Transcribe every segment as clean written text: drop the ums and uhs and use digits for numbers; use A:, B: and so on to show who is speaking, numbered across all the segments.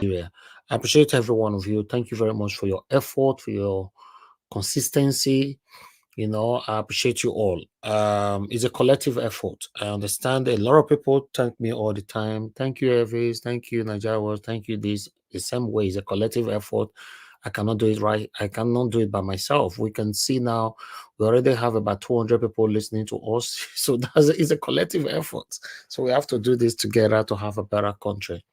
A: Nigeria. I appreciate every one of you. Thank you very much for your effort, for your consistency. I appreciate you all. It's a collective effort. I understand a lot of people thank me all the time. Thank you, Evis. Thank you, Nigeria. Thank you. This the same way. It's a collective effort. I cannot do it right. I cannot do it by myself. We can see now we already have about 200 people listening to us. So it's a collective effort. So we have to do this together to have a better country.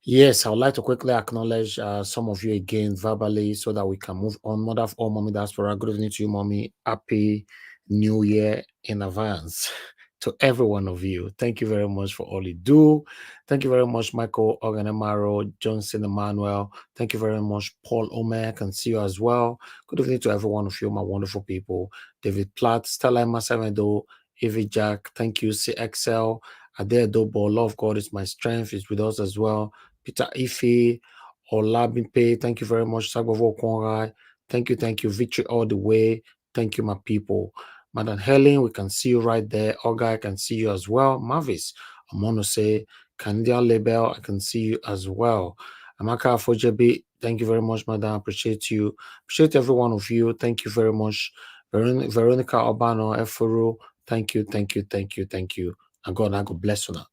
A: Yes, I would like to quickly acknowledge some of you again verbally so that we can move on. Mother of all, Mommy Diaspora, good evening to you, Mommy. Happy New Year in advance to every one of you. Thank you very much for all you do. Thank you very much, Michael Organemaro, Johnson Emmanuel. Thank you very much, Paul Omer. I can see you as well. Good evening to every one of you, my wonderful people. David Platt, Stella Masamedo, Evie Jack, thank you, CXL. Ade Dobo, love God is my strength, is with us as well. Peter Ife, Olabimpe, thank you very much. Sagovo Konrai, thank you. Victory all the way. Thank you, my people. Madam Helen, we can see you right there. Olga, I can see you as well. Mavis, I'm going to say, Candia Label, I can see you as well. Amaka Fojebi, thank you very much, madam. Appreciate you. Appreciate every one of you. Thank you very much. Veronica Albano, Efuru, thank you. And God bless you now.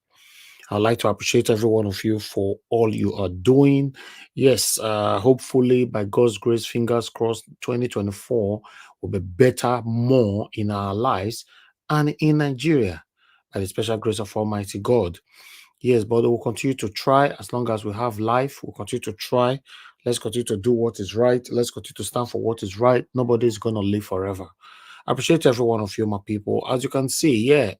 A: I'd like to appreciate every one of you for all you are doing. Yes, hopefully by God's grace, fingers crossed, 2024 will be better, more in our lives and in Nigeria by the special grace of Almighty God. Yes, but we'll continue to try as long as we have life. We'll continue to try. Let's continue to do what is right. Let's continue to stand for what is right. Nobody is going to live forever. I appreciate every one of you, my people. As you can see, yeah,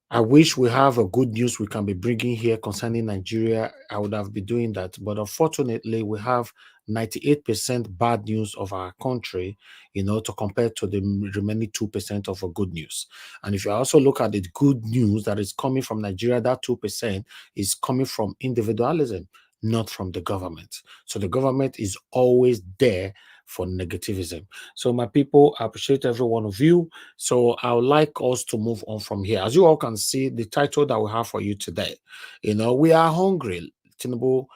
A: I wish we have a good news we can be bringing here concerning Nigeria. I would have been doing that. But unfortunately, we have 98% bad news of our country, to compare to the remaining 2% of a good news. And if you also look at the good news that is coming from Nigeria, that 2% is coming from individualism, not from the government. So the government is always there for negativism. So my people, I appreciate every one of you. So I would like us to move on from here. As you all can see, the title that we have for you today, we are hungry. Tinubu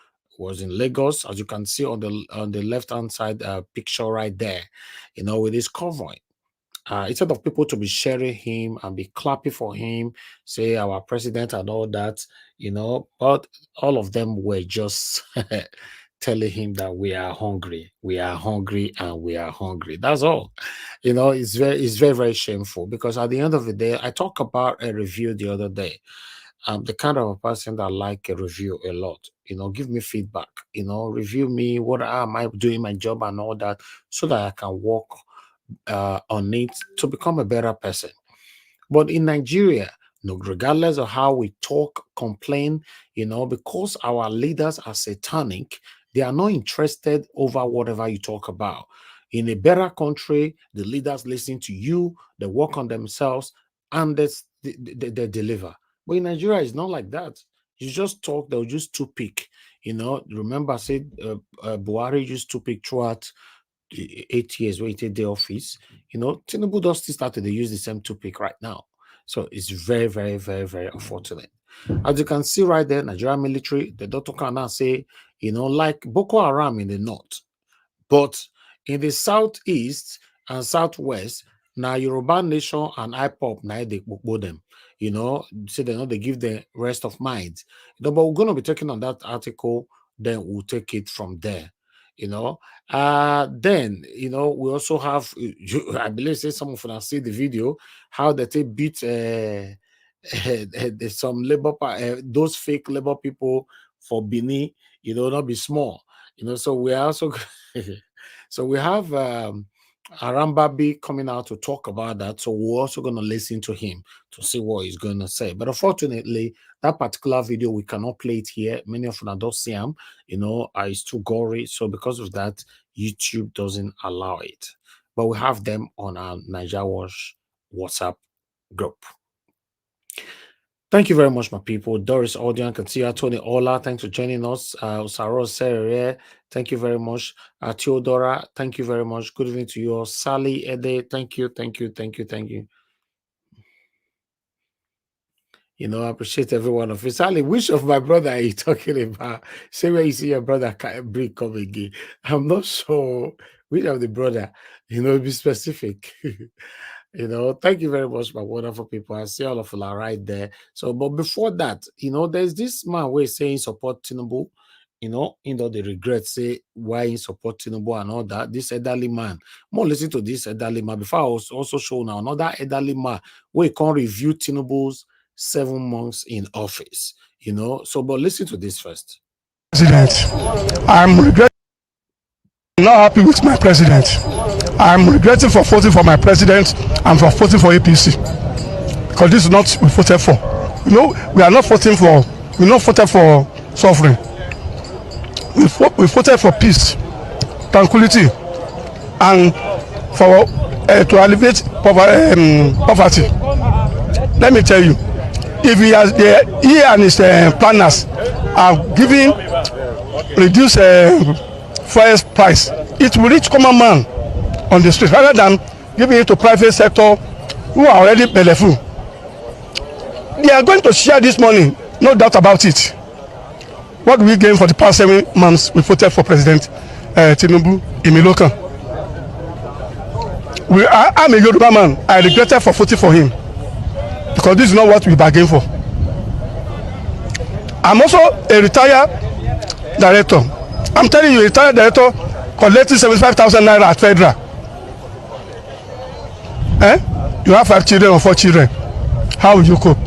A: was in Lagos, as you can see on the left-hand side picture right there, with his convoy. Instead of people to be sharing him and be clapping for him, say our president and all that, but all of them were just telling him that we are hungry, and we are hungry. That's all. It's very, very shameful because at the end of the day, I talked about a review the other day. I'm the kind of a person that like a review a lot. Give me feedback. Review me. What am I doing my job and all that, so that I can work on it to become a better person. But in Nigeria, regardless of how we talk, complain, because our leaders are satanic, they are not interested over whatever you talk about. In a better country, the leaders listen to you, they work on themselves, and they deliver. But in Nigeria, it's not like that. You just talk, they'll just to pick. Remember, I said Buhari used to pick throughout 8 years waited the office. Tinubu does still started to use the same topic right now. So it's very, very, very, very unfortunate. As you can see right there, Nigerian military, the doctor can now say, like Boko Haram in the north. But in the southeast and southwest, now Yoruba nation and IPOB, now they both them. Say they give the rest of mind. But we're going to be taking on that article, then we'll take it from there. Then we also have I believe say some of us see the video how that they beat some labor those fake labor people for Benin, not be small, so we are also so we have Arambabi coming out to talk about that. So we're also going to listen to him to see what he's going to say. But unfortunately, that particular video, we cannot play it here. Many of them don't see him, it's too gory. So because of that, YouTube doesn't allow it. But we have them on our Niger Watch WhatsApp group. Thank you very much, my people. Doris Audion, Katia, Tony Ola, thanks for joining us. Saro Serere, thank you very much. Theodora, thank you very much. Good evening to you all. Sally Ede, thank you. You know, I appreciate every one of you. Sally, which of my brother are you talking about? Say where you see your brother bring come again. I'm not sure which of the brother. You know, be specific. You know, thank you very much, my wonderful people. I see all of you are right there. So, but before that, you know, there's this man who is saying support Tinubu. You know, the regret say why he support Tinubu and all that. This elderly man, more listen to this elderly man. Before I was also show now another elderly man where he can review Tinubu's 7 months in office. You know, so but listen to this first.
B: President, I'm regretting, not happy with my president. I'm regretting for voting for my president and for voting for APC because this is not what we voted for. You know, we are not voting for. We not voted for suffering. We voted for peace, tranquility, and for to alleviate poverty. Let me tell you, if he and his planners are giving reduced fuel price, it will reach common man on the street rather than giving it to private sector who are already benefit. They are going to share this money, no doubt about it. What do we gain for the past 7 months we voted for President Tinubu in Milokan? I'm a Yoruba man. I regretted for voting for him because this is not what we bargained for. I'm also a retired director. I'm telling you, a retired director collecting 75,000 naira at federal. You have 5 children or 4 children. How will you cope?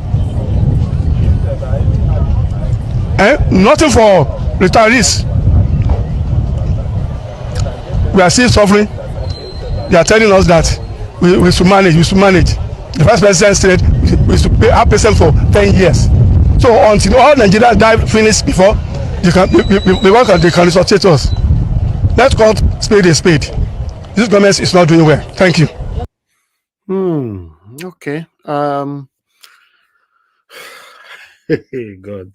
B: Nothing for retirees. We are still suffering. They are telling us that we should manage. We should manage. The first president said we should pay our person for 10 years. So until all Nigerians die finish before they can resuscitate us. Let's call spade a spade. This government is not doing well. Thank you.
A: Okay. God.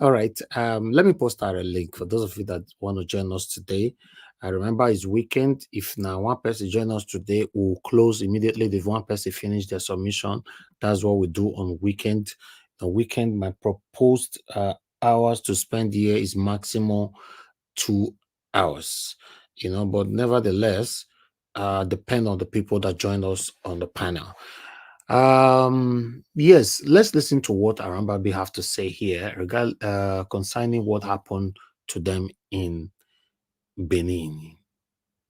A: All right. Let me post out a link for those of you that want to join us today. I remember it's weekend. If now one person join us today, we'll close immediately. If one person finish their submission, that's what we do on weekend. The weekend, my proposed hours to spend here is maximum 2 hours. You know, but nevertheless, depend on the people that join us on the panel. Yes, let's listen to what Arambabi have to say here concerning what happened to them in Benin.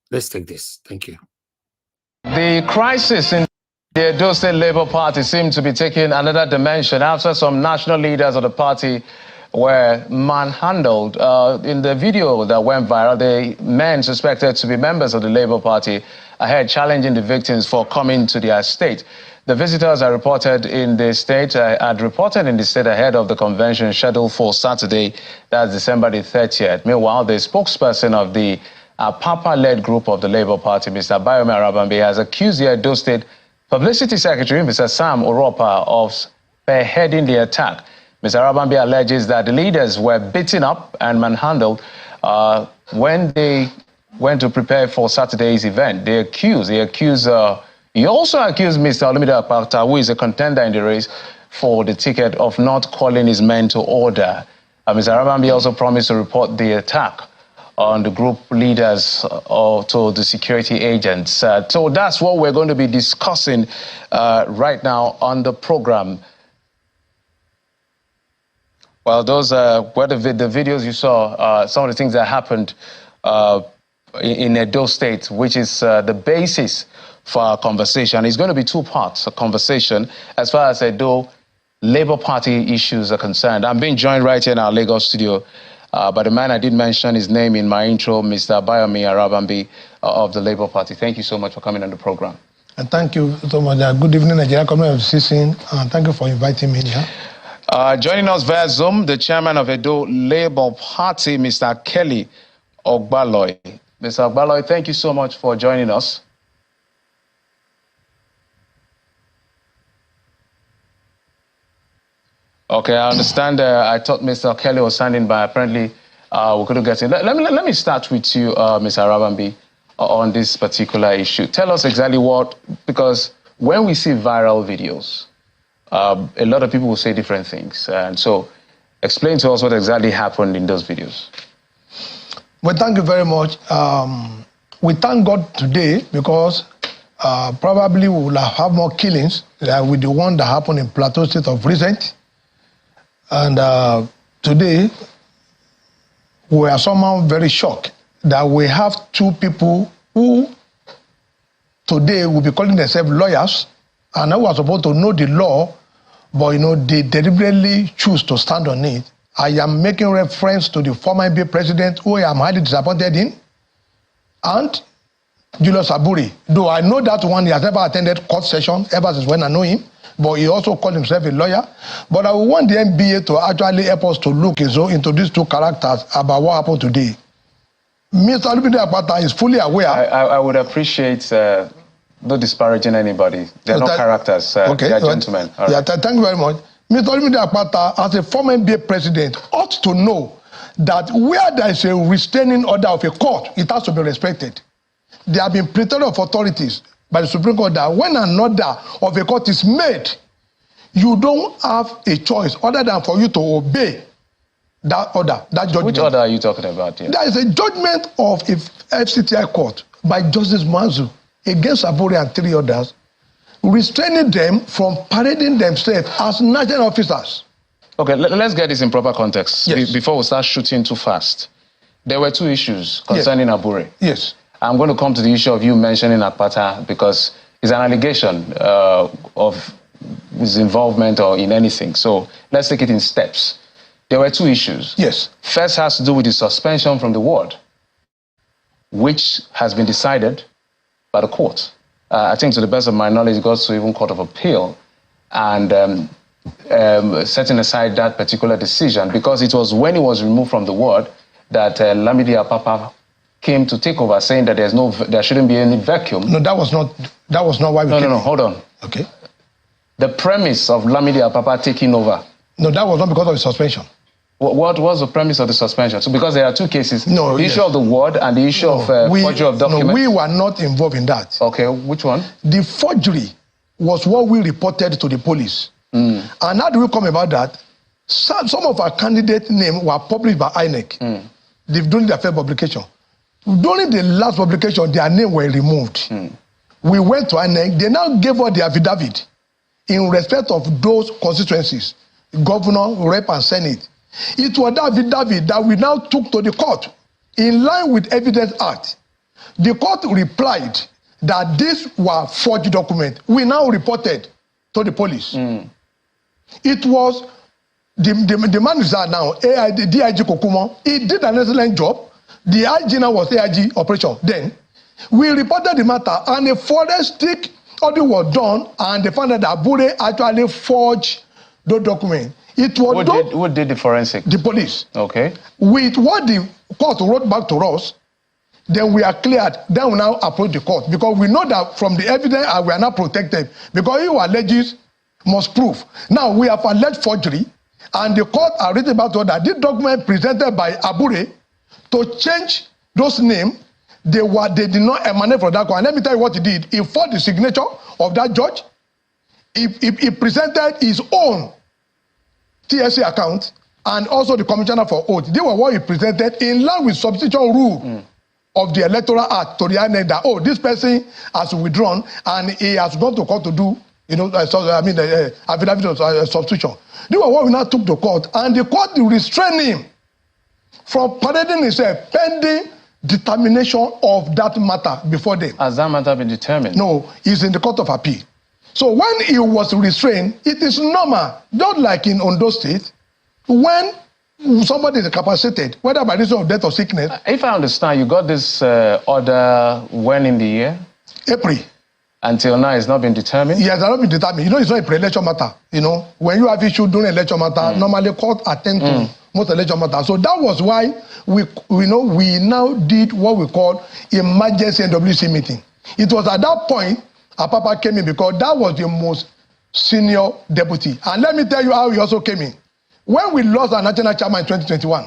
A: Let's take this. Thank you.
C: The crisis in the Edo State Labour Party seemed to be taking another dimension after some national leaders of the party were manhandled. In the video that went viral, the men suspected to be members of the Labour Party ahead challenging the victims for coming to their state. The visitors are reported in the state, had reported in the state ahead of the convention scheduled for Saturday, that's December the 30th. Meanwhile, the spokesperson of the Papa-led group of the Labour Party, Mr. Bayomi Arabambe, has accused the Edo State Publicity Secretary, Mr. Sam Oropa, of spearheading the attack. Mr. Arabambe alleges that the leaders were beaten up and manhandled when they went to prepare for Saturday's event. He also accused Mr. Olumide Akpata, who is a contender in the race for the ticket, of not calling his men to order. Mr. Arabambe also promised to report the attack on the group leaders to the security agents. So that's what we're going to be discussing right now on the program. Well, those were the videos you saw, some of the things that happened in Edo State, which is the basis for our conversation. It's going to be 2 parts, a conversation as far as Edo Labour Party issues are concerned. I'm being joined right here in our Lagos studio by the man I did mention his name in my intro, Mr. Bayomi Arabambe of the Labour Party. Thank you so much for coming on the program.
B: And thank you so much. Good evening, Nigeria Community of Citizens. Thank you for inviting me here.
C: Joining us via Zoom, the chairman of Edo Labour Party, Mr. Kelly Ogbaloy. Mr. Ogbaloy, thank you so much for joining us. Okay, I understand. I thought Mr. Kelly was standing by. Apparently, we couldn't get in. Let me start with you, Mr. Arabambe, on this particular issue. Tell us exactly because when we see viral videos a lot of people will say different things. And so explain to us what exactly happened in those videos.
D: Well, thank you very much. We thank God today because probably we will have more killings with the one that happened in Plateau State of recent. And today, we are somehow very shocked that we have two people who today will be calling themselves lawyers and who are supposed to know the law, but they deliberately choose to stand on it. I am making reference to the former NBA president who I am highly disappointed in, and Julius Aburi. Though I know that one, he has never attended court session ever since when I know him, but he also called himself a lawyer. But I want the NBA to actually help us to look into these two characters about what happened today. Mr. Olumide Akpata is fully aware.
C: I would appreciate not disparaging anybody. They're not characters.
D: Okay,
C: they're gentlemen.
D: Right. Yeah, thank you very much. Mr. Olumide Akpata, as a former NBA president, ought to know that where there is a restraining order of a court, it has to be respected. There have been plenary of authorities by the Supreme Court that when an order of a court is made, you don't have a choice other than for you to obey that order, that judgment.
C: Which order are you talking about here?
D: There is a judgment of a FCTI court by Justice Manzu against Aburi and 3 others, restraining them from parading themselves as national officers.
C: Okay, let's get this in proper context before we start shooting too fast. There were 2 issues concerning Aburi.
D: Yes.
C: I'm going to come to the issue of you mentioning Akpata because it's an allegation of his involvement or in anything. So let's take it in steps. There were 2 issues.
D: Yes.
C: First has to do with the suspension from the ward, which has been decided by the court. I think to the best of my knowledge, it goes to even Court of Appeal and setting aside that particular decision because it was when he was removed from the ward that Lamidi Apapa came to take over, saying that there shouldn't be any vacuum.
D: No, that was not why we came.
C: No, hold on.
D: Okay.
C: The premise of Lamidi Apapa taking over.
D: No, that was not because of the suspension.
C: What was the premise of the suspension? So because there are 2 cases,
D: the
C: issue of the ward and the issue of forgery of documents.
D: No, we were not involved in that.
C: Okay, which one?
D: The forgery was what we reported to the police. And how do we come about that? Some of our candidate names were published by INEC. They've done their first publication. During the last publication, their names were removed. We went to INEC. They now gave us the affidavit in respect of those constituencies, governor, rep, and senate. It was that affidavit that we now took to the court in line with Evidence Act. The court replied that these were forged documents. We now reported to the police. It was the manager now, DIG Kokumo. He did an excellent job. The IG now was AIG operation. Then we reported the matter, and a forensic audit was done, and they found that Abure actually forged the document. It was
C: who did the forensic?
D: The police.
C: Okay.
D: With what the court wrote back to us, then we are cleared. Then we now approach the court because we know that from the evidence we are not protected because you alleges must prove. Now we have alleged forgery, and the court are written back to us that this document presented by Abure to change those names, they did not emanate from that court. And let me tell you what he did. He forged the signature of that judge. He presented his own TSA account and also the commissioner for oath. They were what he presented in line with substitution rule of the Electoral Act to the INEC that, this person has withdrawn and he has gone to court to do, affidavit of substitution. They were what we now took to court, and the court restrained him from parading himself pending determination of that matter before them.
C: Has that matter been determined?
D: No, it's in the Court of Appeal. So when he was restrained, it is normal, not like in Ondo State, when somebody is incapacitated, whether by reason of death or sickness.
C: If I understand, you got this order when in the year?
D: April.
C: Until now, it's not been determined?
D: It has not been determined. It's not a pre-election matter. When you have issue during election matter, normally court attend to most election matter. So that was why we now did what we call emergency NWC meeting. It was at that point Apapa came in because that was the most senior deputy. And let me tell you how he also came in. When we lost our national chairman in 2021,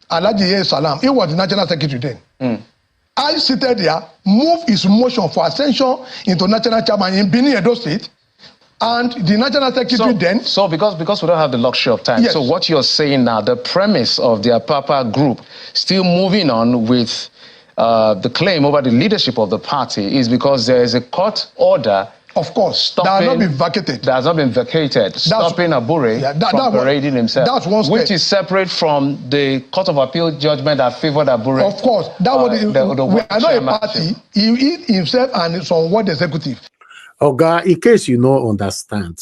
D: Alhaji Salam, he was the national secretary then. I seated there, moved his motion for ascension into national chairman in Benin, Edo State, And the National Secretary then...
C: So because we don't have the luxury of time,
D: yes.
C: So what you're saying now, the premise of the Apapa group still moving on with the claim over the leadership of the party is because there is a court order.
D: Of course, that has not been vacated.
C: That has not been vacated, stopping Abure from parading himself.
D: That's one step.
C: Which is separate from the Court of Appeal judgment that favored Abure.
D: Of course, that was we are not a party. He himself and some ward executive.
A: Oga, in case you don't understand,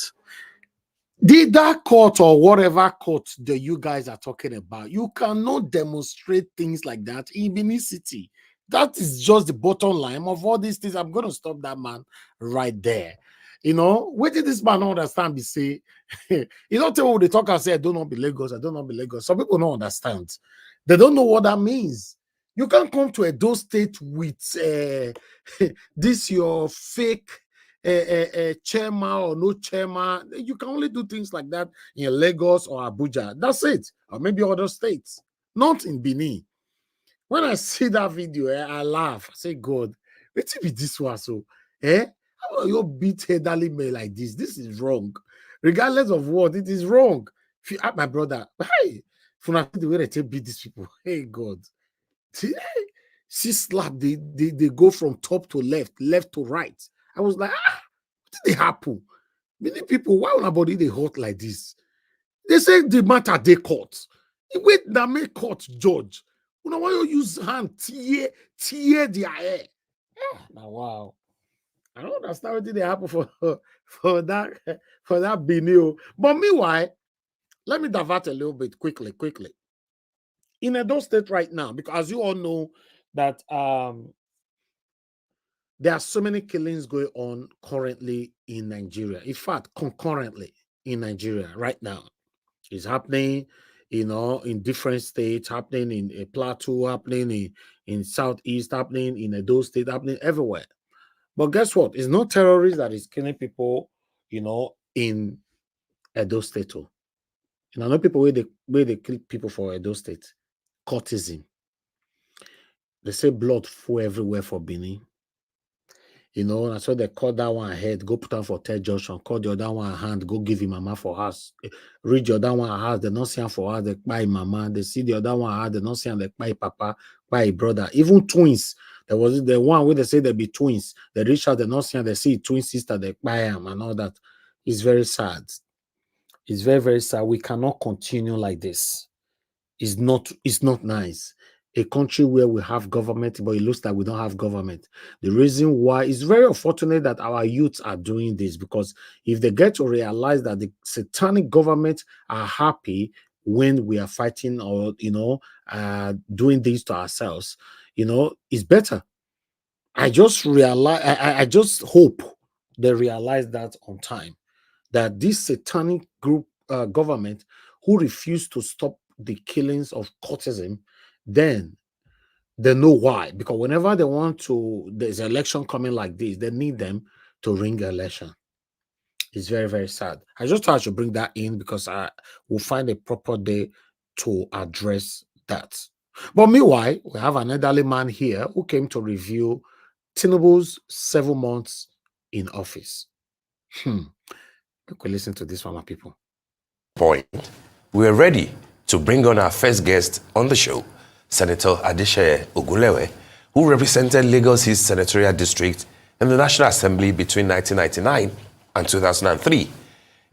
A: that court or whatever court that you guys are talking about, you cannot demonstrate things like that in Benin City. That is just the bottom line of all these things. I'm going to stop that man right there. You know, where did this man not understand? Be say, you don't tell what they talk and say, I don't know be Lagos, I don't know be Lagos. Some people don't understand. They don't know what that means. You can't come to Edo State with this your fake chairman or no chairman. You can only do things like that in Lagos or Abuja. That's it. Or maybe other states. Not in Benin. When I see that video, I laugh. I say, God, wait till be this one. So, how are you beat elderly men like this? This is wrong. Regardless of what, it is wrong. If you ask my brother, hey, from the way they beat these people, hey, God. See, slap, they go from top to left to right. I was like, what did they happen? Many people, why on body they hot like this? They say the matter they court. Wait, now make court judge. You know why you use hand tear their hair? Now wow. I don't understand what did they happen for that Benin. But meanwhile, let me divert a little bit quickly. In Edo State right now, because as you all know that there are so many killings going on currently in Nigeria. In fact, concurrently in Nigeria right now. It's happening, you know, in different states, happening in a plateau, happening in Southeast, happening in Edo State, happening everywhere. But guess what? It's not terrorists that is killing people, you know, in Edo State too. You know, people where they kill people for Edo State. Courtesan. They say blood flow everywhere for Benin. You know, that's why they cut that one head, go put on for Ted Johnson, cut the other one hand, go give him mama for house. Read the other one house, they not see him for house, they buy mama. They see the other one house, they not see him, they buy papa, buy brother. Even twins. There was the one where they say they be twins. They reach out, they not see him, they see twin sister, they buy him and all that. It's very sad. It's very, very sad. We cannot continue like this. It's not nice. A country where we have government, but it looks like we don't have government. The reason why it's very unfortunate that our youths are doing this, because if they get to realize that the satanic government are happy when we are fighting or, you know, doing this to ourselves, you know, it's better. I just realize, I just hope they realize that on time, that this satanic group government who refuse to stop the killings of courtesan, then they know why. Because whenever they want to, there's an election coming like this, they need them to ring the election. It's very, very sad. I just thought I should bring that in because I will find a proper day to address that. But meanwhile, we have an elderly man here who came to review Tinubu's 7 months in office. We could listen to this one, my people.
E: Point. We're ready to bring on our first guest on the show, Senator Adeseye Ogunlewe, who represented Lagos East Senatorial District in the National Assembly between 1999 and 2003.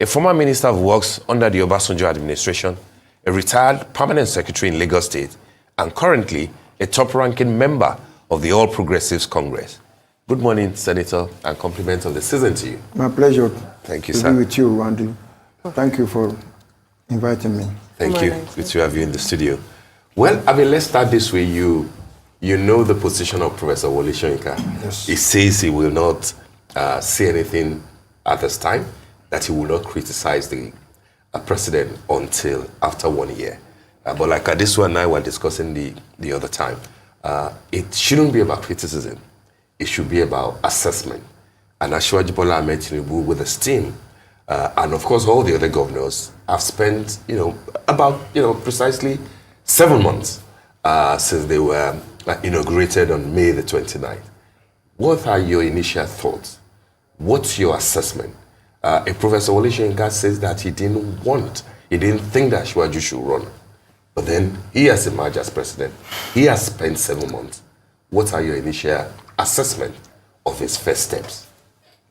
E: A former Minister of Works under the Obasanjo administration, a retired permanent secretary in Lagos State, and currently a top-ranking member of the All Progressives Congress. Good morning, Senator, and compliments of the season to you.
F: My pleasure.
E: Thank you,
F: to
E: sir.
F: be with you, Randy. Thank you for inviting me.
E: Thank you. Good to have you in the studio. Well, I mean, let's start this way. You know the position of Professor Wole Soyinka.
F: Yes.
E: He says he will not say anything at this time, that he will not criticize the president until after 1 year. But like this one and I were discussing the other time, it shouldn't be about criticism. It should be about assessment. And Asiwaju Bola Ahmed Tinubu with his team, and of course all the other governors, have spent, about, precisely 7 months since they were inaugurated on May the 29th. What are your initial thoughts? What's your assessment? A Professor Wole Soyinka says that he didn't think that Shiwaju should run. But then he has emerged as president. He has spent 7 months. What are your initial assessment of his first steps?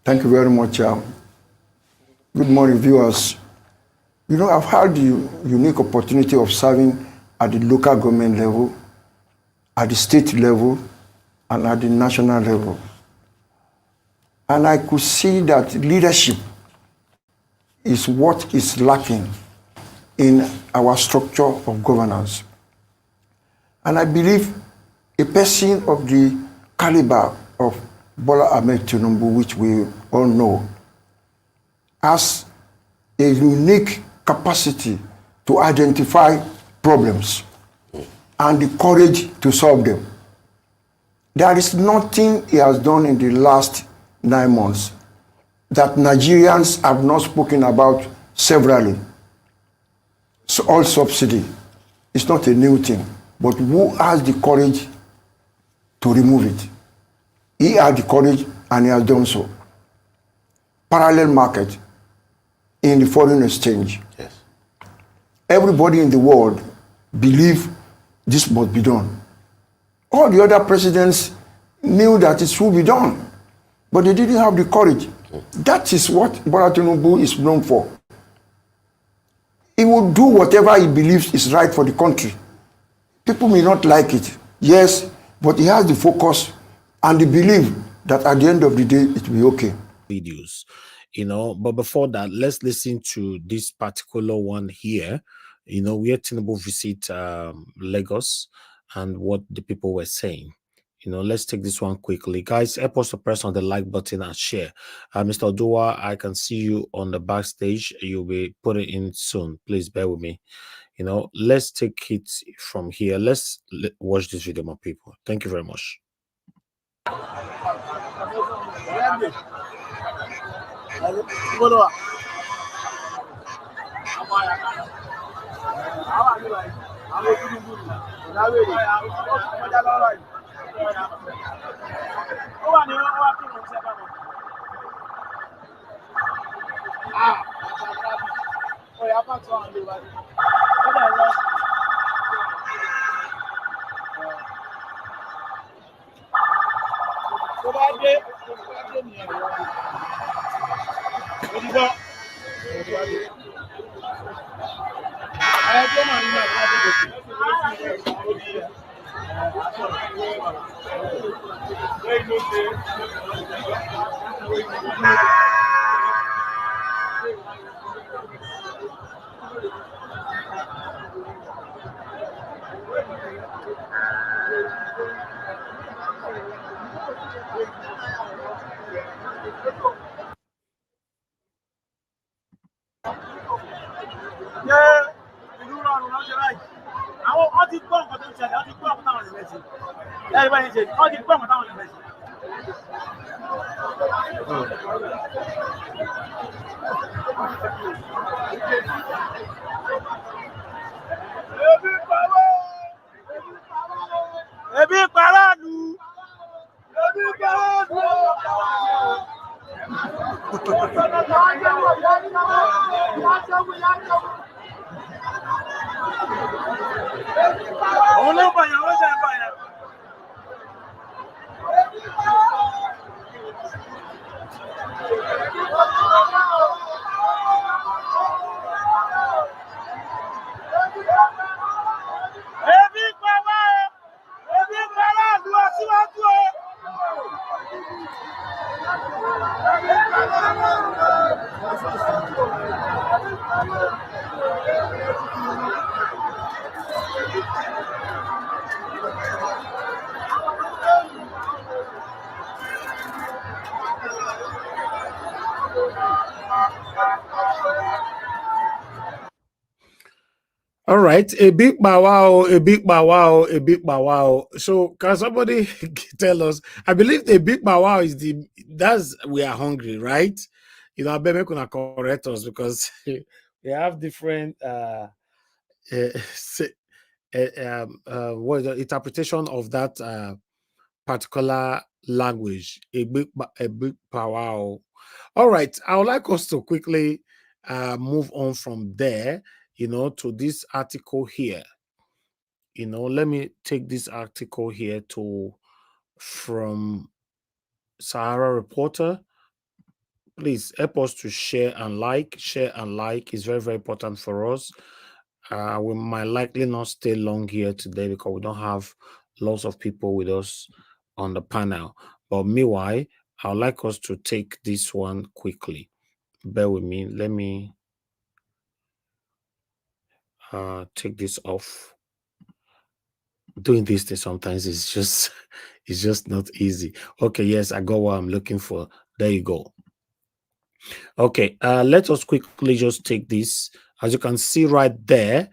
F: Thank you very much. Good morning, viewers. You know, I've had the unique opportunity of serving at the local government level, at the state level, and at the national level. And I could see that leadership is what is lacking in our structure of governance. And I believe a person of the caliber of Bola Ahmed Tinubu, which we all know, has a unique capacity to identify problems and the courage to solve them. There is nothing he has done in the last 9 months that Nigerians have not spoken about severally. So all subsidy is not a new thing, but who has the courage to remove it? He had the courage and he has done so. Parallel market in the foreign exchange.
E: Yes.
F: Everybody in the world believe this must be done. All the other presidents knew that it should be done, but they didn't have the courage. That is what Bola Tinubu is known for. He will do whatever he believes is right for the country. People may not like it, yes, but he has the focus and the belief that at the end of the day, it will be okay.
A: Videos, but before that, let's listen to this particular one here, where Tinubu visit Lagos and what the people were saying. Let's take this one quickly. Guys, help us to press on the like button and share. Mr. Odua, I can see you on the backstage. You'll be putting in soon. Please bear with me. Let's take it from here. Let's watch this video, my people. Thank you very much. All right, a big bow wow, a big bow wow, a big bow wow. So can somebody tell us? I believe the big bow wow is we are hungry, right? I bet make una correct us because we have different what is the interpretation of that particular language. A big power. All right, I would like us to quickly move on from there, to this article here. Let me take this article here from Sahara Reporter. Please help us to share and like. Share and like is very, very important for us. We might likely not stay long here today because we don't have lots of people with us on the panel. But meanwhile, I would like us to take this one quickly. Bear with me. Let me take this off. Doing this thing sometimes is just not easy. Okay, yes, I got what I'm looking for. There you go. Okay, let us quickly just take this. As you can see right there,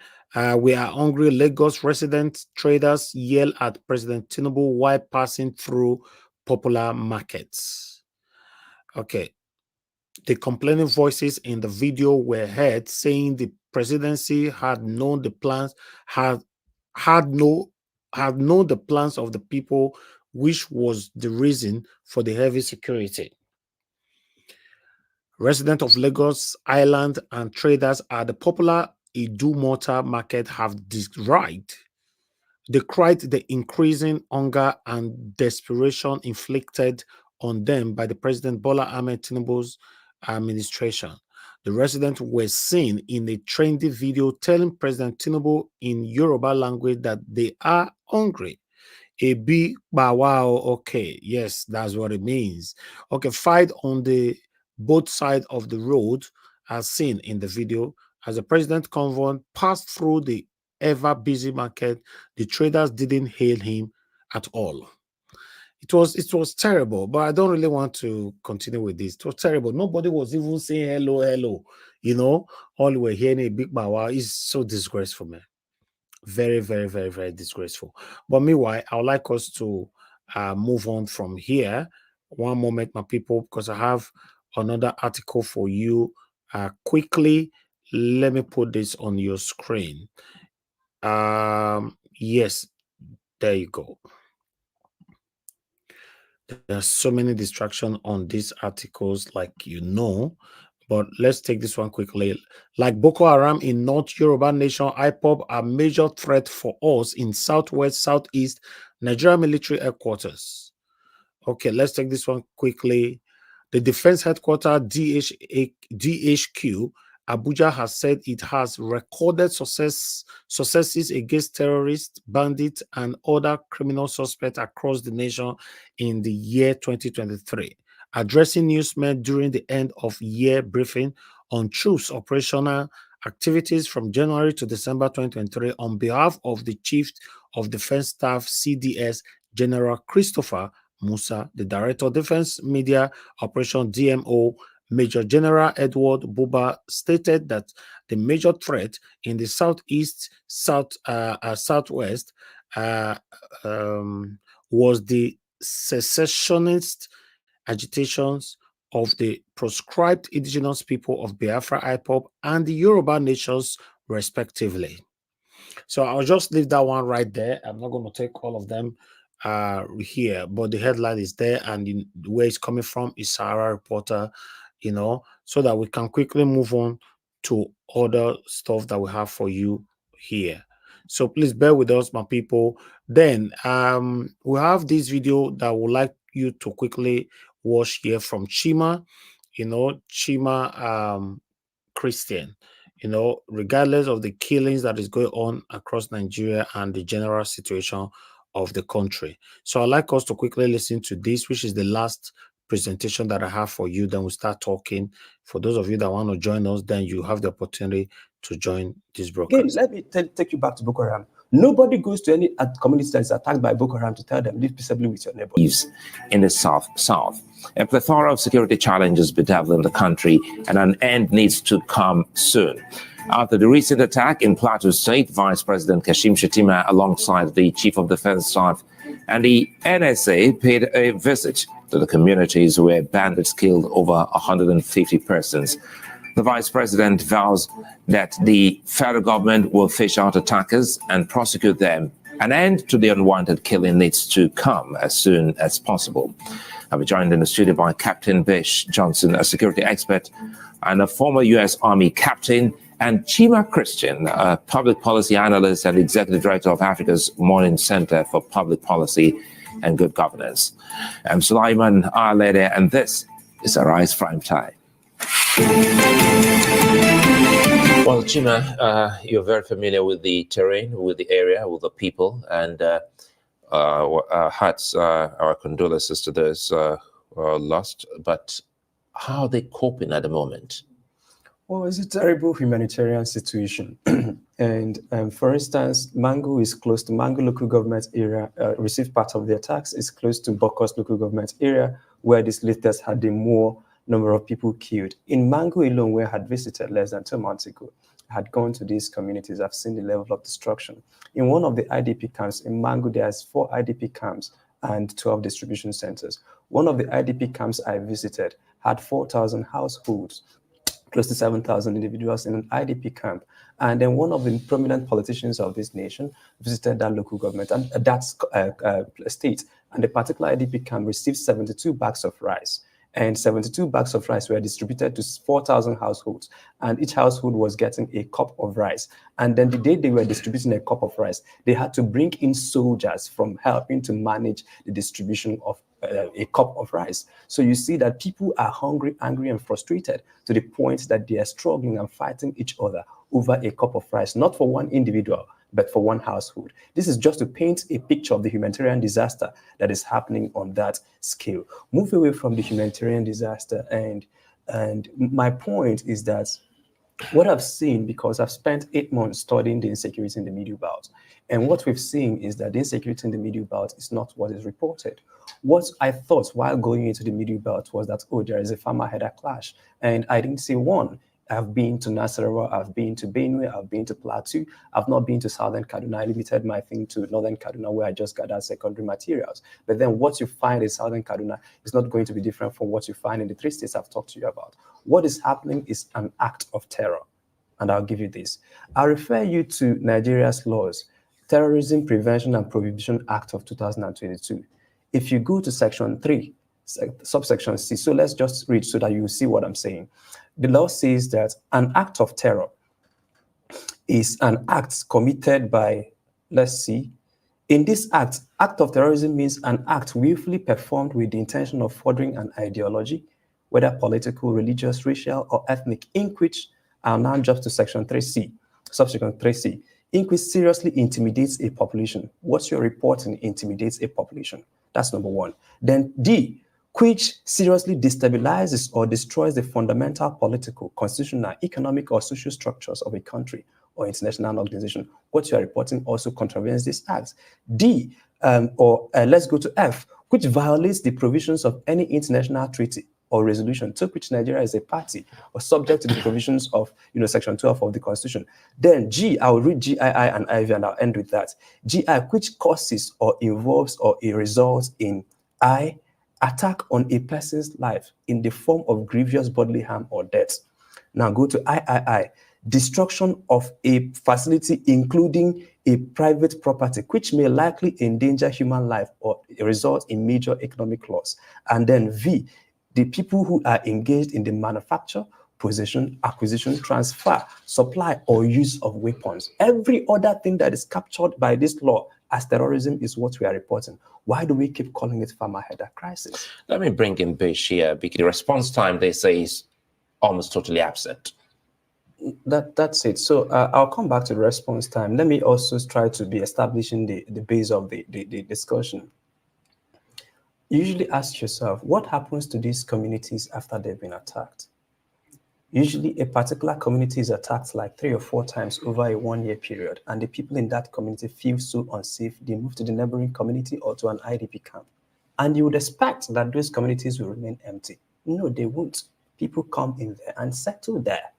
A: we are hungry. Lagos resident traders yell at President Tinubu while passing through popular markets. Okay, the complaining voices in the video were heard saying the presidency had known the plans, had known the plans of the people, which was the reason for the heavy security. Residents of Lagos Island and traders at the popular Idumota market have decried the increasing hunger and desperation inflicted on them by the President Bola Ahmed Tinubu's administration. The residents were seen in a trendy video telling President Tinubu in Yoruba language that they are hungry. A big wow, okay, yes, that's what it means. Okay, fight on the both sides of the road, as seen in the video, as the president convoy passed through the ever busy market. The traders didn't hail him at all. It was terrible, but I don't really want to continue with this. It was terrible. Nobody was even saying hello. All we were hearing a big wow is so disgraceful, man. Very, very, very, very disgraceful. But meanwhile, I would like us to move on from here. One moment, my people, because I have another article for you quickly. Let me put this on your screen. Yes, there you go. There's so many distractions on these articles, but let's take this one quickly. Like Boko Haram in North Yoruba Nation, IPOB are major threat for us in Southwest, Southeast Nigeria military headquarters. Okay, let's take this one quickly. The Defense Headquarters, DHQ, Abuja has said it has recorded successes against terrorists, bandits, and other criminal suspects across the nation in the year 2023. Addressing newsmen during the end of year briefing on troops operational activities from January to December 2023 on behalf of the Chief of Defense Staff, CDS, General Christopher Musa, the Director of Defense Media Operation, DMO, Major General Edward Buba, stated that the major threat in the southeast, southwest was the secessionist agitations of the proscribed indigenous people of Biafra, IPOB, and the Yoruba nations, respectively. So I'll just leave that one right there. I'm not going to take all of them here, but the headline is there, and where it's coming from is Sahara Reporter, so that we can quickly move on to other stuff that we have for you here. So please bear with us, my people. Then we have this video that I would like you to quickly watch here from Chima, Chima Christian, regardless of the killings that is going on across Nigeria and the general situation of the country. So I'd like us to quickly listen to this, which is the last presentation that I have for you. Then we'll start talking. For those of you that want to join us, then you have the opportunity to join this broadcast.
G: Again, let me take you back to Boko Haram. Nobody goes to any community that is attacked by Boko Haram to tell them, live peaceably with your neighbors.
H: In the South. A plethora of security challenges bedeviling the country, and an end needs to come soon. After the recent attack in Plateau State, Vice President Kashim Shettima, alongside the Chief of Defense Staff and the NSA, paid a visit to the communities where bandits killed over 150 persons. The Vice President vows that the federal government will fish out attackers and prosecute them An end to the unwanted killing needs to come as soon as possible. I'll be joined in the studio by Captain Bish Johnson, a security expert and a former U.S. Army captain, and Chima Christian, a public policy analyst and executive director of Africa's Morning Center for Public Policy and Good Governance. I'm Sulaiman Alede, and this is Arise Prime Time. Well, Chima, you're very familiar with the terrain, with the area, with the people, and our hearts, our condolences to those lost. But how are they coping at the moment?
G: Well, it's a terrible humanitarian situation. And for instance, Mangu is close to Mangu local government area, received part of the attacks, is close to Bokos local government area, where this latest had the more number of people killed. In Mangu alone, where I had visited less than 2 months ago, I had gone to these communities, I've seen the level of destruction. In one of the IDP camps in Mangu, there's 4 IDP camps and 12 distribution centers. One of the IDP camps I visited had 4,000 households, close to 7,000 individuals in an IDP camp. And then one of the prominent politicians of this nation visited that local government and that state. And the particular IDP camp received 72 bags of rice. And 72 bags of rice were distributed to 4,000 households. And each household was getting a cup of rice. And then the day they were distributing a cup of rice, they had to bring in soldiers from helping to manage the distribution of a cup of rice. So you see that people are hungry, angry, and frustrated to the point that they are struggling and fighting each other over a cup of rice, not for one individual, but for one household. This is just to paint a picture of the humanitarian disaster that is happening on that scale. Move away from the humanitarian disaster, and my point is that what I've seen, because I've spent 8 months studying the insecurity in the Middle Belt, and what we've seen is that the insecurity in the Middle Belt is not what is reported. What I thought while going into the Middle Belt was that, oh, there is a farmer-header clash, and I didn't see one. I've been to Nasarawa, I've been to Benue, I've been to Plateau, I've not been to Southern Kaduna. I limited my thing to Northern Kaduna, where I just gathered secondary materials. But then what you find in Southern Kaduna is not going to be different from what you find in the 3 states I've talked to you about. What is happening is an act of terror. And I'll give you this. I'll refer you to Nigeria's laws, Terrorism Prevention and Prohibition Act of 2022. If you go to section 3, subsection C, so let's just read so that you see what I'm saying. The law says that an act of terror is an act committed by, let's see, in this act of terrorism means an act willfully performed with the intention of furthering an ideology, whether political, religious, racial, or ethnic, in which, I'll now jump to section 3C, subsection 3C, in which seriously intimidates a population. What you're reporting intimidates a population. That's number 1. Then D, which seriously destabilizes or destroys the fundamental political, constitutional, economic, or social structures of a country or international organization. What you are reporting also contravenes this act. D, let's go to F, which violates the provisions of any international treaty or resolution to which Nigeria is a party or subject to the provisions of section 12 of the Constitution. Then G, I'll read GII and IV and I'll end with that. GI, which causes or involves or it results in I, attack on a person's life in the form of grievous bodily harm or death. Now go to III, destruction of a facility including a private property which may likely endanger human life or result in major economic loss. And then V, the people who are engaged in the manufacture, possession, acquisition, transfer, supply, or use of weapons. Every other thing that is captured by this law as terrorism is what we are reporting. Why do we keep calling it farmer-header crisis?
H: Let me bring in Bish here, because the response time, they say, is almost totally absent.
G: That's it. So I'll come back to the response time. Let me also try to be establishing the base of the discussion. Usually ask yourself, what happens to these communities after they've been attacked? Usually a particular community is attacked like 3 or 4 times over a 1-year period, and the people in that community feel so unsafe, they move to the neighboring community or to an IDP camp. And you would expect that those communities will remain empty. No, they won't. People come in there and settle there.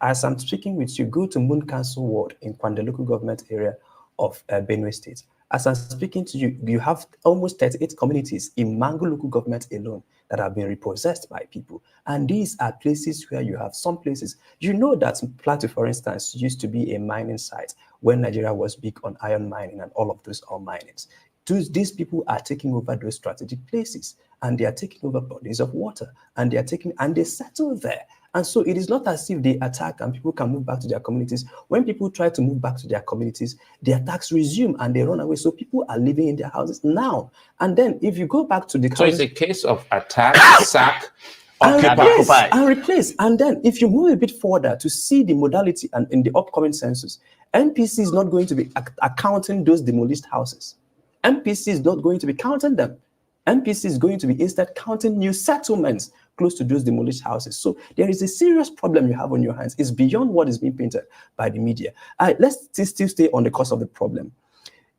G: As I'm speaking with you, go to Moon Council Ward in Kwande local government area of Benue State. As I'm speaking to you, you have almost 38 communities in Mangu local government alone that have been repossessed by people. And these are places where you have some places. You know that Plateau, for instance, used to be a mining site when Nigeria was big on iron mining and all of those ore minings. These people are taking over those strategic places, and they are taking over bodies of water, and they settle there. And so it is not as if they attack and people can move back to their communities. When people try to move back to their communities, the attacks resume and they run away. So people are living in their houses now. And then if you go back to the
H: So
G: houses,
H: it's a case of attack, sack,
G: and replace. And then if you move a bit further to see the modality and in the upcoming census, NPC is not going to be accounting those demolished houses. NPC is not going to be counting them. NPC is going to be instead counting new settlements close to those demolished houses. So there is a serious problem you have on your hands. It's beyond what is being painted by the media. Let's still stay on the cause of the problem.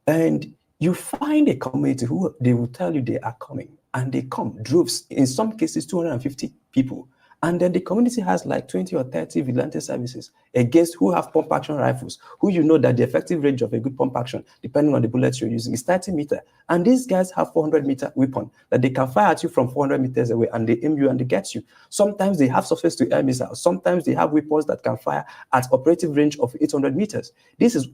G: And you find a community who they will tell you they are coming, and they come droves, in some cases 250 people. And then the community has like 20 or 30 vigilante services against who have pump action rifles, who you know that the effective range of a good pump action, depending on the bullets you're using, is 30 meters. And these guys have 400-meter weapon that they can fire at you from 400 meters away, and they aim you and they get you. Sometimes they have surface-to-air missiles. Sometimes they have weapons that can fire at operative range of 800 meters.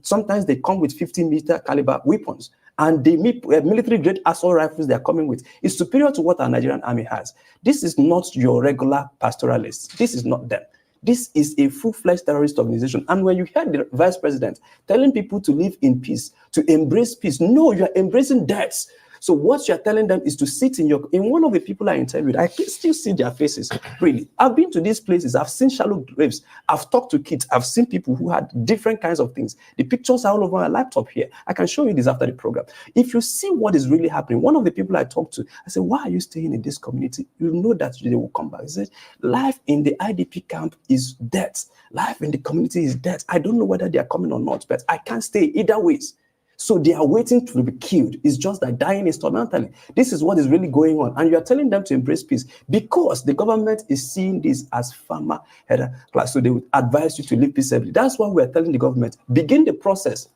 G: Sometimes they come with 50-meter caliber weapons. And the military-grade assault rifles they are coming with is superior to what our Nigerian army has. This is not your regular pastoralists. This is not them. This is a full-fledged terrorist organization. And when you hear the vice president telling people to live in peace, to embrace peace, no, you are embracing deaths. So what you're telling them is to sit in one of the people I interviewed, I can still see their faces, really. I've been to these places, I've seen shallow graves, I've talked to kids, I've seen people who had different kinds of things. The pictures are all over my laptop here. I can show you this after the program. If you see what is really happening, one of the people I talked to, I said, why are you staying in this community? You know that they will come back. He said, life in the IDP camp is death. Life in the community is death. I don't know whether they are coming or not, but I can't stay either ways. So they are waiting to be killed. It's just like dying instrumentally. This is what is really going on. And you are telling them to embrace peace because the government is seeing this as farmer header class. So they would advise you to live peaceably. That's why we are telling the government, begin the process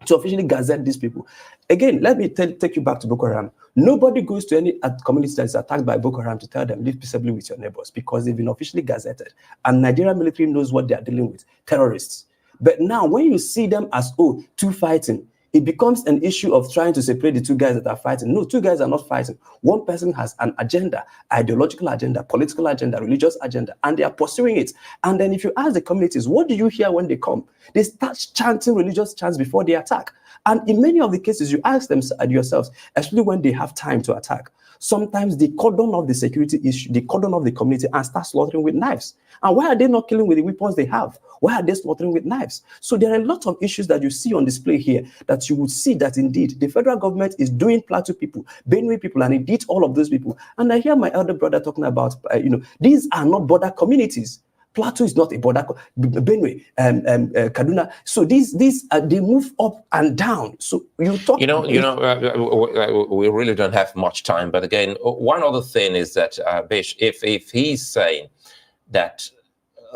G: to officially gazette these people. Again, let me take you back to Boko Haram. Nobody goes to any community that is attacked by Boko Haram to tell them, live peaceably with your neighbors, because they've been officially gazetted. And Nigerian military knows what they are dealing with, terrorists. But now when you see them as, two fighting, it becomes an issue of trying to separate the two guys that are fighting. No, two guys are not fighting. One person has an agenda, ideological agenda, political agenda, religious agenda, and they are pursuing it. And then if you ask the communities, what do you hear when they come? They start chanting religious chants before they attack. And in many of the cases, you ask them yourselves, especially when they have time to attack, sometimes they cordon off the security issue, they cordon off the community and start slaughtering with knives. And why are they not killing with the weapons they have? Why are they slaughtering with knives? So there are a lot of issues that you see on display here that you would see that indeed the federal government is doing Plateau people, Benue people, and indeed all of those people. And I hear my elder brother talking about, these are not border communities. Plateau is not a border, Benue, Kaduna. So these they move up and down. So you talk.
H: We really don't have much time. But again, one other thing is that Bish, if he's saying that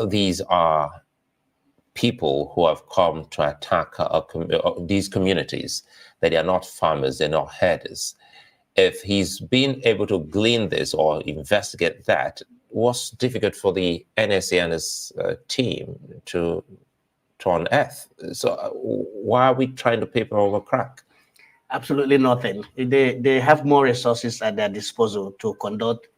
H: these are people who have come to attack these communities, that they are not farmers, they're not herders. If he's been able to glean this or investigate that, what's difficult for the NSA and his team to unearth? So why are we trying to paper over crack?
I: Absolutely nothing. They have more resources at their disposal to conduct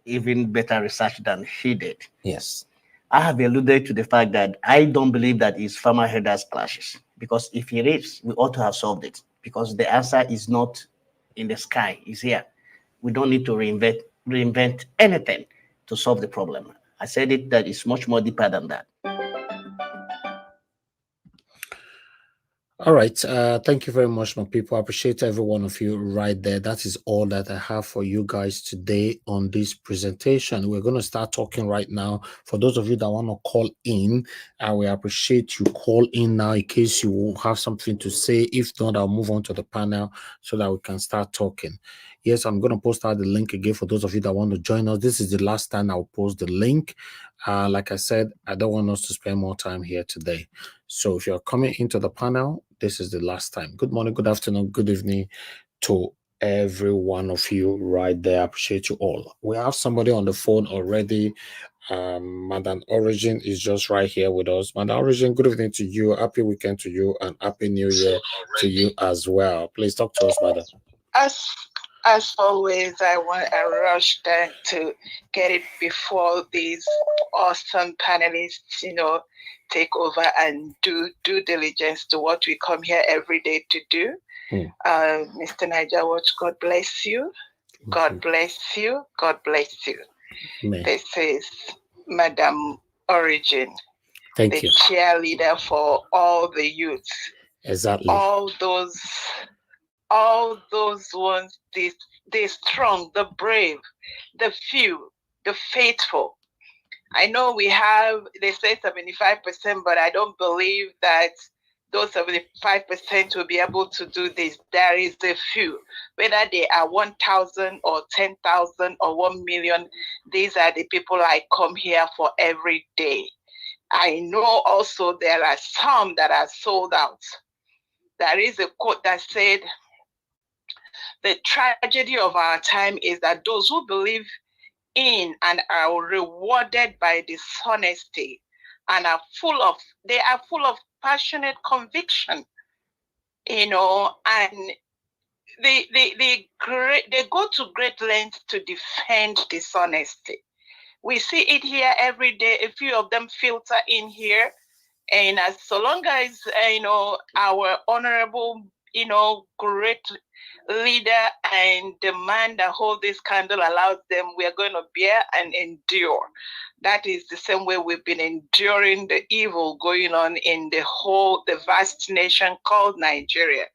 I: even better research than he did.
H: Yes.
I: I have alluded to the fact that I don't believe that it's farmer herders clashes, because if it is, we ought to have solved it, because the answer is not in the sky, it's here. We don't need to reinvent anything to solve the problem. I said it that it's much more deeper than that.
A: All right. Thank you very much, my people. I appreciate every one of you right there. That is all that I have for you guys today on this presentation. We're going to start talking right now. For those of you that want to call in, we appreciate you call in now in case you have something to say. If not, I'll move on to the panel so that we can start talking. Yes, I'm going to post out the link again for those of you that want to join us. This is the last time I'll post the link. Like I said, I don't want us to spend more time here today. So if you're coming into the panel, this is the last time. Good morning, good afternoon, good evening to every one of you right there. I appreciate you all. We have somebody on the phone already. Madam Origin is just right here with us. Madam Origin, good evening to you. Happy weekend to you and happy new year to you as well. Please talk to us, madam.
J: As always, I want a rush there to get it before these awesome panelists, take over and do due diligence to what we come here every day to do. Mr. Niger Watch, God bless you. God bless you. God bless you.
A: Amen.
J: This is Madam Origin,
A: Thank
J: the
A: you.
J: cheerleader for all the youths.
A: Exactly.
J: All those ones, the strong, the brave, the few, the faithful. I know they say 75%, but I don't believe that those 75% will be able to do this. There is a few, whether they are 1,000 or 10,000 or 1 million. These are the people I come here for every day. I know also there are some that are sold out. There is a quote that said, the tragedy of our time is that those who believe in and are rewarded by dishonesty and they are full of passionate conviction, and they go to great lengths to defend dishonesty. We see it here every day. A few of them filter in here, and so long as our honorable great leader and the man that holds this candle allows them, we are going to bear and endure. That is the same way we've been enduring the evil going on in the vast nation called Nigeria.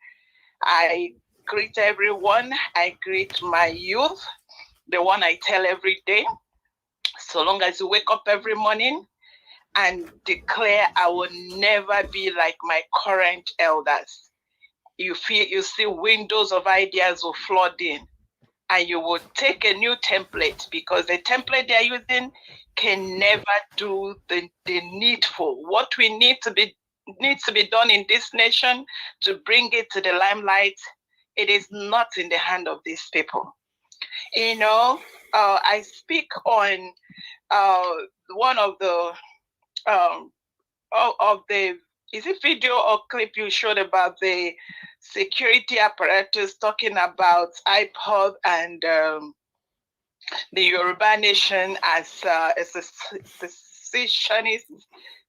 J: I greet everyone. I greet my youth, the one I tell every day. So long as you wake up every morning and declare, I will never be like my current elders. You see windows of ideas will flood in, and you will take a new template, because the template they're using can never do the needful. What we needs to be done in this nation to bring it to the limelight, it is not in the hand of these people. I speak on one of the is it video or clip you showed about the security apparatus talking about IPOB and the Yoruba nation as a secessionist.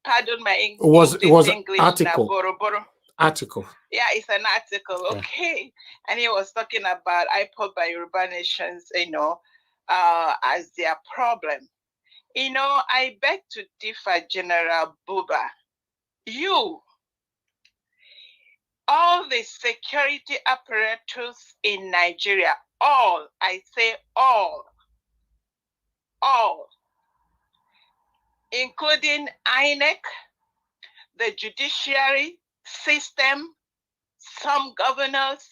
J: Pardon my English.
A: It was
J: English
A: article.
J: Boro.
A: Article.
J: Yeah, it's an article. Okay, and he was talking about IPOB by Yoruba nations, as their problem. I beg to differ, General Buba. All the security apparatus in Nigeria, all, I say all, including INEC, the judiciary system, some governors,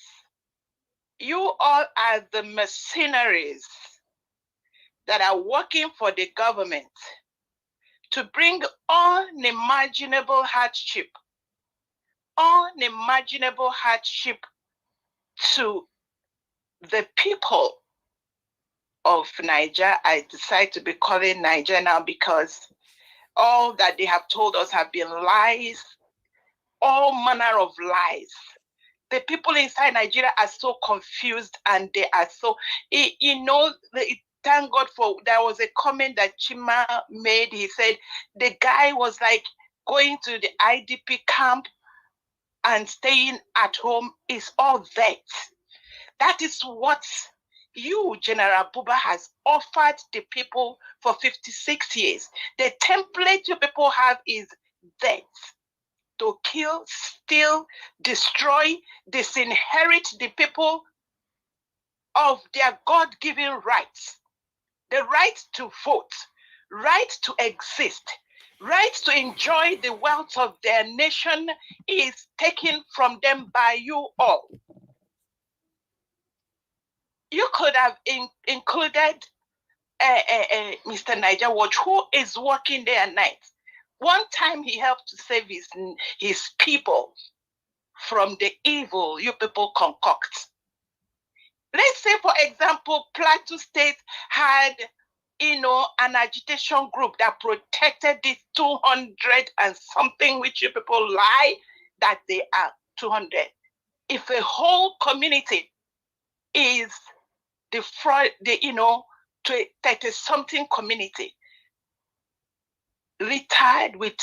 J: you all are the mercenaries that are working for the government to bring unimaginable hardship to the people of Niger. I decide to be calling Niger now because all that they have told us have been lies, all manner of lies. The people inside Nigeria are so confused, and they are so, thank God there was a comment that Chima made. He said the guy was like going to the IDP camp and staying at home is all that. That is what you, General Buba, has offered the people for 56 years. The template you people have is that: to kill, steal, destroy, disinherit the people of their God-given rights. The right to vote, right to exist, right to enjoy the wealth of their nation is taken from them by you all. You could have included Mr. Niger Watch, who is working day and night. One time he helped to save his people from the evil you people concoct. Let's say, for example, Plateau State had, an agitation group that protected these 200 and something, which you people lie that they are 200. If a whole community is to 30-something community, retired with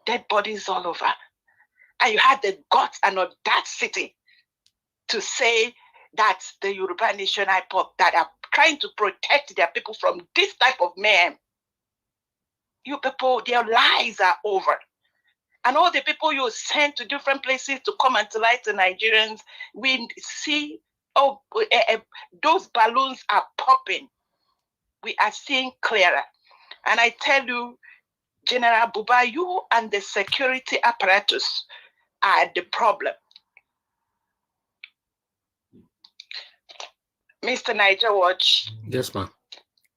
J: dead bodies all over, and you had the guts and audacity to say that the Yoruba Nation IPOB that are trying to protect their people from this type of men, you people, their lives are over. And all the people you send to different places to come and to lie to Nigerians, we see, those balloons are popping. We are seeing clearer. And I tell you, General Buba, you and the security apparatus are the problem. Mr. Niger Watch.
A: Yes, ma'am.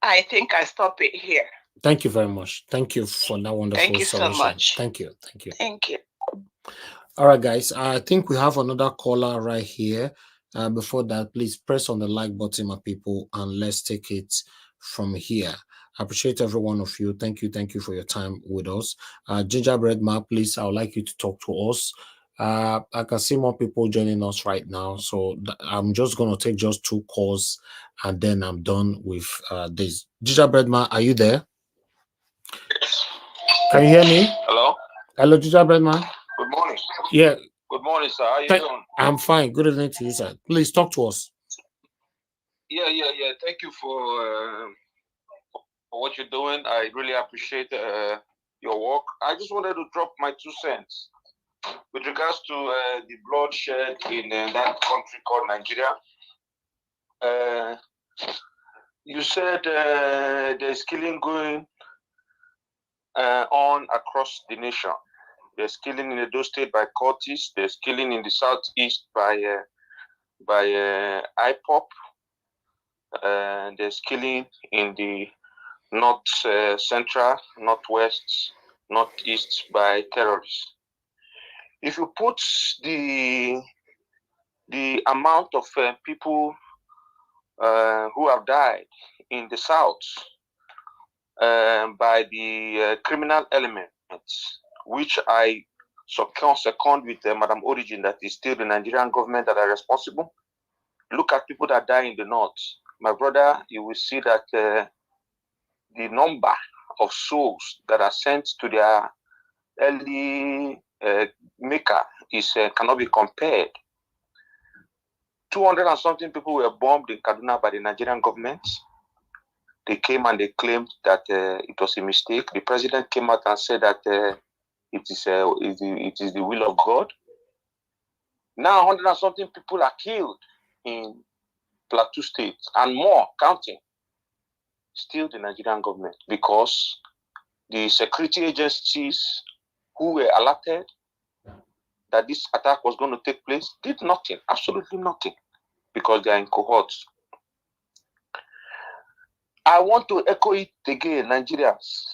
J: I think I stop it here.
A: Thank you very much. Thank you for that wonderful
J: Thank you
A: submission.
J: so much.
A: Thank you. Thank you.
J: Thank you.
A: All right, guys. I think we have another caller right here. Before that, please press on the like button, my people, and let's take it from here. I appreciate every one of you. Thank you. Thank you for your time with us. Gingerbread Ma, please, I would like you to talk to us. I can see more people joining us right now. So I'm just going to take just 2 calls and then I'm done with this. Gingerbread Ma, are you there? Can you hear me?
K: Hello?
A: Hello, Gingerbread Ma.
K: Good morning.
A: Yeah.
K: Good morning, sir. How you doing?
A: I'm fine. Good evening to you, sir. Please talk to us.
K: Yeah. Thank you for what you're doing. I really appreciate your work. I just wanted to drop my 2 cents with regards to the bloodshed in that country called Nigeria. You said there's killing going on across the nation. There's killing in Edo State by cultists. There's killing in the southeast by IPOB. There's killing in the north central, northwest, northeast by terrorists. If you put the amount of people who have died in the south by the criminal elements, which I second with Madam Origin, that is still the Nigerian government that are responsible. Look at people that die in the north. My brother, you will see that the number of souls that are sent to their early maker is cannot be compared. 200 and something people were bombed in Kaduna by the Nigerian government. They came and they claimed that it was a mistake. The president came out and said that it is the will of God. Now 100 and something people are killed in Plateau State and more counting. Still the Nigerian government, because the security agencies who were alerted that this attack was going to take place did nothing, absolutely nothing, because they are in cohorts. I want to echo it again, Nigerians.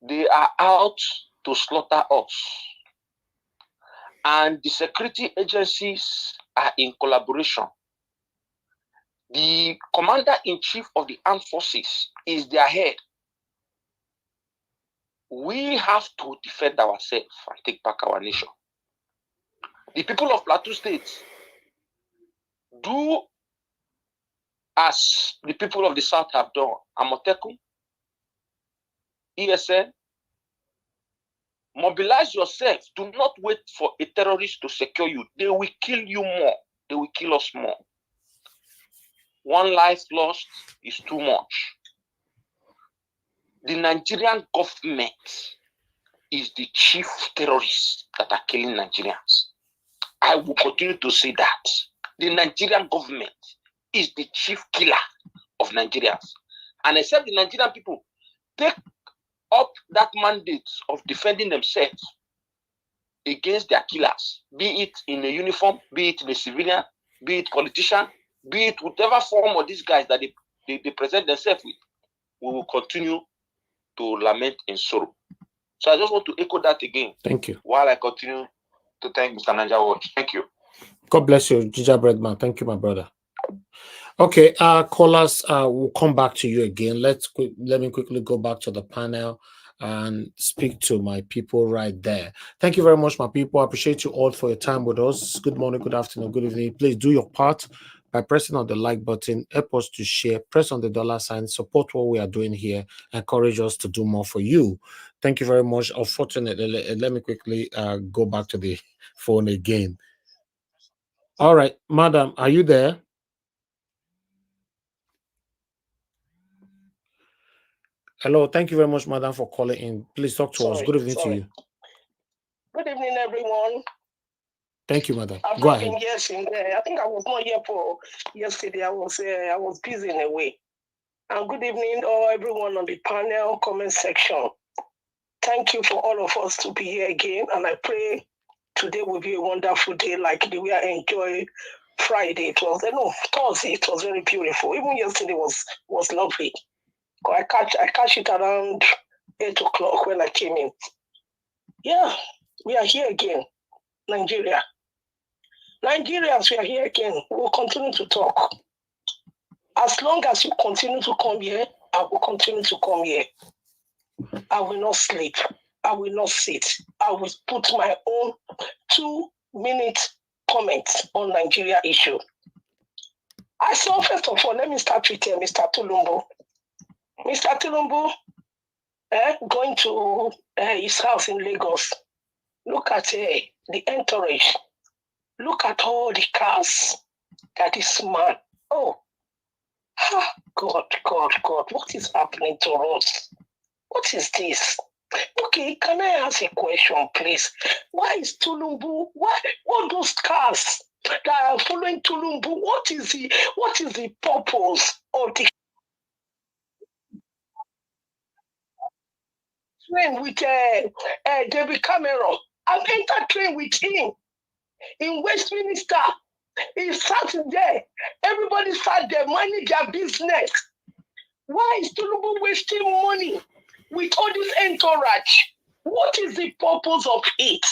K: They are out to slaughter us. And the security agencies are in collaboration. The commander-in-chief of the armed forces is their head. We have to defend ourselves and take back our nation. The people of Plateau State do as the people of the South have done. Amotekun, ESN, mobilize yourself. Do not wait for a terrorist to secure you. They will kill you more. They will kill us more. One life lost is too much. The Nigerian government is the chief terrorist that are killing Nigerians. I will continue to say that. The Nigerian government is the chief killer of Nigerians. And except the Nigerian people take up that mandate of defending themselves against their killers, be it in a uniform, be it in a civilian, be it politician, be it whatever form of these guys that they present themselves with, we will continue to lament in sorrow. So I just want to echo that again.
A: Thank you.
K: While I continue to thank Mr. Nanja Watch. Thank you.
A: God bless you, Ginger Breadman. Thank you, my brother. Okay, callers, we'll come back to you again. Let me quickly go back to the panel and speak to my people right there. Thank you very much, my people. I appreciate you all for your time with us. Good morning, good afternoon, good evening. Please do your part by pressing on the like button. Help us to share. Press on the $sign. Support what we are doing here. Encourage us to do more for you. Thank you very much. Unfortunately, let me quickly go back to the phone again. All right, madam, are you there? Hello, thank you very much, madam, for calling in. Please talk to us. Good evening to you.
L: Good evening, everyone.
A: Thank you, madam.
L: I've
A: Go
L: not
A: ahead.
L: been here since I think I was not here for yesterday. I was busy in a way. And good evening, all everyone on the panel comment section. Thank you for all of us to be here again, and I pray today will be a wonderful day, like the way I enjoyed Friday. It was Thursday. It was very beautiful. Even yesterday was lovely. I catch it around 8 o'clock when I came in. Yeah, we are here again, Nigeria. Nigerians, we are here again. We will continue to talk. As long as you continue to come here, I will continue to come here. I will not sleep. I will not sit. I will put my own 2-minute comment on Nigeria issue. I saw, first of all, let me start with Mr. Tulumbu. Mr. Tulumbu going to his house in Lagos. Look at the entourage. Look at all the cars that this man. Oh, God, what is happening to us? What is this? Okay, can I ask a question, please? Why is Tulumbu? Why all those cars that are following Tulumbu? What is the purpose of the train with David Cameron? I've entered train with him in Westminster. He sat there. Everybody sat there minding their business. Why is Tulumbu wasting money with all this entourage? What is the purpose of it?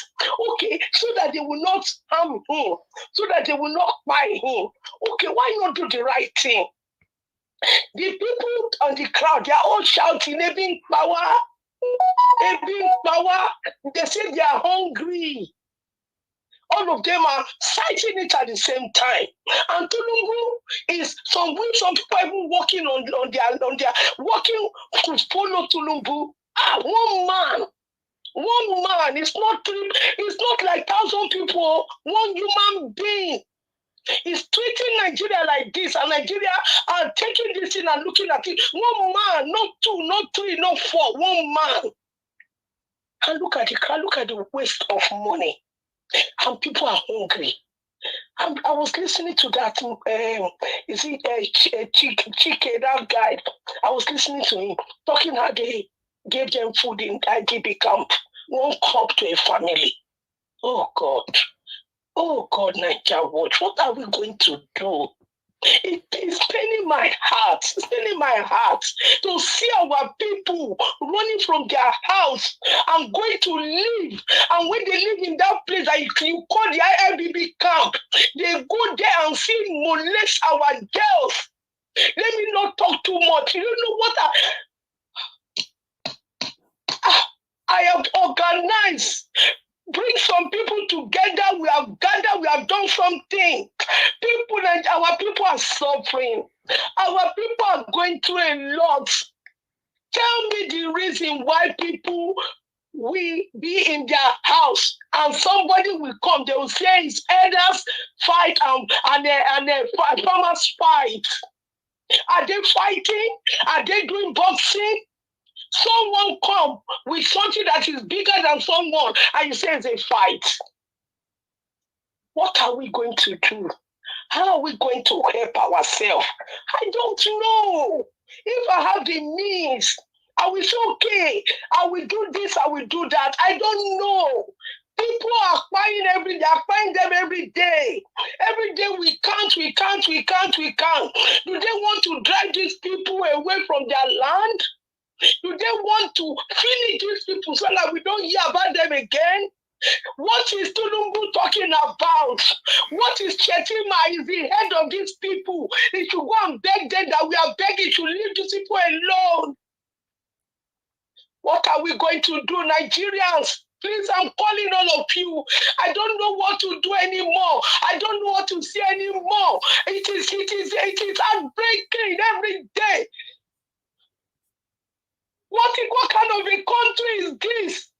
L: Okay, so that they will not harm him, so that they will not buy him. Okay, why not do the right thing? The people on the crowd, they are all shouting, "Ebin power, Ebin power." They say they are hungry. All of them are citing it at the same time. And Tulumbu is some people even walking on their walking to follow Tulumbu. One man. It's not like 1,000 people. One human being is treating Nigeria like this, and Nigeria are taking this in and looking at it. One man, not 2, not 3, not 4. One man. And look at the waste of money. And people are hungry. I was listening to that. Chike, that guy? I was listening to him talking how they gave them food in IDB camp, 1 cup to a family. Oh God, Naija Watch, what are we going to do? It is paining my heart. It's paining my heart to see our people running from their house and going to live. And when they live in that place that you call the IPOB camp, they go there and molest our girls. Let me not talk too much. You know what I have organized? Bring some people together. We have gathered. We have done something. Our people are suffering. Our people are going through a lot. Tell me the reason why people will be in their house and somebody will come. They will say it's elders fight and farmers fight. Are they fighting? Are they doing boxing? Someone come with something that is bigger than someone and you say it's a fight. What are we going to do? How are we going to help ourselves? I don't know. If I have the means, I will say, okay, I will do this, I will do that. I don't know. People are buying every day, buying them every day. Every day we can't. Do they want to drive these people away from their land? Do they want to finish these people so that we don't hear about them again? What is Tulumbu talking about? What is Chetima is the head of these people? He should go and beg them that we are begging to leave these people alone. What are we going to do, Nigerians? Please, I'm calling all of you. I don't know what to do anymore. I don't know what to say anymore. It is heartbreaking every day. What kind of a country is this?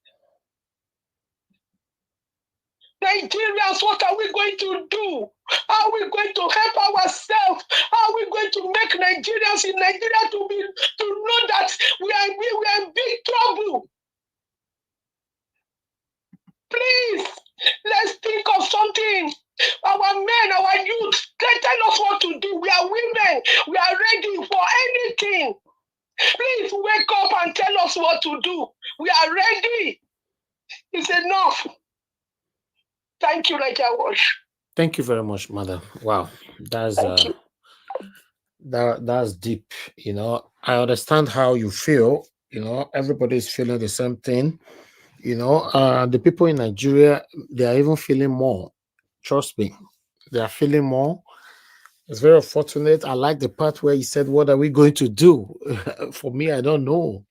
L: Nigerians, what are we going to do? How are we going to help ourselves? How are we going to make Nigerians in Nigeria to know that we are in big trouble? Please, let's think of something. Our men, our youth, they tell us what to do. We are women. We are ready for anything. Please wake up and tell us what to do. We are ready. It's enough. Thank you, Raja Wash.
A: Thank you very much, madam. Wow, that's
L: Thank you.
A: that's deep. You know, I understand how you feel. You know, everybody's feeling the same thing. You know, the people in Nigeria, they are even feeling more. Trust me, they are feeling more. It's very unfortunate. I like the part where he said, "What are we going to do?" For me, I don't know.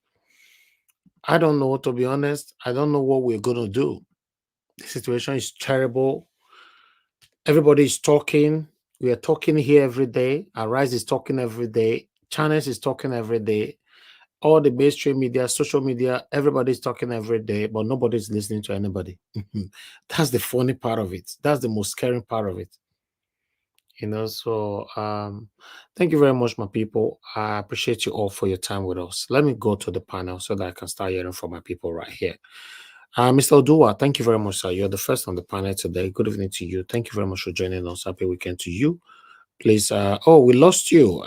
A: I don't know, to be honest. I don't know what we're going to do. The situation is terrible. Everybody is talking. We are talking here every day. Arise is talking every day. Channels is talking every day. All the mainstream media, social media, everybody's talking every day, but nobody's listening to anybody. That's the funny part of it. That's the most scary part of it. You know, so thank you very much, my people. I appreciate you all for your time with us. Let me go to the panel so that I can start hearing from my people right here. Mr. Odua, thank you very much, sir. You're the first on the panel today. Good evening to you. Thank you very much for joining us. Happy weekend to you. Please, oh, we lost you.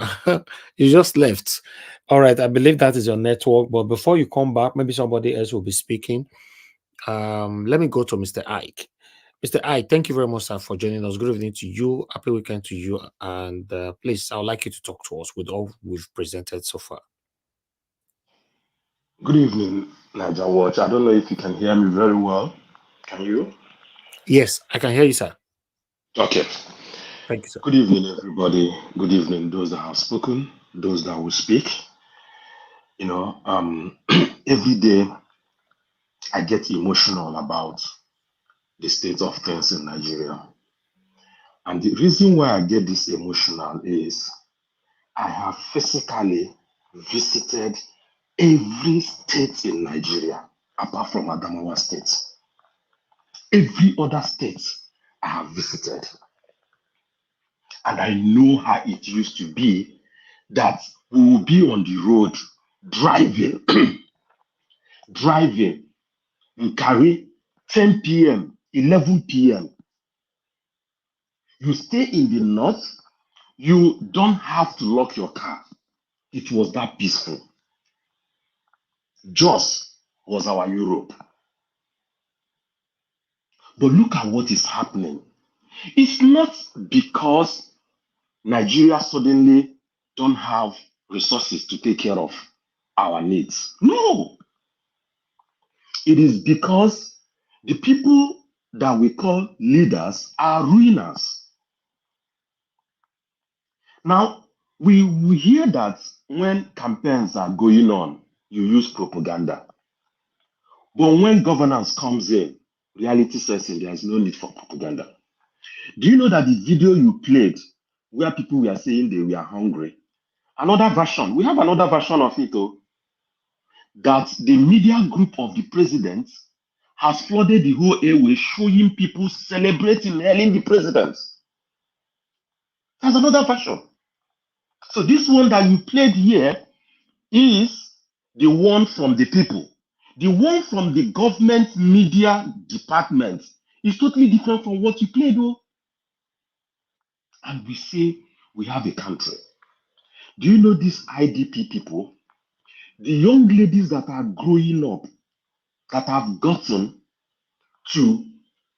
A: You just left. All right, I believe that is your network. But before you come back, maybe somebody else will be speaking. Let me go to Mr. Ike. Mr. Ike, thank you very much, sir, for joining us. Good evening to you. Happy weekend to you. And please, I would like you to talk to us with all we've presented so far.
M: Good evening, Niger Watch. I don't know if you can hear me very well. Can you?
A: Yes, I can hear you, sir.
M: Okay.
A: Thank you, sir.
M: Good evening, everybody. Good evening, those that have spoken, those that will speak. You know, every day I get emotional about the state of things in Nigeria. And the reason why I get this emotional is I have physically visited every state in Nigeria apart from Adamawa State. Every other state I have visited. And I know how it used to be that we will be on the road driving, driving. You carry 10 p.m., 11 p.m. You stay in the north, you don't have to lock your car. It was that peaceful. Jos was our Europe. But look at what is happening. It's not because Nigeria suddenly don't have resources to take care of our needs. No. It is because the people that we call leaders are ruiners. Now, we hear that when campaigns are going on, you use propaganda. But when governance comes in, reality says there is no need for propaganda. Do you know that the video you played where people were saying they were hungry, another version, we have another version of it, that the media group of the president has flooded the whole airway showing people celebrating hailing the president. That's another version. So this one that you played here is the one from the people. The one from the government media department is totally different from what you played, And we say we have a country. Do you know these IDP people? The young ladies that are growing up, that have gotten to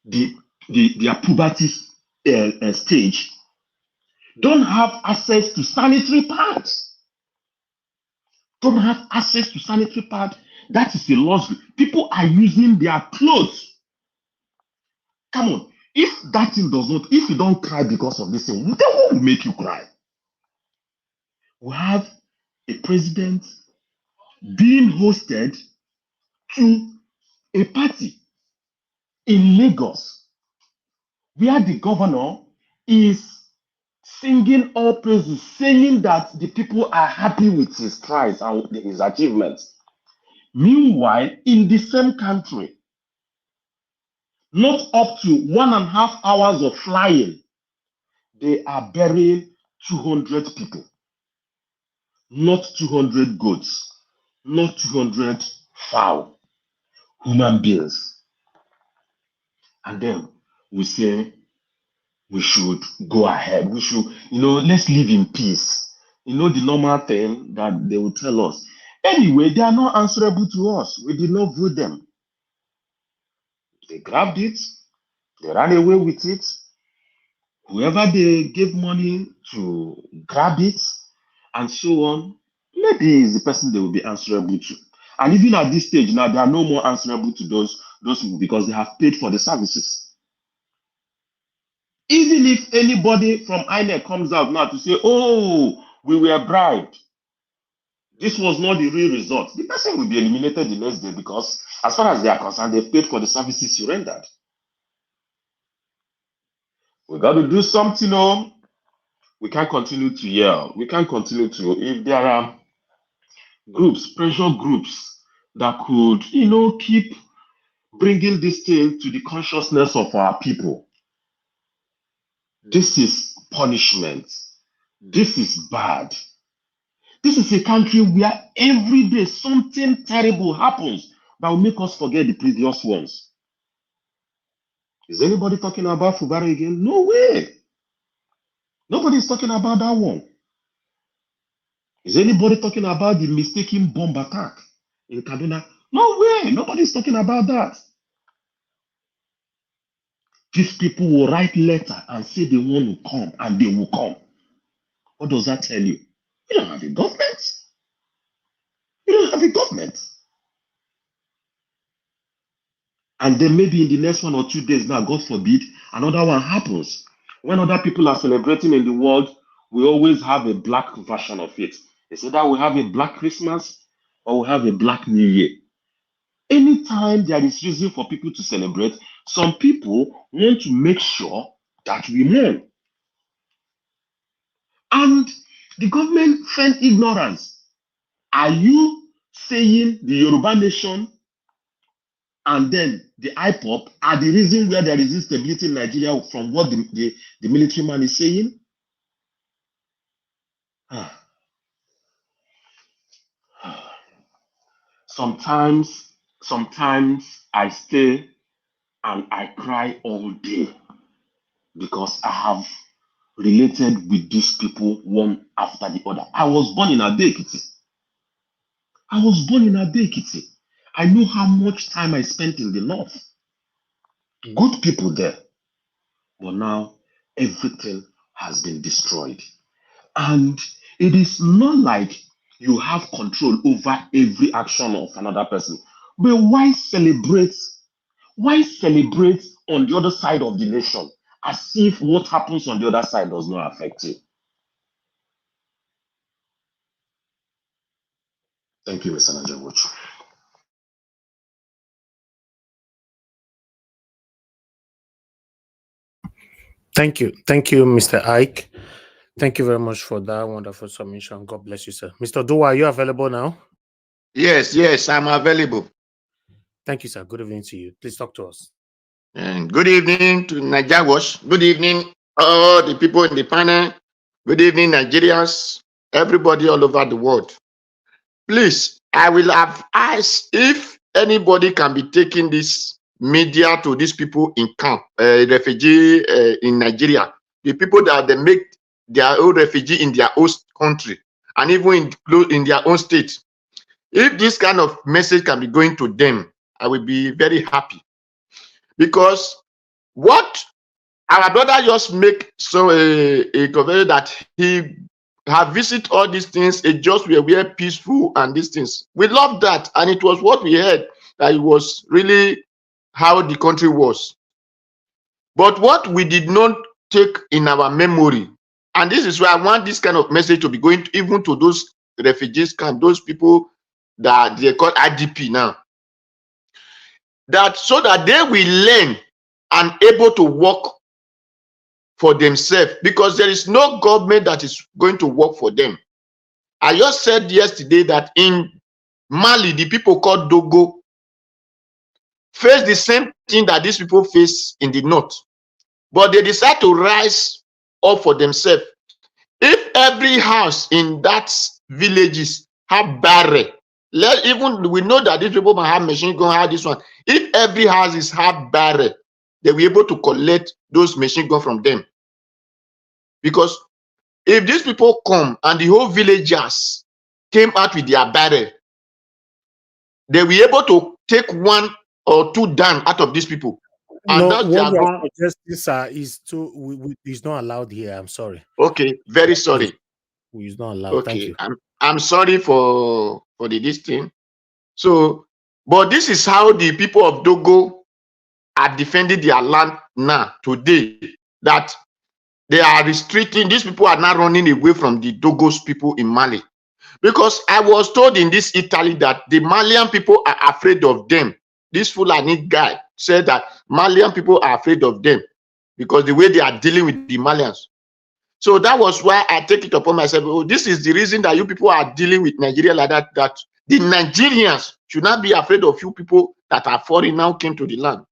M: their puberty stage, don't have access to sanitary pads. Don't have access to sanitary pads. That is a luxury. People are using their clothes Come on. If that thing does not, if you don't cry because of this thing, then what will make you cry? We have a president being hosted to a party in Lagos where the governor is singing all praises, saying that the people are happy with his strides and his achievements. Meanwhile, in the same country, not up to 1.5 hours of flying, they are burying 200 people, not 200 goats, not 200 fowl, human beings. And then we say we should go ahead. We should, let's live in peace. The normal thing that they will tell us. Anyway, they are not answerable to us. We did not vote them. They grabbed it. They ran away with it. Whoever they gave money to grab it and so on, maybe is the person they will be answerable to. And even at this stage now, they are no more answerable to those people because they have paid for the services. Even if anybody from INEC comes out now to say, oh, we were bribed, this was not the real result, the person will be eliminated the next day because as far as they are concerned, they've paid for the services you rendered. We got to do something. We can't continue to yell. We can't continue to, if there are groups, pressure groups that could, keep bringing this thing to the consciousness of our people. This is punishment. This is bad. This is a country where every day something terrible happens that will make us forget the previous ones. Is anybody talking about Fubara again? No way. Nobody's talking about that one. Is anybody talking about the mistaken bomb attack in Kaduna? No way. Nobody's talking about that. These people will write letter and say they want to come, and they will come. What does that tell you? You don't have a government. You don't have a government. And then maybe in the next 1 or 2 days now, God forbid, another one happens. When other people are celebrating in the world, we always have a black version of it. It's either we have a black Christmas or we have a black New Year. Anytime there is reason for people to celebrate, some people want to make sure that we mourn. And the government feigns ignorance. Are you saying the Yoruba nation and then the IPOB are the reason where there is instability in Nigeria from what the military man is saying? Sometimes I stay and I cry all day because I have related with these people one after the other. I was born in Ado-Ekiti. I know how much time I spent in the north. Good people there. But now everything has been destroyed. And it is not like you have control over every action of another person. But why celebrate? Why celebrate on the other side of the nation as if what happens on the other side does not affect you? Thank you, Mr. Najawoch.
A: Thank you, Mr. Ike. Thank you very much for that wonderful submission. God bless you, sir. Mr. Dua, are you available now?
N: Yes, I'm available.
A: Thank you, sir. Good evening to you. Please talk to us.
N: And good evening to Najawoch. Good evening, all the people in the panel. Good evening, Nigerians, everybody all over the world. Please, I will have asked if anybody can be taking this media to these people in camp, refugee in Nigeria, the people that they make their own refugee in their own country and even in their own state. If this kind of message can be going to them, I will be very happy. Because what our brother just make so a comment that he have visited all these things, it just were peaceful and these things. We love that, and it was what we heard, that it was really how the country was. But what we did not take in our memory, and this is why I want this kind of message to be going to, even to those refugees camp, those people that they call IDP now, that so that they will learn and able to work for themselves, because there is no government that is going to work for them. I just said yesterday that in Mali, the people called Dogo face the same thing that these people face in the north, but they decide to rise up for themselves. If every house in that villages have barrel, even we know that these people might have machine gun, have this one. If every house is have barrel, they will be able to collect those machine gun from them. Because if these people come and the whole villagers came out with their barrel, they will be able to take 1 or 2 down out of these people. And
A: No,
N: that's
A: what
N: their
A: you
N: gun.
A: are suggesting, sir, is is not allowed here. I'm sorry.
N: Okay, very sorry.
A: It's not allowed. Thank
N: Okay,
A: you.
N: I'm sorry for this thing. So, but this is how the people of Dogo are defending their land now today. That they are restricting. These people are now running away from the Dogos people in Mali, because I was told in this Italy that the Malian people are afraid of them. This Fulani guy said that Malian people are afraid of them because the way they are dealing with the Malians. So that was why I take it upon myself. Oh, this is the reason that you people are dealing with Nigeria like that. That the Nigerians should not be afraid of you people that are foreign now came to the land.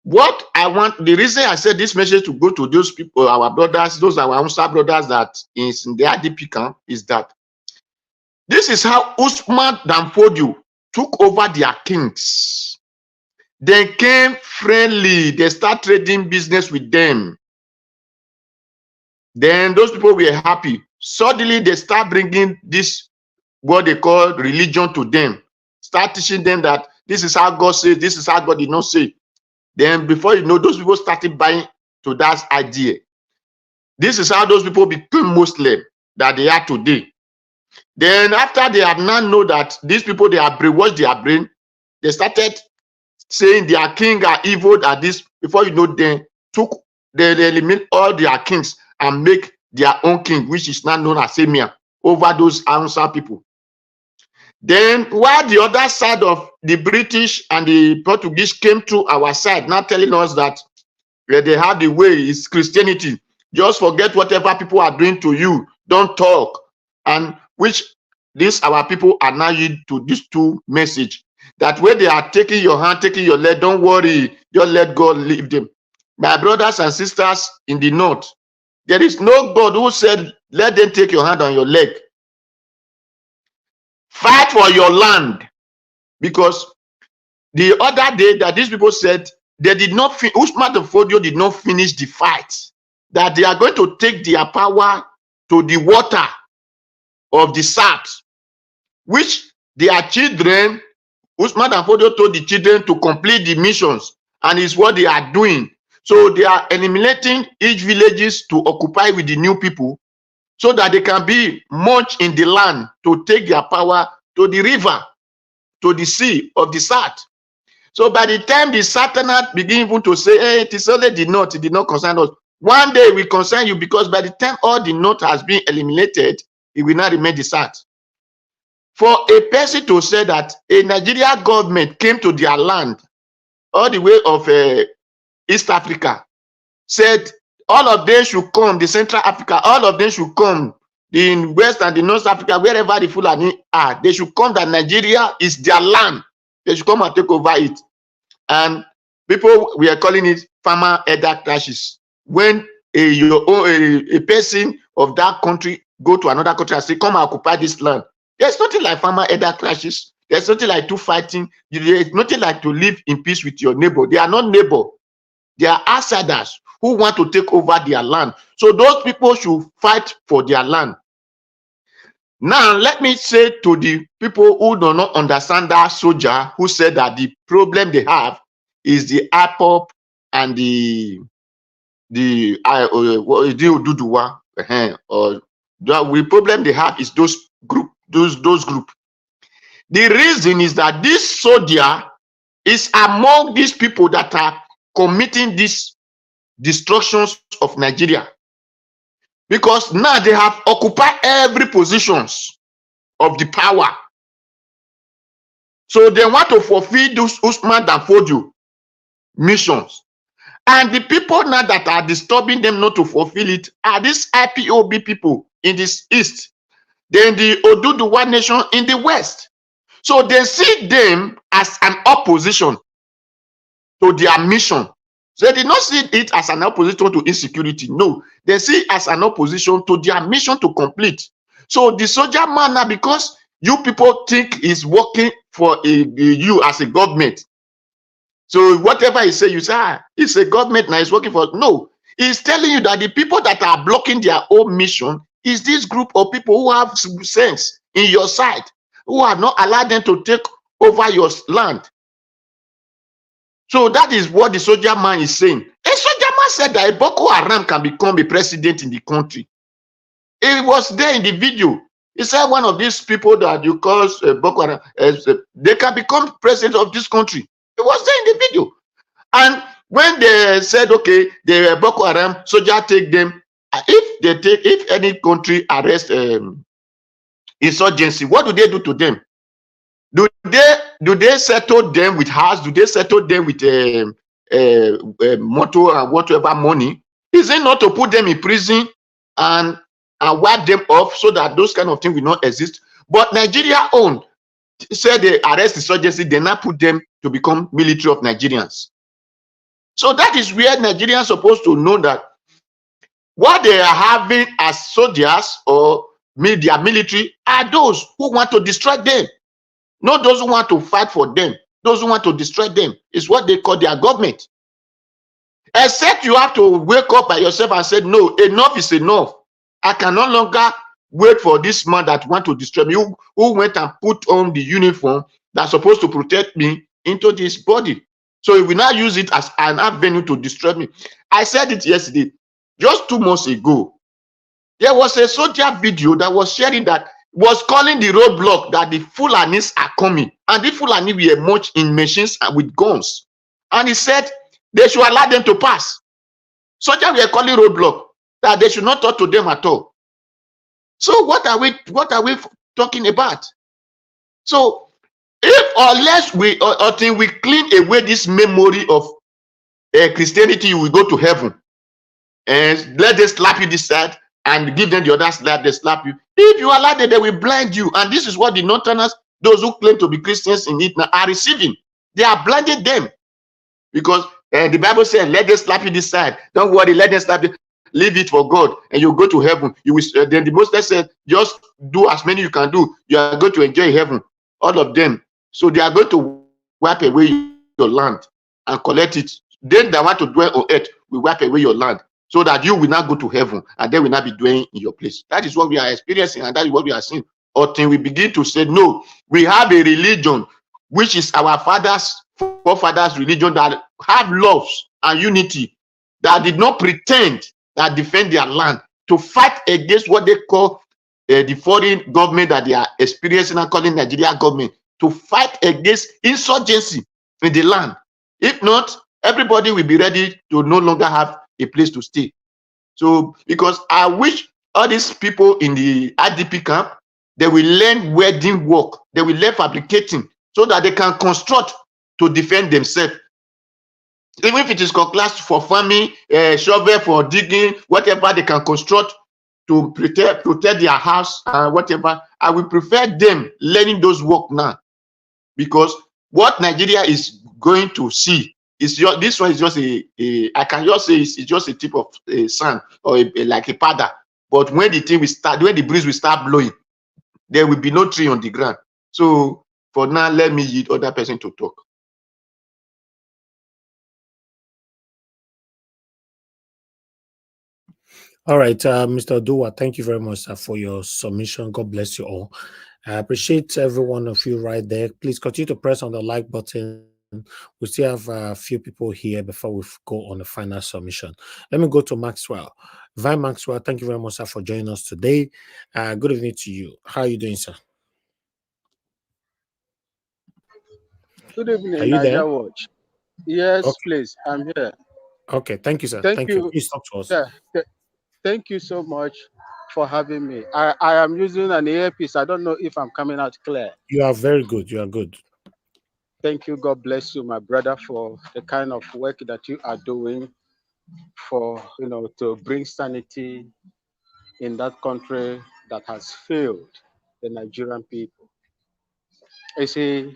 N: What I want, the reason I said this message to go to those people, our brothers, those are our Hausa brothers that is in the IDP camp, is that this is how Usman Danfodio took over their kings. They came friendly. They start trading business with them. Then those people were happy. Suddenly they start bringing this, what they call religion, to them. Start teaching them that this is how God says, this is how God did not say. Then before you know, those people started buying to that idea. This is how those people became Muslim that they are today. Then after they have now know that these people, they have brainwashed their brain, they started saying their king are evil, that this, before you know, they eliminate all their kings and make their own king, which is now known as Emir, over those Hausa people. Then while the other side of the British and the Portuguese came to our side, now telling us that where they have the way is Christianity. Just forget whatever people are doing to you. Don't talk. And which these our people are now used to these two message. That way they are taking your hand, taking your leg, don't worry, just let God leave them. My brothers and sisters in the north, there is no God who said, let them take your hand on your leg. Fight for your land. Because the other day that these people said, they did not finish, Usman Danfodio did not finish the fight. That they are going to take their power to the water of the South, which their children, Usman Danfodio told the children to complete the missions, and is what they are doing. So they are eliminating each villages to occupy with the new people, so that they can be much in the land to take their power to the river, to the sea of the South. So by the time the Sultanate begin even to say, hey, it is only the north, it did not concern us. One day we concern you, because by the time all the north has been eliminated, it will not remain the South. For a person to say that a Nigeria government came to their land, all the way of East Africa, said all of them should come, the Central Africa, all of them should come, in West and the North Africa, wherever the Fulani are, they should come, that Nigeria is their land. They should come and take over it. And people, we are calling it farmer elder clashes. When a person of that country go to another country and say, come and occupy this land. There's nothing like farmer elder clashes. There's nothing like two fighting. There's nothing like to live in peace with your neighbor. They are not neighbor. They are outsiders who want to take over their land. So those people should fight for their land. Now, let me say to the people who do not understand that soldier who said that the problem they have is the IPOB and the problem they have is those group. The reason is that this soldier is among these people that are committing this destructions of Nigeria. Because now they have occupied every positions of the power. So they want to fulfill those Usman Danfodio missions. And the people now that are disturbing them not to fulfill it are these IPOB people in this east, then the Oduduwa nation in the west. So they see them as an opposition to their mission. So they did not see it as an opposition to insecurity. No, they see it as an opposition to their mission to complete. So the soldier man now, because you people think is working for you as a government. So whatever he say, you say, ah, it's a government now, it's working for. No, he's telling you that the people that are blocking their own mission is this group of people who have sense in your side, who have not allowed them to take over your land. So that is what the soldier man is saying. A soldier man said that a Boko Haram can become a president in the country. It was there in the video. He said one of these people that you call Boko Haram, they can become president of this country. It was there in the video. And when they said, okay, the Boko Haram soldier take them, if any country arrest insurgency, what do they do to them? Do they settle them with house? Do they settle them with motor and whatever money? Is it not to put them in prison and wipe them off so that those kind of things will not exist? But Nigeria own said they arrest insurgency, they now put them to become military of Nigerians. So that is where Nigerians are supposed to know that what they are having as soldiers or their military are those who want to destroy them. Not those who want to fight for them. Those who want to destroy them is what they call their government. Except you have to wake up by yourself and say, no, enough is enough. I can no longer wait for this man that want to destroy me, who went and put on the uniform that's supposed to protect me into this body. So he will now use it as an avenue to destroy me. I said it yesterday, just 2 months ago. There was a soldier video that was sharing that was calling the roadblock that the Fulanis are coming, and the Fulani were much in machines and with guns, and he said they should allow them to pass. Soldiers were calling roadblock that they should not talk to them at all. So what are we talking about? So if unless we clean away this memory of Christianity, you will go to heaven, and let them slap you this side and give them the other slap, they slap you. If you allow them, they will blind you. And this is what the Northerners, those who claim to be Christians in it now, are receiving. They are blinding them. Because the Bible says, let them slap you this side. Don't worry, let them slap you. Leave it for God, and you go to heaven. You will, then the Most said, just do as many you can do. You are going to enjoy heaven. All of them. So they are going to wipe away your land and collect it. Then they want to dwell on earth, we wipe away your land, so that you will not go to heaven, and they will not be dwelling in your place. That is what we are experiencing, and that is what we are seeing. Until we begin to say, no, we have a religion, which is our forefathers' religion, that have loves and unity, that did not pretend that defend their land to fight against what they call the foreign government that they are experiencing and calling Nigeria government, to fight against insurgency in the land. If not, everybody will be ready to no longer have a place to stay. So, because I wish all these people in the IDP camp, they will learn welding work, they will learn fabricating, so that they can construct to defend themselves. Even if it is cutlass for farming, shovel for digging, whatever they can construct to protect their house, whatever. I will prefer them learning those work now, because what Nigeria is going to see is this one is just I can just say it's just a tip of sand, or like a powder. But when the thing will start, when the breeze will start blowing, there will be no tree on the ground. So for now, let me yield other person to talk.
A: All right, Mr. Dua, thank you very much for your submission. God bless you all. I appreciate every one of you right there. Please continue to press on the like button. We still have a few people here before we go on the final submission. Let me go to Maxwell. Vine Maxwell, thank you very much, sir, for joining us today. Good evening to you. How are you doing, sir?
O: Good evening,
A: are you there?
O: Watch. Yes,
A: Okay.
O: please. I'm here.
A: Okay, thank you, sir.
O: Thank
A: Thank you.
O: you.
A: Please talk to us.
O: Yeah, thank you so much for having me. I am using an earpiece. I don't know if I'm coming out clear.
A: You are very good. You are good.
O: Thank you. God bless you, my brother, for the kind of work that you are doing for, to bring sanity in that country that has failed the Nigerian people. I say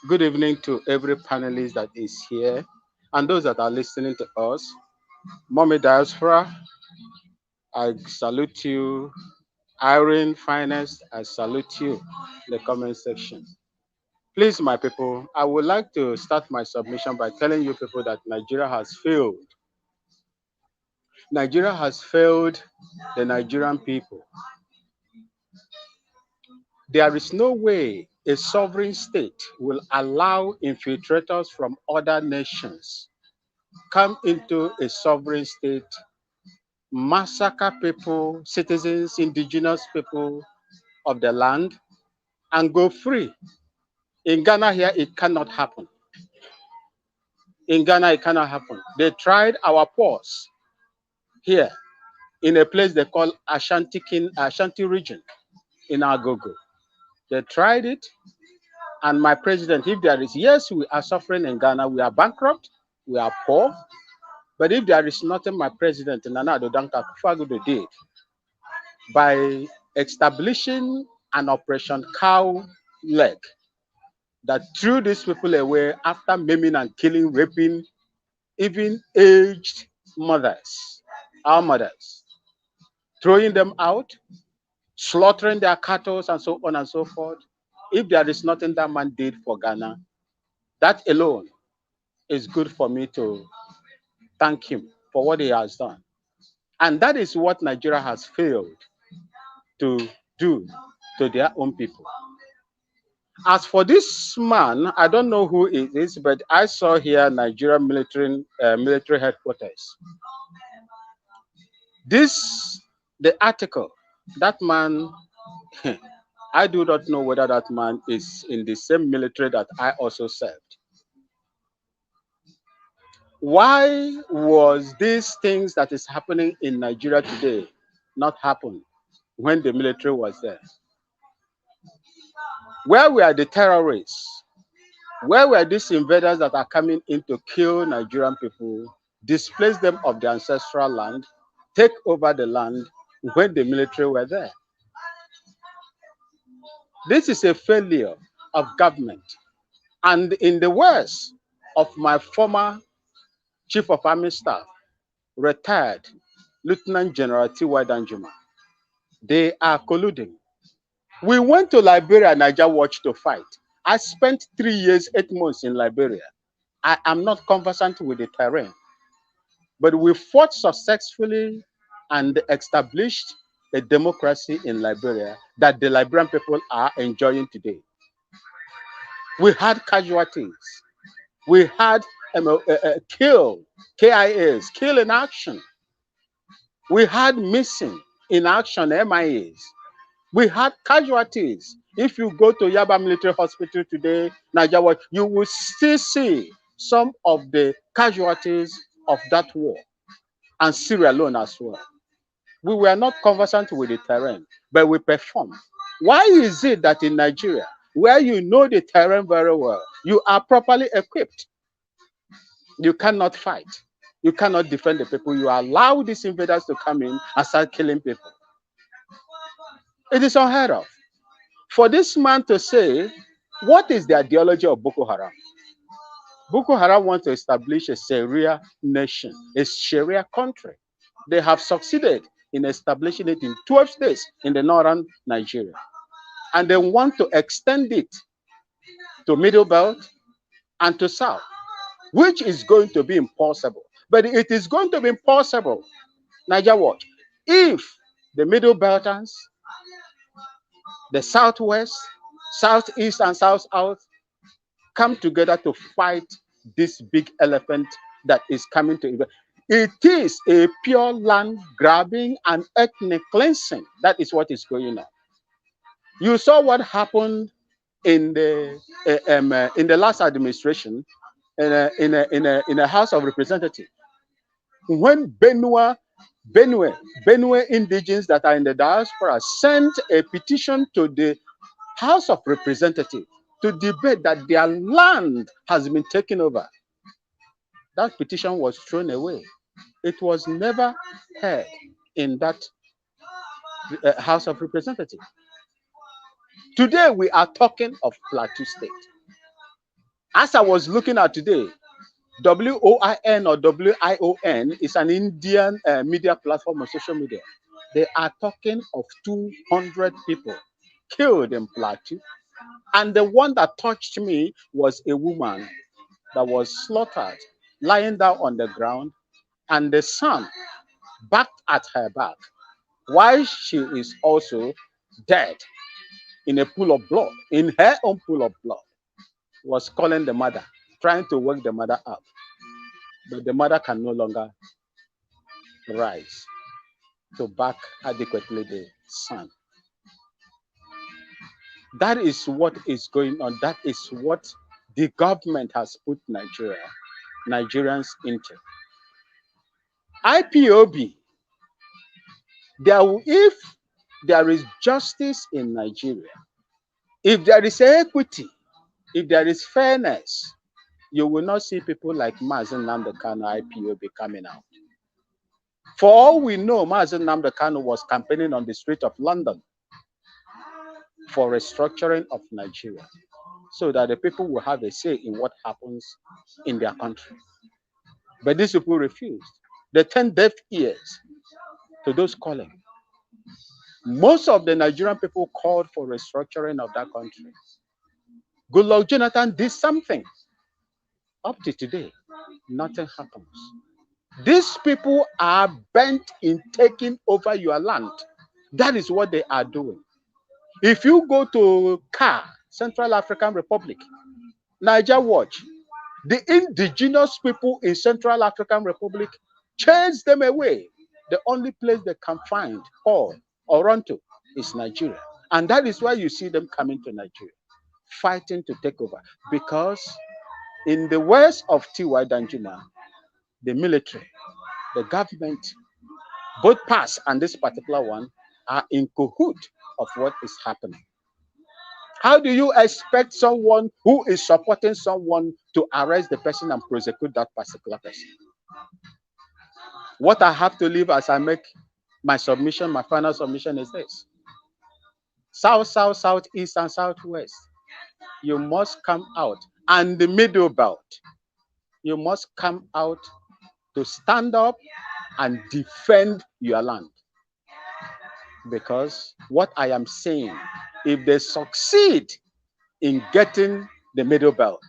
O: good evening to every panelist that is here and those that are listening to us. Mommy Diaspora, I salute you. Irene Finest, I salute you in the comment section. Please, my people, I would like to start my submission by telling you people that Nigeria has failed. Nigeria has failed the Nigerian people. There is no way a sovereign state will allow infiltrators from other nations come into a sovereign state, massacre people, citizens, indigenous people of the land, and go free. In Ghana here, it cannot happen. In Ghana, it cannot happen. They tried our pause here in a place they call Ashanti region in Agogo. They tried it, and my president, if there is, yes, we are suffering in Ghana, we are bankrupt, we are poor, but if there is nothing my president, Nana Addo Dankwa Akufo-Addo, did by establishing an Operation Cow Leg that threw these people away after maiming and killing, raping, even aged mothers, our mothers, throwing them out, slaughtering their cattle, and so on and so forth. If there is nothing that man did for Ghana, that alone is good for me to thank him for what he has done. And that is what Nigeria has failed to do to their own people. As for this man, I don't know who it is, but I saw here Nigeria military headquarters. The article, that man, I do not know whether that man is in the same military that I also served. Why was these things that is happening in Nigeria today not happen when the military was there? Where were the terrorists? Where were these invaders that are coming in to kill Nigerian people, displace them of their ancestral land, take over the land when the military were there? This is a failure of government. And in the words of my former Chief of Army Staff, retired Lieutenant General T.Y. Danjuma, they are colluding. We went to Liberia, Niger Watch, to fight. I spent 3 years, 8 months in Liberia. I am not conversant with the terrain, but we fought successfully and established a democracy in Liberia that the Liberian people are enjoying today. We had casualties. We had KIAs, kill in action. We had missing in action, MIAs. We had casualties. If you go to Yaba Military Hospital today, Nigeria, you will still see some of the casualties of that war, and Syria alone as well. We were not conversant with the terrain, but we performed. Why is it that in Nigeria, where you know the terrain very well, you are properly equipped, you cannot fight, you cannot defend the people, you allow these invaders to come in and start killing people? It is unheard of. For this man to say, what is the ideology of Boko Haram? Boko Haram wants to establish a Sharia nation, a Sharia country. They have succeeded in establishing it in 12 states in the northern Nigeria. And they want to extend it to Middle Belt and to South, which is going to be impossible. But it is going to be impossible, Niger Watch, if the Middle Beltans, the Southwest, Southeast, and South come together to fight this big elephant that is coming to Iran. It is a pure land grabbing and ethnic cleansing. That is what is going on. You saw what happened in the last administration in a House of Representatives. when Benue indigenes that are in the diaspora sent a petition to the House of Representatives to debate that their land has been taken over, that petition was thrown away. It was never heard in that House of Representatives. Today, we are talking of Plateau State. As I was looking at today, WOIN or WION is an Indian media platform on social media. They are talking of 200 people killed in Plateau. And the one that touched me was a woman that was slaughtered, lying down on the ground, and the son backed at her back, while she is also dead in a pool of blood, in her own pool of blood, was calling the mother, trying to wake the mother up. But the mother can no longer rise to back adequately the son. That is what is going on. That is what the government has put Nigerians into. IPOB, if there is justice in Nigeria, if there is equity, if there is fairness, you will not see people like Mazen Nnamdi Kanu, IPOB coming out. For all we know, Mazen Nnamdi Kanu was campaigning on the street of London for restructuring of Nigeria, so that the people will have a say in what happens in their country. But these people refused. They turned deaf ears to those calling. Most of the Nigerian people called for restructuring of that country. Goodluck Jonathan did something. Up to today, nothing happens. These people are bent in taking over your land. That is what they are doing. If you go to Central African Republic, Niger Watch, the indigenous people in Central African Republic chase them away. The only place they can find or run to is Nigeria. And that is why you see them coming to Nigeria, fighting to take over. Because in the west of Thr Danjuma, the military, the government, both past and this particular one, are in cahoot of what is happening. How do you expect someone who is supporting someone to arrest the person and prosecute that particular person? What I have to leave as I make my submission, my final submission is this. South, South, Southeast, and Southwest, you must come out. And the middle belt, you must come out to stand up and defend your land. Because what I am saying, if they succeed in getting the middle belt,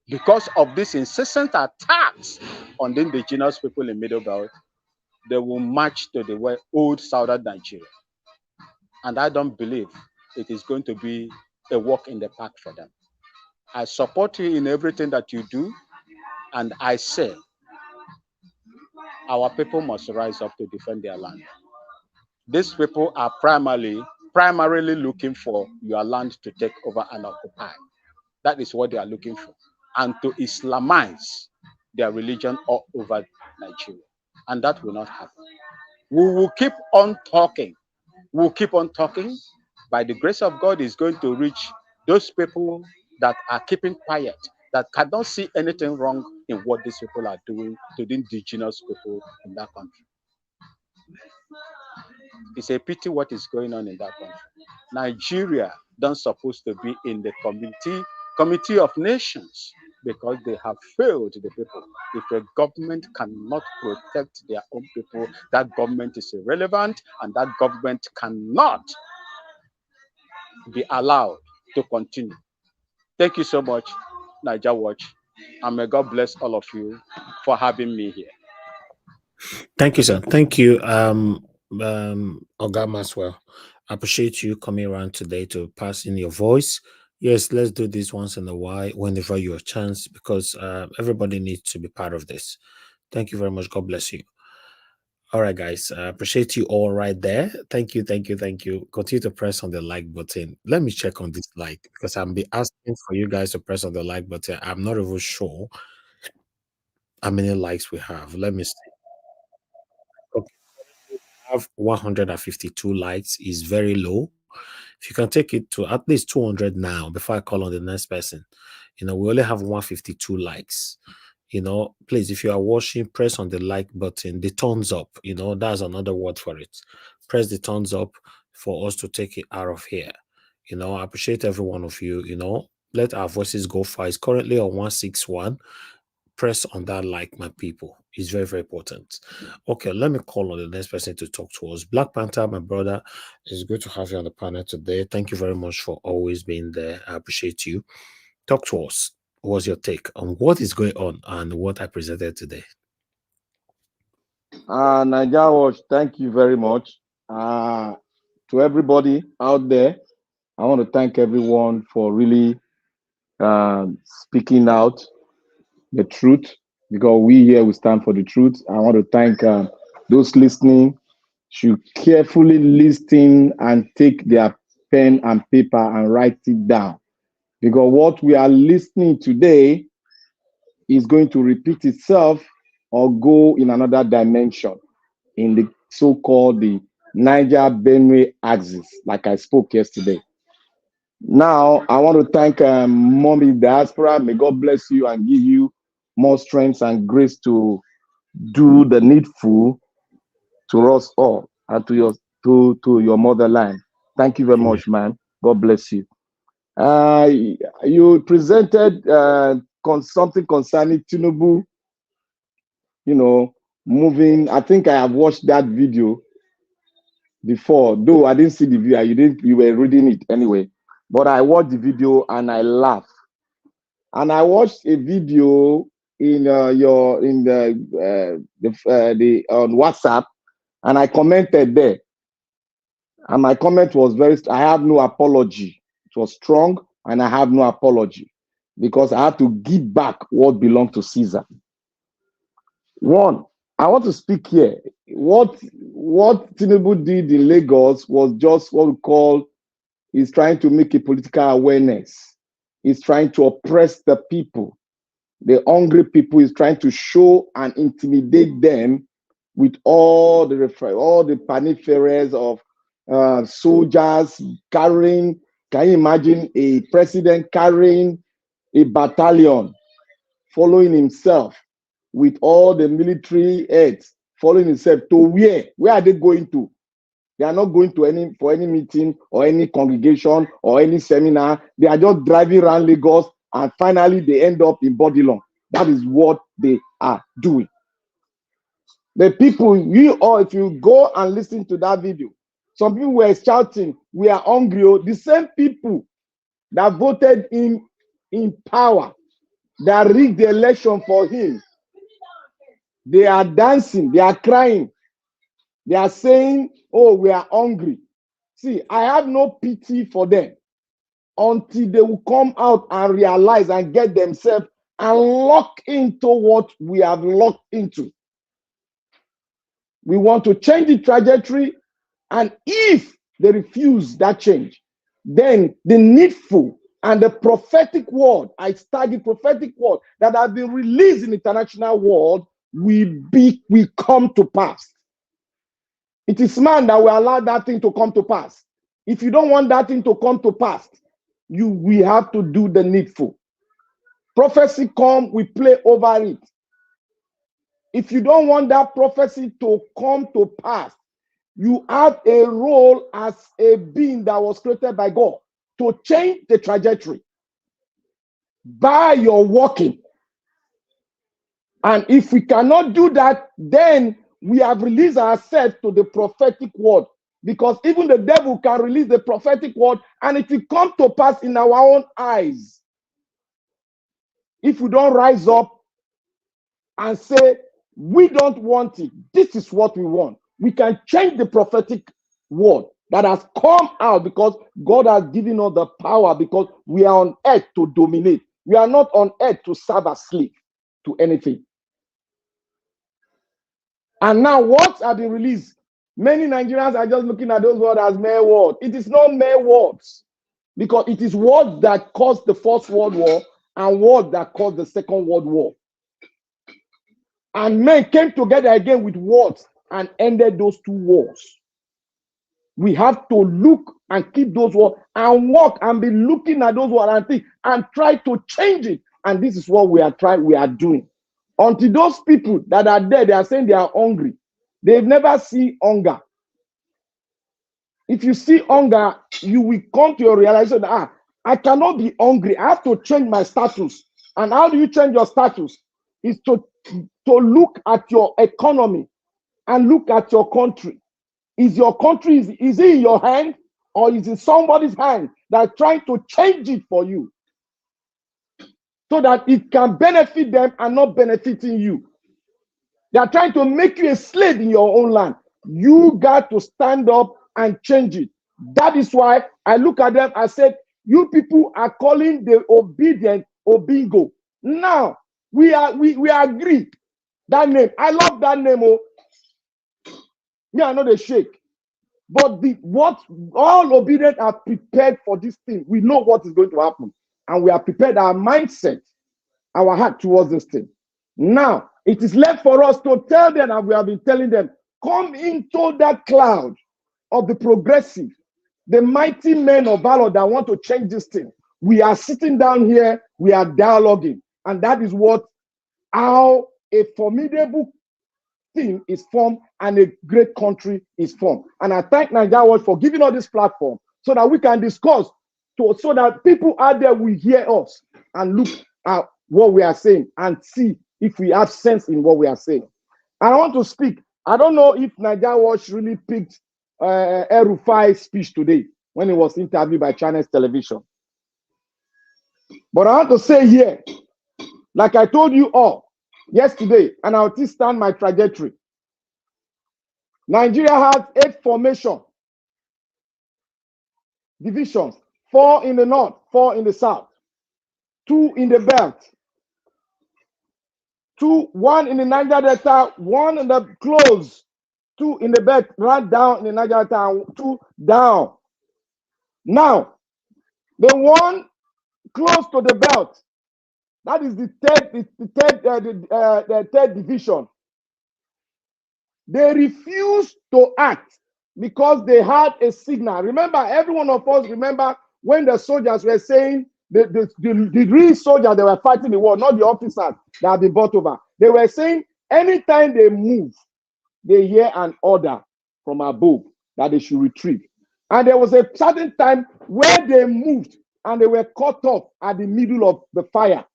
O: because of these incessant attacks on the indigenous people in middle belt, they will march to the old southern Nigeria. And I don't believe it is going to be a walk in the park for them. I support you in everything that you do, and I say our people must rise up to defend their land. These people are primarily looking for your land to take over and occupy. That is what they are looking for. And to Islamize their religion all over Nigeria. And that will not happen. We will keep on talking. We'll keep on talking. By the grace of God, is going to reach those people that are keeping quiet, that cannot see anything wrong in what these people are doing to the indigenous people in that country. It's a pity what is going on in that country. Nigeria don't supposed to be in the committee of nations, because they have failed the people. If a government cannot protect their own people, that government is irrelevant, and that government cannot be allowed to continue. Thank you so much, Niger Watch, and may God bless all of you for having me here.
A: Thank you, sir. Thank you, Oga Maswell. I appreciate you coming around today to pass in your voice. Yes, let's do this once in a while, whenever you have a chance, because everybody needs to be part of this. Thank you very much. God bless you. All right, guys. I appreciate you all right there. Thank you, thank you, thank you. Continue to press on the like button. Let me check on this like, because I'm be asking for you guys to press on the like button. I'm not even sure how many likes we have. Let me see. have 152 likes is very low. If you can take it to at least 200 now before I call on the next person, we only have 152 likes. Please, if you are watching, press on the like button, the thumbs up. That's another word for it. Press the thumbs up for us to take it out of here. I appreciate every one of you. Let our voices go far. It's currently on 161. Press on that like, my people. It's very, very important. Okay, let me call on the next person to talk to us. Black Panther, my brother, it's good to have you on the panel today. Thank you very much for always being there. I appreciate you. Talk to us. What's your take on what is going on and what I presented today?
P: Naija Watch, thank you very much. To everybody out there, I want to thank everyone for really speaking out the truth, because we here, we stand for the truth. I want to thank those listening. Should carefully listen and take their pen and paper and write it down, because what we are listening today is going to repeat itself or go in another dimension in the so-called the Niger-Benue axis, like I spoke yesterday. Now, I want to thank Mommy Diaspora. May God bless you and give you more strength and grace to do the needful to us all and to your motherland. Thank you very much, man. God bless you. You presented something concerning Tinubu, moving. I think I have watched that video before, though I didn't see the video. You were reading it anyway. But I watched the video and I laughed. And I watched a video in on WhatsApp, and I commented there. And my comment was I have no apology. It was strong, and I have no apology, because I had to give back what belonged to Caesar. One, I want to speak here. What Tinubu did in Lagos was just what we call, he's trying to make a political awareness. He's trying to oppress the people. The hungry people is trying to show and intimidate them with all the peripherals of soldiers carrying. Can you imagine a president carrying a battalion, following himself with all the military heads, following himself to where? Where are they going to? They are not going to for any meeting or any congregation or any seminar. They are just driving around Lagos, and finally they end up in Bodilon. That is what they are doing. The people, if you go and listen to that video, some people were shouting, "We are hungry." The same people that voted him in power, that rigged the election for him, they are dancing, they are crying, they are saying, "Oh, we are hungry." See, I have no pity for them until they will come out and realize and get themselves and lock into what we have locked into. We want to change the trajectory, and if they refuse that change, then the needful and the prophetic word, I study prophetic word that have been released in the international world will come to pass. It is man that will allow that thing to come to pass. If you don't want that thing to come to pass, we have to do the needful. Prophecy come, we play over it. If you don't want that prophecy to come to pass, you have a role as a being that was created by God to change the trajectory by your walking. And if we cannot do that, then we have released ourselves to the prophetic word, because even the devil can release the prophetic word and it will come to pass in our own eyes. If we don't rise up and say, we don't want it, this is what we want, we can change the prophetic word that has come out, because God has given us the power, because we are on earth to dominate. We are not on earth to serve as slave to anything. And now words have been released. Many Nigerians are just looking at those words as mere words. It is not mere words, because it is words that caused the First World War and words that caused the Second World War. And men came together again with words and ended those 2 wars. We have to look and keep those wars and walk and be looking at those wars and think and try to change it. And this is what we are doing. Until those people that are there, they are saying they are hungry. They've never seen hunger. If you see hunger, you will come to your realization that I cannot be hungry. I have to change my status. And how do you change your status? Is to look at your economy and look at your country. Is your country, is it in your hand or is it somebody's hand that's trying to change it for you so that it can benefit them and not benefiting you? They are trying to make you a slave in your own land. You got to stand up and change it. That is why I look at them and said, you people are calling the obedient Obingo. Now, we agree. That name, I love that name. Oh, me, I know the shake. But what all obedient are prepared for this thing. We know what is going to happen. And we are prepared our mindset, our heart towards this thing. Now, it is left for us to tell them, and we have been telling them, come into that cloud of the progressive, the mighty men of valor that want to change this thing. We are sitting down here, we are dialoguing. And that is how a formidable thing is formed and a great country is formed. And I thank Nigeria for giving us this platform so that we can discuss, so that people out there will hear us and look at what we are saying and see if we have sense in what we are saying. And I want to speak. I don't know if Nigeria Watch really picked El-Rufai's speech today when he was interviewed by China's television. But I want to say here, like I told you all yesterday, and I'll still stand my trajectory. Nigeria has 8 formation divisions, 4 in the north, 4 in the south, 2 in the belt, 1 in the Niger Delta, 1 in the close, 2 in the belt, right down in the Niger Delta, and 2 down. Now, the one close to the belt, that is the third division. They refused to act because they had a signal. Remember, every one of us remember when the soldiers were saying, the real soldiers, they were fighting the war, not the officers that have been brought over. They were saying anytime they move, they hear an order from above that they should retreat. And there was a certain time where they moved and they were cut off at the middle of the fire.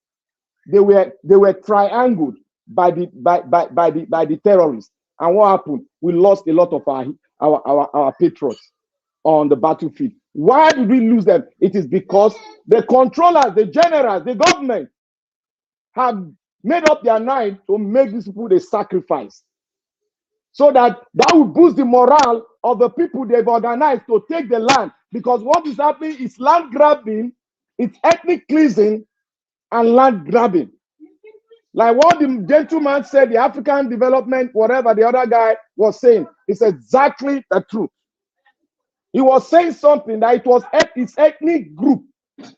P: They were triangled by the terrorists. And what happened? We lost a lot of our patriots on the battlefield. Why did we lose them? It is because the controllers, the generals, the government have made up their mind to make these people a sacrifice. So that will boost the morale of the people they've organized to take the land. Because what is happening is land grabbing, it's ethnic cleansing, and land grabbing. Like what the gentleman said, the African development, whatever the other guy was saying, it's exactly the truth. He was saying something that it was its ethnic group,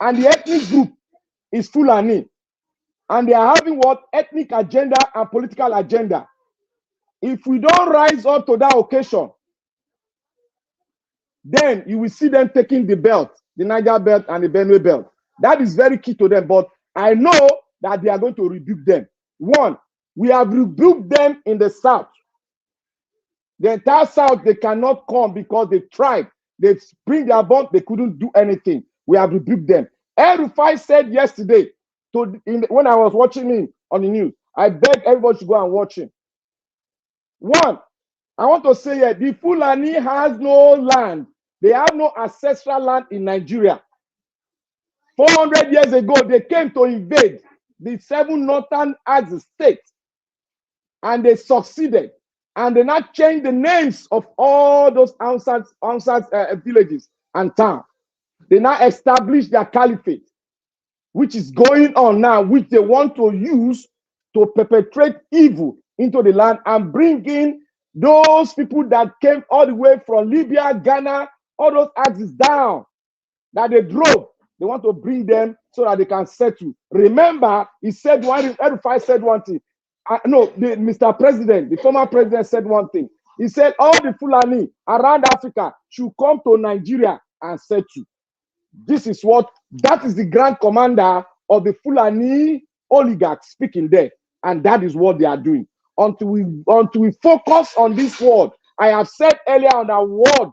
P: and the ethnic group is Fulani. And they are having what? Ethnic agenda and political agenda. If we don't rise up to that occasion, then you will see them taking the belt, the Niger belt and the Benue belt. That is very key to them. But I know that they are going to rebuke them. One, we have rebuked them in the south. The entire south, they cannot come because they tried. They spring their bomb, they couldn't do anything. We have rebuked them. El-Rufai said yesterday, when I was watching him on the news, I beg everybody to go and watch him. One, I want to say that the Fulani has no land. They have no ancestral land in Nigeria. 400 years ago, they came to invade the 7 northern axis states, and they succeeded. And they now changed the names of all those outside villages and towns. They now established their caliphate, which is going on now, which they want to use to perpetrate evil into the land and bring in those people that came all the way from Libya, Ghana, all those axes down that they drove. They want to bring them so that they can settle. Remember, he said El-Rufai said one thing. No, Mr. President, the former president said one thing. He said all the Fulani around Africa should come to Nigeria and settle. That is the grand commander of the Fulani oligarchs speaking there. And that is what they are doing. Until we focus on this word, I have said earlier on that word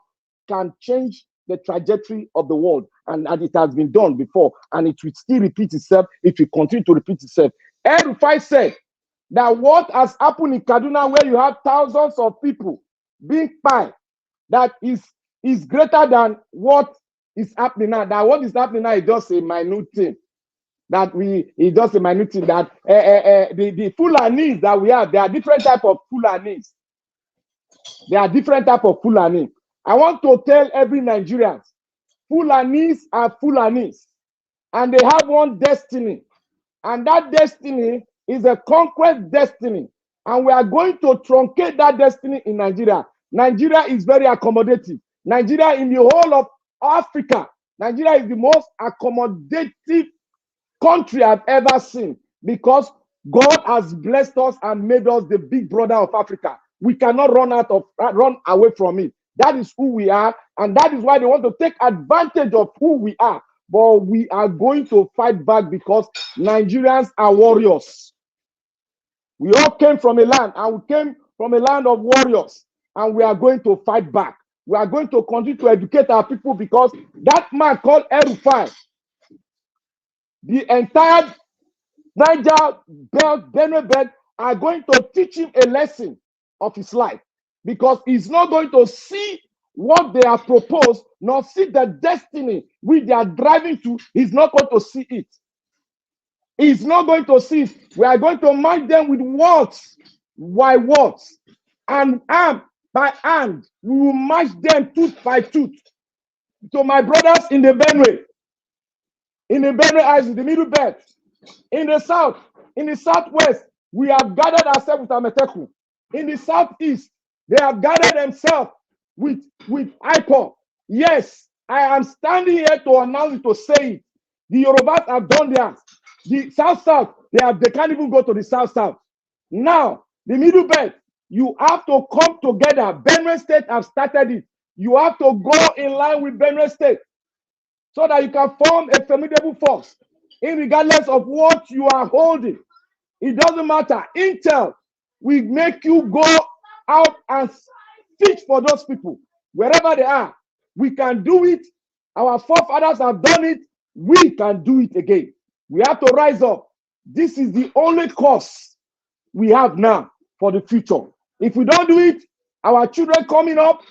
P: can change the trajectory of the world. And it has been done before. And it will still repeat itself. It will continue to repeat itself. Rufai said that what has happened in Kaduna, where you have thousands of people being fined, that is greater than what is happening now. That what is happening now is just a minute thing. It's just a minute thing that the Fulanis that we have, there are different type of Fulanis. There are different type of Fulani. I want to tell every Nigerian, Fulanis are Fulanis, and they have one destiny, and that destiny is a conquest destiny, and we are going to truncate that destiny in Nigeria. Nigeria is very accommodative. Nigeria in the whole of Africa, Nigeria is the most accommodative country I've ever seen, because God has blessed us and made us the big brother of Africa. We cannot run away from it. That is who we are, and that is why they want to take advantage of who we are. But we are going to fight back, because Nigerians are warriors. We all came from a land, and we came from a land of warriors, and we are going to fight back. We are going to continue to educate our people, because that man called Rufai, the entire Niger belt, Benue belt, are going to teach him a lesson of his life, because he's not going to see what they have proposed, nor see the destiny which they are driving to. He's not going to see it. He's not going to see it. We are going to match them with words. Why words? And hand by hand, we will match them tooth by tooth. So my brothers in the Benue, in the Middle Belt, in the South, in the Southwest, we have gathered ourselves with Ameteku. In the Southeast, they have gathered themselves with IPOB. Yes, I am standing here to announce it, to say it. The Yorubas have done theirs. The South, they can't even go to the South. Now, the Middle Belt, you have to come together. Benue State have started it. You have to go in line with Benue State, so that you can form a formidable force, regardless of what you are holding. It doesn't matter. Intel will make you go out and fight for those people, wherever they are. We can do it. Our forefathers have done it. We can do it again. We have to rise up. This is the only course we have now for the future. If we don't do it, our children coming up,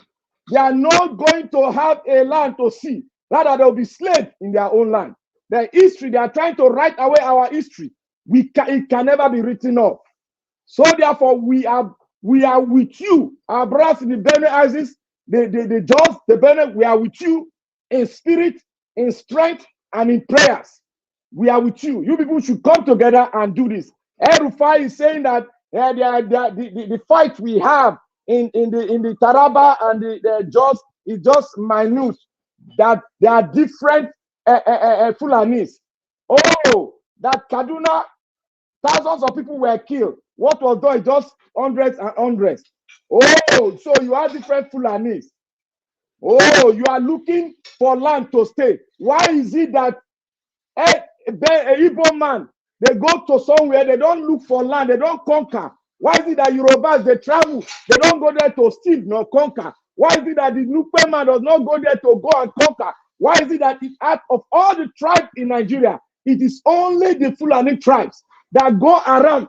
P: they are not going to have a land to see. Rather, they'll be slaves in their own land. Their history, they are trying to write away our history. It can never be written off. So therefore, we are with you. Our brothers in the Benue Isis, the Jaws, the Benue, we are with you in spirit, in strength, and in prayers. We are with you. You people should come together and do this. Rufai is saying that the fight we have in the Taraba and the Jaws is just minute. That there are different Fulanis. Oh, that Kaduna, thousands of people were killed. What was done is just hundreds and hundreds. Oh, so you have different Fulanis. Oh, you are looking for land to stay. Why is it that a Igbo man, they go to somewhere, they don't look for land, they don't conquer? Why is it that Yorubas, they travel, they don't go there to steal nor conquer? Why is it that the Nupe man does not go there to go and conquer? Why is it that out of all the tribes in Nigeria, it is only the Fulani tribes that go around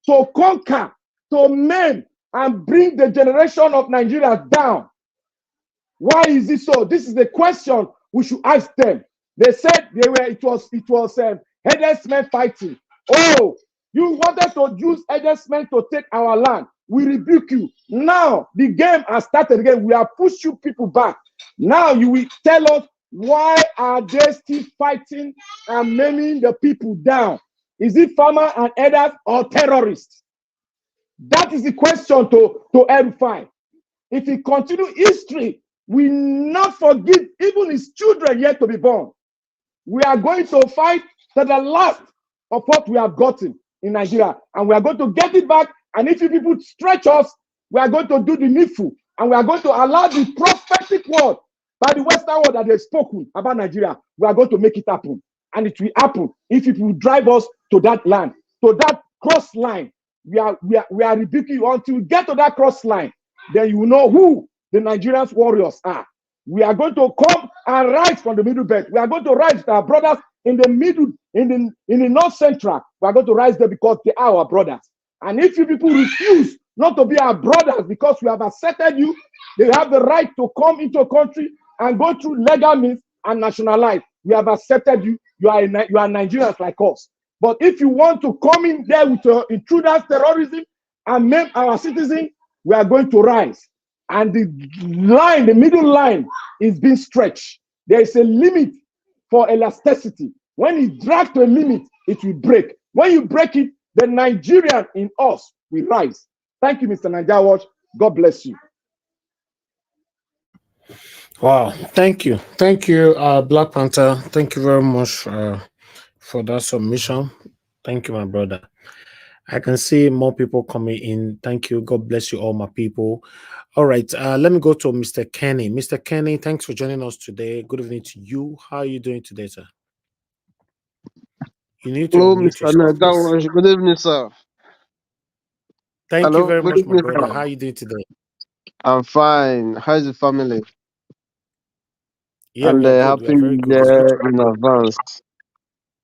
P: to conquer, to maim, and bring the generation of Nigeria down? Why is it so? This is the question we should ask them. They said it was headless men fighting. Oh, you wanted to use headless men to take our land. We rebuke you. Now the game has started again. We have pushed you people back. Now you will tell us, why are they still fighting and maiming the people down? Is it farmer and elders or terrorists? That is the question to Rufai. If he continue history, we not forgive even his children yet to be born. We are going to fight to the last of what we have gotten in Nigeria, and we are going to get it back. And if you people stretch us, We are going to do the needful, and we are going to allow the prophetic word by the Western world that they've spoken about Nigeria. We are going to make it happen. And it will happen if it will drive us to that land, to that cross line. We are rebuking you until we get to that cross line. Then you will know who the Nigerian warriors are. We are going to come and rise from the middle belt. We are going to rise with our brothers in the middle, in the north central. We are going to rise there because they are our brothers. And if you people refuse not to be our brothers because we have accepted you, they have the right to come into a country and go through legal means and nationalize. We have accepted you. You are Nigerians like us. But if you want to come in there with intruders, terrorism, and make our citizens, we are going to rise. And the line, the middle line, is being stretched. There is a limit for elasticity. When it drags to a limit, it will break. When you break it, the Nigerian in us will rise. Thank you, Mr. Niger Watch. God bless you.
A: Wow, thank you, Black Panther. Thank you very much for that submission. Thank you, my brother. I can see more people coming in. Thank you. God bless you all, my people. All right, let me go to Mr. Kenny. Mr. Kenny, thanks for joining us today. Good evening to you. How are you doing today, sir? You need to
Q: Hello,
A: unmute
Q: Mr.
A: yourself, please.
Q: Nagawash. Good evening, sir.
A: Thank you
Q: Hello,
A: very
Q: good
A: much, my
Q: evening,
A: brother.
Q: sir.
A: How are you doing today?
Q: I'm fine. How's the family?
A: Yeah,
Q: And
A: we are good. We
Q: happy
A: are very
Q: New
A: good. It's good to
Q: Year in advance.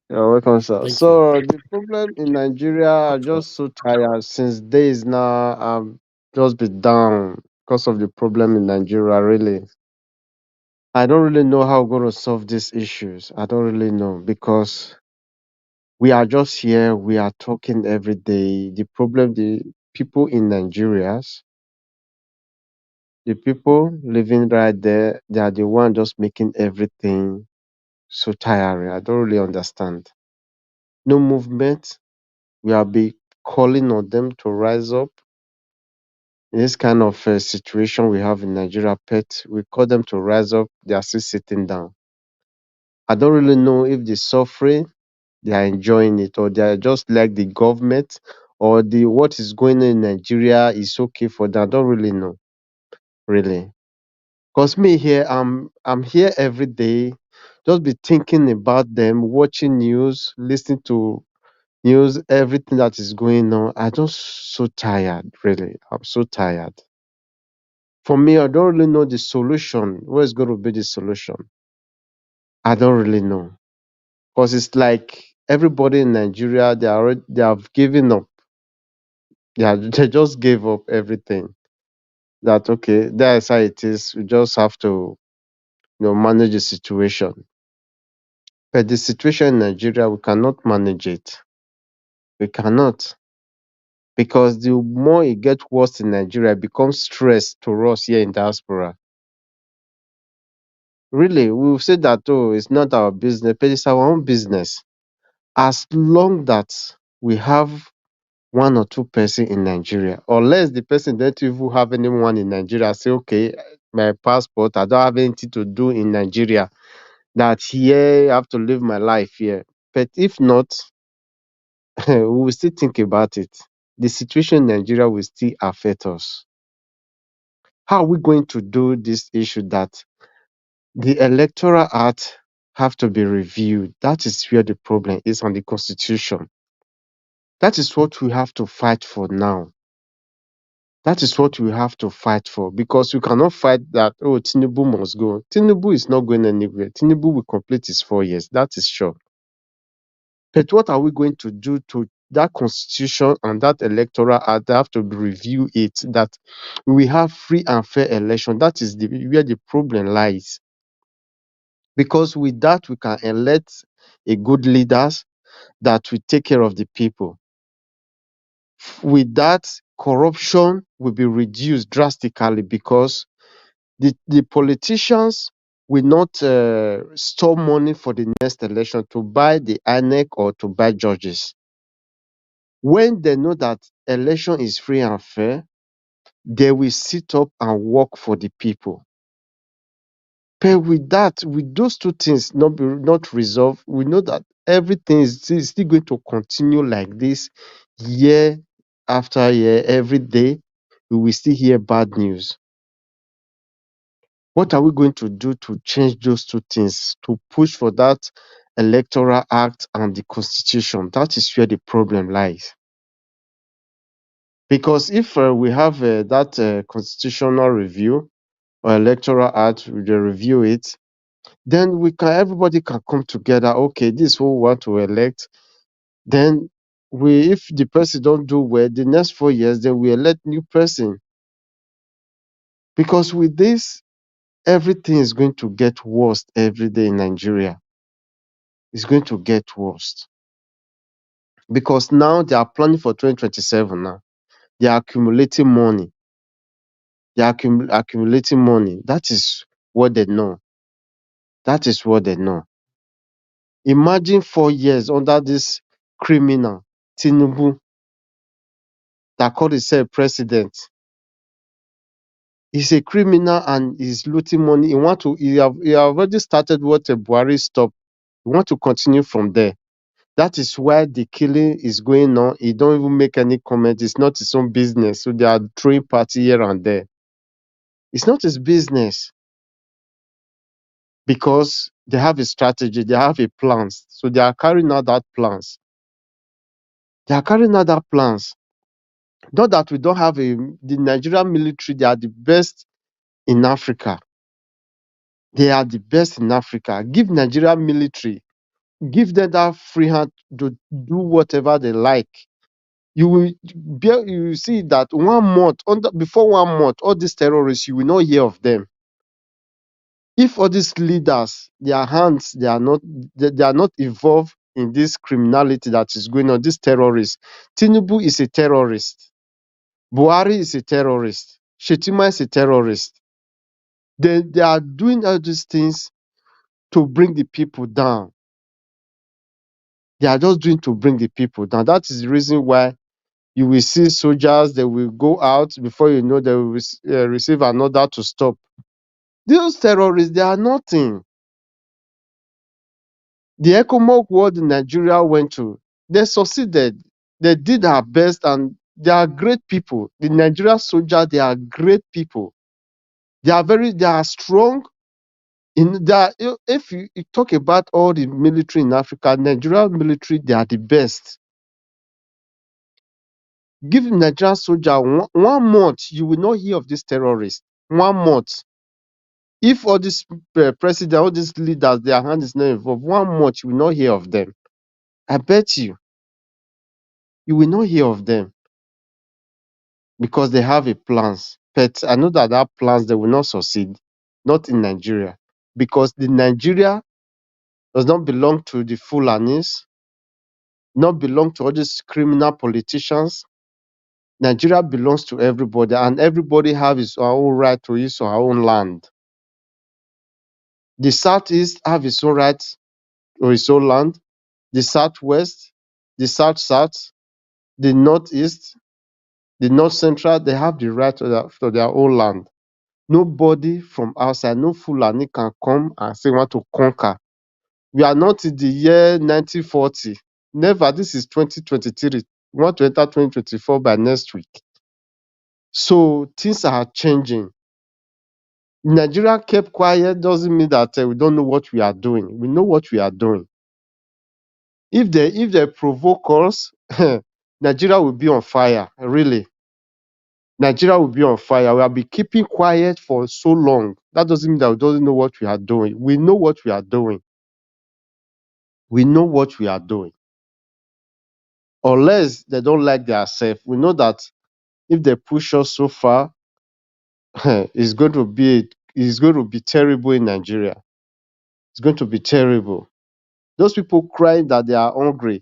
Q: You're welcome, sir.
A: thank you.
Q: So the problem in Nigeria, I'm just so tired since days now. I'm just be down because of the problem in Nigeria. Really, I don't really know how we're going to solve these issues. I don't really know because we are just here. We are talking every day. The problem, the people in Nigeria. The people living right there, they are the one just making everything so tiring. I don't really understand. No movement. We are be calling on them to rise up. In this kind of situation we have in Nigeria, pet, we call them to rise up. They are still sitting down. I don't really know if the suffering, they are enjoying it, or they are just like the government, or the what is going on in Nigeria is okay for them. I don't really know, really. Cause me here, I'm here every day, just be thinking about them, watching news, listening to news, everything that is going on. I just so tired, really. I'm so tired. For me, I don't really know the solution. What is going to be the solution? I don't really know. Cause it's like everybody in Nigeria, they have given up. They just gave up everything. That okay, that's how it is. We just have to, manage the situation. But the situation in Nigeria, we cannot manage it. We cannot. Because the more it gets worse in Nigeria, it becomes stress to us here in diaspora. Really, we will say that, oh, it's not our business, but it's our own business. As long that we have one or two person in Nigeria, unless the person don't even have anyone in Nigeria, say, okay, my passport, I don't have anything to do in Nigeria, that here I have to live my life here. But if not, we will still think about it. The situation in Nigeria will still affect us. How are we going to do this issue that the electoral act have to be reviewed? That is where the problem is on the constitution. That is what we have to fight for now. That is what we have to fight for because we cannot fight that, oh, Tinubu must go. Tinubu is not going anywhere. Tinubu will complete his 4 years. That is sure. But what are we going to do to that constitution and that electoral act? They have to review it that we have free and fair election. That is where the problem lies. Because with that, we can elect a good leaders that will take care of the people. With that, corruption will be reduced drastically because the politicians will not store money for the next election to buy the INEC or to buy judges. When they know that election is free and fair, they will sit up and work for the people. But with that, with those two things not resolved, we know that everything is still going to continue like this year after year, every day. we will still hear bad news. What are we going to do to change those two things, to push for that electoral act and the constitution? That is where the problem lies. Because if we have that constitutional review or electoral act, we review it, then everybody can come together. Okay, this is who we want to elect. Then if the person don't do well, the next 4 years, then we elect new person. Because with this, everything is going to get worse every day in Nigeria. It's going to get worse. Because now they are planning for 2027 now. They are accumulating money. They are accumulating money. That is what they know. That is what they know. Imagine 4 years under this criminal, Tinubu, that called himself president. He's a criminal and he's looting money. He have already started what Buhari stopped. He want to continue from there. That is why the killing is going on. He don't even make any comment. It's not his own business. So they are throwing party here and there. It's not his business because they have a strategy. They have a plans. So they are carrying out that plans. They are carrying out that plans. Not that we don't have the Nigerian military. They are the best in Africa. They are the best in Africa. Give Nigerian military, give them that free hand to do whatever they like. You will see that 1 month, before 1 month, all these terrorists, you will not hear of them. If all these leaders, their hands, they are not involved in this criminality that is going on, these terrorists. Tinubu is a terrorist. Buhari is a terrorist. Shetima is a terrorist. They are doing all these things to bring the people down. They are just doing to bring the people down. That is the reason why you will see soldiers, they will go out, before you know, they will receive an order to stop. Those terrorists, they are nothing. The ECOMOG war Nigeria went to, they succeeded. They did their best and they are great people. The Nigerian soldiers, they are great people. They are strong. If you talk about all the military in Africa, Nigerian military, they are the best. Give Nigerian soldier 1 month, you will not hear of these terrorists. 1 month. If all these presidents, all these leaders, their hand is not involved, 1 month, you will not hear of them. I bet you will not hear of them because they have a plans. But I know that plans, they will not succeed. Not in Nigeria. Because the Nigeria does not belong to the Fulanis, not belong to all these criminal politicians. Nigeria belongs to everybody, and everybody has his own right to his or her own land. The Southeast have its own right to its own land. The Southwest, the South, the Northeast, the North Central, they have the right to their own land. Nobody from outside, no Fulani can come and say want to conquer. We are not in the year 1940. Never. This is 2023. We want to enter 2024 by next week. So things are changing. Nigeria kept quiet doesn't mean that we don't know what we are doing. We know what we are doing. If they provoke us, Nigeria will be on fire. Really, Nigeria will be on fire. We have been keeping quiet for so long. That doesn't mean that we don't know what we are doing. We know what we are doing. We know what we are doing. Unless they don't like themselves, we know that if they push us so far, it's going to be terrible in Nigeria. It's going to be terrible. Those people crying that they are hungry,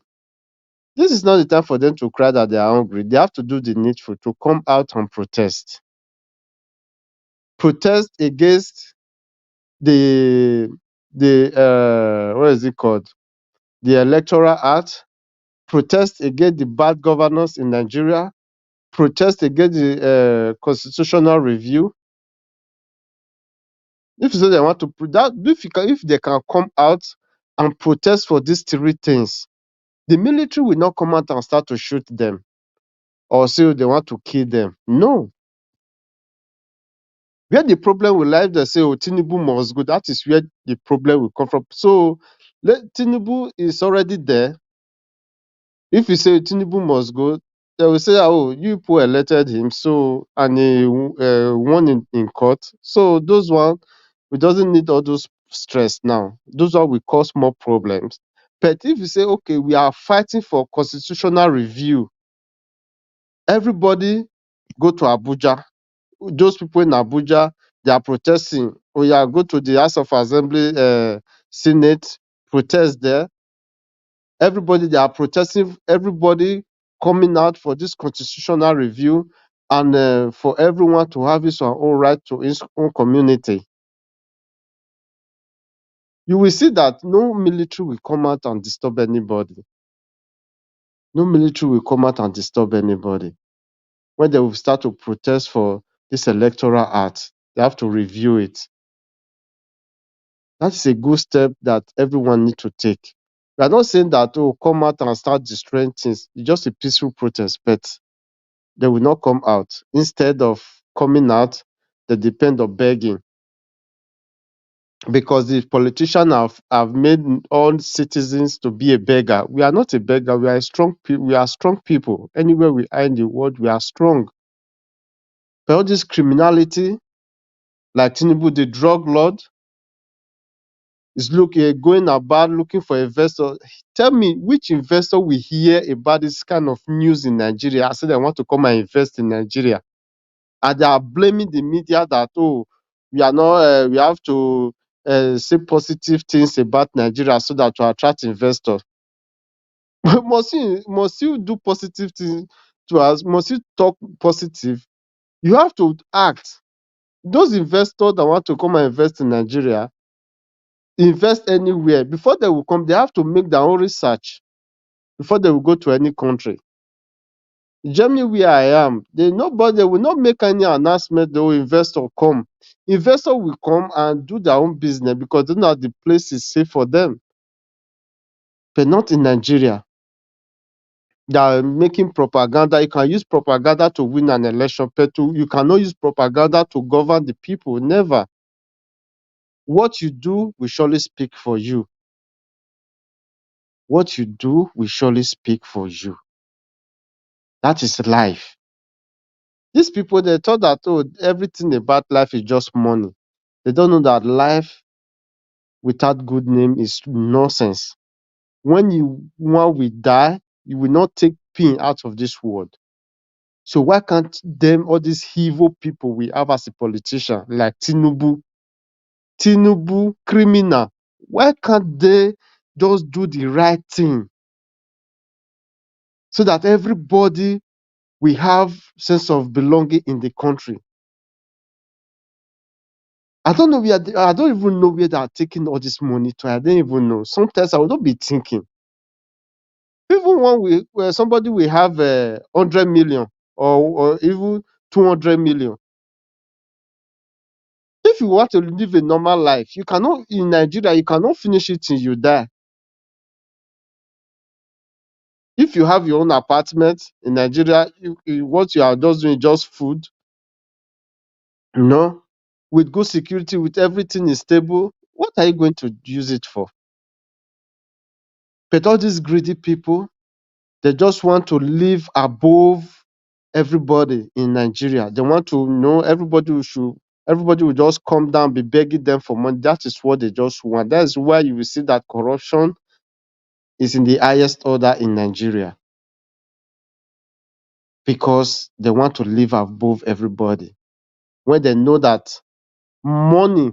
Q: this is not the time for them to cry that they are hungry. They have to do the needful to come out and protest. Protest against the what is it called? The Electoral Act. Protest against the bad governance in Nigeria. Protest against the constitutional review. If you say they want to if they can come out and protest for these 3 things, the military will not come out and start to shoot them or say they want to kill them. No. Where the problem will lie, they say, oh, Tinubu must go. That is where the problem will come from. So Tinubu is already there. If you say Tinubu must go, they will say, oh, you people elected him, so and he won in court. So those one, we doesn't need all those stress now. Those one will cause more problems. But if you say, okay, we are fighting for constitutional review, everybody go to Abuja. Those people in Abuja, they are protesting. Oh yeah, go to the House of Assembly, Senate, protest there. Everybody, they are protesting. Everybody coming out for this constitutional review, and for everyone to have his own right to his own community. You will see that no military will come out and disturb anybody. No military will come out and disturb anybody. When they will start to protest for this electoral act, they have to review it. That is a good step that everyone need to take. We are not saying that, oh, come out and start destroying things. It's just a peaceful protest, but they will not come out. Instead of coming out, they depend on begging. Because the politicians have made all citizens to be a beggar. We are not a beggar. We are a strong people. We are strong people. Anywhere we are in the world, we are strong. But all this criminality, like Tinubu, the drug lord, is going about looking for investors. Tell me, which investor will hear about this kind of news in Nigeria? I said they want to come and invest in Nigeria. And they are blaming the media that, oh, we are not, we have to say positive things about Nigeria so that to attract investors. Must you do positive things to us? Must you talk positive? You have to act. Those investors that want to come and invest in Nigeria, invest anywhere. Before they will come, they have to make their own research before they will go to any country. Germany, where I am, nobody will not make any announcement. The investor come. Investor will come and do their own business because they know the place is safe for them. But not in Nigeria. They are making propaganda. You can use propaganda to win an election, but you cannot use propaganda to govern the people. Never. What you do will surely speak for you. What you do will surely speak for you. That is life. These people, they thought that, oh, everything about life is just money. They don't know that life without good name is nonsense. When one will die, you will not take pain out of this world. So why can't all these evil people we have as a politician, like Tinubu, criminal, why can't they just do the right thing so that everybody will have sense of belonging in the country? I don't know I don't even know where they are taking all this money to. I don't even know. Sometimes I will not be thinking. Even where somebody will have 100 million or even 200 million. If you want to live a normal life, you cannot, in Nigeria, you cannot finish it till you die. If you have your own apartment in Nigeria, what you are just doing is just food, with good security, with everything is stable, what are you going to use it for? But all these greedy people, they just want to live above everybody in Nigeria. They want to know everybody will just come down, be begging them for money. That is what they just want. That is why you will see that corruption is in the highest order in Nigeria. Because they want to live above everybody. When they know that money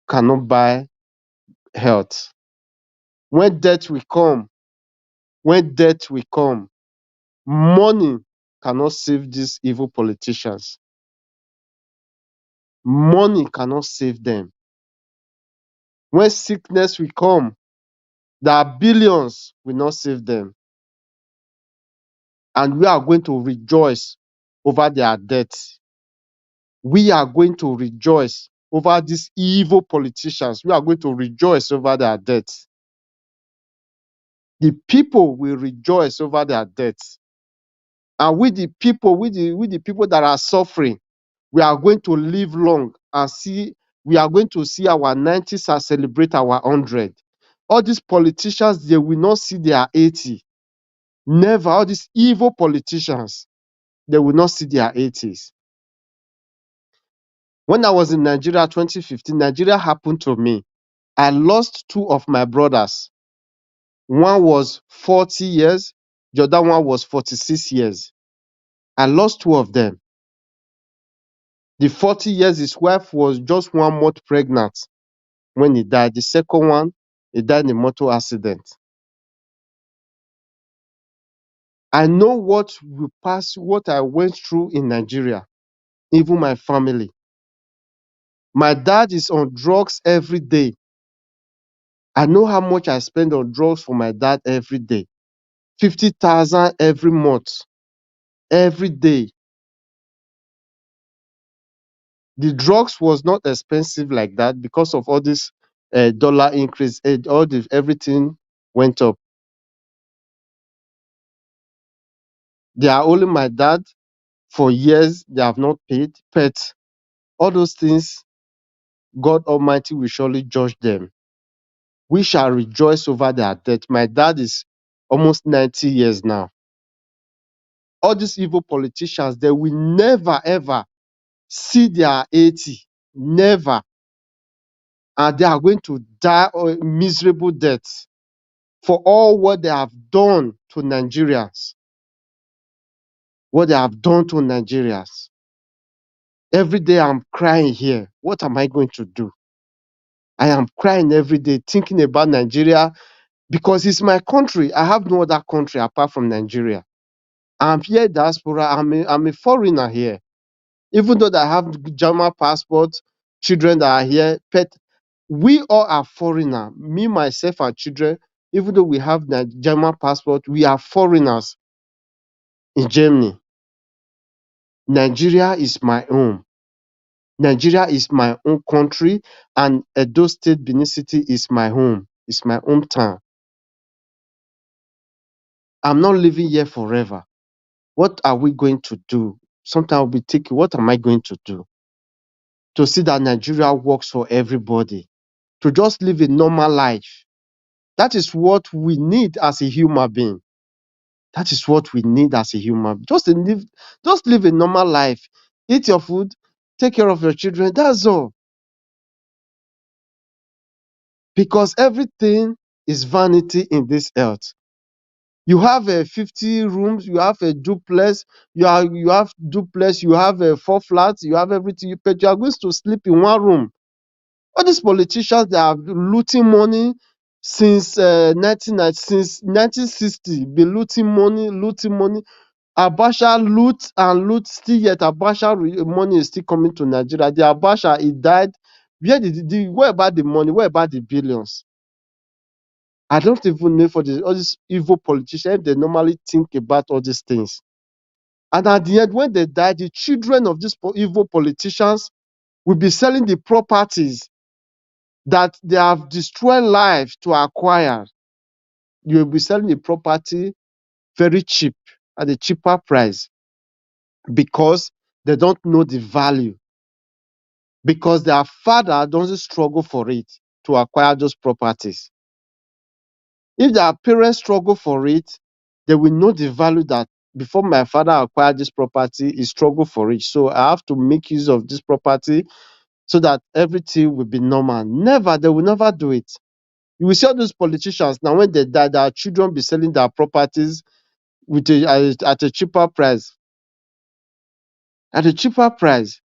Q: cannot buy health. When death will come, money cannot save these evil politicians. Money cannot save them. When sickness will come, their billions will not save them. And we are going to rejoice over their deaths. We are going to rejoice over these evil politicians. We are going to rejoice over their deaths. The people will rejoice over their deaths. And with the people that are suffering, we are going to live long and see, we are going to see our 90s and celebrate our 100. All these politicians, they will not see their 80. Never. All these evil politicians, they will not see their 80s. When I was in Nigeria 2015, Nigeria happened to me. I lost two of my brothers. One was 40 years, the other one was 46 years. I lost two of them. The 40 years, his wife was just 1 month pregnant when he died. The second one, he died in a motor accident. I know what we passed, what I went through in Nigeria, even my family. My dad is on drugs every day. I know how much I spend on drugs for my dad every day. 50,000 every month, every day. The drugs was not expensive like that because of all this dollar increase. Everything went up. They are only my dad for years. They have not paid. But all those things, God Almighty will surely judge them. We shall rejoice over their death. My dad is almost 90 years now. All these evil politicians, they will never ever see their 80. Never. And they are going to die a miserable death for all what they have done to Nigerians. What they have done to Nigerians. Every day I'm crying here. What am I going to do? I am crying every day thinking about Nigeria because it's my country. I have no other country apart from Nigeria. I'm here diaspora. I'm a foreigner here. Even though I have German passport, children that are here, but we all are foreigner. Me, myself, and children, even though we have the German passport, we are foreigners in Germany. Nigeria is my home. Nigeria is my own country, and Edo State, Benin City is my home. It's my hometown. I'm not living here forever. What are we going to do? Sometimes I'll be thinking, what am I going to do? To see that Nigeria works for everybody. To just live a normal life. That is what we need as a human being. That is what we need as a human being. Just live a normal life. Eat your food, take care of your children. That's all. Because everything is vanity in this earth. You have 50 rooms, you have a duplex, you have duplex, you have 4 flats, you have everything, but you are going to sleep in one room. All these politicians, they are looting money since 1960, be looting money. Abacha loot and loot, still yet Abacha money is still coming to Nigeria. The Abacha, he died. Where about the money? Where about the billions? I don't even know for all these evil politicians, they normally think about all these things. And at the end, when they die, the children of these evil politicians will be selling the properties that they have destroyed life to acquire. You will be selling the property very cheap, at a cheaper price, because they don't know the value. Because their father doesn't struggle for it to acquire those properties. If their parents struggle for it, they will know the value that before my father acquired this property, he struggled for it. So I have to make use of this property so that everything will be normal. Never, they will never do it. You will see all those politicians now when they die, their children be selling their properties at a cheaper price. At a cheaper price.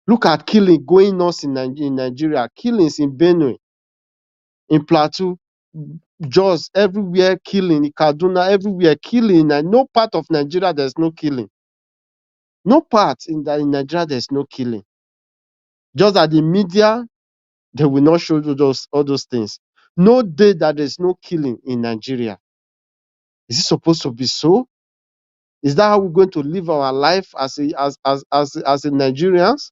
Q: Look at killing going on in Nigeria, killings in Benue, in Plateau, Jos, everywhere killing, in Kaduna, everywhere killing, and no part of Nigeria there's no killing. No part in Nigeria there's no killing. Just that the media, they will not show all those things. No day that there's no killing in Nigeria. Is it supposed to be so? Is that how we're going to live our life as a Nigerians?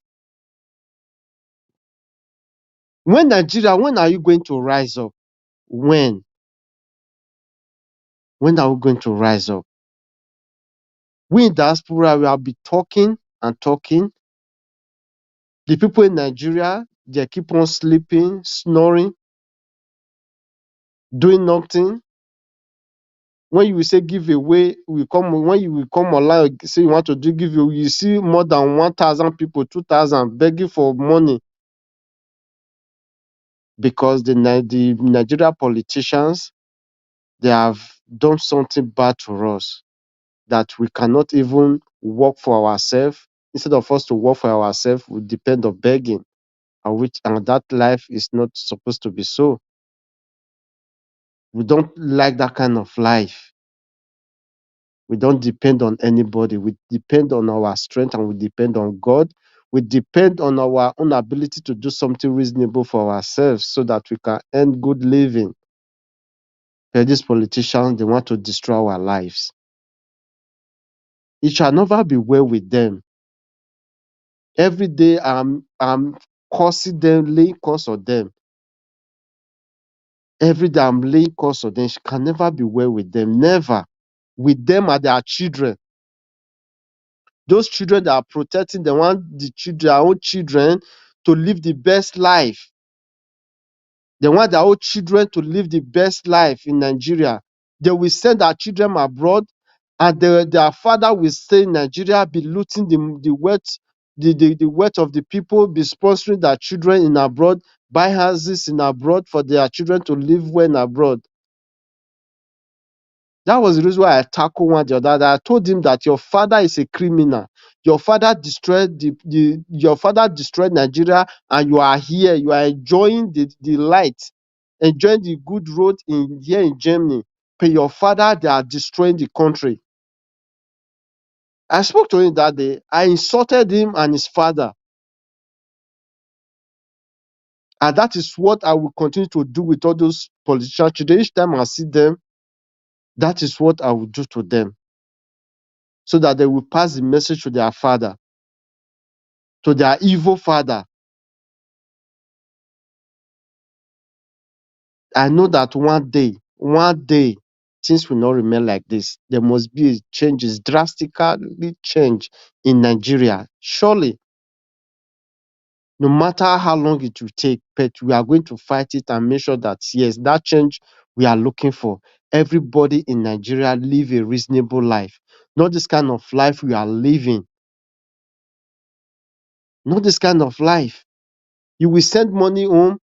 Q: When are you going to rise up? When? When are we going to rise up? We in diaspora, we will be talking and talking, The people in Nigeria, they keep on sleeping, snoring, doing nothing. When you will say give away, when you will come online, say you want to do give away, you see more than 1,000 people, 2,000 begging for money because the Nigeria politicians, they have done something bad to us that we cannot even work for ourselves. Instead of us to work for ourselves, we depend on begging, and that life is not supposed to be so. We don't like that kind of life. We don't depend on anybody. We depend on our strength and we depend on God. We depend on our own ability to do something reasonable for ourselves so that we can earn good living. But these politicians, they want to destroy our lives. It shall never be well with them. Every day I'm cursing them, laying curse on them. Every day I'm laying curse on them. It can never be well with them. Never. With them are their children. Those children that are protecting, they want their own children to live the best life. They want their own children to live the best life in Nigeria. They will send their children abroad, and their father will stay in Nigeria, be looting the wealth, the wealth of the people, be sponsoring their children in abroad, buy houses in abroad for their children to live well in abroad. That was the reason why I tackled one the other day. I told him that your father is a criminal. Your father destroyed your father destroyed Nigeria, and you are here. You are enjoying the light, enjoying the good road here in Germany. But your father, they are destroying the country. I spoke to him that day. I insulted him and his father. And that is what I will continue to do with all those politicians. Today, each time I see them, that is what I will do to them. So that they will pass the message to their father, to their evil father. I know that one day, things will not remain like this. There must be a change, drastically change in Nigeria. Surely, no matter how long it will take, but we are going to fight it and make sure that, yes, that change we are looking for. Everybody in Nigeria live a reasonable life. Not this kind of life we are living. Not this kind of life. You will send money home.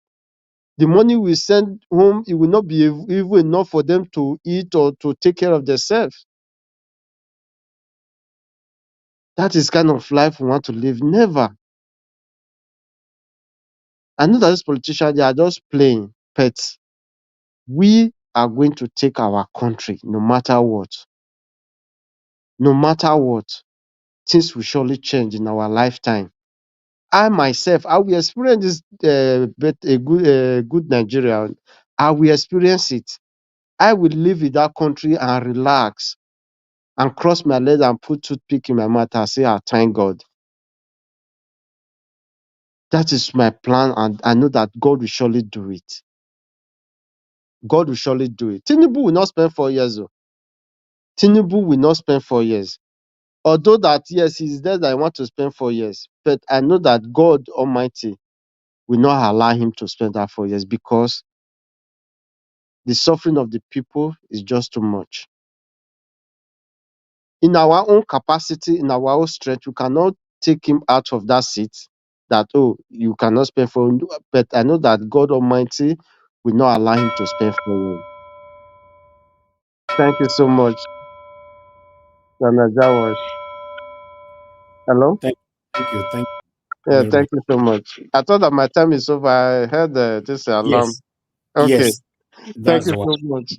Q: The money we send home, it will not be even enough for them to eat or to take care of themselves. That is kind of life we want to live. Never. I know that these politicians, they are just playing pets. We are going to take our country no matter what. No matter what. Things will surely change in our lifetime. I myself, I will experience this good Nigeria. I will experience it. I will live in that country and relax and cross my legs and put toothpick in my mouth and say, I thank God. That is my plan, and I know that God will surely do it. God will surely do it. Tinubu will not spend 4 years. Tinubu will not spend 4 years. Although that, yes, he's there that I want to spend 4 years. But I know that God Almighty will not allow him to spend that 4 years because the suffering of the people is just too much. In our own capacity, in our own strength, we cannot take him out of that seat that, oh, you cannot spend 4 years. But I know that God Almighty will not allow him to spend 4 years. Thank you so much, Nana Jawash. Hello?
A: Thank you
Q: Yeah,
A: very much.
Q: thank you so much. I thought that my time is over. I heard this alarm.
A: Yes,
Q: Okay.
A: yes,
Q: Thank
A: that's
Q: you
A: why.
Q: so much.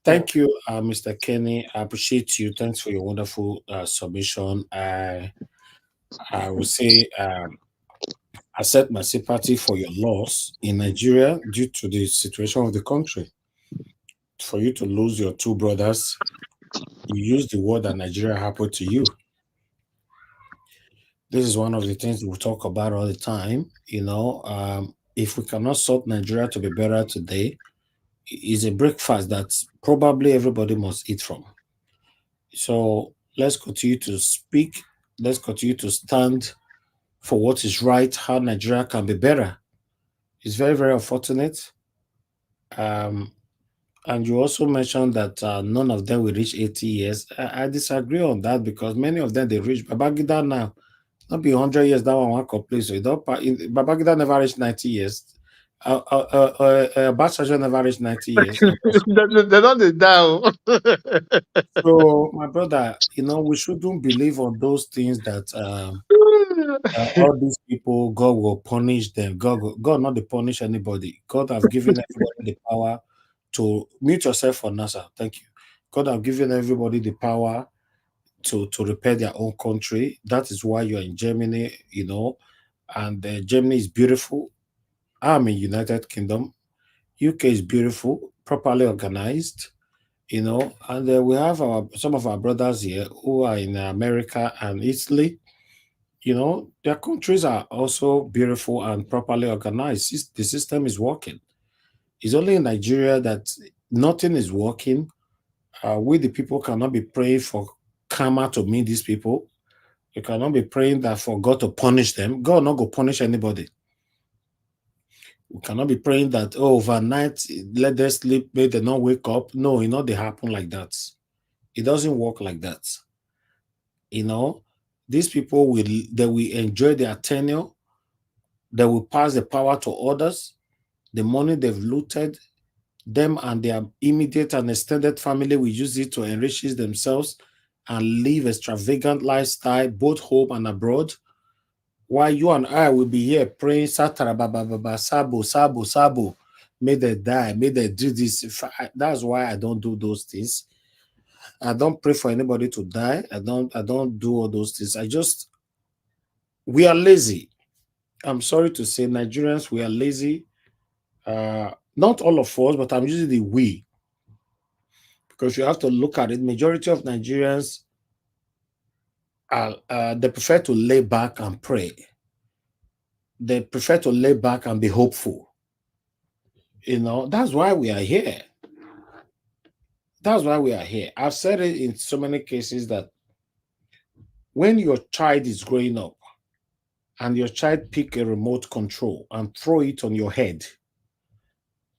Q: Yeah.
A: Thank you, Mr. Kenny. I appreciate you. Thanks for your wonderful submission. I will say I set my sympathy for your loss in Nigeria due to the situation of the country. For you to lose your two brothers, you use the word that Nigeria happened to you. This is one of the things we talk about all the time. If we cannot sort Nigeria to be better today, is a breakfast that probably everybody must eat from. So let's continue to speak. Let's continue to stand for what is right, how Nigeria can be better. It's very, very unfortunate. Um, and you also mentioned that none of them will reach 80 years. I disagree on that because many of them, they reach Babangida now. Not be 100 years, that one complete. So Babangida never reached 90 years. Basajo never reached 90 years.
Q: They don't die.
A: So, my brother, we shouldn't believe on those things that all these people, God will punish them. God not to punish anybody. God have given everybody the power to mute yourself for NASA. Thank you. God have given everybody the power to repair their own country. That is why you're in Germany, and Germany is beautiful. I'm in United Kingdom. UK is beautiful, properly organized, and we have some of our brothers here who are in America and Italy. Their countries are also beautiful and properly organized. The system is working. It's only in Nigeria that nothing is working. We, the people, cannot be praying for karma to meet these people. You cannot be praying that for God to punish them. God not go punish anybody. We cannot be praying that, overnight, let them sleep, may they not wake up. No, they happen like that. It doesn't work like that. These people they will enjoy their tenure. They will pass the power to others. The money they've looted, them and their immediate and extended family will use it to enrich themselves and live extravagant lifestyle, both home and abroad. While you and I will be here praying, Satara Baba Baba Sabo Sabo Sabo, may they die, may they do this. That's why I don't do those things. I don't pray for anybody to die. I don't do all those things. We are lazy. I'm sorry to say, Nigerians, we are lazy. Not all of us, but I'm using the we. Because you have to look at it. Majority of Nigerians, they prefer to lay back and pray. They prefer to lay back and be hopeful. That's why we are here. That's why we are here. I've said it in so many cases that when your child is growing up and your child pick a remote control and throw it on your head,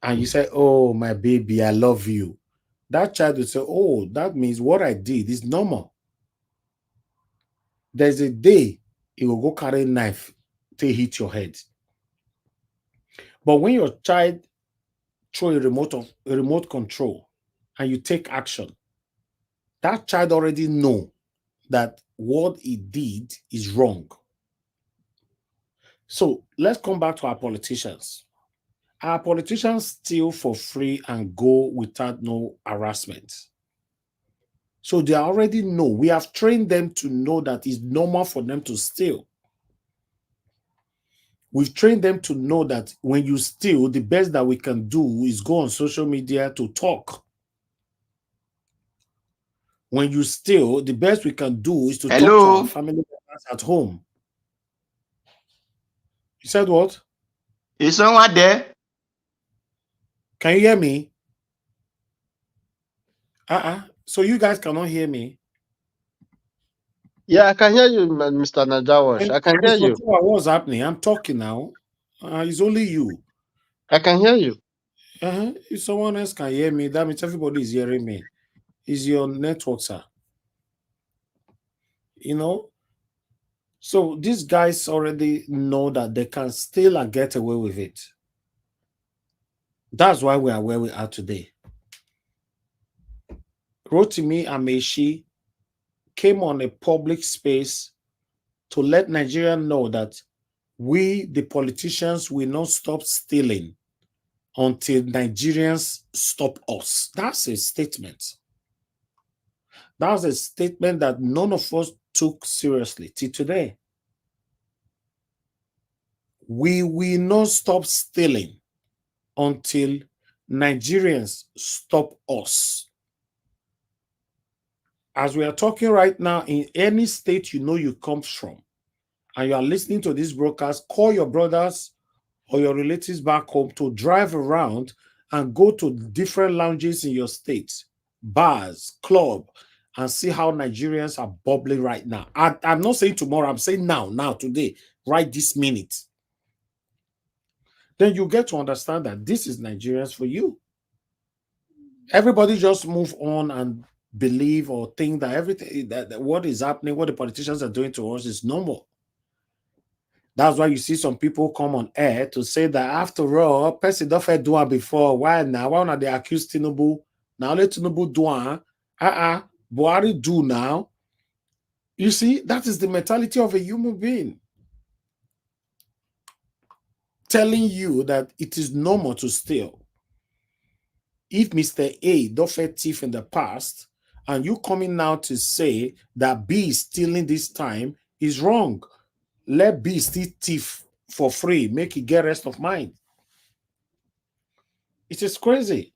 A: and you say, "Oh, my baby, I love you," that child will say, "Oh, that means what I did is normal." There's a day it will go carry a knife to hit your head. But when your child throw a remote control and you take action, that child already know that what he did is wrong. So let's come back to our politicians. Our politicians steal for free and go without no harassment. So they already know. We have trained them to know that it's normal for them to steal. We've trained them to know that when you steal, the best that we can do is go on social media to talk. When you steal, the best we can do is to talk to our family members at home. You said what?
N: Is someone there?
A: Can you hear me? So you guys cannot hear me?
Q: Yeah, I can hear you, Mr. Najawash. I can hear you.
A: What's happening? I'm talking now. It's only you.
Q: I can hear you.
A: If someone else can hear me, that means everybody is hearing me. It's your network, sir. So these guys already know that they can still get away with it. That's why we are where we are today. Rotimi Amechi came on a public space to let Nigerians know that we, the politicians, will not stop stealing until Nigerians stop us. That's a statement. That's a statement that none of us took seriously till today. We will not stop stealing until Nigerians stop us. As we are talking right now, in any state you come from, and you are listening to this broadcast, call your brothers or your relatives back home to drive around and go to different lounges in your state, bars, club, and see how Nigerians are bubbling right now. I'm not saying tomorrow, I'm saying now, today. right this minute, then you get to understand that this is Nigerians for you. Everybody just move on and believe or think that everything that what is happening, what the politicians are doing to us is normal. That's why you see some people come on air to say that after all, person don't do it before. Why now? Why not they accuse Tinubu? Now let Tinubu do it. Buhari do now. You see, that is the mentality of a human being. Telling you that it is normal to steal. If Mr. A don't thief in the past, and you coming now to say that B is stealing this time is wrong. Let B still thief for free, make it get rest of mind. It is crazy.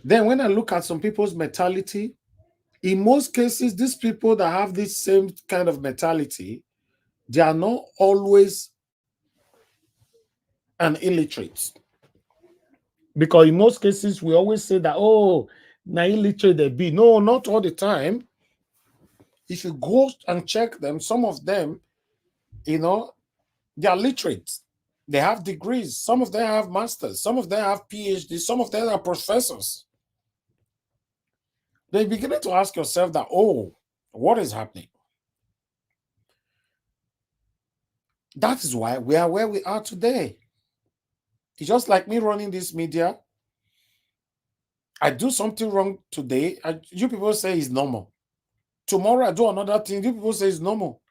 A: Then when I look at some people's mentality, in most cases, these people that have this same kind of mentality, they are not always an illiterate. Because in most cases, we always say that, oh, now illiterate they be. No, not all the time. If you go and check them, some of them, you know, they are literate. They have degrees. Some of them have masters. Some of them have PhDs. Some of them are professors. Then you begin to ask yourself that, oh, what is happening? That is why we are where we are today. It's just like me running this media. I do something wrong today, and you people say it's normal. Tomorrow I do another thing, you people say it's normal.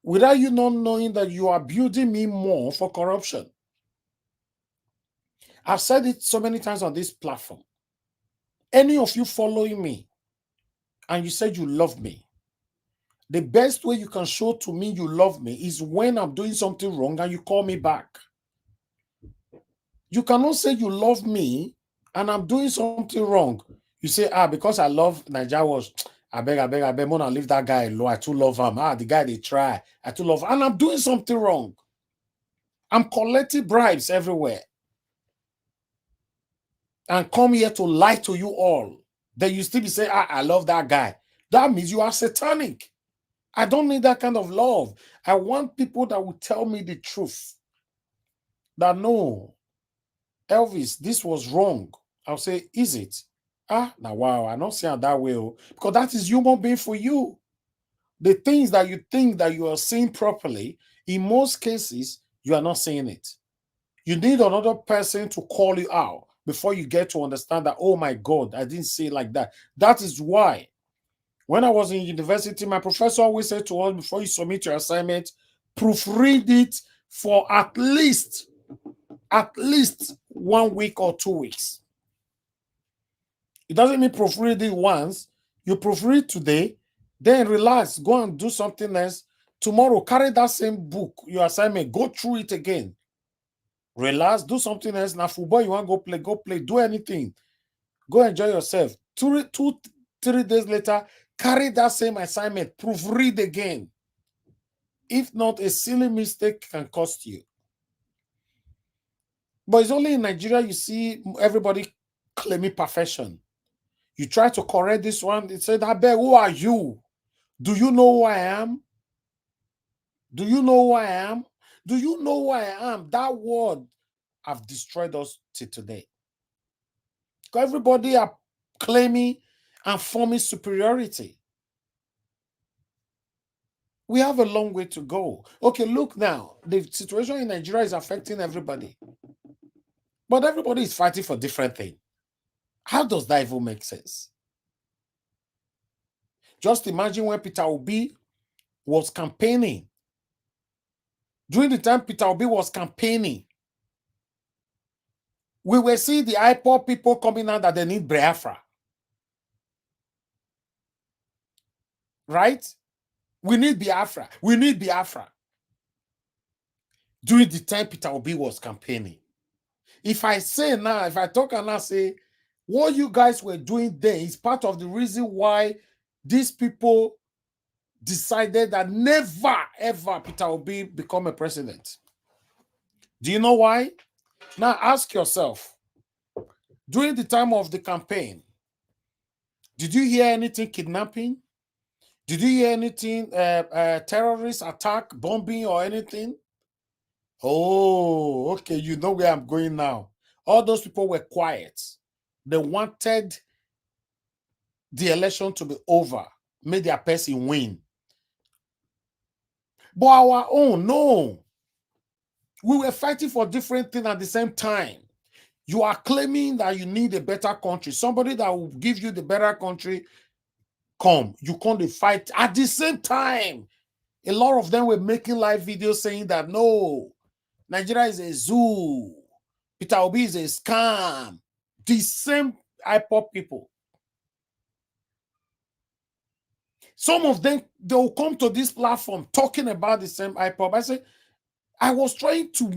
A: Without you not knowing that you are building me more for corruption. I've said it so many times on this platform. Any of you following me and you said you love me, the best way you can show to me you love me is when I'm doing something wrong and you call me back. You cannot say you love me and I'm doing something wrong. You say, because I love Nigeria was, I beg, Mona, leave that guy alone. I too love him. The guy they try. I too love him. And I'm doing something wrong. I'm collecting bribes everywhere. And come here to lie to you all. Then you still be saying, I love that guy. That means you are satanic. I don't need that kind of love. I want people that will tell me the truth. That no, Elvis, this was wrong. I'll say, is it? Now wow, I'm not saying that way. Because that is human being for you. The things that you think that you are seeing properly, in most cases, you are not seeing it. You need another person to call you out before you get to understand that, oh my God, I didn't see it like that. That is why when I was in university, my professor always said to us, before you submit your assignment, proofread it for at least 1 week or 2 weeks. It doesn't mean proofread it once. You proofread today, then relax, go and do something else. Tomorrow, carry that same book, your assignment, go through it again. Relax, do something else. Now, football, you want to go play, do anything. Go enjoy yourself. 3 days later, carry that same assignment, proofread again. If not, a silly mistake can cost you. But it's only in Nigeria you see everybody claiming perfection. You try to correct this one, they said, I beg, who are you? Do you know who I am? Do you know who I am? Do you know who I am? That word have destroyed us till today. Because everybody are claiming and forming superiority. We have a long way to go. Okay, look now. The situation in Nigeria is affecting everybody. But everybody is fighting for different things. How does that even make sense? Just imagine when Peter Obi was campaigning. During the time Peter Obi was campaigning, we were seeing the IPOB people coming out that they need Biafra. Right? We need Biafra. We need Biafra. During the time Peter Obi was campaigning. If I say now, if I talk and I say, what you guys were doing then is part of the reason why these people decided that never, ever Peter Obi become a president. Do you know why? Now ask yourself, during the time of the campaign, did you hear anything kidnapping? Did you hear anything? Terrorist attack, bombing, or anything? Oh, okay. You know where I'm going now. All those people were quiet. They wanted the election to be over, made their person win. But our own, no. We were fighting for different things at the same time. You are claiming that you need a better country. Somebody that will give you the better country, come. You can't fight at the same time. A lot of them were making live videos saying that no, Nigeria is a zoo. Peter Obi is a scam. The same IPOB people. Some of them, they will come to this platform talking about the same IPOB. I say, I was trying to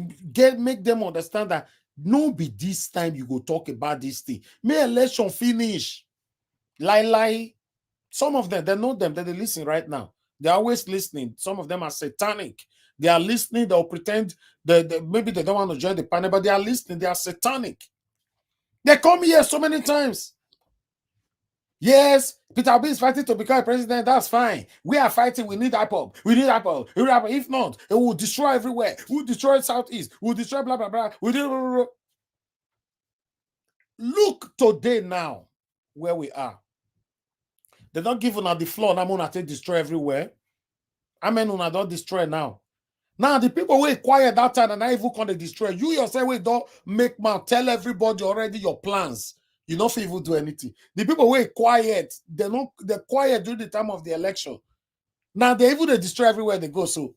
A: make them understand that no be this time you go talk about this thing. May election finish. Lie. Some of them, they know them, they listen right now. They're always listening. Some of them are satanic. They are listening. They'll pretend that maybe they don't want to join the panel, but they are listening. They are satanic. They come here so many times. Yes, Peter Obi is fighting to become a president. That's fine. We are fighting. We need IPOB. We need IPOB. If not, it will destroy everywhere. We'll destroy Southeast. We'll destroy blah, blah, blah. We'll do blah, blah, blah. Look today now where we are. They don't give us the floor. Now, I take destroy everywhere. I mean, I don't destroy now. Now, the people were quiet that time and I even can't destroy. You yourself, we don't make man tell everybody already your plans. You don't even do anything. The people were quiet. They're quiet during the time of the election. Now, they even destroy everywhere they go. So,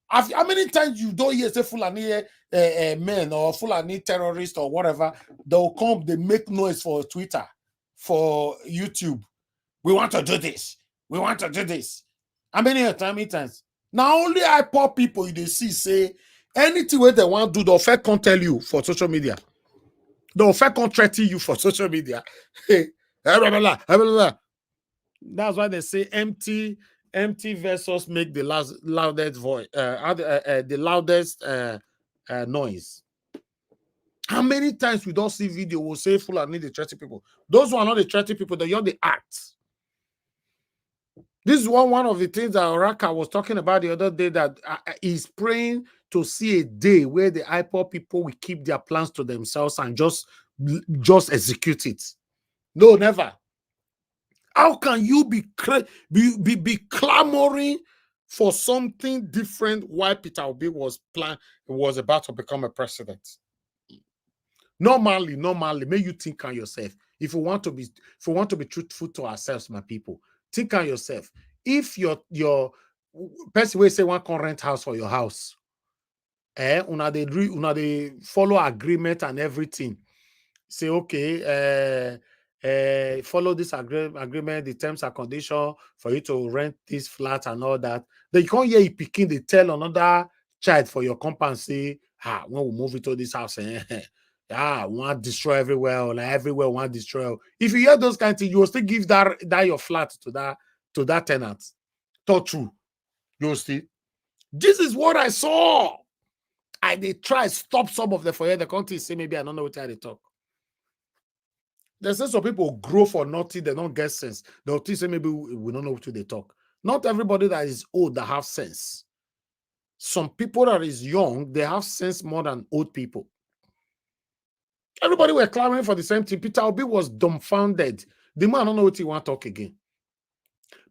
A: how many times you don't hear say Fulani men or Fulani terrorists or whatever, they'll come, they make noise for Twitter, for YouTube. We want to do this. We want to do this. How many times? Now only IPOB people you see say anything where they want to do, the fair can't tell you for social media. The fair can't threaten you for social media. That's why they say empty vessels make the loudest voice, the loudest noise. How many times we don't see video will say full and need the 30 people? Those who are not the 30 people, they're the act. This is one of the things that Oraka was talking about the other day, that he's praying to see a day where the IPOB people will keep their plans to themselves and just execute it. No, never. How can you be clamoring for something different while Peter Obi was about to become a president? Normally, may you think on yourself. If we want to be truthful to ourselves, my people, think on yourself. If your person will say one can rent house for your house, una they follow agreement and everything. Say okay, follow this agreement, the terms and conditions for you to rent this flat and all that. Then you can't hear you picking, they tell another child for your compound, say, when we move into this house, we want to destroy everywhere, or like everywhere we want to destroy. If you hear those kind of things, you will still give that your flat to that tenant. Not true. You will see. This is what I saw. They try stop some of the for the country, say maybe I don't know what they talk. There's some people grow for nothing, they don't get sense. They'll say maybe we don't know what they talk. Not everybody that is old that have sense. Some people that is young, they have sense more than old people. Everybody were clamoring for the same thing. Peter Obi was dumbfounded. The man don't know what he want to talk again.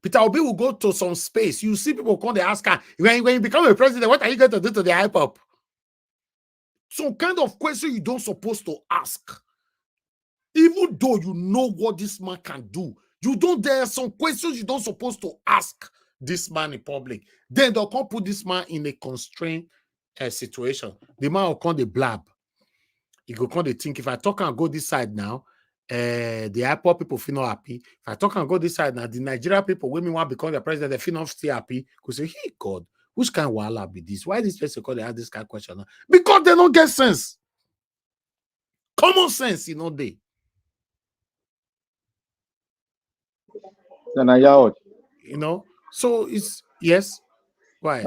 A: Peter Obi will go to some space. You see people come, they ask her, when you become a president, what are you going to do to the IPOB? Some kind of question you don't supposed to ask. Even though you know what this man can do, there are some questions you don't supposed to ask this man in public. Then they'll come put this man in a constrained situation. The man will come the blab. He go come they think, if I talk and go this side now, the IPOB people feel not happy. If I talk and go this side now, the Nigeria people, when me want to become the president, they feel not still happy. Because say, hey God, which kind of wahala be this? Why this person call they ask this kind of question? Because they don't get sense. Common sense, they. So it's yes. Why?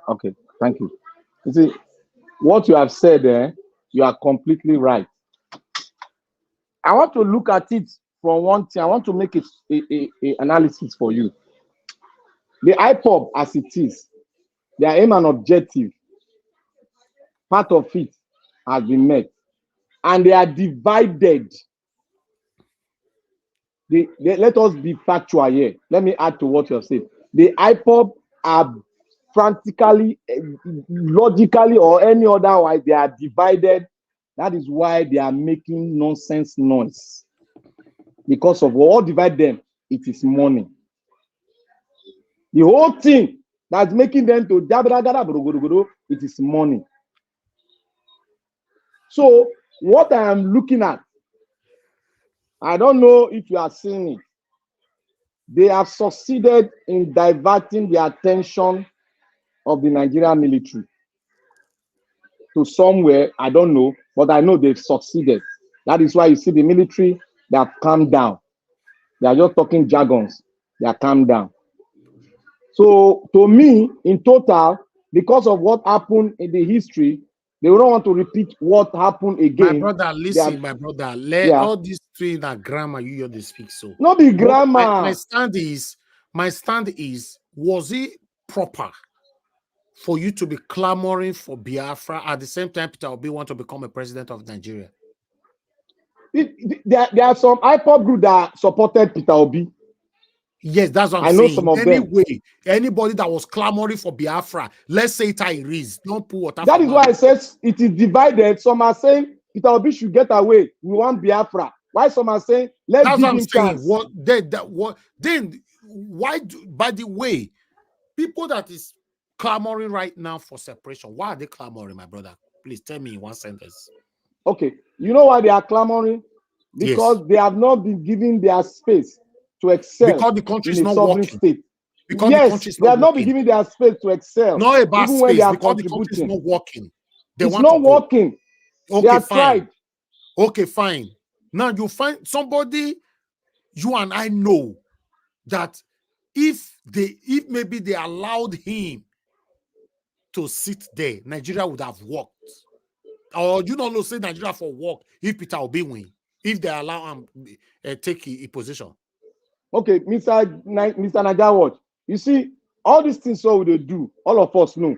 P: Okay, thank you. You see, what you have said, you are completely right. I want to look at it from one thing. I want to make it a analysis for you. The IPOB as it is, their aim and objective, part of it has been met. And they are divided. Let us be factual here. Let me add to what you have said. The IPOB are frantically, logically, or any other way, they are divided. That is why they are making nonsense noise. Because of what divide them, it is money. The whole thing that's making them to it is money. So what I am looking at, I don't know if you are seeing it. They have succeeded in diverting the attention of the Nigerian military to somewhere, I don't know, but I know they've succeeded. That is why you see the military, they have calmed down. They are just talking jargons. They are calmed down. So to me, in total, because of what happened in the history, they don't want to repeat what happened again.
A: My brother, listen, my brother. Let
P: Yeah.
A: all these three that grammar you they speak so.
P: Not the grammar.
A: My stand is, was it proper for you to be clamoring for Biafra at the same time Peter Obi want to become a president of Nigeria?
P: There are some IPOB group that supported Peter Obi.
A: Yes, that's what I'm
P: saying.
A: saying.
P: I know some of them.
A: Anyway, anybody that was clamoring for Biafra, let's say it is. Don't put water.
P: That is why I said it is divided. Some are saying Peter Obi should get away. We want Biafra. Why some are saying let's
A: that's
P: give
A: what I'm
P: him
A: saying.
P: chance.
A: Then why by the way, people that is clamoring right now for separation, why are they clamoring, my brother? Please tell me in one sentence.
P: Okay, you know why they are clamoring? Because they have not been given their space to excel.
A: Because the country is
P: in a
A: not
P: sovereign
A: working.
P: state.
A: Because
P: yes,
A: the country is
P: they have not
A: working.
P: been given their space to excel.
A: Not about
P: even
A: space,
P: when they are
A: because the country is
P: contributing.
A: not working.
P: It's not working.
A: Okay,
P: they have
A: fine.
P: tried.
A: Okay, fine. Now you find somebody you and I know that if maybe they allowed him to sit there, Nigeria would have worked. Or you don't know, say Nigeria for work if Peter Obi win, if they allow him take a position.
P: Okay, Mr. Najawat, you see, all these things what they do, all of us know.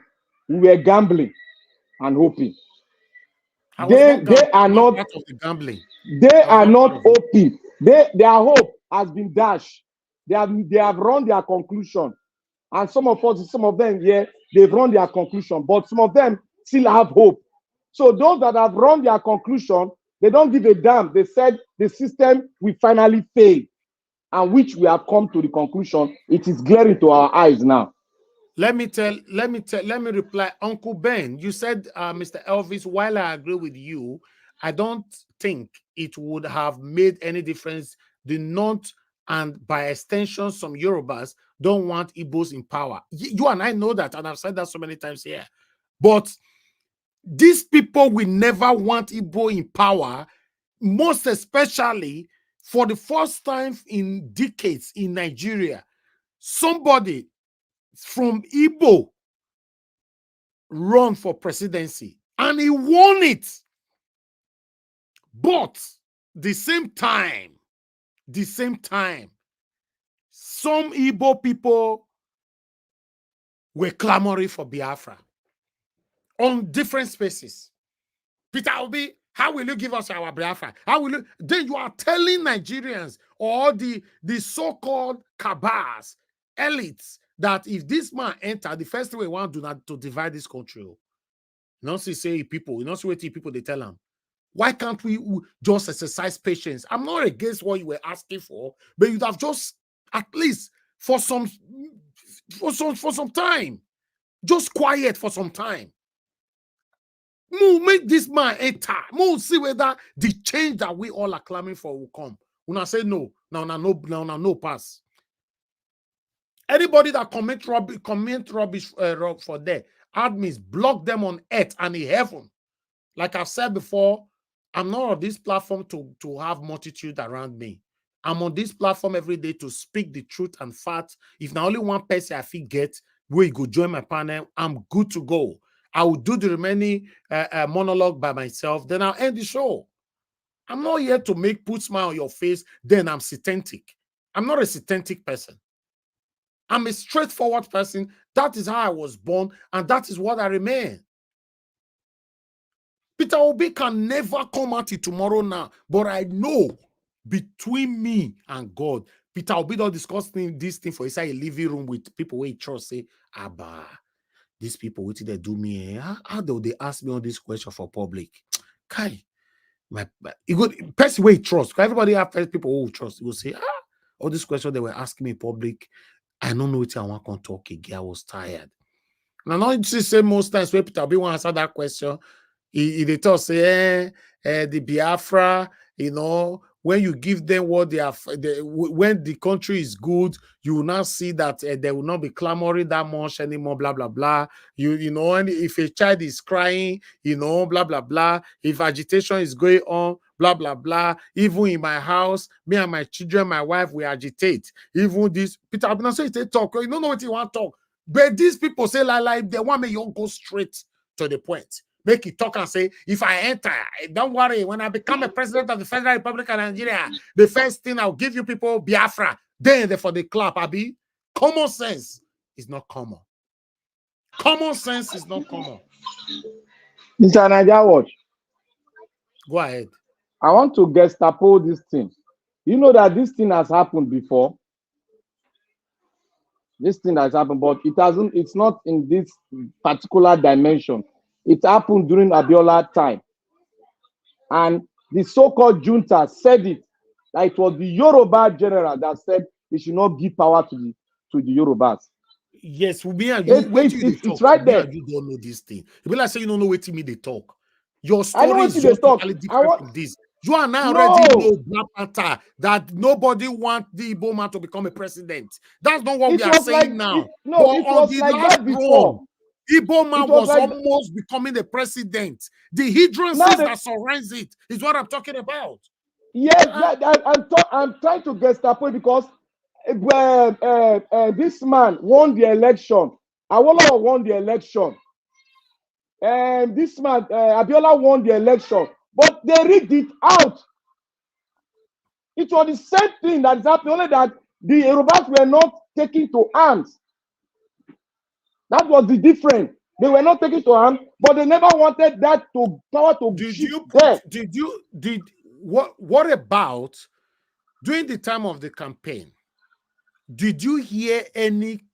P: We were gambling and hoping. They are not
A: part of the gambling.
P: They are not hoping. Their hope has been dashed. They have run their conclusion. And some of them, yeah, they've run their conclusion, but some of them still have hope. So those that have run their conclusion, they don't give a damn. They said the system will finally fail, and which we have come to the conclusion, it is glaring to our eyes now.
A: Let me reply. Uncle Ben, you said, Mr. Elvis, while I agree with you, I don't think it would have made any difference. The North and by extension, some Yorubas don't want Igbos in power. You and I know that, and I've said that so many times here. But these people will never want Igbo in power, most especially for the first time in decades in Nigeria. Somebody from Igbo run for presidency and he won it. But the same time, some Igbo people were clamoring for Biafra on different spaces. Peter Obi, how will you give us our Biafra? How will you? Then you are telling Nigerians or the so-called cabals, elites, that if this man enter, the first thing we want to divide this country. You don't say people, you don't see what people they tell them. Why can't we just exercise patience? I'm not against what you were asking for, but you'd have just at least for some time, just quiet for some time. Make this man enter. See whether the change that we all are clamoring for will come. When I say no, no pass. Anybody that comment rubbish for there, admins block them on earth and in heaven. Like I've said before, I'm not on this platform to have multitude around me. I'm on this platform every day to speak the truth and facts. If not only one person I feel get, where you go join my panel, I'm good to go. I will do the remaining monologue by myself. Then I'll end the show. I'm not here to put smile on your face. Then I'm satanic. I'm not a satanic person. I'm a straightforward person. That is how I was born, and that is what I remain. Peter Obi can never come at it tomorrow now, but I know between me and God, Peter Obi don't discuss this thing for inside a living room with people where he trust, say, Abba, these people, what did they do me? How do they ask me all these questions for public? Kai, person where he trust. Everybody have people who trust. He will say, all these questions they were asking me in public, I don't know what I want to talk again. I was tired. Now, not to say most times where Peter Obi want to answer that question, they talk say, the Biafra, when you give them what they have, when the country is good, you will not see that they will not be clamoring that much anymore, blah, blah, blah. And if a child is crying, blah, blah, blah. If agitation is going on, blah, blah, blah. Even in my house, me and my children, my wife, we agitate. Even this, Peter Obi say they talk, you don't know what you want to talk. But these people say, like they want me, you go straight to the point. Make it talk and say, if I enter, don't worry, when I become a president of the Federal Republic of Nigeria, the first thing I'll give you people Biafra. Then for the clap, Abi. Common sense is not common. Common sense is not common.
P: Mr. Naija Watch.
A: Go ahead.
P: I want to gestapo this thing. You know that this thing has happened before. This thing has happened, but it's not in this particular dimension. It happened during Abiola time. And the so-called junta said it, that it was the Yoruba general that said they should not give power to the Yorubas.
A: Yes, we and you,
P: it's right there.
A: You don't know this thing. You be like say you don't know what me they talk. Your
P: I know
A: story
P: what
A: is
P: they
A: just
P: talk.
A: totally different from this. You are now
P: No.
A: already know Black Panther that nobody wants the Igbo man to become a president. That's not what we are saying now.
P: It was like that before.
A: Igbo man was almost becoming the president. The hindrances that surrounds it is what I'm talking about.
P: Yes, I'm trying to gestapo because this man won the election. Awolowo won the election. And this man, Abiola won the election. But they rigged it out. It was the same thing that is happening, only that the Yorubas were not taking to arms. That was the difference. They were not taking to arms, but they never wanted that power to
A: what about during the time of the campaign? Did you hear any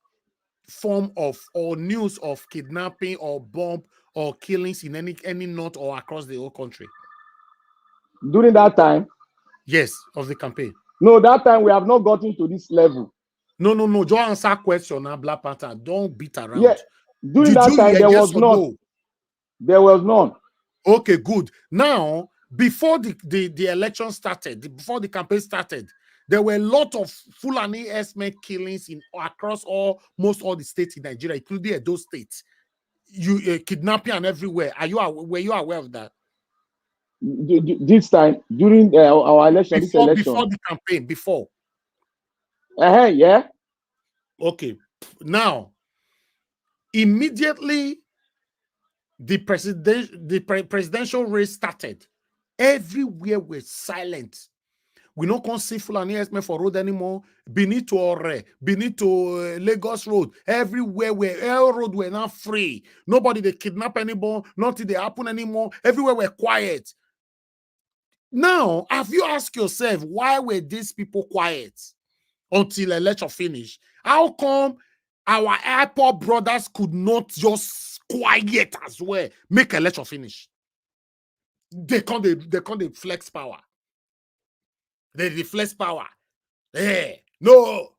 A: form of or news of kidnapping or bomb or killings in any north or across the whole country?
P: During that time?
A: Yes, of the campaign.
P: No, that time we have not gotten to this level.
A: No. Don't answer question now, Black Panther. Don't beat around.
P: Yeah, during that time there was none. No? There was none.
A: Okay, good. Now, before the election started, before the campaign started, there were a lot of Fulani herdsmen killings across almost all the states in Nigeria, including those states. Kidnapping and everywhere. Were you aware of that?
P: This time during our election,
A: before the campaign, before.
P: Yeah.
A: Okay. Now, immediately the presidential race started. Everywhere was silent. We don't come see Fulani herdsmen for road anymore. Beneath to Ore, beneath to Lagos Road, everywhere all road were not free. Nobody they kidnap anymore. Nothing they happen anymore. Everywhere were quiet. Now, have you asked yourself why were these people quiet until election finish? How come our IPOB brothers could not just quiet as well? Make election finish. They can't flex power. They flex power. Hey, no.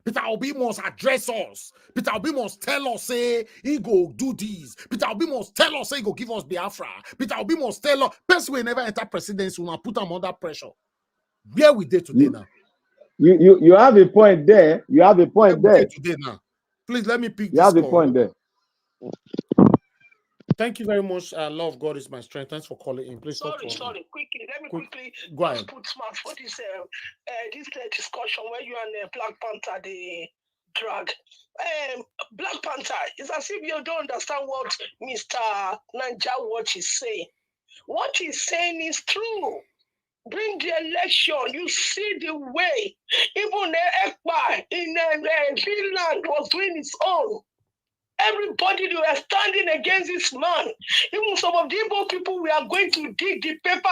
A: Peter Obi must address us. Peter Obi must tell us, say, he go do this. Peter Obi must tell us, say, he go give us Biafra. Peter Obi must tell us. Person will never enter presidency, will put them under pressure. Where we did today now?
P: You have a point there. You have a point there.
A: Today now. Please let me pick
P: you
A: this
P: have a
A: call.
P: Point there.
A: Thank you very much. Love God is my strength. Thanks for calling in. Please
L: sorry. Quickly, let me quickly
A: go ahead.
L: Put smart for this discussion where you and Black Panther the drag. Black Panther, it's as if you don't understand what Mr. Naija Watch is saying. What he's saying is true. bring the election. You see the way. Even Ekpa in Finland was doing its own. Everybody, they were standing against this man. Even some of the Igbo people, we are going to dig the paper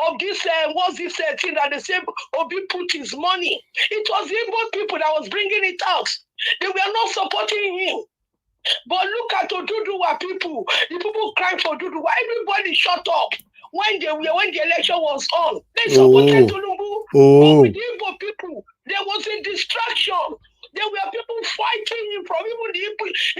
L: of this, what's this thing that they say Obi put his money. It was the Igbo people that was bringing it out. They were not supporting him. But look at Oduduwa people. The people crying for Oduduwa. Everybody shut up. When the election was on, they supported Tinubu. But with the Igbo people, there was a distraction. There were people fighting him from even the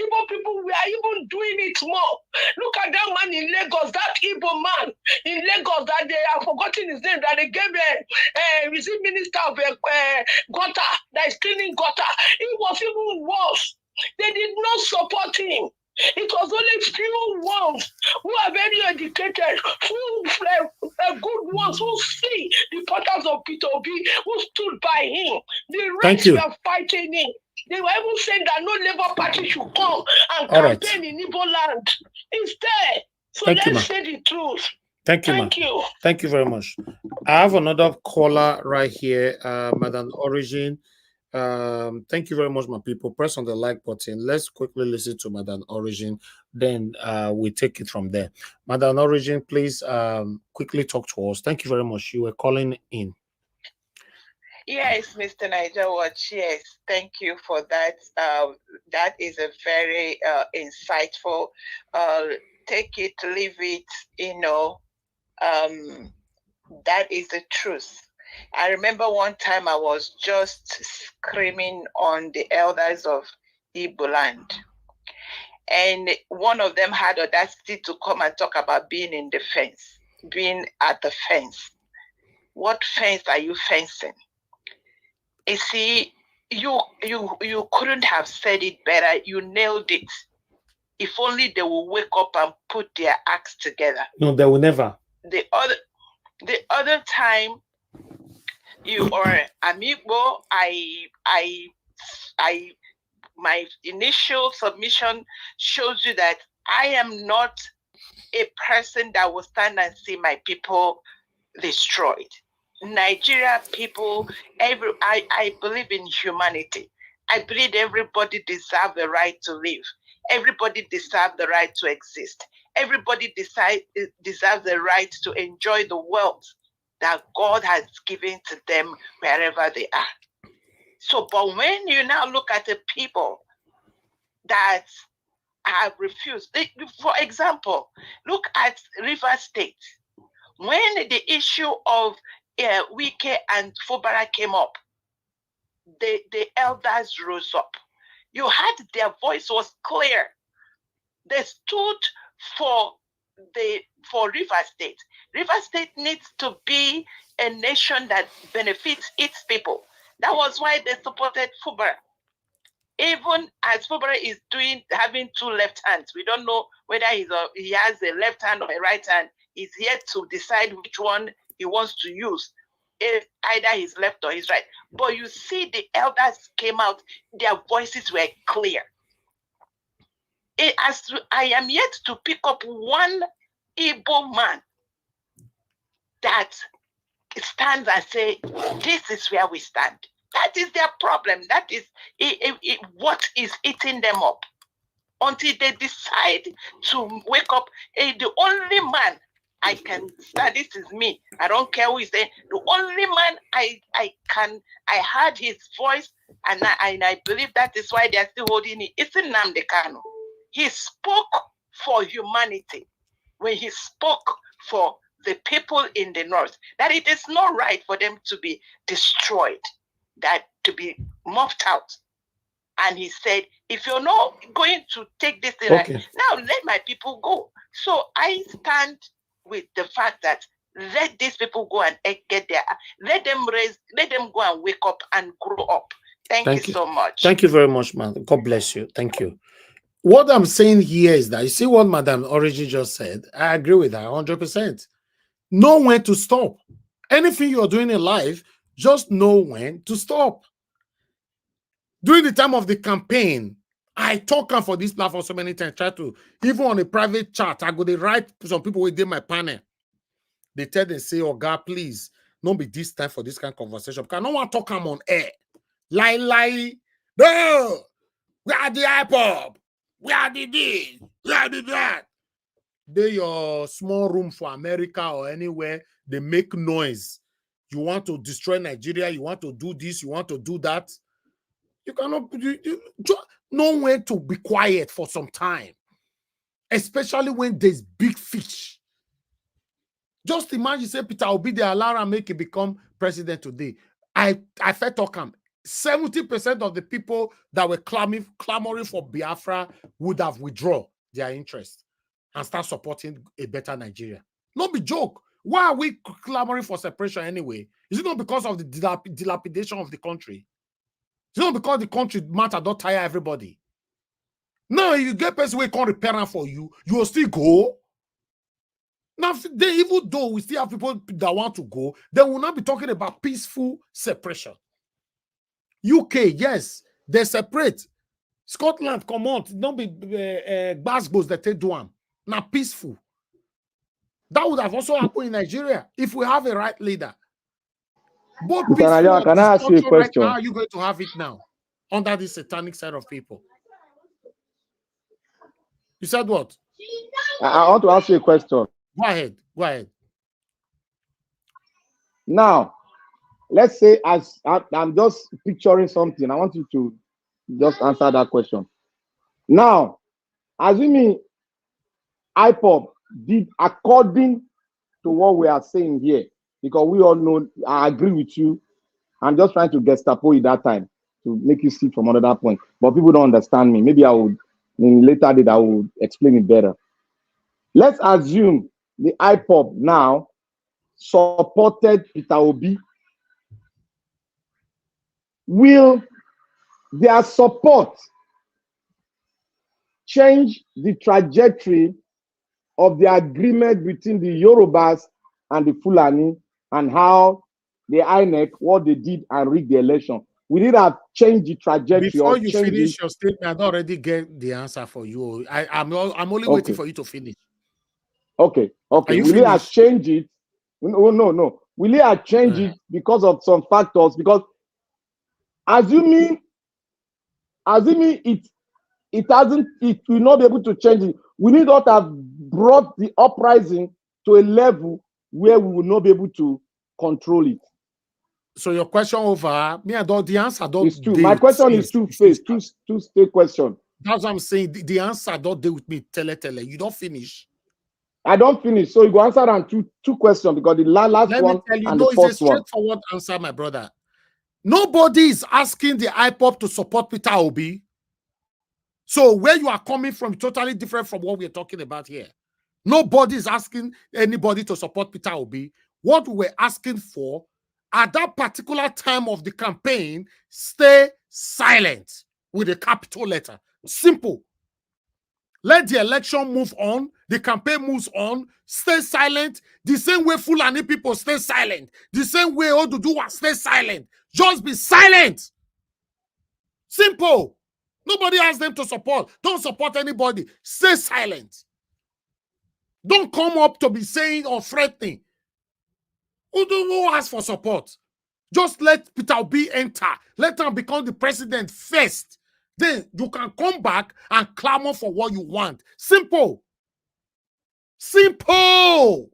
L: Igbo people were even doing it more. Look at that man in Lagos, that Igbo man in Lagos that they have forgotten his name, that they gave a minister of gutter, that is cleaning gutter. It was even worse. They did not support him. It was only few ones who are very educated, good ones who see the importance of Peter Obi, who stood by him. The rest were fighting him. They were even saying that no Labour Party should come and campaign in Igbo land. It's there. So let's say the truth.
A: Thank you,
L: Thank you.
A: Thank you very much. I have another caller right here, Madam Origin. Thank you very much, my people. Press on the like button. Let's quickly listen to Madam Origin. Then we take it from there. Madam Origin, please quickly talk to us. Thank you very much. You were calling in.
J: Yes, Mr. Niger Watch. Yes, thank you for that. That is a very insightful. Take it, leave it. That is the truth. I remember one time I was just screaming on the elders of Igbo land. And one of them had audacity to come and talk about being in the fence, being at the fence. What fence are you fencing? You see, you couldn't have said it better. You nailed it. If only they will wake up and put their acts together.
A: No, they will never.
J: The other time, you are amigo. My initial submission shows you that I am not a person that will stand and see my people destroyed. Nigeria people, I believe in humanity. I believe everybody deserves the right to live. Everybody deserves the right to exist. Everybody deserves the right to enjoy the wealth that God has given to them wherever they are. So, but when you now look at the people that have refused, for example, look at River State. When the issue of Wike and Fubara came up, the elders rose up. You had their voice was clear. They stood for River State. River State needs to be a nation that benefits its people. That was why they supported Fubara. Even as Fubara is having two left hands, we don't know whether he has a left hand or a right hand. He's yet to decide which one he wants to use, either his left or his right. But you see, the elders came out; their voices were clear. I am yet to pick up one Igbo man that stands and say, "This is where we stand." That is their problem. That is what is eating them up. Until they decide to wake up. The only man I can stand, this is me. I don't care who is there. The only man I heard his voice, and I believe that is why they are still holding it. It's Nnamdi Kanu. He spoke for humanity when he spoke for the people in the north, that it is not right for them to be destroyed, that to be mopped out. And he said, if you're not going to take this thing,
A: Okay.
J: now let my people go. So I stand with the fact that let these people go and get there. Let them go and wake up and grow up. Thank you so much.
A: Thank you very much, man. God bless you. Thank you. What I'm saying here is that, you see what Madam Origin just said? I agree with her 100%. Know when to stop. Anything you're doing in life, just know when to stop. During the time of the campaign, I talk for this platform so many times, try to, even on a private chat, I go to write some people within my panel. They tell them, say, oh God, please, not be this time for this kind of conversation. Because no one talk I'm on air. Lie. No, we are the IPOB. We are the this. We are the that. They your small room for America or anywhere, they make noise. You want to destroy Nigeria, you want to do this, you want to do that. You cannot know when to be quiet for some time, especially when there's big fish. Just imagine, say Peter Obi, the alarm make it become president today. I felt talk 70% of the people that were clamoring for Biafra would have withdrawn their interest and start supporting a better Nigeria. Not be joke. Why are we clamoring for separation anyway? Is it not because of the dilapidation of the country? It's not because the country matter don't tire everybody. No, if you get person who can't repair for you, you will still go. Now, even though we still have people that want to go, they will not be talking about peaceful separation. UK, yes, they separate. Scotland, come on, don't be Glasgow that they do one. Now, peaceful. That would have also happened in Nigeria if we have a right leader. Both peaceful
P: Can I ask you a question?
A: Right now, how are you going to have it now under this satanic set of people? You said what?
P: I want to ask you a question.
A: Go ahead.
P: Now, let's say as I'm just picturing something. I want you to just answer that question. Now, assuming IPOB did according to what we are saying here, because we all know, I agree with you. I'm just trying to gestapo it that time to make you see from another point. But people don't understand me. Maybe I would, in later date, I will explain it better. Let's assume the IPOB now supported Peter Obi. Will their support change the trajectory of the agreement between the Yorubas and the Fulani, and how the INEC, what they did and rigged the election? We did have changed the trajectory.
A: Before you finish your statement, I already get the answer for you. I'm only waiting for you to finish.
P: Okay. Will it have changed it? No. Will it have changed it because of some factors? Because assuming it will not be able to change it, we need not have brought the uprising to a level where we will not be able to control it.
A: So your question over, me, I don't, the answer don't.
P: It's two. My question is two-faced, two-state question.
A: That's what I'm saying. The answer don't deal with me. Tele. You don't finish.
P: I don't finish. So you go answer on two questions, because the last one and the first one.
A: It's a straightforward answer, my brother. Nobody is asking the IPOB to support Peter Obi. So where you are coming from, totally different from what we're talking about here. Nobody is asking anybody to support Peter Obi. What we were asking for at that particular time of the campaign, stay silent with a capital letter. Simple. Let the election move on. The campaign moves on. Stay silent. The same way Fulani people stay silent. The same way Oduduwa stay silent. Just be silent. Simple. Nobody asks them to support. Don't support anybody. Stay silent. Don't come up to be saying or threatening. Who asks for support? Just let Peter Obi enter. Let him become the president first. Then you can come back and clamor for what you want. Simple. Simple.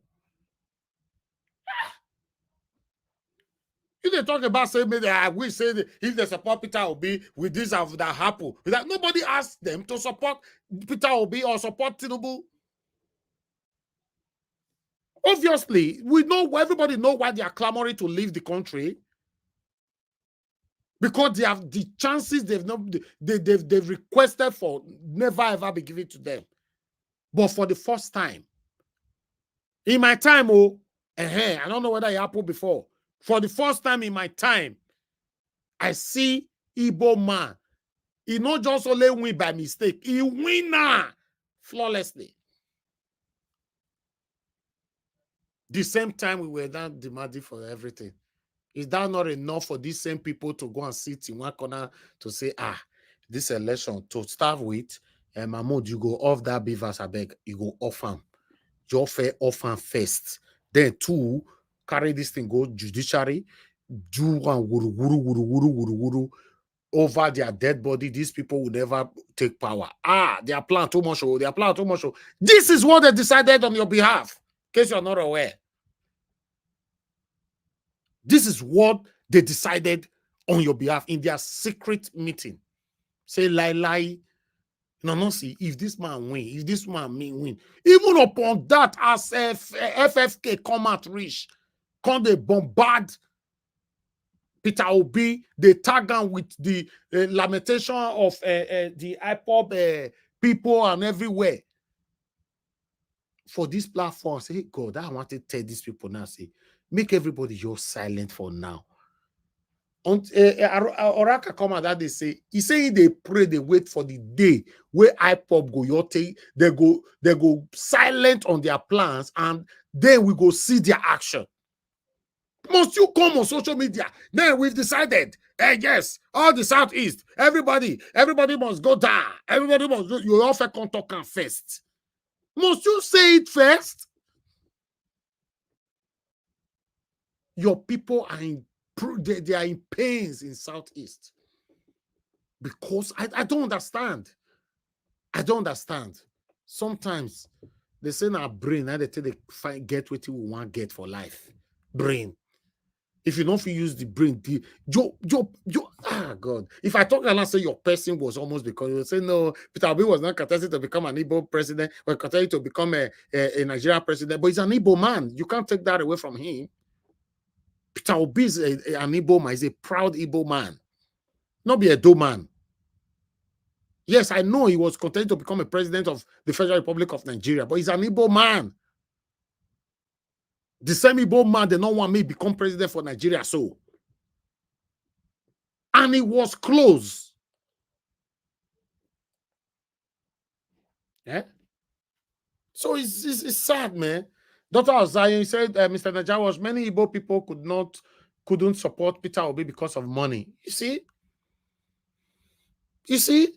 A: If they talk about saying, maybe I will say that if they support Peter Obi, with this that happen. That nobody asked them to support Peter Obi or support Tinubu. Obviously, we know, everybody know why they are clamoring to leave the country. Because they have the chances they've requested for never ever be given to them. But for the first time, in my time, I don't know whether it happened before. For the first time in my time, I see Igbo man. He not just only win by mistake, he win flawlessly. The same time we were not demanding for everything. Is that not enough for these same people to go and sit in one corner to say, this election to start with, Mahmoud, you go off that beavers, I beg, you go off them. You offer off them first. Then two, carry this thing, go judiciary, do one wuru over their dead body. These people will never take power. Their plan too much. Their plan too much. This is what they decided on your behalf, in case you're not aware. This is what they decided on your behalf in their secret meeting. Say lie. No, see, if this man win, if this man win, even upon that, as FFK come out rich, come they bombard Peter Obi, they tag on with the lamentation of the IPOB people and everywhere. For this platform, say, God, I want to tell these people now, say, make everybody just silent for now. Oraka come out that they say, he saying they pray, they wait for the day where IPOB go yote, they go silent on their plans, and then we go see their action. Must you come on social media? Then we've decided, yes, all the Southeast, everybody must go down. Everybody must go. You offer contact first. Must you say it first? Your people are they are in pains in Southeast because I don't understand. I don't understand. Sometimes they say our brain, and they tell they get what we want get for life. Brain. If you don't use the brain, God. If I talk and I say your person was almost because you say no, Peter Obi was not contested to become an Igbo president, or contested to become a Nigerian president, but he's an Igbo man. You can't take that away from him. Peter Obi is an Igbo man. He's a proud Igbo man, not be a Do man. Yes, I know he was contested to become a president of the Federal Republic of Nigeria, but he's an Igbo man. The same Igbo man, they don't want me to become president for Nigeria, so. And it was close. Yeah? So it's sad, man. Dr. Ozayin said, Mr. Najawash, many Igbo people couldn't support Peter Obi because of money. You see? You see?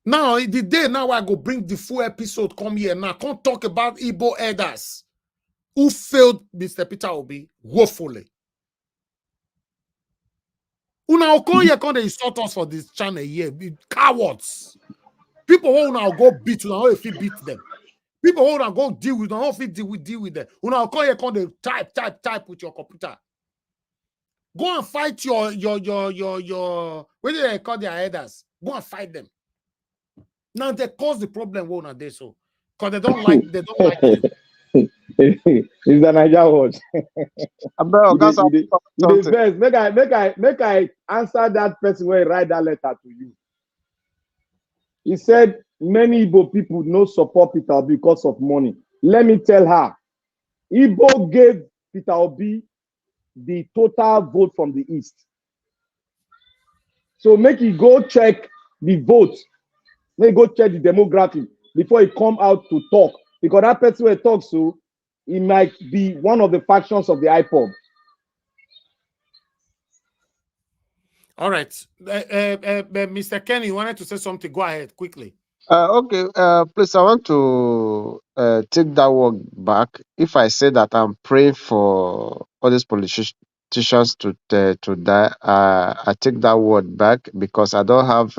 A: Now, the day now I go bring the full episode, come here now. Can't talk about Igbo elders who failed Mr. Peter Obi woefully. Una come here, come they insult us for this channel here. Cowards. People who now go beat, una if you beat them. People who now go deal with, una if you deal with them. Una come here, come they type with your computer. Go and fight your what do they call their elders? Go and fight them. Now they cause the problem when they so because they don't like you.
P: Is the Niger watch? Make I answer that person when I write that letter to you. He said many Igbo people no support Peter Obi because of money. Let me tell her, Igbo gave Peter Obi the total vote from the East. So make you go check the vote. Make you go check the demographic before he come out to talk. Because that person who talks to, he might be one of the factions of the IPOB.
A: All right. Mr. Kenny, you wanted to say something. Go ahead quickly.
Q: Okay, please, I want to take that word back. If I say that I'm praying for all these politicians to die, I take that word back because I don't have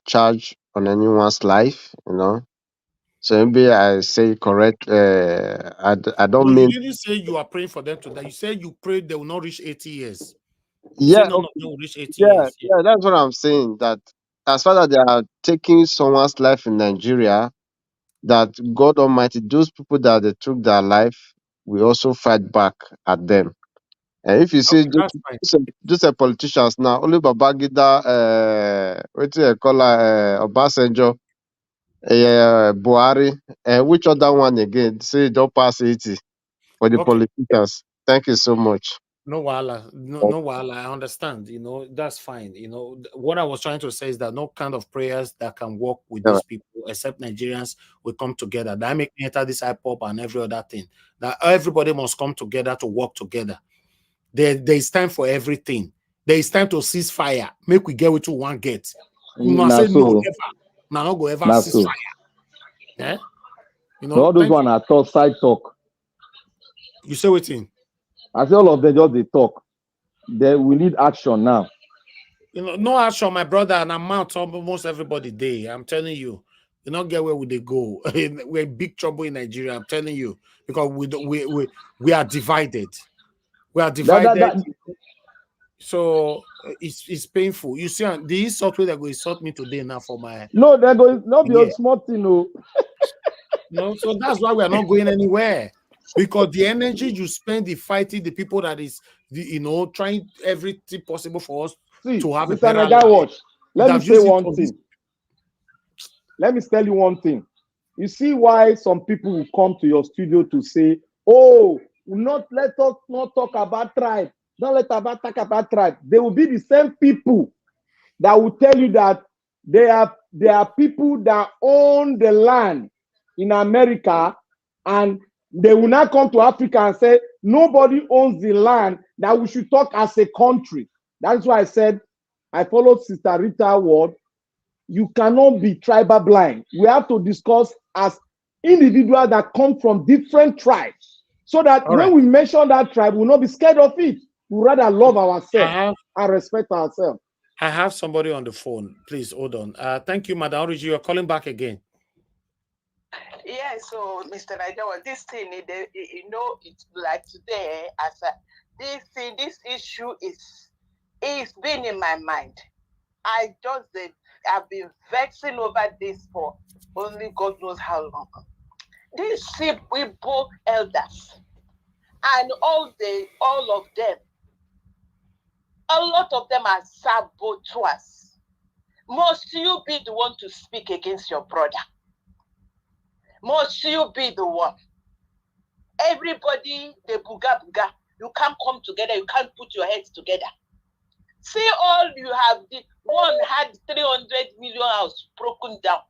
Q: charge on anyone's life, you know. So maybe I say correct. I
A: No,
Q: don't
A: you
Q: mean.
A: didn't say you are praying for them to die. You said you prayed they will not reach 80 years. You
Q: Yeah,
A: said none of
Q: okay.
A: them will reach 80
Q: Yeah,
A: years.
Q: yeah, that's what I'm saying. That as far as they are taking someone's life in Nigeria, that God Almighty, those people that they took their life, we also fight back at them. And if you see
A: Okay, that's fine.
Q: just politicians now, only Babangida, what do you call her, Obasanjo, Buhari, and which other one again? Say don't pass 80 for the
A: Okay.
Q: politicians. Thank you so much.
A: No wahala, no wahala. I understand. You know, that's fine. You know, what I was trying to say is that no kind of prayers that can work with
Q: Yeah.
A: these people, except Nigerians, will come together. That make me enter this IPOB and every other thing. That everybody must come together to work together. There is time for everything. There is time to cease fire. Make we get what we want get. You must say no, never. Now not go ever cease fire. Yeah. You know,
P: all those one are talk side talk.
A: You say waiting.
P: I say all of them just they talk. We need action now.
A: You know, no action, my brother, and I'm out almost everybody day. I'm telling you, you not get where would they go. We're in big trouble in Nigeria. I'm telling you, because we are divided. We are divided. So it's painful. You see, the insult way they go insult me today now for my
P: no, they're going not be a small thing, no.
A: No, so that's why we are not going anywhere. Because the energy you spend in fighting the people that is, trying everything possible for us to have
P: Mr.
A: a better
P: Naija
A: life.
P: Watch, let me say one thing. Let me tell you one thing. You see why some people will come to your studio to say, "Oh, let us not talk about tribe. Don't let us talk about tribe." They will be the same people that will tell you that there are people that own the land in America, and they will not come to Africa and say nobody owns the land, that we should talk as a country. That's why I said I followed Sister Rita's word. You cannot be tribal blind. We have to discuss as individuals that come from different tribes, so that when we mention that tribe, we'll not be scared of it. We rather love ourselves and respect ourselves.
A: I have somebody on the phone. Please hold on. Thank you, Madam Origi. You're calling back again.
J: Yeah, so Mr. Naija, this thing, it's like today, this issue is been in my mind. I've been vexing over this for only God knows how long. These Igbo elders and all of them, a lot of them are saboteurs. Must you be the one to speak against your brother? Must you be the one? Everybody, the buga. You can't come together. You can't put your heads together. See, all you have, one had 300 million house broken down.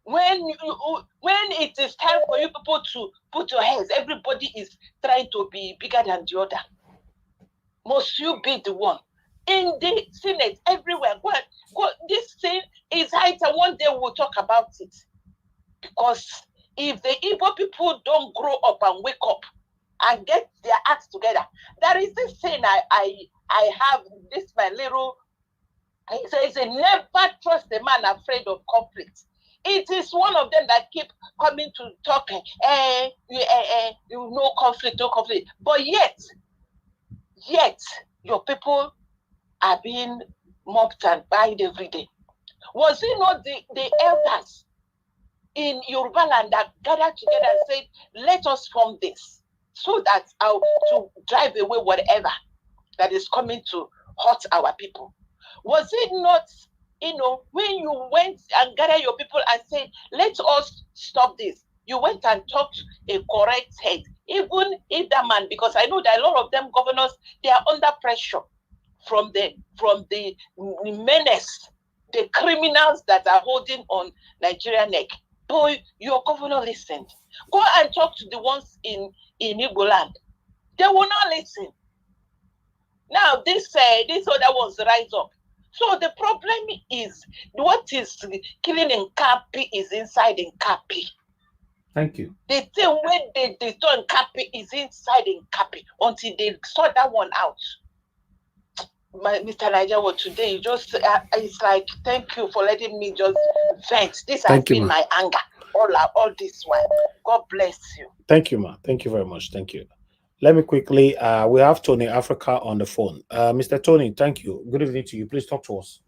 J: When it is time for you people to put your heads, everybody is trying to be bigger than the other. Must you be the one? In the Senate, everywhere. Go, this thing is high, and one day we'll talk about it. Because if the Igbo people don't grow up and wake up and get their acts together, there is this thing I have, this my little, it says, never trust a man afraid of conflict. It is one of them that keep coming to talk, no conflict. But yet, your people are being mobbed and buried every day. Was it not the elders in Yoruba land that gathered together and said, let us form this, so that to drive away whatever that is coming to hurt our people? Was it not, when you went and gathered your people and said, let us stop this, you went and talked a correct head, even if that man, because I know that a lot of them governors, they are under pressure from the menace, the criminals that are holding on Nigeria neck. Boy, your governor listened. Go and talk to the ones in Igbo land. They will not listen. Now this other ones rise up. So the problem is, what is killing in Kapi is inside in Kapi.
A: Thank you.
J: The thing when they turn Kapi is inside in Kapi until they sort that one out. Mr. Naija, what today, you just, it's like, thank you for letting me just vent. This has been my anger all this while. God bless you.
A: Thank you, ma. Thank you very much. Thank you. Let me quickly, we have Tony Africa on the phone. Mr. Tony, thank you. Good evening to you. Please talk to us.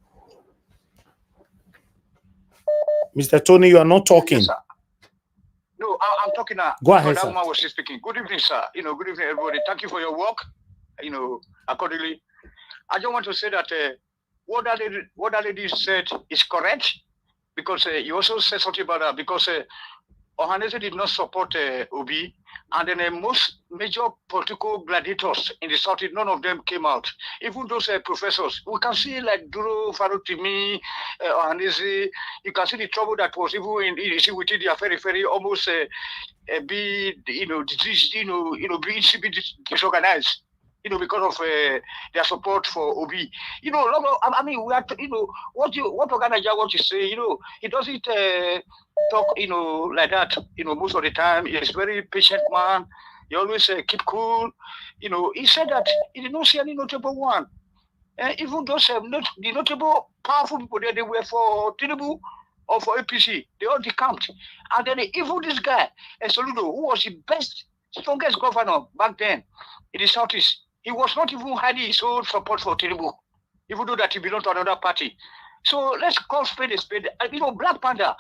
A: Mr. Tony, you are not talking.
R: Yes, no, I'm talking now.
A: Go ahead, sir.
R: That woman was speaking. Good evening, sir. Good evening, everybody. Thank you for your work. Accordingly, I just want to say that what that lady said is correct, because you also said something about that, because Ohanese did not support Obi, and then most major political gladiators in the South, none of them came out. Even those professors, we can see like Duro, Farutimi, Ohanese, you can see the trouble that was even within the very almost be diseased, be disorganized. because of their support for Obi. I mean, we are, what Organizer wants to say, he doesn't talk, like that, most of the time. He's a very patient man. He always keep cool. He said that he did not see any notable one. Even those the notable, powerful people there, they were for Tinubu or for APC. They all decamped. And then even this guy, Soludo, who was the best, strongest governor back then in the Southeast, he was not even hiding his own support for Tinubu, even though that he belonged to another party. So let's call spade a spade. Black Panther,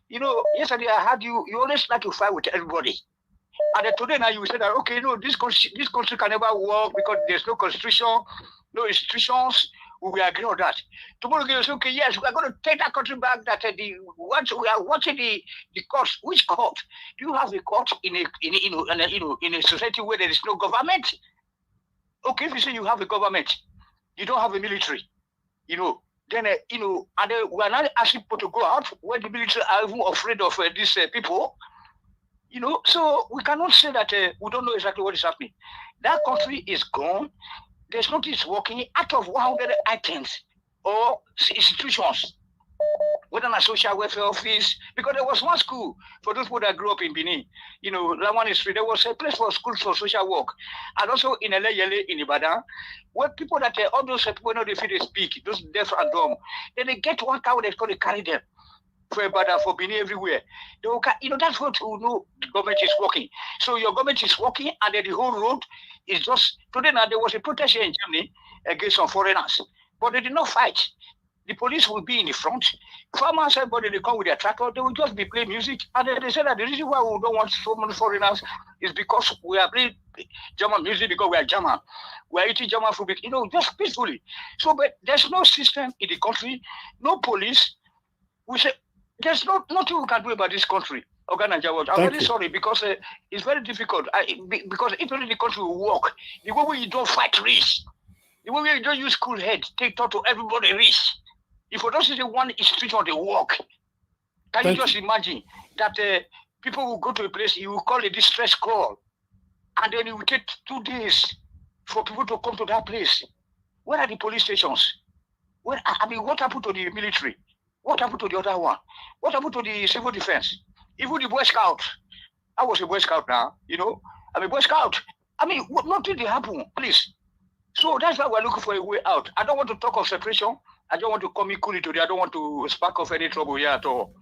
R: yesterday I heard you always like to fight with everybody. And then today now you say that, okay, this country can never work because there's no constitution, no institutions. We will agree on that. Tomorrow you say, okay, yes, we are going to take that country back. That once we are watching the courts. Which court? Do you have a court in a society where there is no government? Okay, if you say you have a government, you don't have a military, then and then we are not asking people to go out where the military are even afraid of these people. So we cannot say that we don't know exactly what is happening. That country is gone. There's nothing working out of 100 items or institutions, whether a social welfare office, because there was one school for those people that grew up in Benin, Lawan Street, there was a place for schools for social work, and also in Eleyele, in Ibadan, where people that all those people know they feel they speak, those deaf and dumb, then they get one car, they carry them. For Ibadan, for Benin, everywhere. That's what we know the government is working. So your government is working, and then the whole road is just. Today now there was a protest here in Germany against some foreigners, but they did not fight. The police will be in the front. Farmers, everybody, they come with their tractor, they will just be playing music. And then they say that the reason why we don't want so many foreigners is because we are playing German music because we are German. We are eating German food, just peacefully. So, but there's no system in the country, no police. We say, there's nothing we can do about this country. I'm very sorry because it's very difficult. Because if only the country will work, the way you don't fight risk, the way you don't use cool head, take thought to everybody risk. If you don't see the one institution they work, can you just imagine that people will go to a place, you will call a distress call, and then it will take 2 days for people to come to that place. Where are the police stations? What happened to the military? What happened to the other one? What happened to the civil defense? Even the Boy Scout. I was a Boy Scout now, I'm a Boy Scout. Nothing did happen, please. So that's why we're looking for a way out. I don't want to talk of separation. I don't want to come equally today. I don't want to spark off any trouble here at all.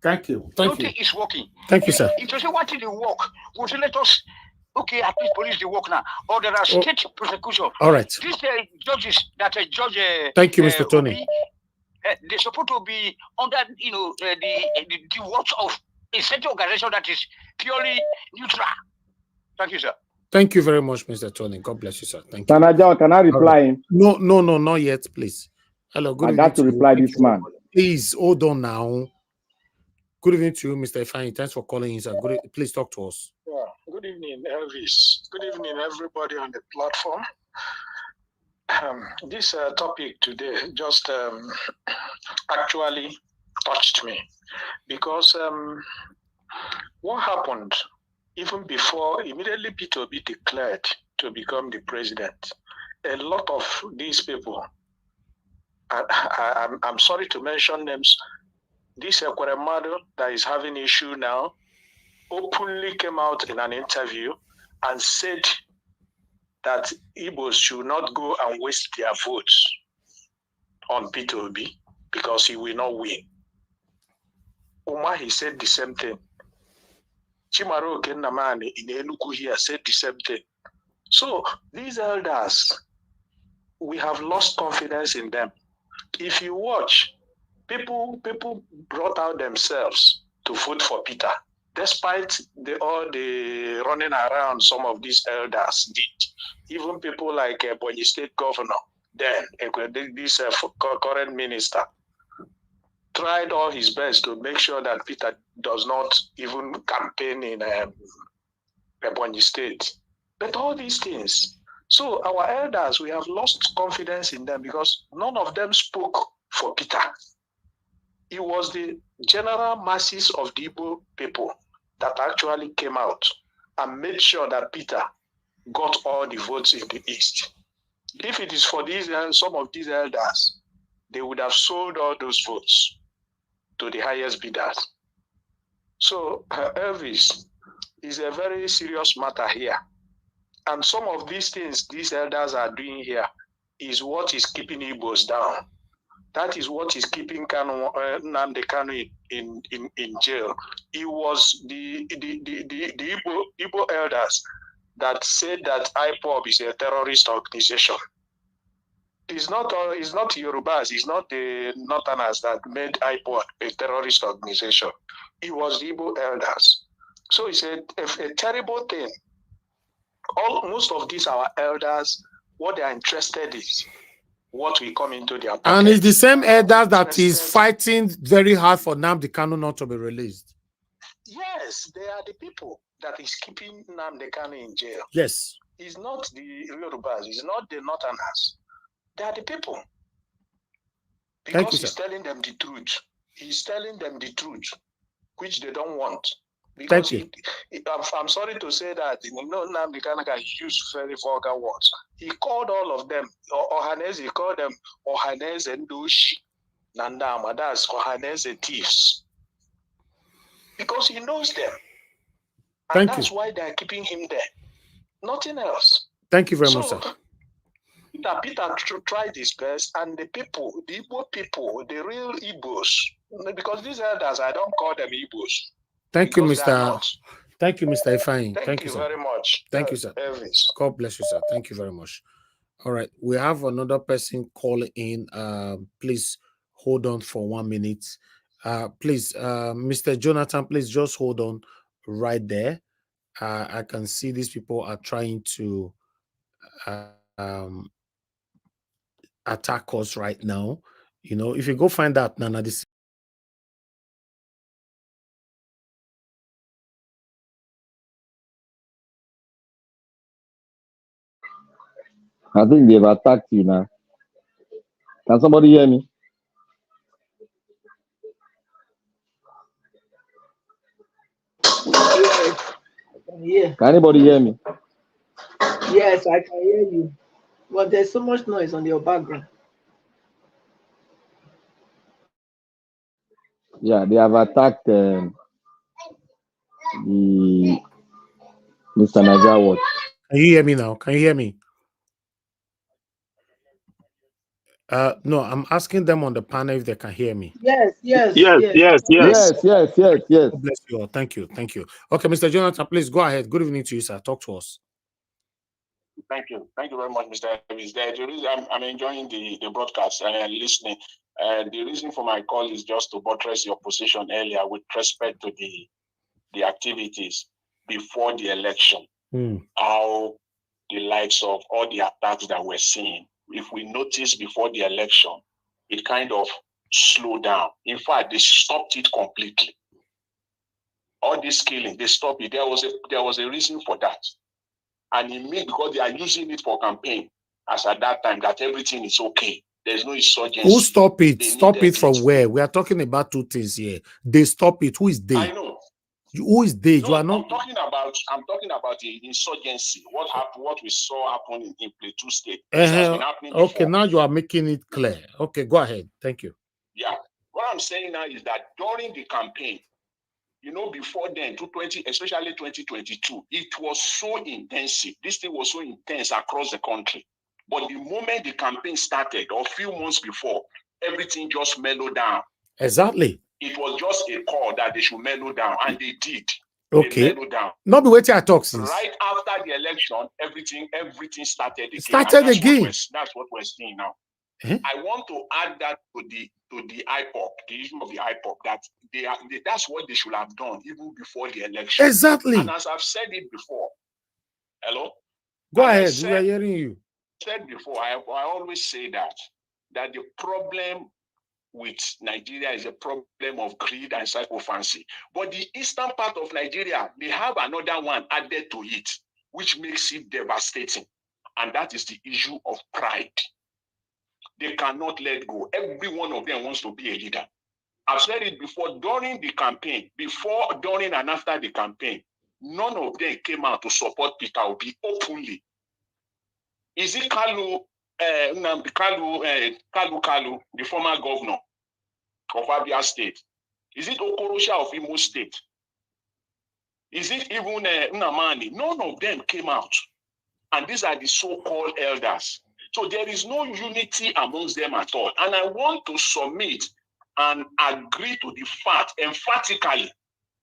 A: Thank you.
R: Nothing is working.
A: Thank you, sir.
R: If you say what did they work, we'll say let us, okay, at least police they work now. Or there are state prosecution.
A: All right.
R: These judges that judge.
A: Thank you, Mr. Tony.
R: They're supposed to be under, the watch of a certain organization that is purely neutral. Thank you, sir.
A: Thank you very much, Mr. Tony. God bless you, sir. Thank you.
P: Can I reply him?
A: No, not yet, please. Hello, good
P: I
A: evening.
P: got to reply this man.
A: Please, hold on now. Good evening to you, Mr. Ifeanyi. Thanks for calling in, sir. Please talk to us.
S: Yeah. Good evening, Elvis. Good evening, everybody on the platform. This topic today just actually touched me because what happened even before immediately P2B declared to become the president, a lot of these people, I'm sorry to mention names, this Ekweremadu that is having issue now openly came out in an interview and said that Igbos should not go and waste their votes on P2B because he will not win. Umar, he said the same thing. Chimaro Kennamani in Enugu here said the same thing. So these elders, we have lost confidence in them. If you watch, people brought out themselves to vote for Peter, despite all the running around some of these elders did. Even people like Bonny State Governor, then this current minister, tried all his best to make sure that Peter does not even campaign in Bonny State. But all these things. So our elders, we have lost confidence in them because none of them spoke for Peter. It was the general masses of the Igbo people that actually came out and made sure that Peter got all the votes in the East. If it is for these some of these elders, they would have sold all those votes to the highest bidders. So Elvis is a very serious matter here. And some of these things these elders are doing here is what is keeping Igbos down. That is what is keeping Nnamdi Kanu in jail. It was the Igbo elders that said that IPOB is a terrorist organization. It's not Yorubas, it's not the Northerners that made IPOB a terrorist organization. It was the Igbo elders. So it's a terrible thing. Most of these our elders, what they are interested in, what we come into their pocket.
A: And it's the same elders that is fighting very hard for Nnamdi Kanu not to be released.
S: Yes, they are the people that is keeping Nnamdi Kanu in jail.
A: Yes.
S: It's not the Yorubas, it's not the Northerners. They are the people. Because he's telling them the truth. He's telling them the truth, which they don't want. Because I'm sorry to say that, Nnamdi Kanu used very vulgar words. He called all of them, Ohaneze, he called them Ohaneze Ndoshi, Nandama, that's Ohaneze thieves. Because he knows them. And that's why they're keeping him there. Nothing else.
A: Thank you very much, sir.
S: Peter tried his best, and the people, the Igbo people, the real Igbos, because these elders, I don't call them Igbos.
A: Thank you, Mr. Thank you, Mr. Ifeanyi.
S: Thank you
A: sir.
S: very much.
A: Thank you, sir.
S: Elvis.
A: God bless you, sir. Thank you very much. All right, we have another person calling in. Please hold on for 1 minute. Please, Mr. Jonathan, please just hold on right there. I can see these people are trying to attack us right now. If you go find out, Nana, this.
P: I think they've attacked you now. Can somebody hear me?
T: Yes, I can hear.
P: Can anybody hear me?
T: Yes, I can hear you. But there's so much noise on your background.
P: Yeah, they have attacked the Mr. Naija Watch.
A: Can you hear me now? Can you hear me? No, I'm asking them on the panel if they can hear me.
T: Yes.
P: Yes. God
A: bless you all. Thank you. Okay, Mr. Jonathan, please go ahead. Good evening to you, sir. Talk to us.
S: Thank you very much, Mr. Davis. The reason I'm enjoying the broadcast and listening. The reason for my call is just to buttress your position earlier with respect to the activities before the election. How the likes of all the attacks that we're seeing, if we notice before the election, it kind of slowed down. In fact, they stopped it completely. All this killing, they stopped it. There was a reason for that. And it means because they are using it for campaign, as at that time, that everything is okay. There's no insurgency.
A: Who stop it? Stop it from where? We are talking about two things here. They stop it. Who is they?
S: I know.
A: Who is they?
S: No,
A: You are not.
S: I'm talking about the insurgency. What happened? What we saw happen in Plateau State. This has been happening before.
A: Okay, now you are making it clear. Okay, go ahead. Thank you.
S: Yeah. What I'm saying now is that during the campaign, before then, especially 2022, it was so intensive. This thing was so intense across the country. But the moment the campaign started, or a few months before, everything just mellowed down.
A: Exactly.
S: It was just a call that they should mellow down, and they did.
A: Okay.
S: They mellowed down.
A: Not be waiting at talk since.
S: Right after the election, everything started again. That's what we're seeing now. I want to add that to the IPOB, the issue of the IPOB, that that's what they should have done even before the election.
A: Exactly.
S: And as I've said it before, hello?
A: Go ahead, we are hearing you.
S: Said before, I always say that the problem with Nigeria is a problem of greed and psychophancy. But the eastern part of Nigeria, they have another one added to it, which makes it devastating. And that is the issue of pride. They cannot let go. Every one of them wants to be a leader. I've said it before, during the campaign, before, during, and after the campaign, none of them came out to support Peter Obi openly. Is it Kalu, Kalu, the former governor of Abia State? Is it Okorosha of Imo State? Is it even Nnamani? None of them came out. And these are the so-called elders. So there is no unity amongst them at all. And I want to submit and agree to the fact emphatically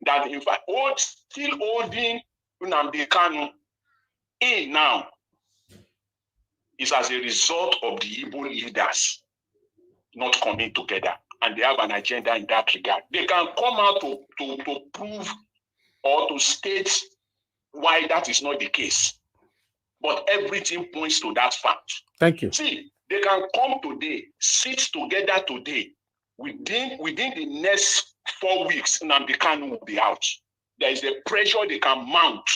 S: that in fact still holding Nnamdi Kanu in now is as a result of the Igbo leaders not coming together. And they have an agenda in that regard. They can come out to prove or to state why that is not the case. But everything points to that fact.
A: Thank you.
S: See, they can come today, sit together today. Within the next 4 weeks, Nnamdi Kanu will be out. There is a pressure they can mount.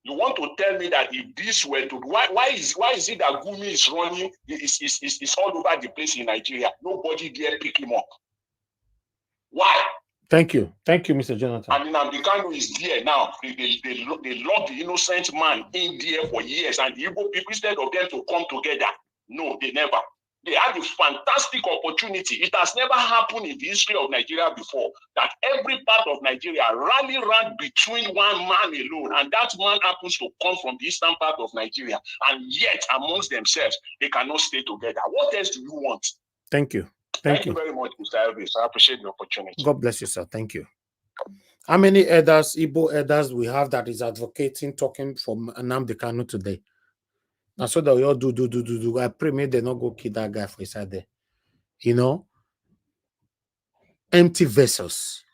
S: You want to tell me that if this were to why is it that Gumi is running is all over the place in Nigeria? Nobody dare pick him up. Why?
A: Thank you, Mr. Jonathan.
S: And Nnamdi Kanu is there now. They locked the innocent man in there for years, and the Igbo people, instead of them to come together, no, they never. They had a fantastic opportunity. It has never happened in the history of Nigeria before that every part of Nigeria rally ran between one man alone, and that man happens to come from the eastern part of Nigeria, and yet amongst themselves they cannot stay together. What else do you want?
A: Thank you.
S: Thank you very much, Mr. Elvis. I appreciate the opportunity.
A: God bless you, sir. Thank you. How many elders, Igbo elders, we have that is advocating, talking from Nnamdi Kanu today? Now, so that we all do. I pray may they not go kill that guy for inside there. You know, empty vessels.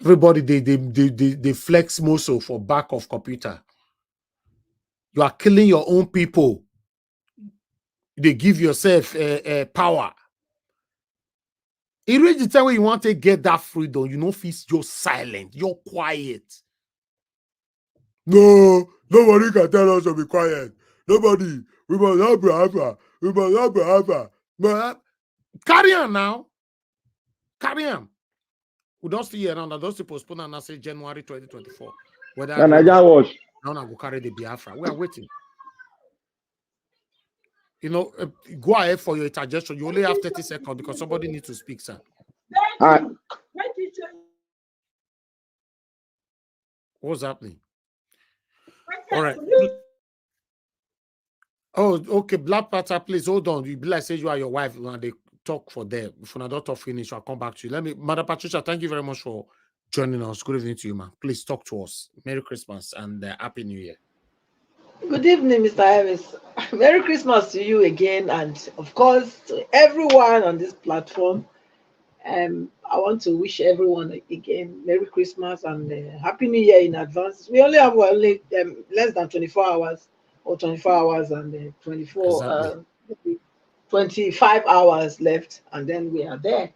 A: Everybody they flex muscle for back of computer. You are killing your own people. They give yourself power. It reach the time when you want to get that freedom, you know, feel you're silent, you're quiet. No, nobody can tell us to be quiet. Nobody. We must not be alpha. We must not be alpha. Carry on now. Carry on. We don't see here now. Those to postpone and say January 2024. Whether
P: Naija watch.
A: now I go carry the Biafra. We are waiting. You know, go ahead for your interjection. You only have 30 seconds because somebody needs to speak, sir. What's happening? All right. Oh, okay. Black Panther, please hold on. You be like say you are your wife and they talk for them. If you're not finish, I'll come back to you. Let me, Mother Patricia, thank you very much for joining us. Good evening to you, man. Please talk to us. Merry Christmas and Happy New Year.
T: Good evening, Mr. Harris. Merry Christmas to you again, and of course to everyone on this platform. I want to wish everyone again Merry Christmas and Happy New Year in advance. We only have less than 24 hours or 24 hours and 25 hours left, and then we are there.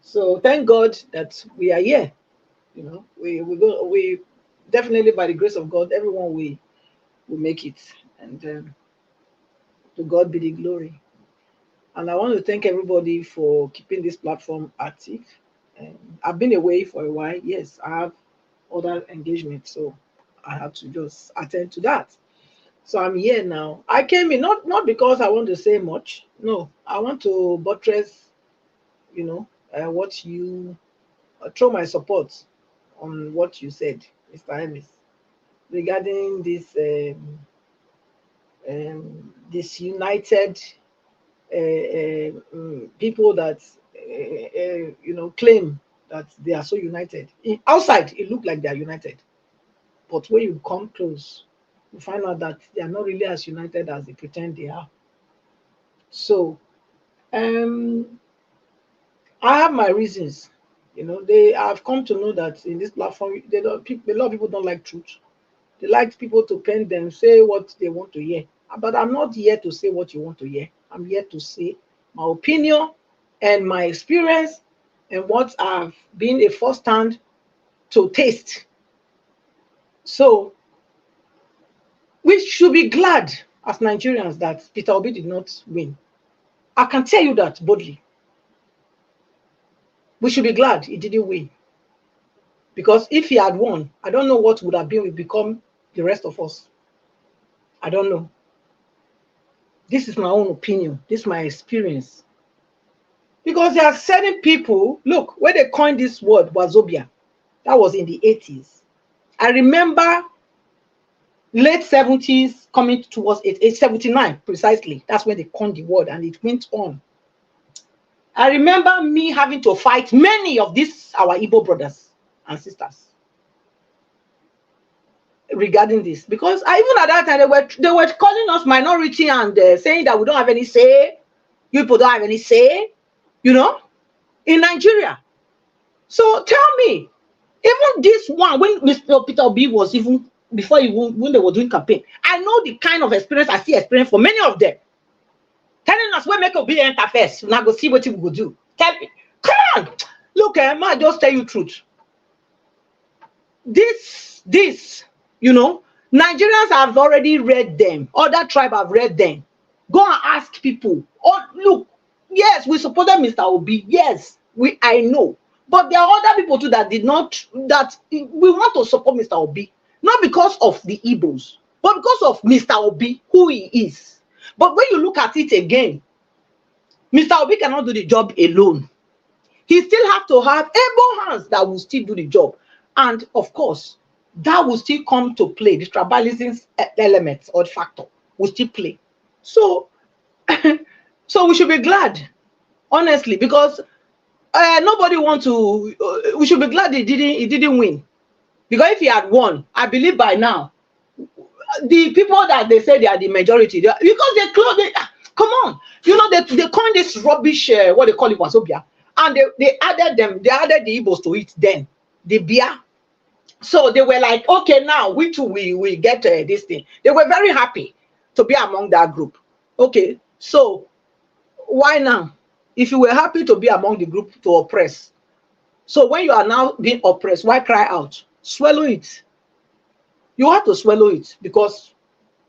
T: So thank God that we are here. You know, we definitely, by the grace of God, everyone will make it, and to God be the glory. And I want to thank everybody for keeping this platform active. I've been away for a while. Yes, I have other engagements, so I have to just attend to that. So I'm here now. I came in not because I want to say much. No, I want to buttress, you know, what you throw my support on what you said, Mr. Hermes, regarding this this united people that you know, claim that they are so united. Outside, it looked like they are united, but when you come close, you find out that they are not really as united as they pretend they are. So, I have my reasons. You know, I've come to know that in this platform, a lot of people don't like truth. They like people to paint them, say what they want to hear. But I'm not here to say what you want to hear. I'm here to say my opinion and my experience and what I've been a first-hand to taste. So we should be glad as Nigerians that Peter Obi did not win. I can tell you that boldly. We should be glad he didn't win, Because if he had won, I don't know what would have become the rest of us. I don't know. This is my own opinion. This is my experience. Because there are certain people, look, when they coined this word, Wazobia, that was in the 80s. I remember late 70s coming towards 79 precisely. That's when they coined the word, and it went on. I remember me having to fight many of these, our Igbo brothers and sisters, regarding this, because even at that time they were calling us minority and saying that we don't have any say. You people don't have any say, you know, in Nigeria. So tell me, even this one, when Mr. Peter Obi was even before when they were doing campaign, I know the kind of experience I see experience for many of them, telling us when make Obi enter first, now go see what we go do. Tell me, come on, look, I just tell you truth. This, you know, Nigerians have already read them. Other tribe have read them. Go and ask people. Oh, look, yes, we supported Mr. Obi. Yes, I know. But there are other people too that did not, that we want to support Mr. Obi, not because of the Igbos, but because of Mr. Obi, who he is. But when you look at it again, Mr. Obi cannot do the job alone. He still have to have able hands that will still do the job. And of course, that will still come to play. The tribalism element or factor will still play. So, so we should be glad, honestly, because nobody want to. We should be glad he didn't win, because if he had won, I believe by now, the people that they say they are the majority, because they close. Come on, you know they coined this rubbish. What they call it, Wazobia, and they added them. They added the Igbos to it. Then the Bia. So they were like, okay, now we too we get this thing. They were very happy to be among that group. Okay, so why now? If you were happy to be among the group to oppress, so when you are now being oppressed, why cry out? Swallow it. You have to swallow it, because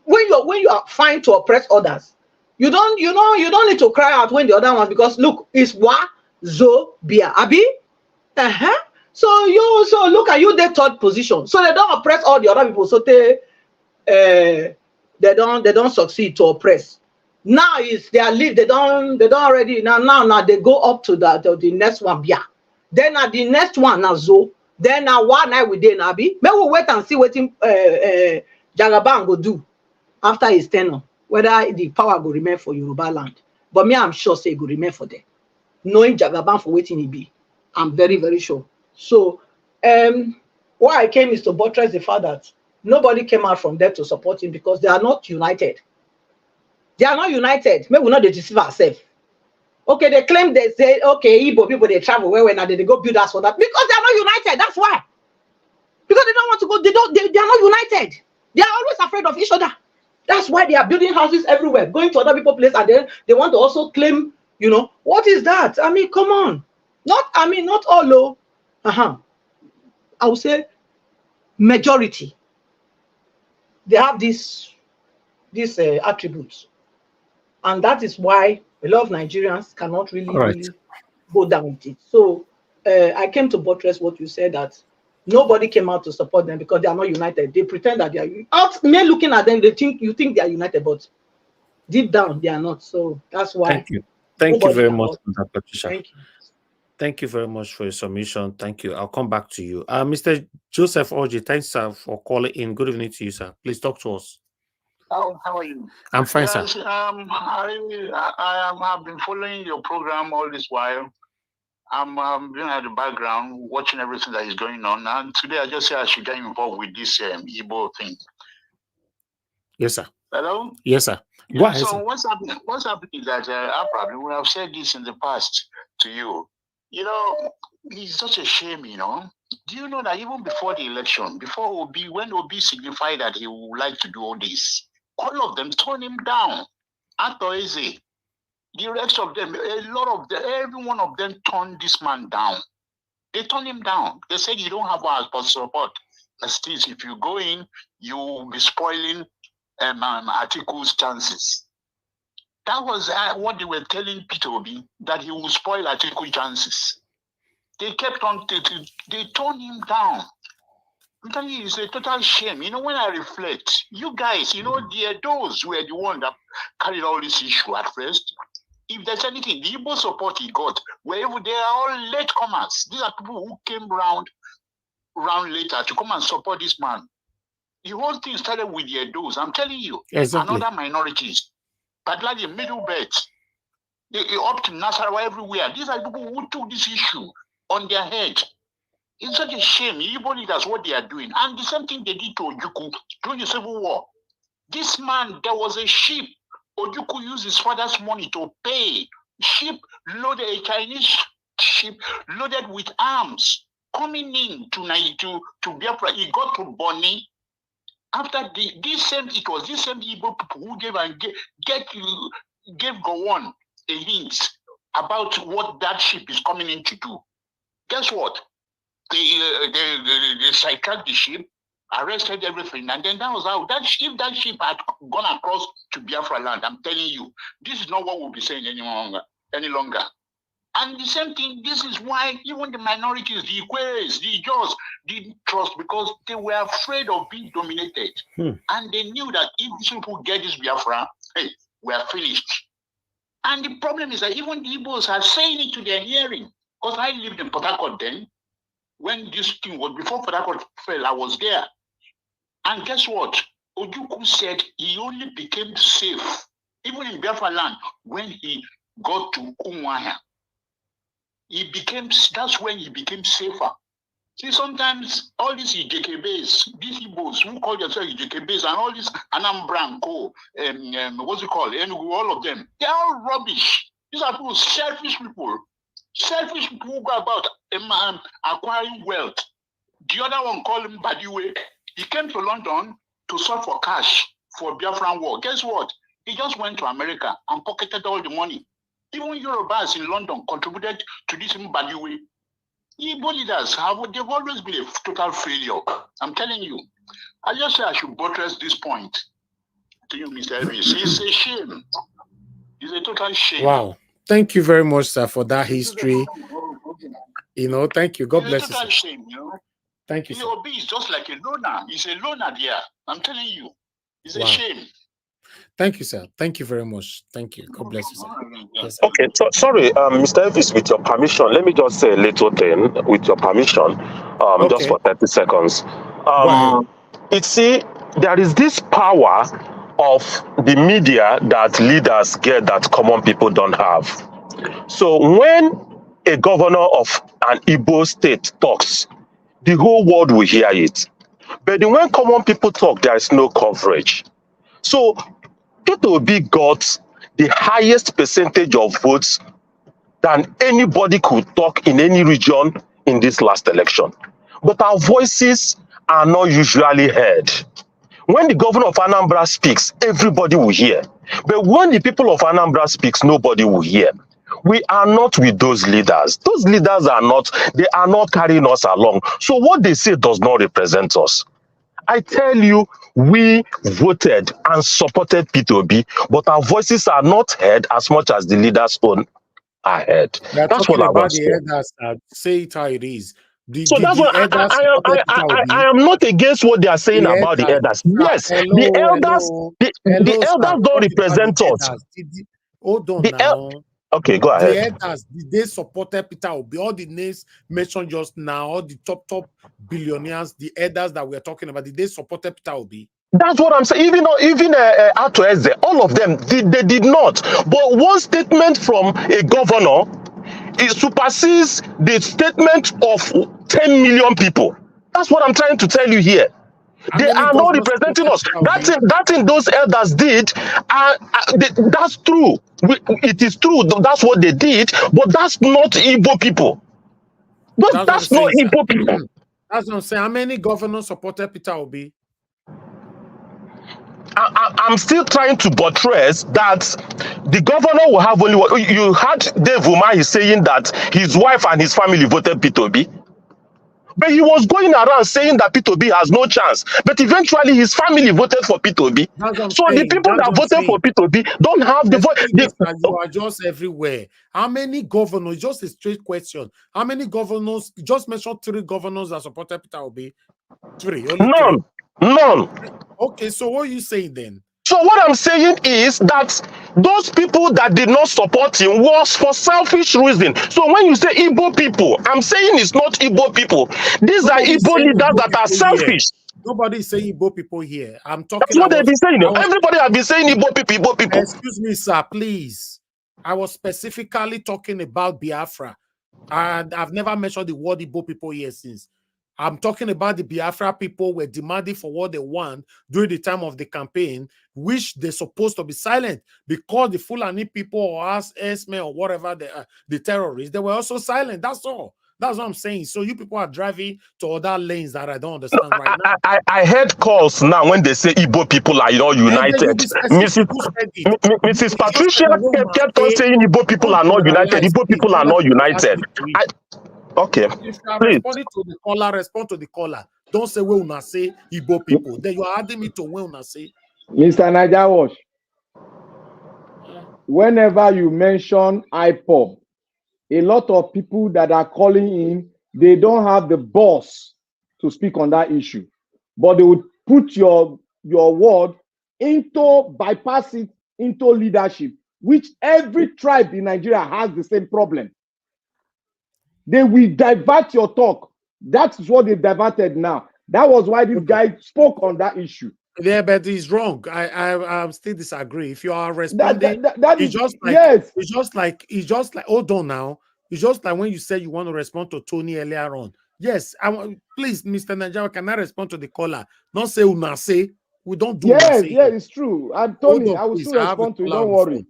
T: when you are fine to oppress others, you don't need to cry out when the other one, because look, it's Wazobia, Abi. So look at you, the third position. So they don't oppress all the other people. So they don't succeed to oppress. Now is they are leave. They don't already now they go up to the next one, Bia. Then at the next one now Zo. Then now one night with them Abi. May we wait and see what Jagaban go do after his tenure, whether the power will remain for Yoruba land. But me, I'm sure say it will remain for them. Knowing Jagaban for waiting he be, I'm very, very sure. So why I came is to buttress the fact that nobody came out from there to support him, because they are not united. They are not united. Maybe we're not deceive ourselves. Okay, they claim, they say, okay, Igbo people, they travel where now they go build us for that, because they are not united. That's why. Because they don't want to go, they are not united. They are always afraid of each other. That's why they are building houses everywhere, going to other people's place, and then they want to also claim, you know, what is that? I mean, come on. Not all low. I would say majority. They have these attributes. And that is why a lot of Nigerians cannot really go down with it. So I came to buttress what you said, that nobody came out to support them because they are not united. They pretend that they are out. Men looking at them, you think they are united, but deep down they are not. So that's why.
A: Thank you very much, Patricia.
T: Thank you.
A: Thank you very much for your submission. Thank you. I'll come back to you. Mr. Joseph Oji, thanks, sir, for calling in. Good evening to you, sir. Please talk to us.
R: How are you?
A: I'm fine,
R: yes,
A: sir.
R: I have been following your program all this while. I'm been at the background watching everything that is going on. And today I just say I should get involved with this Igbo thing.
A: Yes, sir.
R: Hello?
A: Yes, sir. Go ahead,
R: so
A: sir.
R: what's happening is that I probably would have said this in the past to you. You know, it's such a shame, you know. Do you know that even before the election, when Obi signified that he would like to do all this, all of them turned him down. Atoeze, the rest of them, every one of them turned this man down. They turned him down. They said, you don't have our support. Still, if you go in, you will be spoiling Atiku's chances. That was what they were telling Peter Obi, that he will spoil Atiku's chances. They kept on, they turned him down. I'm telling you, it's a total shame. You know, when I reflect, you guys, you know, those were the ones that carried all this issue at first. If there's anything, the Igbo support he got, wherever they are all latecomers. These are people who came round later to come and support this man. The whole thing started with the Edos. I'm telling you,
A: Exactly.
R: and other minorities, particularly the middle belt, they up to Nasarawa everywhere. These are people who took this issue on their head. It's such a shame. Igbo leaders, what they are doing. And the same thing they did to Ojukwu during the Civil War. This man, there was a ship. Ojukwu used his father's money to pay. Ship loaded, a Chinese ship loaded with arms coming in to Biafra. He got to Bonny. After this same Igbo people who gave Gowon a hint about what that ship is coming in to do. Guess what? They sidetracked the ship, arrested everything, and then that was how that ship had gone across to Biafra land. I'm telling you, this is not what we'll be saying any longer. And the same thing, this is why even the minorities, the Ikweres, the Jaws, didn't trust, because they were afraid of being dominated. And they knew that if these people get this Biafra, hey, we're finished. And the problem is that even the Igbos are saying it to their hearing. Because I lived in Port Harcourt then, when this thing was, before Port Harcourt fell, I was there. And guess what? Ojukwu said he only became safe, even in Biafra land, when he got to Umuahia. That's when he became safer. See, sometimes all these Ijekebes, these Igbos who call themselves Ijekebes, and all this Anambra and Co, what's it called, Enugu, all of them, they're all rubbish. These are people, selfish people who go about acquiring wealth. The other one called him Badiwe. He came to London to search for cash for Biafran war. Guess what? He just went to America and pocketed all the money. Even Yorubas in London contributed to this Badiwe. Igbo leaders they've always been a total failure. I'm telling you. I just say I should buttress this point to you, Mr. Elvis. It's a shame. It's a total shame.
A: Wow. Thank you very much, sir, for that history. Thank you. God bless you.
R: It's a total shame,
A: Thank you, sir.
R: IPOB is just like a loner. He's a loner there. I'm telling you. It's a shame.
A: Thank you, sir. Thank you very much. Thank you. God bless you, sir. Yes, sir.
U: Okay, so sorry, Mr. Elvis, with your permission, let me just say a little thing, with your permission, just for 30 seconds. There is this power of the media that leaders get that common people don't have. So when a governor of an Igbo state talks, the whole world will hear it. But when common people talk, there is no coverage. So IPOB got the highest percentage of votes than anybody could talk in any region in this last election. But our voices are not usually heard. When the governor of Anambra speaks, everybody will hear. But when the people of Anambra speaks, nobody will hear. We are not with those leaders. Those leaders are not carrying us along. So what they say does not represent us. I tell you, we voted and supported IPOB, but our voices are not heard as much as the leaders' own are heard. That's what I want to say.
A: Elders, say it how it is.
U: So that's what I am not against what they are saying about the elders. Yes, the elders don't represent us.
A: Hold on now.
U: Okay, go ahead.
A: The elders, they supported Peter Obi. All the names mentioned just now, all the top billionaires, the elders that we're talking about, did they supported Peter Obi?
U: That's what I'm saying. Even Thr ats, all of them, they did not. But one statement from a governor, it supersedes the statement of 10 million people. That's what I'm trying to tell you here. They are not representing us. That thing those elders did, that's true. It is true. That's what they did, but that's not Igbo people. That's not Igbo people.
A: That's what I'm saying. How many governors supported Peter Obi?
U: I'm still trying to buttress that the governor will have only one. You heard Dave Umahi saying that his wife and his family voted Peter Obi. But he was going around saying that P2B has no chance. But eventually his family voted for P2B.
A: That's what I'm
U: So the
A: saying.
U: people
A: That's
U: that
A: what I'm
U: voted for
A: saying.
U: P2B don't have the vote.
A: Excuse me, sir, you are just everywhere. How many governors? Just a straight question. How many governors? Just mention 3 governors that supported Peter Obi. 3, only 3.
U: None.
A: Okay, so what are you saying then?
U: So what I'm saying is that those people that did not support him was for selfish reason. So when you say Igbo people, I'm saying it's not Igbo people. These are
A: Nobody is
U: Igbo
A: saying
U: leaders
A: Igbo
U: that are
A: people here.
U: selfish.
A: Nobody is saying Igbo people here. I'm
U: That's
A: talking.
U: what they've been saying. Everybody has been saying Igbo people, Igbo people.
A: Excuse me, sir, please. I was specifically talking about Biafra, and I've never mentioned the word Igbo people here since. I'm talking about the Biafra people were demanding for what they want during the time of the campaign, which they're supposed to be silent because the Fulani people or Esme or whatever the terrorists, they were also silent. That's all. That's what I'm saying. So you people are driving to other lanes that I don't understand right now.
U: I heard calls now when they say Igbo people are not
A: And then you
U: united.
A: be specific who said it.
U: Mrs.
A: You just
U: Patricia
A: said that one must
U: kept on
A: say,
U: saying Igbo people
A: don't
U: are not united.
A: generalize,
U: Igbo
A: please.
U: people are
A: Don't let
U: not
A: people add
U: united.
A: me to it.
U: Okay,
A: If you are
U: please.
A: responding to the caller, respond to the caller. Don't say we una say Igbo people. Then you are adding me to we una say.
P: Mr. Najawash, whenever you mention IPOB, a lot of people that are calling in, they don't have the boss to speak on that issue. But they would put your word into, bypass it into leadership, which every tribe in Nigeria has the same problem. They will divert your talk. That's what they diverted now. That was why this guy spoke on that issue.
A: Yeah, but he's wrong. I still disagree. If you are responding,
P: That
A: it's
P: is
A: just like
P: yes.
A: it's just like hold on now. It's just like when you said you want to respond to Tony earlier on. Yes, I want please, Mr. Najawa, can I respond to the caller? Not say una say. We don't do una
P: Yes,
A: say.
P: yes, it's true. And
A: Hold
P: Tony,
A: on,
P: I will
A: please.
P: still
A: I have a
P: respond to you.
A: caller on
P: Don't
A: the
P: worry.
A: phone.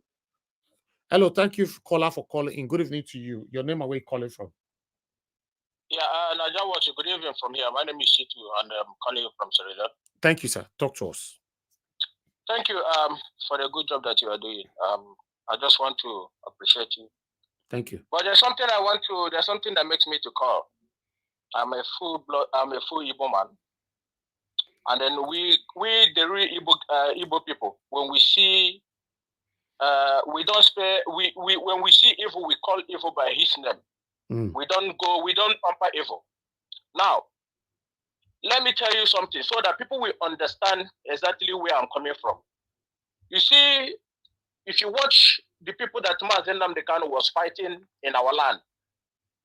A: Hello, thank you, caller, for calling in. Good evening to you. Your name and where you calling from?
R: Yeah, Najawa, good evening from here. My name is Shitu, and I'm calling you from Sierra Leone.
A: Thank you, sir. Talk to us.
R: Thank you for the good job that you are doing. I just want to appreciate you.
A: Thank you.
R: But there's something that makes me to call. I'm a full Igbo man. And then we the real Igbo people, when we see we don't spare when we see evil, we call evil by his name. We don't pamper evil. Now, let me tell you something so that people will understand exactly where I'm coming from. You see, if you watch the people that Mazen Nnamdi Kanu was fighting in our land,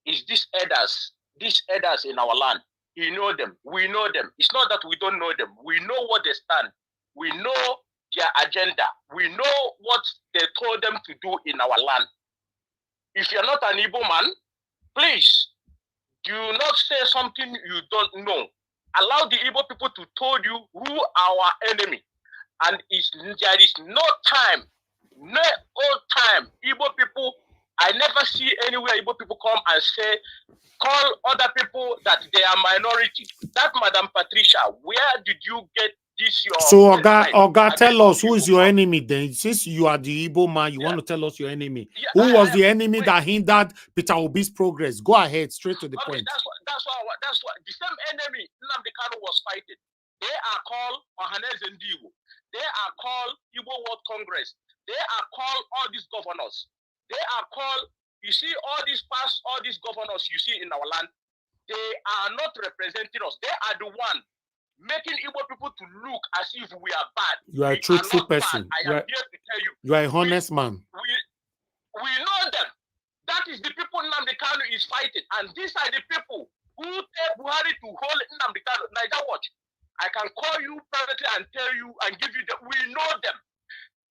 R: is these elders in our land. You know them. We know them. It's not that we don't know them. We know what they stand. We know their agenda. We know what they told them to do in our land. If you're not an Igbo man, please do not say something you don't know. Allow the Igbo people to tell you who our enemy. And there is no time, Igbo people, I never see anywhere Igbo people come and say, call other people that they are minority. That Madam Patricia, where did you get this?
A: So, Oga, tell us who is your enemy then. Since you are the Igbo man, you want to tell us your enemy. Who was the enemy that hindered Peter Obi's progress? Go ahead, straight to the point.
R: That's what the same enemy Nnamdi Kanu was fighting. They are called Ohaneze Ndiwo. They are called Igbo World Congress. They are called all these governors. They are called, you see, all these governors you see in our land, they are not representing us. They are the one making Igbo people to look as if we are bad.
A: You are a truthful person.
R: I am here to tell you.
A: You are a honest man.
R: We know them. That is the people Nnamdi Kanu is fighting. And these are the people who take Buhari to hold Nnamdi Kanu. Naija watch. I can call you privately and tell you and give you we know them.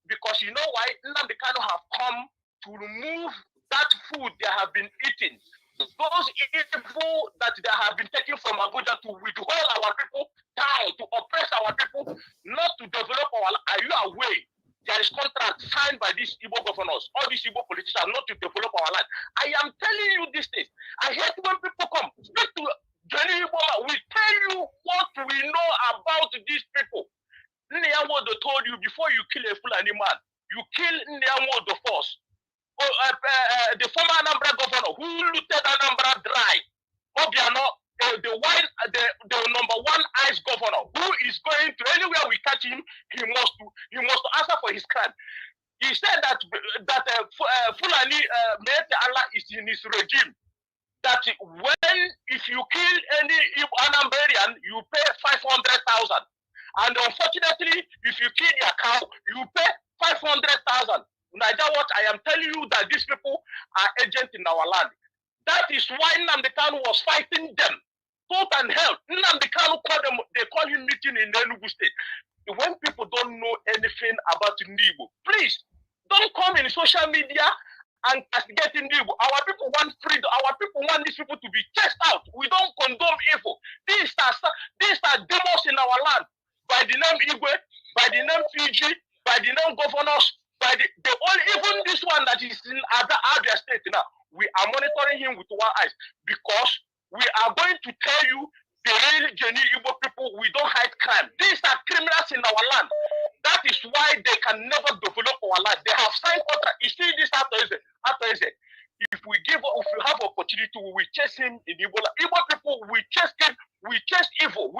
R: Because you know why? Nnamdi Kanu have come to remove that food they have been eating. Those evil that they have been taken from Abuja to withhold our people, to oppress our people, not to develop our life. Are you aware? There is contract signed by these Igbo governors, all these Igbo politicians, not to develop our land. I am telling you these things. I hate when people come, speak to Johnny Igbo, we tell you what we know about these people. Nniyawodo told you before you kill a Fulani man, you kill Nniyawodo first. The former Anambra governor who looted Anambra dry, Obiano, the number one ICE governor, who is going to anywhere we catch him, he must answer for his crime. He said that Fulani Mete Allah is in his regime. That when if you kill any Anambarian, you pay 500,000, and unfortunately, if you kill their cow, you pay 500,000. Naija, what I am telling you that these people are agents in our land. That is why Nnamdi Kanu was fighting them, tooth and hell. Nnamdi Kanu they call him meeting in Enugu State. When people don't know anything about Igbo, please don't come in social media and castigate Igbo. Our people want freedom. Our people want these people to be chased out. We don't condone evil. These are demons in our land. By the name Igwe, by the name Fiji, by the name governors, by the even this one that is in Abia State now, we are monitoring him with one eye because we are going to tell you the real genuine Igbo people, we don't hide crime. These are criminals in our land. That is why they can never develop our land. They have signed contract. You see this after if we have opportunity, we will chase him in Igbo. Igbo people, we chase him, we chase evil.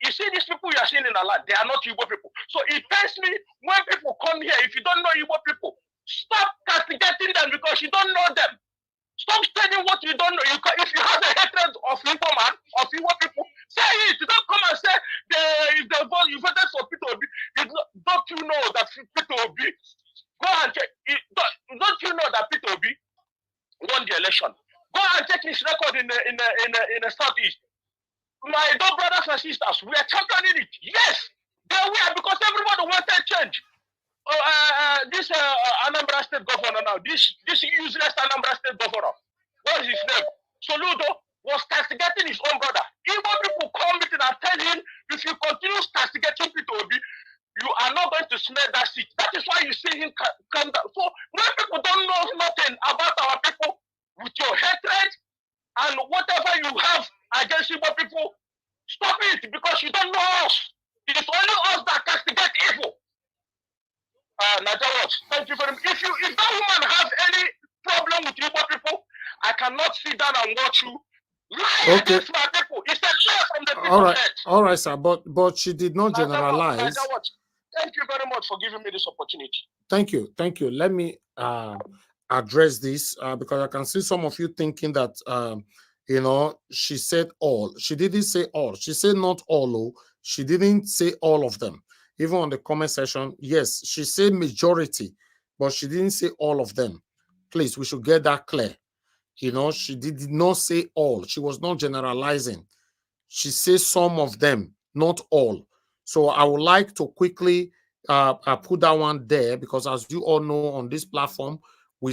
R: You see these people you are seeing in our land, they are not Igbo people. So it pains me when people come here, if you don't know Igbo people, stop castigating them because you don't know them. Stop studying what you don't know. If you have a hatred of Igbo man, of Igbo people, say it. Don't come and say if the vote you voted for Peter Obi. Don't you know that Peter Obi? Go and check. Don't you know that Peter Obi won the election? Go and check his record in the Southeast. My dear brothers and sisters, we are championing it. Yes, they were because everybody wanted change. This Anambra State governor now, this useless Anambra State governor, what is his name? Soludo was castigating his own brother. Igbo people come meeting and tell him, if you continue castigating Peter Obi, you are not going to smell that seat. That is why you see him come down. So when people don't know nothing about our people, with your hatred and whatever you have against Igbo people, stop it because you don't know us. It is only us that castigate evil. Thank you very much. If that woman has any problem with Igbo people, I cannot sit down and watch you lie against my people. It's a lie from the people.
A: All right, sir. But she did not generalize.
R: Thank you very much for giving me this opportunity.
A: Thank you. Let me address this because I can see some of you thinking that she said all. She didn't say all. She said not all. Oh, she didn't say all of them. Even on the comment section, yes, she said majority, but she didn't say all of them. Please, we should get that clear. She did not say all. She was not generalizing. She says some of them, not all. So I would like to quickly put that one there because, as you all know, on this platform, we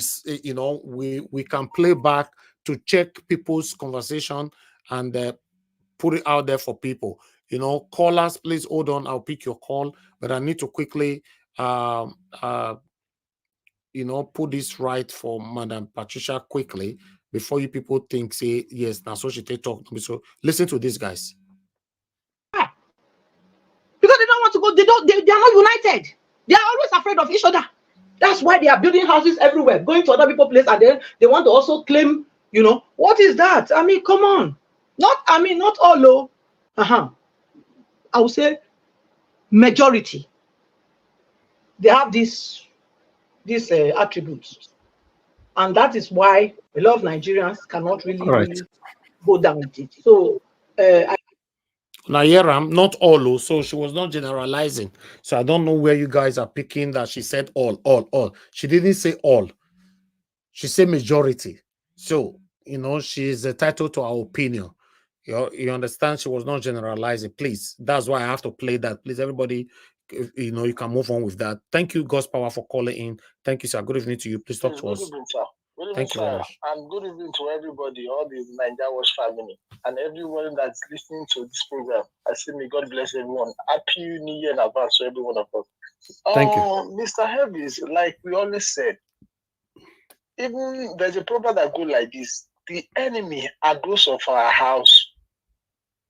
A: can play back to check people's conversation and put it out there for people. Callers, please hold on. I'll pick your call, but I need to quickly, put this right for Madam Patricia quickly before you people think, say, yes, now so she talk to me. So listen to this, guys.
T: Because they don't want to go, they are not united. They are always afraid of each other. That's why they are building houses everywhere, going to other people's places, and then they want to also claim, what is that? I mean, come on. Not all low. I would say majority. They have these attributes. And that is why a lot of Nigerians cannot really go down with it. So
A: Nayeram, not all, so she was not generalizing. So I don't know where you guys are picking that she said all. She didn't say all. She said majority. So, she is entitled to our opinion. You understand? She was not generalizing. Please, that's why I have to play that. Please, everybody, you can move on with that. Thank you, God's Power, for calling in. Thank you, sir. Good evening to you. Please talk to us.
S: Good evening, sir. Good evening,
A: Thank you very much.
S: And good evening to everybody, all the Naija Watch family, and everyone that's listening to this program. I say, may God bless everyone. Happy New Year in advance to every one of us.
A: Thank you.
S: Mr. Heavis, like we always said, even there's a proverb that goes like this: the enemy are close of our house.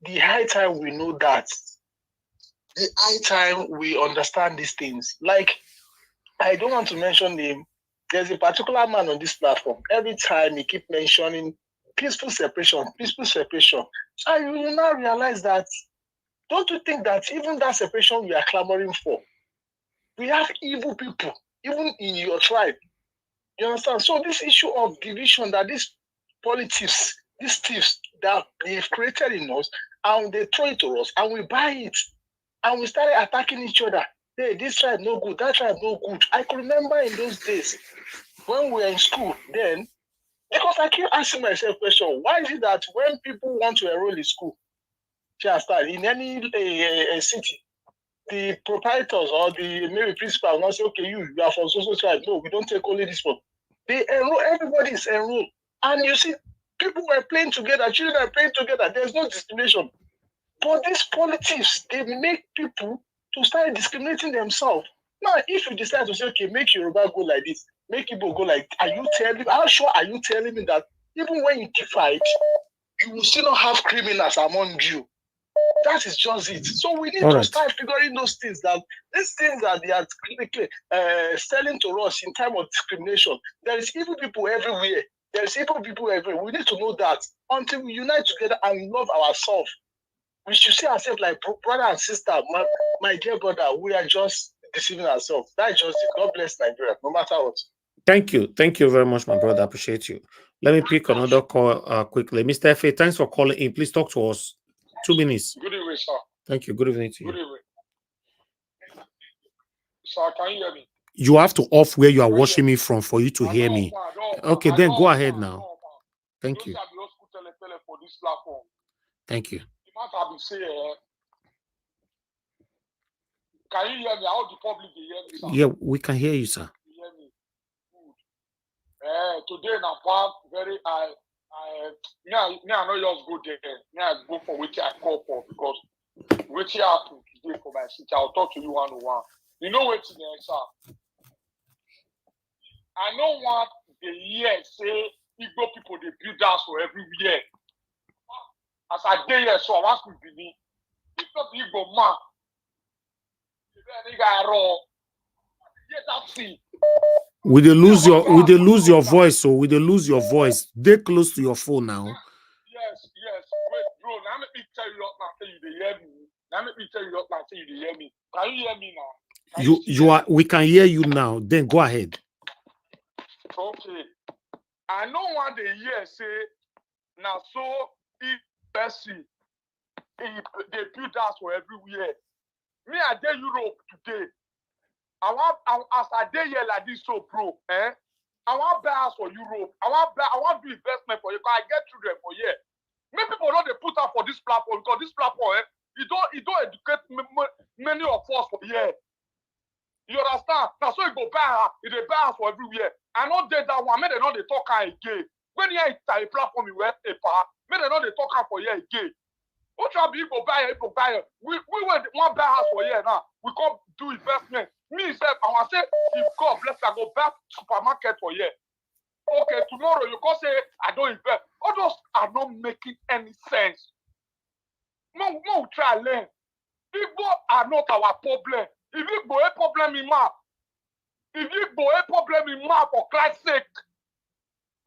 S: The high time we know that. The high time we understand these things. Like, I don't want to mention him. There's a particular man on this platform. Every time he keep mentioning peaceful separation, peaceful separation. So you will now realize that, don't you think that even that separation we are clamoring for, we have evil people, even in your tribe. You understand? So this issue of division that these politics, these thieves that they've created in us, and they throw it to us, and we buy it, and we started attacking each other. Hey, this tribe no good, that tribe no good. I can remember in those days when we were in school then, because I keep asking myself question, why is it that when people want to enroll in school, in any city, the proprietors or the maybe principal will not say, okay, you are from social tribe. No, we don't take only this one. They enroll, everybody is enrolled. And you see, people were playing together, children are playing together. There's no discrimination. But these politics, they make people to start discriminating themselves. Now, if you decide to say, okay, make Yoruba go like this, make Igbo go like, how sure are you telling me that even when you divide, you will still not have criminals among you? That is just it. So we need to start figuring those things, that these things that they are selling to us in time of discrimination. There is evil people everywhere. There is evil people everywhere. We need to know that until we unite together and love ourselves. We should see ourselves like brother and sister. My dear brother, we are just deceiving ourselves. That is just it. God bless Nigeria, no matter what.
A: Thank you. Thank you very much, my brother. I appreciate you. Let me pick another call quickly. Mr. F.A., thanks for calling in. Please talk to us. 2 minutes.
B: Good evening, sir.
A: Thank you. Good evening to you.
B: Good evening. Sir, can you hear me?
A: You have to off where you are watching me from for you to hear me. Okay, then go ahead now. Thank you. Thank you.
B: Can you hear me? How the public hear me, sir?
A: Yeah, we can hear you, sir.
B: You hear me? Good. Today, I'm back very I know yours go there. Me, I go for which I call for, because which happened today for my city. I'll talk to you one-on-one. You know what, sir? I know what the year say Igbo people they build house for every year. As I day here, so I want to believe. It's not the Igbo man.
A: Will they lose your voice? So will they lose your voice? They're close to your phone now.
B: Yes. Wait, bro. Now let me tell you up now. Say you they hear me. Now let me tell you up now. Say you they hear me. Can you hear me now?
A: You are. We can hear you now. Then go ahead.
B: Okay. I know what the year say. Now so if Bessie, they build house for everywhere. Me I dey Europe today. As I dey here like this, so bro, I want buy house for Europe. I want do investment for you, because I get children for here. Many people don't they put up for this platform, because this platform, it don't educate many of us for here. You understand? Now so you go buy house for everywhere. I know that one, may they know they talk again. When you are a platform, you wear a part, may they know they talk for here again. What shall be people buy? We want buy house for here now. We come do investment. Me self, I want to say, if God bless, I go back supermarket for here. Okay, tomorrow you can say I don't invest. All those are not making any sense. No, try learn. Igbo are not our problem. If Igbo a problem in map, for Christ's sake,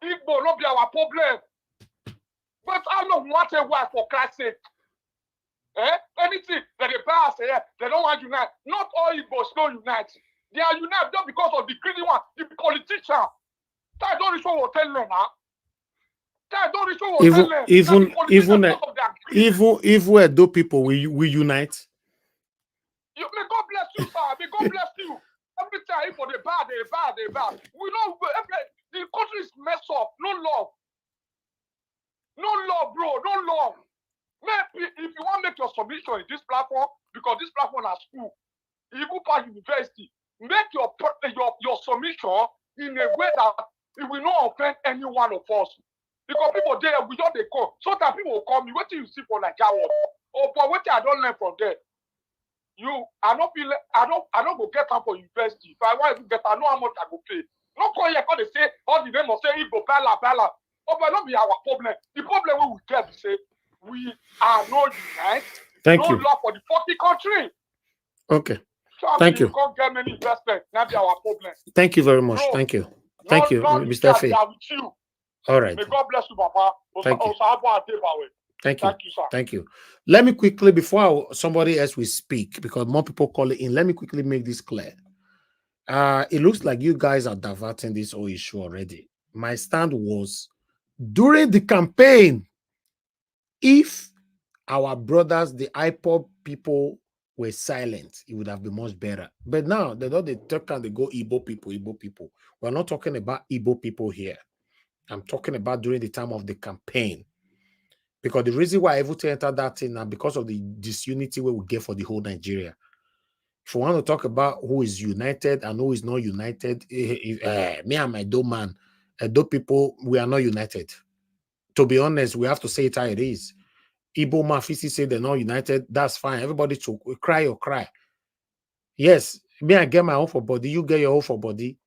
B: Igbo not be our problem. But I don't want a word for Christ's sake. Anything that they pass here, they don't want to unite. Not all Igbos don't unite. They are united just because of the greedy one, the politician. That don't reach what tell them now. That don't reach what tell them.
A: Even Edo people we unite.
B: May God bless you, sir. May God bless you. Every time for the bad, they bad. We know the country is messed up. No love, bro. No love. Maybe if you want to make your submission in this platform, because this platform is school, Igbo Park University, make your submission in a way that it will not offend any one of us. Because people there, we don't they come. Sometimes people will call me, what do you see for Nigeria? Oh, but what I don't learn from there. I don't go get up for university. If I want to get, I know how much I go pay. Not call here, because they say all the name of say Igbo bala. Oh, but not be our problem. The problem we get is say we are not united.
A: Thank you.
B: Love for the fucking country.
A: Okay.
B: So
A: Thank you.
B: Can't get many investment. Not be our problem.
A: Thank you very much.
B: Bro,
A: Thank you. Thank you, Mr. F.A. All right.
B: May God bless you, Papa.
A: Thank you. Thank you.
B: Thank you, sir.
A: Thank you. Let me quickly, before somebody else will speak, because more people call it in, let me quickly make this clear. It looks like you guys are diverting this whole issue already. My stand was, during the campaign, if our brothers, the IPOB people, were silent, it would have been much better. But now they don't, they talk and they go Igbo people, Igbo people. We're not talking about Igbo people here. I'm talking about during the time of the campaign. Because the reason why I able to enter that thing now, because of the disunity we will get for the whole Nigeria. If we want to talk about who is united and who is not united, me and my do man, do people, we are not united. To be honest, we have to say it how it is. Igbo Mafisi say they're not united. That's fine. Everybody to cry or cry. Yes, me, I get my own for body. You get your own for body.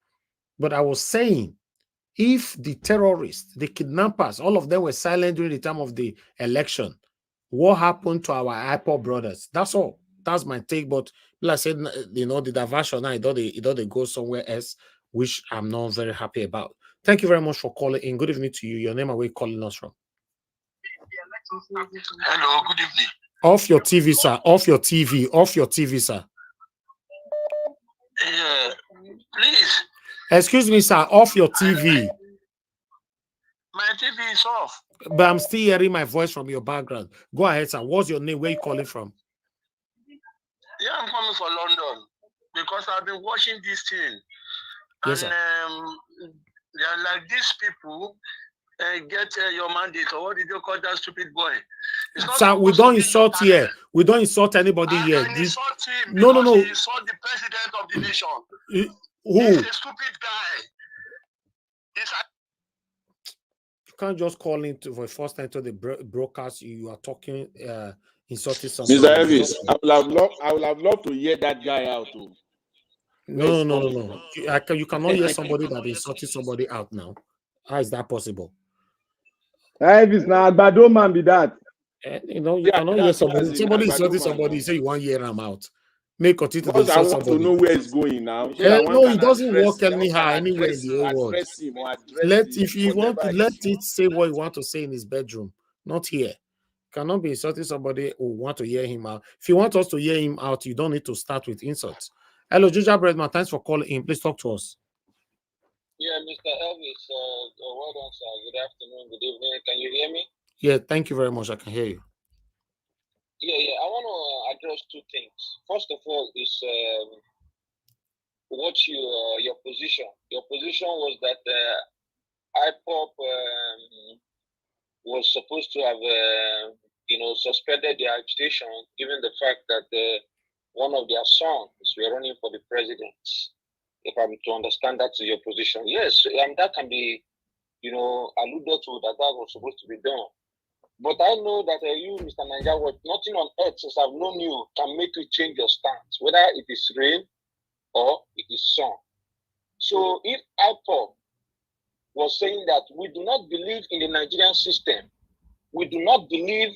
A: But I was saying, if the terrorists, the kidnappers, all of them were silent during the time of the election, what happened to our IPOB brothers? That's all. That's my take. But like I said, you know, the diversion now, it don't go somewhere else, which I'm not very happy about. Thank you very much for calling in. Good evening to you. Your name and where you calling us from?
C: Hello, good evening.
A: Off your TV, sir. Off your TV. Off your TV, sir.
C: Please.
A: Excuse me, sir. Off your TV.
C: My TV is off.
A: But I'm still hearing my voice from your background. Go ahead, sir. What's your name? Where you calling from?
C: Yeah, I'm coming from London because I've been watching this thing.
A: Yes,
C: and they're like these people get your mandate, or what did you call that stupid boy?
A: Sir, we don't insult here. We don't insult anybody here.
C: Insult him
A: no.
C: he insult the president of the nation.
A: Who?
C: He's a stupid guy.
A: You can't just call in for the first time to the broadcast. You are talking, insulting somebody.
M: Mr. Elvis, I would have loved to hear that guy out too.
A: No. You cannot hear somebody that insulted somebody out now. How is that possible?
P: Elvis, now bad man be that.
A: You know, you cannot hear somebody. Somebody insulting somebody. You say you want to hear him out. May continue to insult somebody.
M: To know where it's going now.
A: No, it doesn't work anyhow anywhere in the whole world. If you want to let it say what you want to say in his bedroom, not here. You cannot be insulting somebody who want to hear him out. If you want us to hear him out, you don't need to start with insults. Hello, Ginger Breadman. Thanks for calling in. Please talk to us.
C: Yeah, Mr. Elvis, well done, sir. Good afternoon, good evening. Can you hear me?
A: Yeah, thank you very much. I can hear you.
C: Yeah. I want to address two things. First of all, is what your position. Your position was that IPOB was supposed to have suspended their agitation, given the fact that one of their sons were running for the president. If I'm to understand that to your position, yes, that can be, alluded to that was supposed to be done. But I know that you, Mr. Niger, nothing on earth since I've known you can make you change your stance, whether it is rain or it is sun. So if IPOB was saying that we do not believe in the Nigerian system, we do not believe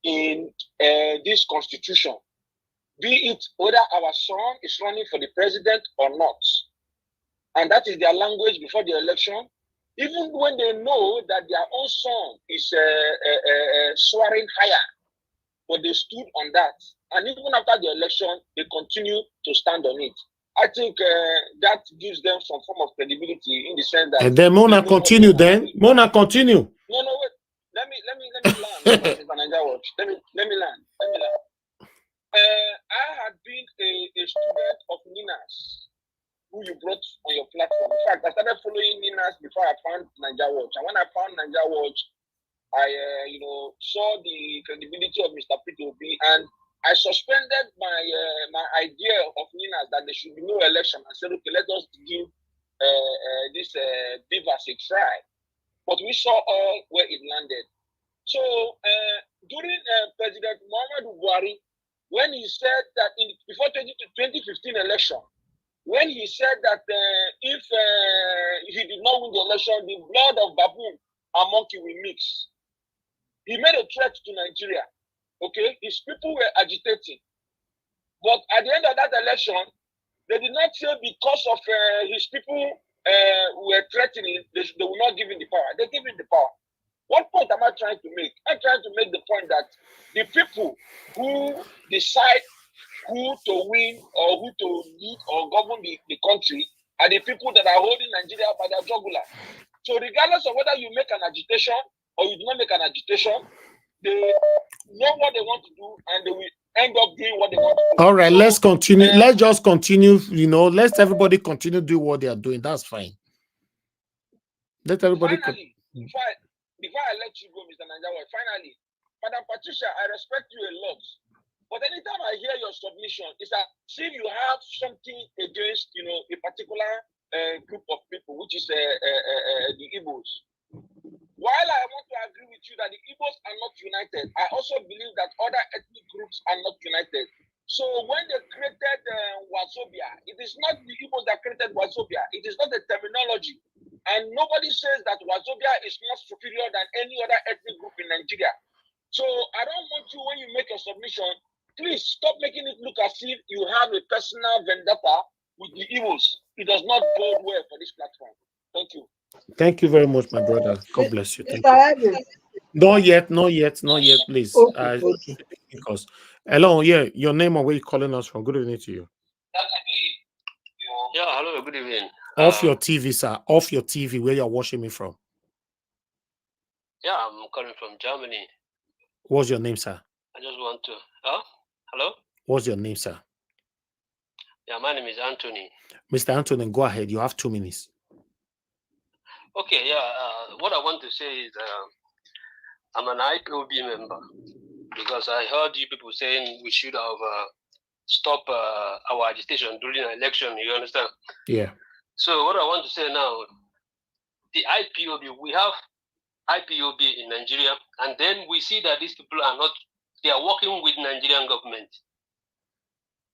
C: in this constitution, be it whether our son is running for the president or not, and that is their language before the election, even when they know that their own son is soaring higher, but they stood on that. And even after the election, they continue to stand on it. I think that gives them some form of credibility in the sense that...
A: And then Mona continue then. Mona continue.
C: No, wait. Let me land. Let me land. I had been a student of Nina's, who you brought on your platform. In fact, I started following Nina's before I found Niger Watch. And when I found Niger Watch, I saw the credibility of Mr. P2B, and I suspended my idea of Nina's that there should be no election. I said, okay, let us give this Beavers a try. But we saw all where it landed. So during President Muhammadu Buhari, when he said that before 2015 election, when he said that if he did not win the election, the blood of baboon and monkey will mix, he made a threat to Nigeria. Okay, his people were agitating, but at the end of that election, they did not say because of his people
K: were threatening, they will not give him the power. They give him the power. What point am I trying to make? I'm trying to make the point that the people who decide who to win or who to lead or govern the country are the people that are holding Nigeria by their jugular. So regardless of whether you make an agitation or you do not make an agitation, they know what they want to do and they will end up doing what they want to do.
A: All right,
K: So,
A: let's continue. Let's just continue. You know, let's everybody continue do what they are doing. That's fine. Let everybody.
K: Finally, before I let you go, Mr. Nanjawa, finally, Madam Patricia, I respect you a lot. But anytime I hear your submission, it's that see you have something against, you know, a particular group of people, which is the Igbos. While I want to agree with you that the Igbos are not united, I also believe that other ethnic groups are not united. So when they created Wazobia, it is not the Igbos that created Wazobia. It is not the terminology. And nobody says that Wazobia is more superior than any other ethnic group in Nigeria. So I don't want you, when you make your submission, please stop making it look as if you have a personal vendetta with the Igbos. It does not bode well for this platform. Thank you.
A: Thank you very much, my brother. God bless you. Thank you. Not yet, please.
T: Okay.
A: Because hello, yeah, your name and where you calling us from. Good evening to you.
D: Yeah, hello, good evening.
A: Off your TV, sir. Off your TV where you're watching me from.
D: Yeah, I'm calling from Germany.
A: What's your name, sir?
D: I just want to. Hello?
A: What's your name, sir?
D: Yeah, my name is Anthony.
A: Mr. Anthony, go ahead. You have 2 minutes.
D: Okay, yeah. What I want to say is I'm an IPOB member because I heard you people saying we should have stopped our agitation during an election. You understand?
A: Yeah.
D: So what I want to say now, the IPOB, we have IPOB in Nigeria, and then we see that these people are not, they are working with Nigerian government.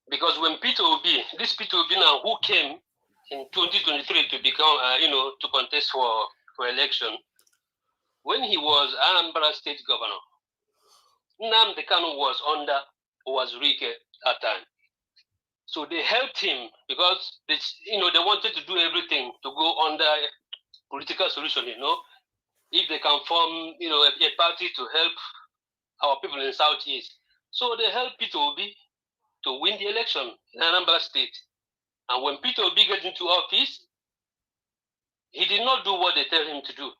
D: Because when Peter Obi, this Peter Obi now who came in 2023 to become, to contest for election, when he was Anambra State Governor, Nnamdi Kanu was under Owazurike at that time. So they helped him because they wanted to do everything to go under political solution, if they can form, a party to help our people in the Southeast. So they helped Peter Obi to win the election in Anambra State. And when Peter Obi got into office, he did not do what they tell him to do,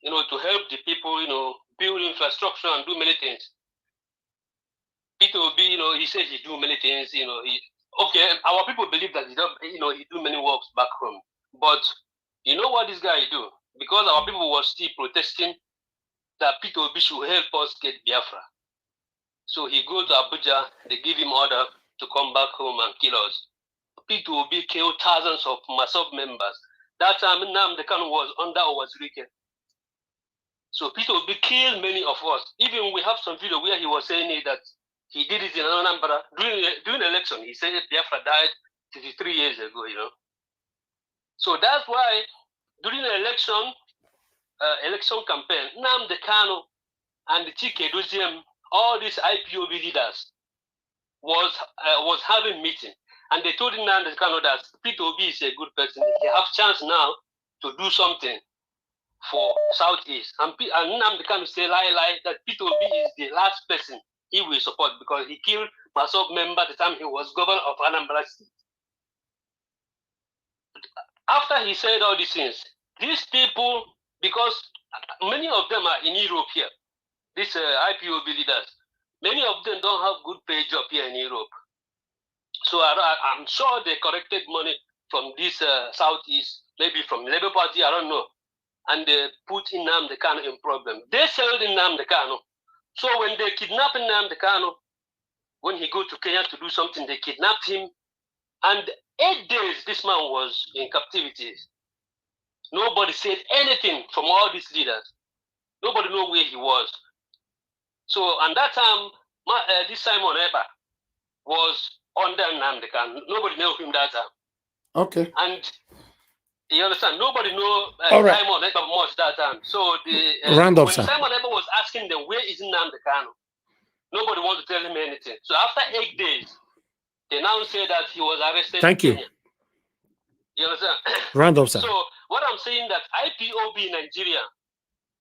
D: to help the people, build infrastructure and do many things. Peter Obi, he said he do many things, our people believe that he do many works back home. But you know what this guy do? Because our people were still protesting that Peter Obi should help us get Biafra. So he go to Abuja, they give him order to come back home and kill us. Peter Obi killed thousands of MASOB members. That time, Nnamdi Kanu was under Owazurike. So Peter Obi killed many of us. Even we have some video where he was saying that he did it in Anambra. During the election, he said Biafra died 53 years ago, So that's why during the election campaign, Nnamdi Kanu and the Chike Doziem, all these IPOB leaders was having meeting. And they told Nnamdi Kanu that Peter Obi is a good person. He has chance now to do something for Southeast. And Nnamdi Kanu say lie that Peter Obi is the last person he will support because he killed MASOB member the time he was governor of Anambra State. After he said all these things, these people, because many of them are in Europe here, these IPOB leaders, many of them don't have good pay job here in Europe. So I'm sure they collected money from this Southeast, maybe from Labour Party, I don't know. And they put Nnamdi Kanu in problem. They sold Nnamdi Kanu. So when they kidnapped Nnamdi Kanu, when he go to Kenya to do something, they kidnapped him. And 8 days this man was in captivity. Nobody said anything from all these leaders. Nobody know where he was. So and that time, this Simon Eba was under Nnamdi Kanu. Nobody knew him that time.
A: Okay.
D: And you understand? Nobody know
A: right.
D: Simon Eba much that time. So
A: Round up,
D: when
A: sir.
D: Simon Eba was asking them, where is Nnamdi Kanu? Nobody wanted to tell him anything. So after 8 days, they now say that he was arrested
A: Thank
D: in
A: you.
D: Kenya. You understand?
A: Round up, sir.
D: So what I'm saying that IPOB in Nigeria,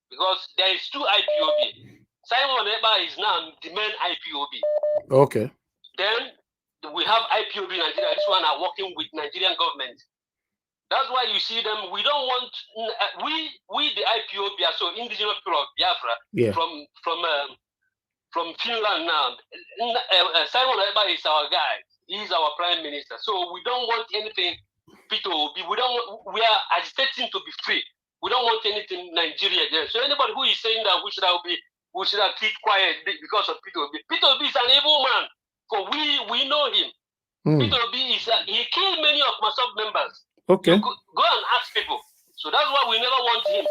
D: because there is two IPOB. Simon Eba is now the main IPOB.
A: Okay.
D: Then we have IPOB in Nigeria. This one are working with Nigerian government. That's why you see them. We don't want we the IPOB are so indigenous people of Biafra from Finland now. Simon Eba is our guy. He's our prime minister. So we don't want anything. Peter Obi. We are agitating to be free. We don't want anything in Nigeria there. So anybody who is saying that we should have keep quiet because of Peter Obi. Peter Obi is an evil man. For we know him. Peter Obi he killed many of my sub members.
A: Okay.
D: You go and ask people. So that's why we never want him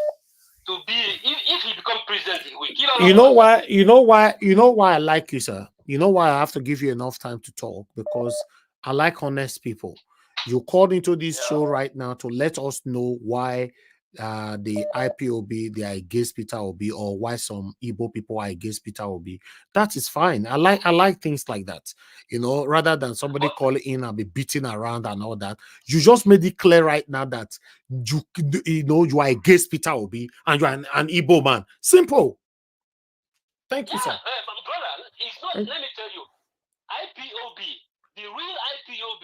D: to be. If he become president, he will kill all
A: You
D: of
A: know
D: us.
A: why? You know why I like you, sir. You know why I have to give you enough time to talk, because I like honest people. You called into this show right now to let us know why the IPOB they are against Peter Obi, or why some Igbo people are against Peter Obi. That is fine. I like things like that. You know, rather than somebody calling in and be beating around and all that. You just made it clear right now that you are against Peter Obi and you are an Igbo man. Simple. Thank you, sir.
D: My brother, it's not. Let me tell you, IPOB, the real IPOB,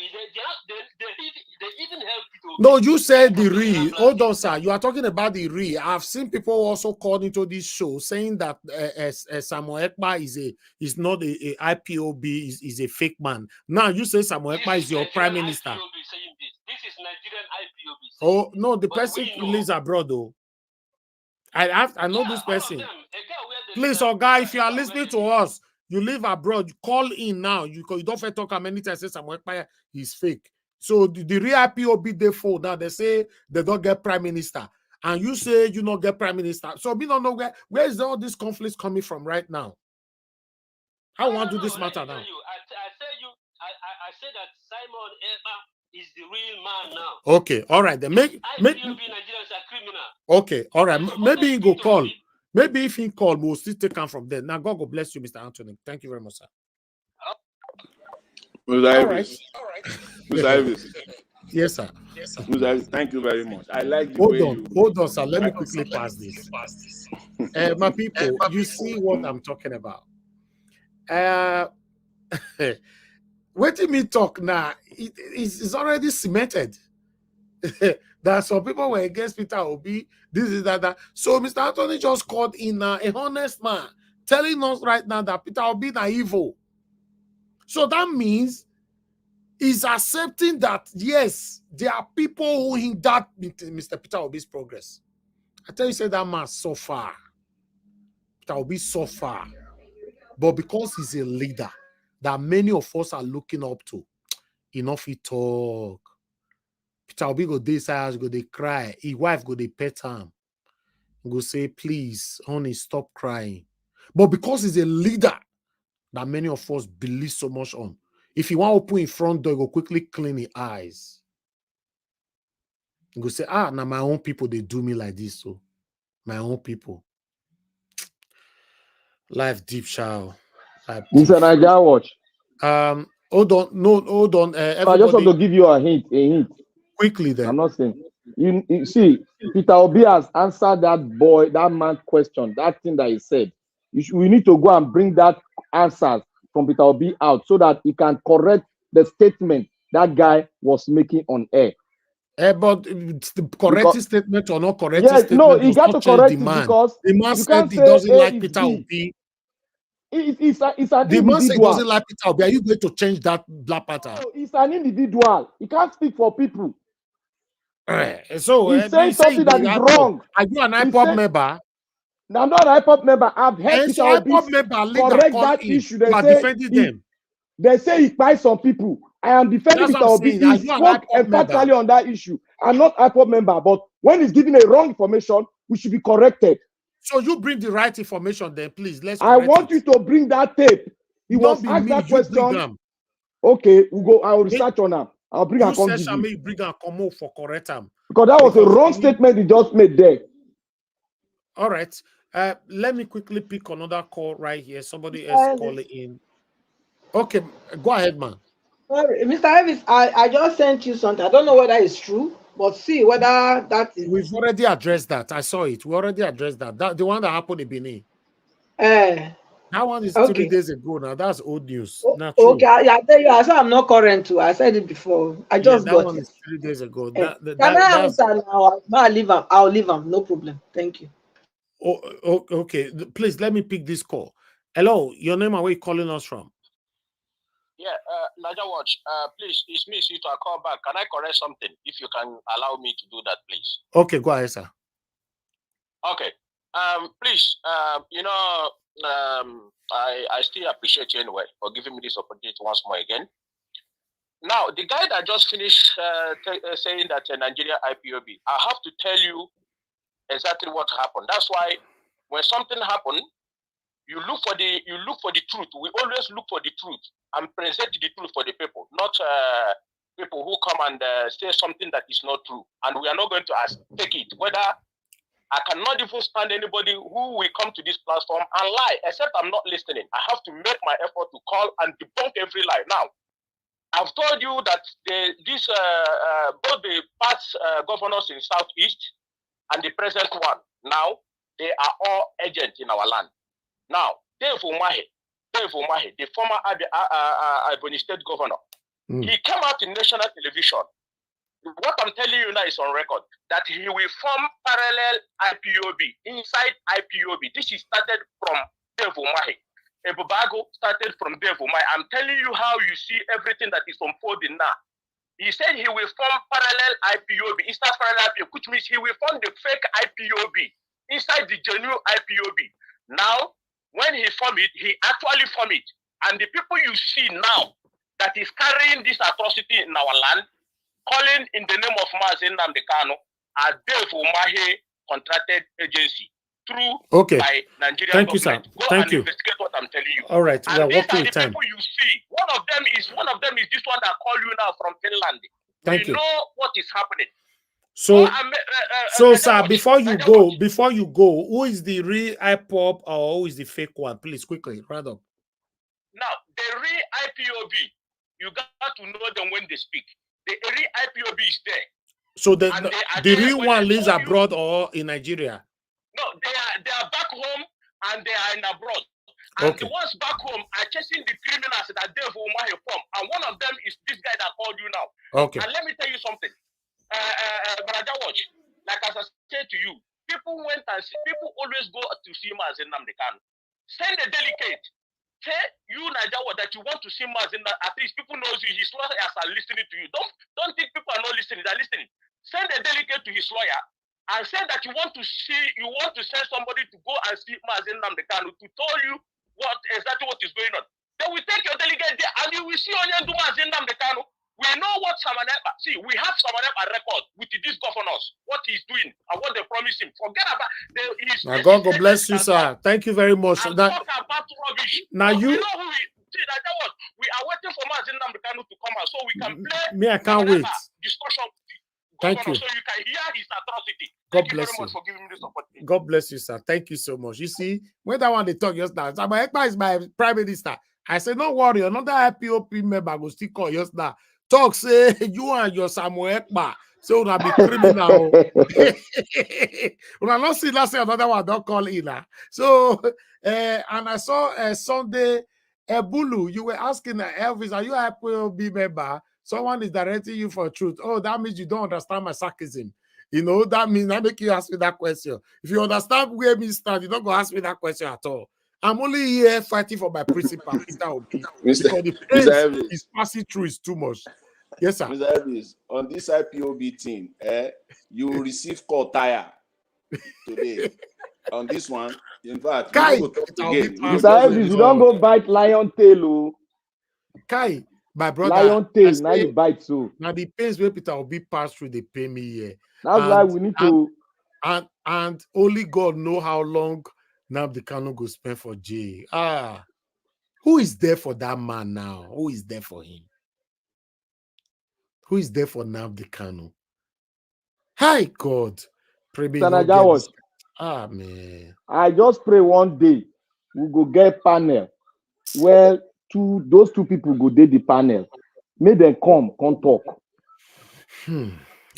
D: they even help people.
A: No, you said the re. Hold on, sir. You are talking about the re. I've seen people also called into this show saying that Samuel Ekpa is not a IPOB, is a fake man. Now you say Samuel Ekpa is your prime minister.
D: This is Nigerian IPOB.
A: Oh no, the person lives abroad though. I know this person. Please, oh guy, if you are listening to us, you live abroad, call in now. You don't fit talk how many times say Samuel Ekpa is fake. So the real IPOB they fold now. They say they don't get prime minister, and you say you don't get prime minister. So we don't know where is all this conflicts coming from right now. I want to do this matter now.
D: I said that Simon Ekpa is the real man now.
A: Okay, all right. Then make
D: IPOB Nigerians are criminal.
A: okay, all right. Maybe he go call. Maybe if he call, we'll still take him from there. Now, God will bless you, Mr. Anthony. Thank you very much, sir.
E: All right. Mr. Ivis.
A: Yes, sir.
E: Mr. Ivis, thank you very much. I like the
A: Hold on, sir. Let me quickly pass this. My people, you see what I'm talking about. What do me talk now? It's already cemented. That some people were against Peter Obi. This is that. So Mr. Anthony just called in a honest man, telling us right now that Peter Obi is evil. So that means he's accepting that, yes, there are people who hindered Mr. Peter Obi's progress. I tell you, say that man so far. Peter Obi so far. But because he's a leader that many of us are looking up to, enough he talk. Peter Obi go this house, go they cry. His wife go they pet him. Go say, please, honey, stop crying. But because he's a leader that many of us believe so much on, if he want to open in front door, go quickly clean his eyes. Go say, now my own people, they do me like this. So my own people. Life deep, shower.
P: Mr. Niger watch.
A: Hold on.
P: I just want to give you a hint.
A: Quickly then.
P: I'm not saying. You see, Peter Obi has answered that man question, that thing that he said. We need to go and bring that answers from Peter Obi out so that he can correct the statement that guy was making on air.
A: But the correct statement or not correct
P: yes,
A: statement?
P: No, he got to correct it because
A: the man said he doesn't like Peter Obi.
P: It's an
A: the
P: individual.
A: Man said he doesn't like Peter Obi. Are you going to change that black pattern?
P: No, it's an individual. He can't speak for people.
A: So
P: he's saying something that is wrong.
A: Are you an IPOB member?
P: No, I'm not an IPOB member. I've heard Peter Obi correct that issue. They say he buys some people. I am defending Peter Obi. He spoke emphatically on that issue. I'm not IPOB member, but when he's giving a wrong information, we should be corrected.
A: So you bring the right information then, please.
P: I want you to bring that tape. He was asked that question. Okay, we'll go. I'll research on him. I'll bring and come to you.
A: Bring and come out for correct him.
P: Because that was a wrong statement he just made there.
A: All right. Let me quickly pick another call right here. Somebody else calling in. Okay, go ahead, man.
T: Mr. Ivis, I just sent you something. I don't know whether it's true. But see whether that is.
A: We've already addressed that. I saw it. We already addressed that. The one that happened in Benin. That one is 3 days ago now. That's old news. Not true.
T: Okay, I tell you, I said I'm not current too. I said it before. I just
A: that
T: got
A: one
T: it.
A: is 3 days ago.
T: Can I answer now? I'll leave him. I'll leave him. No problem. Thank you.
A: Okay. Please let me pick this call. Hello, your name and where you calling us from?
F: Yeah, Naja Watch, please, it's me, Sito. I call back. Can I correct something? If you can allow me to do that, please.
A: Okay, go ahead, sir.
F: Okay. Please, I still appreciate you anyway for giving me this opportunity once more again. Now, the guy that just finished saying that Nigeria IPOB, I have to tell you exactly what happened. That's why when something happened, you look for the truth. We always look for the truth and present the truth for the people, not people who come and say something that is not true. And we are not going to take it. Whether I cannot even stand anybody who will come to this platform and lie, except I'm not listening. I have to make my effort to call and debunk every lie. Now, I've told you that both the past governors in Southeast and the present one, now, they are all agents in our land. Now, Dave Umahi, the former Ebonyi State governor, he came out in national television. What I'm telling you now is on record, that he will form parallel IPOB, inside IPOB. This is started from Dave Umahi. Ebubago started from Dave Umahi. I'm telling you how you see everything that is unfolding now. He said he will form parallel IPOB, inside parallel IPOB, which means he will form the fake IPOB inside the genuine IPOB. Now, when he formed it, he actually formed it. And the people you see now that is carrying this atrocity in our land, calling in the name of Mazen Namdekano, are Dave Umahi contracted agency through by Nigerian
A: Thank you,
F: government.
A: sir.
F: Go
A: Thank
F: and
A: you.
F: investigate what I'm telling you.
A: All right, we are
F: And these
A: working
F: are the
A: with time.
F: people you see. One of them is this one that call you now from Finland.
A: Thank
F: we
A: you.
F: know what is happening.
A: So, sir, before you go, who is the real IPOB or who is the fake one? Please, quickly, round up.
F: Now, the real IPOB, you got to know them when they speak. The real IPOB is there.
A: So the real one lives abroad or in Nigeria?
F: No, they are back home and they are in abroad. And the ones back home are chasing the criminals that Dave Umahi from. And one of them is this guy that called you now.
A: Okay.
F: And let me tell you something. Brother Watch, like as I said to you, people always go to see Mazen Namdekano. Send a delegate. Say you, Najawa, that you want to see Mazen, at least people knows you, his lawyers are listening to you. Don't think people are not listening, they're listening. Send a delegate to his lawyer and say that you want to send somebody to go and see Mazen Namdekano to tell you exactly what is going on. Then we take your delegate there and you will see Onyendu Mazen Namdekano. We know what Samanepa, we have Samanepa record with these governors, what he's doing and what they promise him. Forget about
A: Now, God bless you, sir. Thank you very much.
F: Talk about rubbish.
A: Now
F: we know who we are waiting for Mazen Namdekano to come out so we can play
A: me, I can't wait.
F: Discussion with
A: Thank
F: governor
A: you.
F: so you can hear his atrocity.
A: God
F: Thank you
A: bless
F: very
A: you.
F: much for giving me this opportunity.
A: God bless you, sir. Thank you so much. You see, when that one they talk just now, Ekpa is my prime minister. I said, no worry, another IPOP member will still call just now. Talk, say, you and your Samuel Ekpa. So will be criminal. When I not see last say another one, don't call in. So, and I saw Sunday Bulu, you were asking Elvis, are you a IPOB member? Someone is directing you for truth. Oh, that means you don't understand my sarcasm. You know, that means I make you ask me that question. If you understand where me stand, you don't go ask me that question at all. I'm only here fighting for my principle, Mr. Obi, because the pain is passing through is too much. Yes, sir.
E: Mr. Elvis, on this IPOB thing, you will receive call tire today. On this one, in fact, we will talk again.
P: Mr. Elvis, you don't go bite lion tail.
A: Kai, my brother,
P: lion tail, now you bite so.
A: Now the pains where Peter Obi pass through, they pay me here.
P: That's why we need to.
A: And only God know how long Nnamdi Kanu go spend for jail. Who is there for that man now? Who is there for him? Who is there for Nnamdi Kanu? Hi God, pray me no get this. Man.
P: I just pray one day we go get panel where those two people go dey the panel. Make them come talk.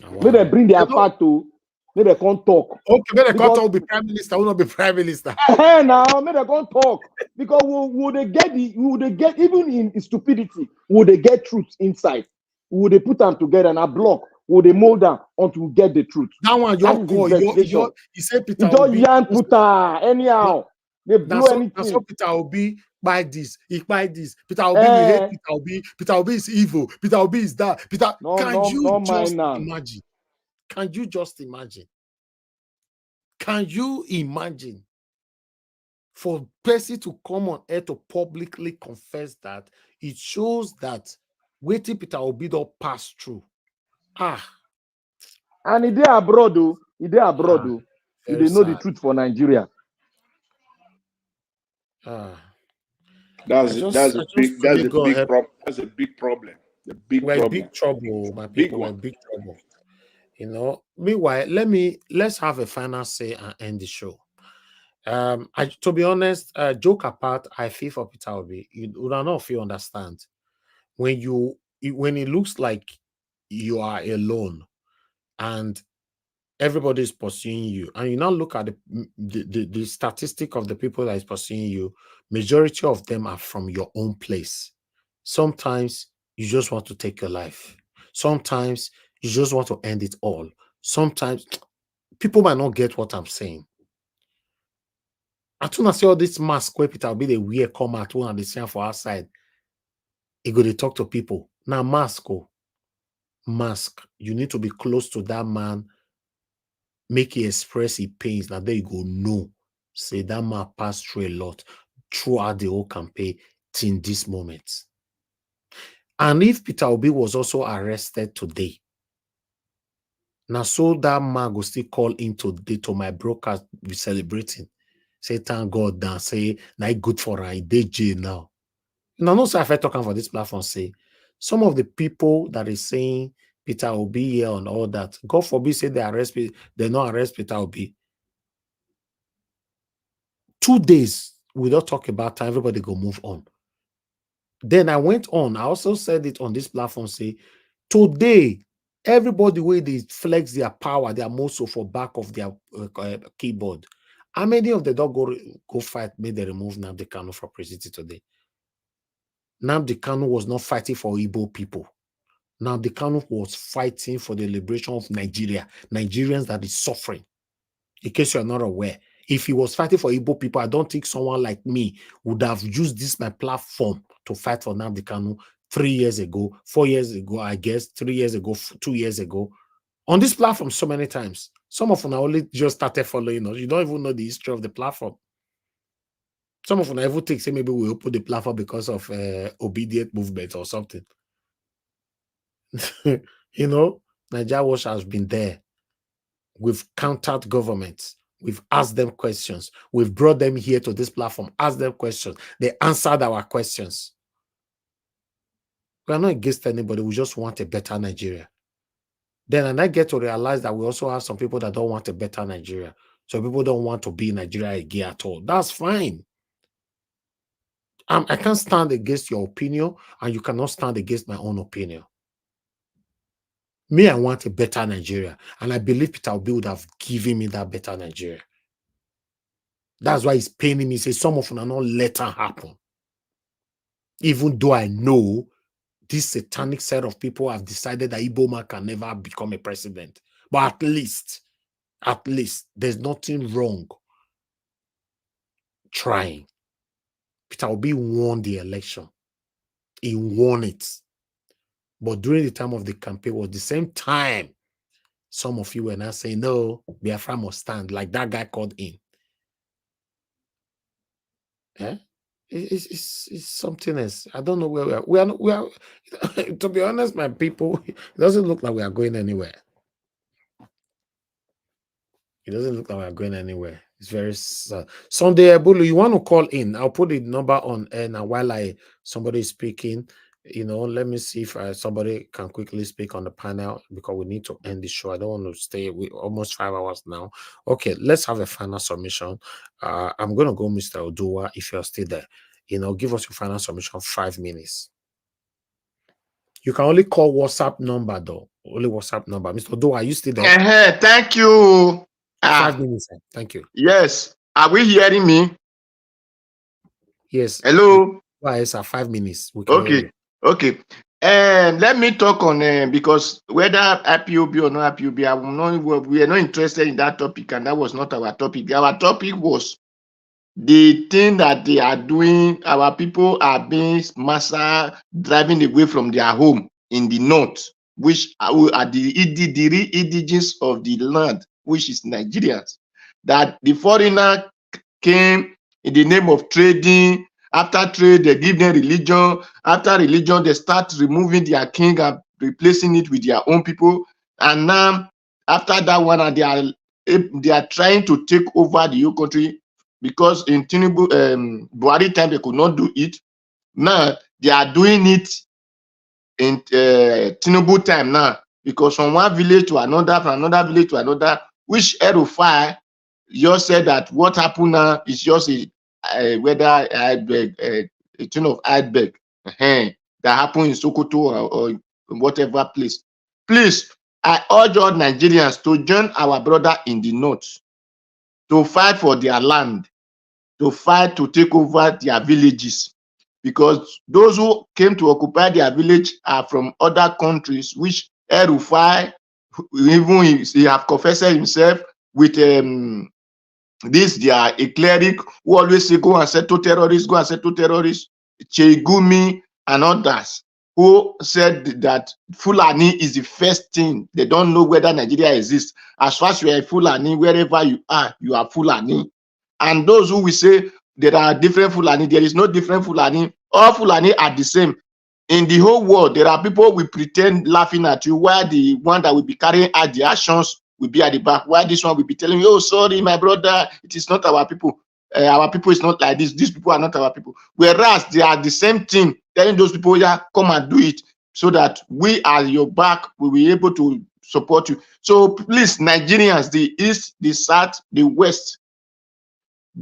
A: Wow.
P: May they bring their fact to, may they come talk.
A: Okay, may they
P: Because-
A: come talk be prime minister, will not be prime minister.
P: Now, may they come talk. Because will they get even in stupidity, will they get truth inside? Will they put them together and a block? Will they mold them until we get the truth?
A: That one,
P: That
A: your
P: is
A: call,
P: investigation.
A: you say Peter
P: You don't
A: Obi.
P: yarn put anyhow. They blow anything.
A: That's what Peter Obi buy this. He buy this. Peter Obi will hate Peter Obi. Peter Obi is evil. Peter Obi is that. Can you just imagine? Can you just imagine? Can you imagine for person to come on air to publicly confess that? It shows that waiting Peter Obi don't pass through.
P: And if they abroad, though, if they abroad, though, if they know the truth for Nigeria.
E: That's a big problem. That's a big problem. The big
A: we're
E: problem.
A: in big trouble, my
E: Big
A: people. We're
E: one.
A: in big trouble. You know. Meanwhile, let's have a final say and end the show. To be honest, joke apart, I feel for Peter Obi. You don't know if you understand when it looks like you are alone and everybody is pursuing you, and you now look at the statistic of the people that is pursuing you. Majority of them are from your own place. Sometimes you just want to take your life. Sometimes you just want to end it all. Sometimes people might not get what I'm saying. As soon as all this mask where Peter will be the weird come at one and the same for outside, he go to talk to people. Now mask, you need to be close to that man, make he express his pains. Now there you go, no. Say that man passed through a lot throughout the whole campaign till this moment. And if Peter Obi was also arrested today, now so that man go still call in today to my broadcast be celebrating. Say thank God and say now good for her DJ now. Now no sir, if I talking for this platform, say some of the people that is saying Peter Obi here and all that, God forbid say they not arrest Peter Obi. 2 days we don't talk about time, everybody go move on. Then I went on. I also said it on this platform. Say today, everybody where they flex their power, their muscle for back of their keyboard. How many of them don't go fight? Made they remove Nnamdi Kanu for president today? Nnamdi Kanu was not fighting for Igbo people. Nnamdi Kanu was fighting for the liberation of Nigeria, Nigerians that is suffering. In case you are not aware, if he was fighting for Igbo people, I don't think someone like me would have used this my platform to fight for Nnamdi Kanu 3 years ago, 4 years ago, I guess, 3 years ago, 2 years ago. On this platform so many times. Some of them only just started following us. You don't even know the history of the platform. Some of them even think, say, maybe we open the platform because of obedient movement or something. You know, Nigeria Watch has been there. We've countered governments. We've asked them questions. We've brought them here to this platform, asked them questions. They answered our questions. We are not against anybody. We just want a better Nigeria. Then and I get to realize that we also have some people that don't want a better Nigeria. So people don't want to be in Nigeria again at all. That's fine. I can't stand against your opinion, and you cannot stand against my own opinion. Me, I want a better Nigeria. And I believe Peter Obi would have given me that better Nigeria. That's why it's paining me. Say some of them are not letting happen. Even though I know this satanic set of people have decided that Igbo man can never become a president. But at least, there's nothing wrong trying. Peter Obi won the election. He won it. But during the time of the campaign was the same time some of you were not saying, no, Biafra must stand, like that guy called in. Yeah? It's something else. I don't know where we are. We are to be honest, my people, it doesn't look like we are going anywhere. It doesn't look like we are going anywhere. It's very Sunday Ebulu, you want to call in? I'll put the number on air now while somebody is speaking. You know, let me see if somebody can quickly speak on the panel because we need to end the show. I don't want to stay with almost 5 hours now. Okay, let's have a final submission. I'm going to go, Mr. Odua, if you're still there. You know, give us your final submission, 5 minutes. You can only call WhatsApp number though. only WhatsApp number. Mr. Do, are you still there?
N: Thank you.
A: 5 minutes. Thank you.
N: Yes. Are we hearing me?
A: Yes.
N: Hello.
A: Why, sir? 5 minutes. We can hear you.
N: Okay. Let me talk on because whether IPOB or not IPOB, we are not interested in that topic, and that was not our topic. Our topic was the thing that they are doing. Our people are being massacred, driving away from their home in the north, which are the indigenous of the land, which is Nigerians. That the foreigner came in the name of trading. After trade, they give them religion. After religion, they start removing their king and replacing it with their own people. And now, after that one, they are trying to take over the whole country because in Tinubu, Buhari time, they could not do it. Now, they are doing it in Tinubu time now, because from one village to another, from another village to another, which Erufai just said that what happened now is just whether a thing of Iceberg that happened in Sokoto or whatever place. Please, I urge all Nigerians to join our brother in the north to fight for their land, to fight to take over their villages, because those who came to occupy their village are from other countries, which Erufai, even he have confessed himself with they are a cleric who always say go and settle terrorists, go and settle terrorists. Chegumi and others who said that Fulani is the first thing. They don't know whether Nigeria exists. As far as you are a Fulani, wherever you are Fulani. And those who will say there are different Fulani, there is no different Fulani. All Fulani are the same. In the whole world, there are people who pretend laughing at you, while the one that will be carrying out the actions will be at the back. While this one will be telling you, oh, sorry, my brother, it is not our people. Our people is not like this. These people are not our people. Whereas they are the same thing, telling those people, yeah, come and do it, so that we at your back will be able to support you. So please, Nigerians, the East, the South, the West,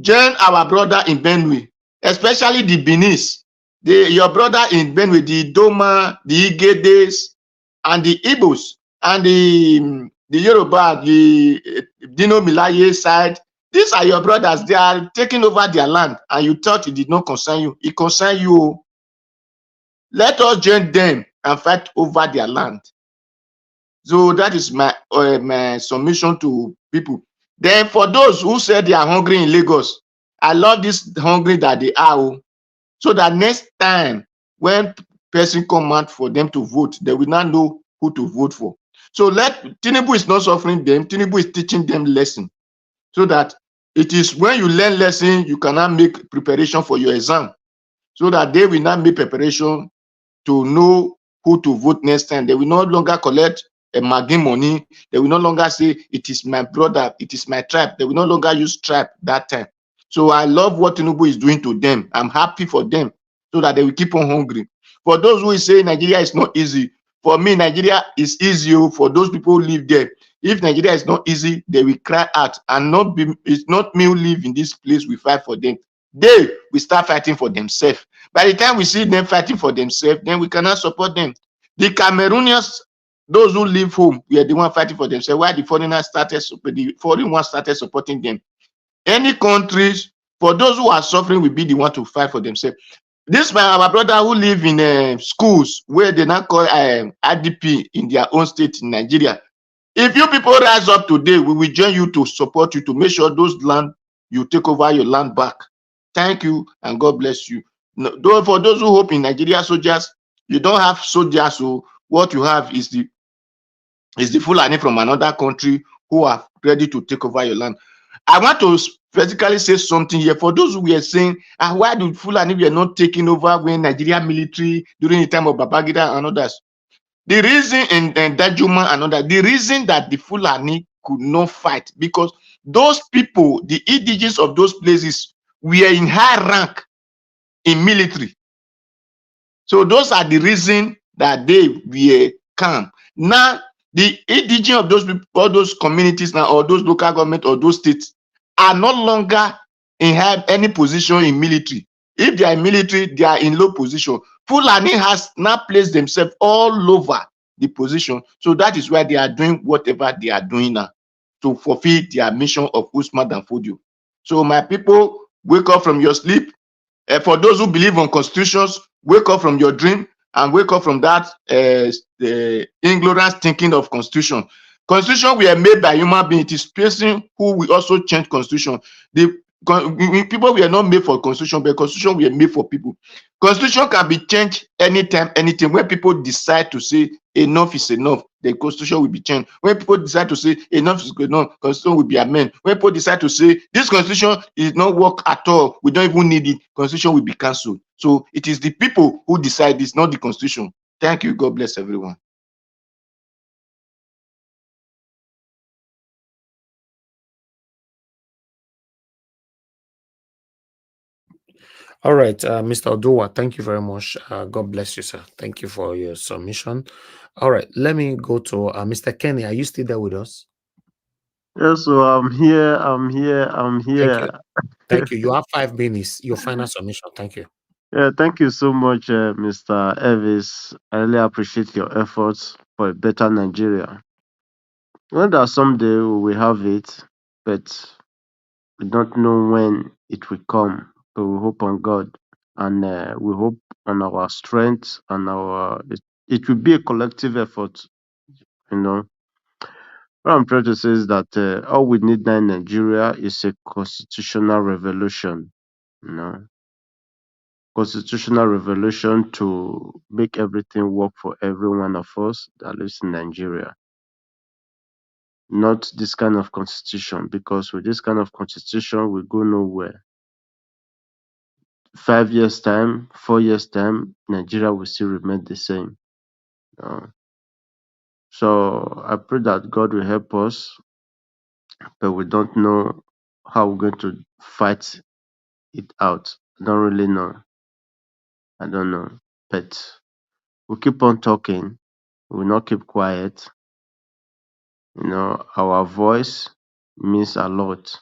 N: join our brother in Benue, especially the Benis. Your brother in Benue, the Doma, the Igedes, and the Igbos, and the Yoruba, the Dino Milaye side. These are your brothers. They are taking over their land, and you thought it did not concern you. It concerns you. Let us join them and fight over their land. So that is my my submission to people. Then for those who said they are hungry in Lagos, I love this hungry that they are. So that next time when person come out for them to vote, they will not know who to vote for. So Tinubu is not suffering them. Tinubu is teaching them lesson. So that it is when you learn lesson, you cannot make preparation for your exam. So that they will not make preparation to know who to vote next time. They will no longer collect a Maggi money. They will no longer say, it is my brother, it is my tribe. They will no longer use tribe that time. So I love what Tinubu is doing to them. I'm happy for them, so that they will keep on hungry. For those who say Nigeria is not easy, for me, Nigeria is easy. For those people who live there, if Nigeria is not easy, they will cry out, and it's not me who live in this place, we fight for them. They will start fighting for themselves. By the time we see them fighting for themselves, then we cannot support them. The Cameroonians, those who live home, we are the one fighting for themselves, while the foreign ones started supporting them. Any countries, for those who are suffering, will be the one to fight for themselves. This our brother who live in schools where they now call IDP in their own state in Nigeria. If you people rise up today, we will join you to support you, to make sure those land, you take over your land back. Thank you, and God bless you. No, for those who hope in Nigeria soldiers, you don't have soldiers. So what you have is the Fulani from another country who are ready to take over your land. I want to specifically say something here for those who were saying, why do Fulani were not taking over when Nigeria military during the time of Babangida and others? The reason in Dajuma and others, the reason that the Fulani could not fight, because those people, the indigenous of those places, were in high rank in military. So those are the reason that they were calm. Now, the indigenous of those people, all those communities now, or those local government or those states, are no longer have any position in military. If they are in military, they are in low position. Fulani has now placed themselves all over the position. So that is why they are doing whatever they are doing now to fulfill their mission of Usman Dan Fodio. So my people, wake up from your sleep. For those who believe on constitutions, wake up from your dream and wake up from that ignorance thinking of constitution. Constitution were made by human beings. It is person who will also change constitution. People were not made for constitution, but constitution were made for people. Constitution can be changed anytime, anything. When people decide to say enough is enough, the constitution will be changed. When people decide to say enough is enough, constitution will be amended. When people decide to say this constitution is not work at all, we don't even need it, constitution will be cancelled. So it is the people who decide this, not the constitution. Thank you. God bless everyone.
A: All right, Mr. Oduwa, thank you very much. God bless you, sir. Thank you for your submission. All right, let me go to Mr. Kenny. Are you still there with us?
Q: Yes, so I'm here.
A: Thank you. Thank you. You have 5 minutes. Your final submission. Thank you.
Q: Yeah, thank you so much, Mr. Elvis. I really appreciate your efforts for a better Nigeria. Well, that someday we will have it, but we don't know when it will come. But we hope on God, and we hope on our strength and it will be a collective effort. You know, what I'm trying to say is that all we need now in Nigeria is a constitutional revolution. You know, constitutional revolution to make everything work for every one of us that lives in Nigeria. Not this kind of constitution, because with this kind of constitution, we go nowhere. 5 years' time, 4 years' time, Nigeria will still remain the same. So I pray that God will help us, but we don't know how we're going to fight it out. I don't really know. I don't know. But we keep on talking. We will not keep quiet. You know, our voice means a lot.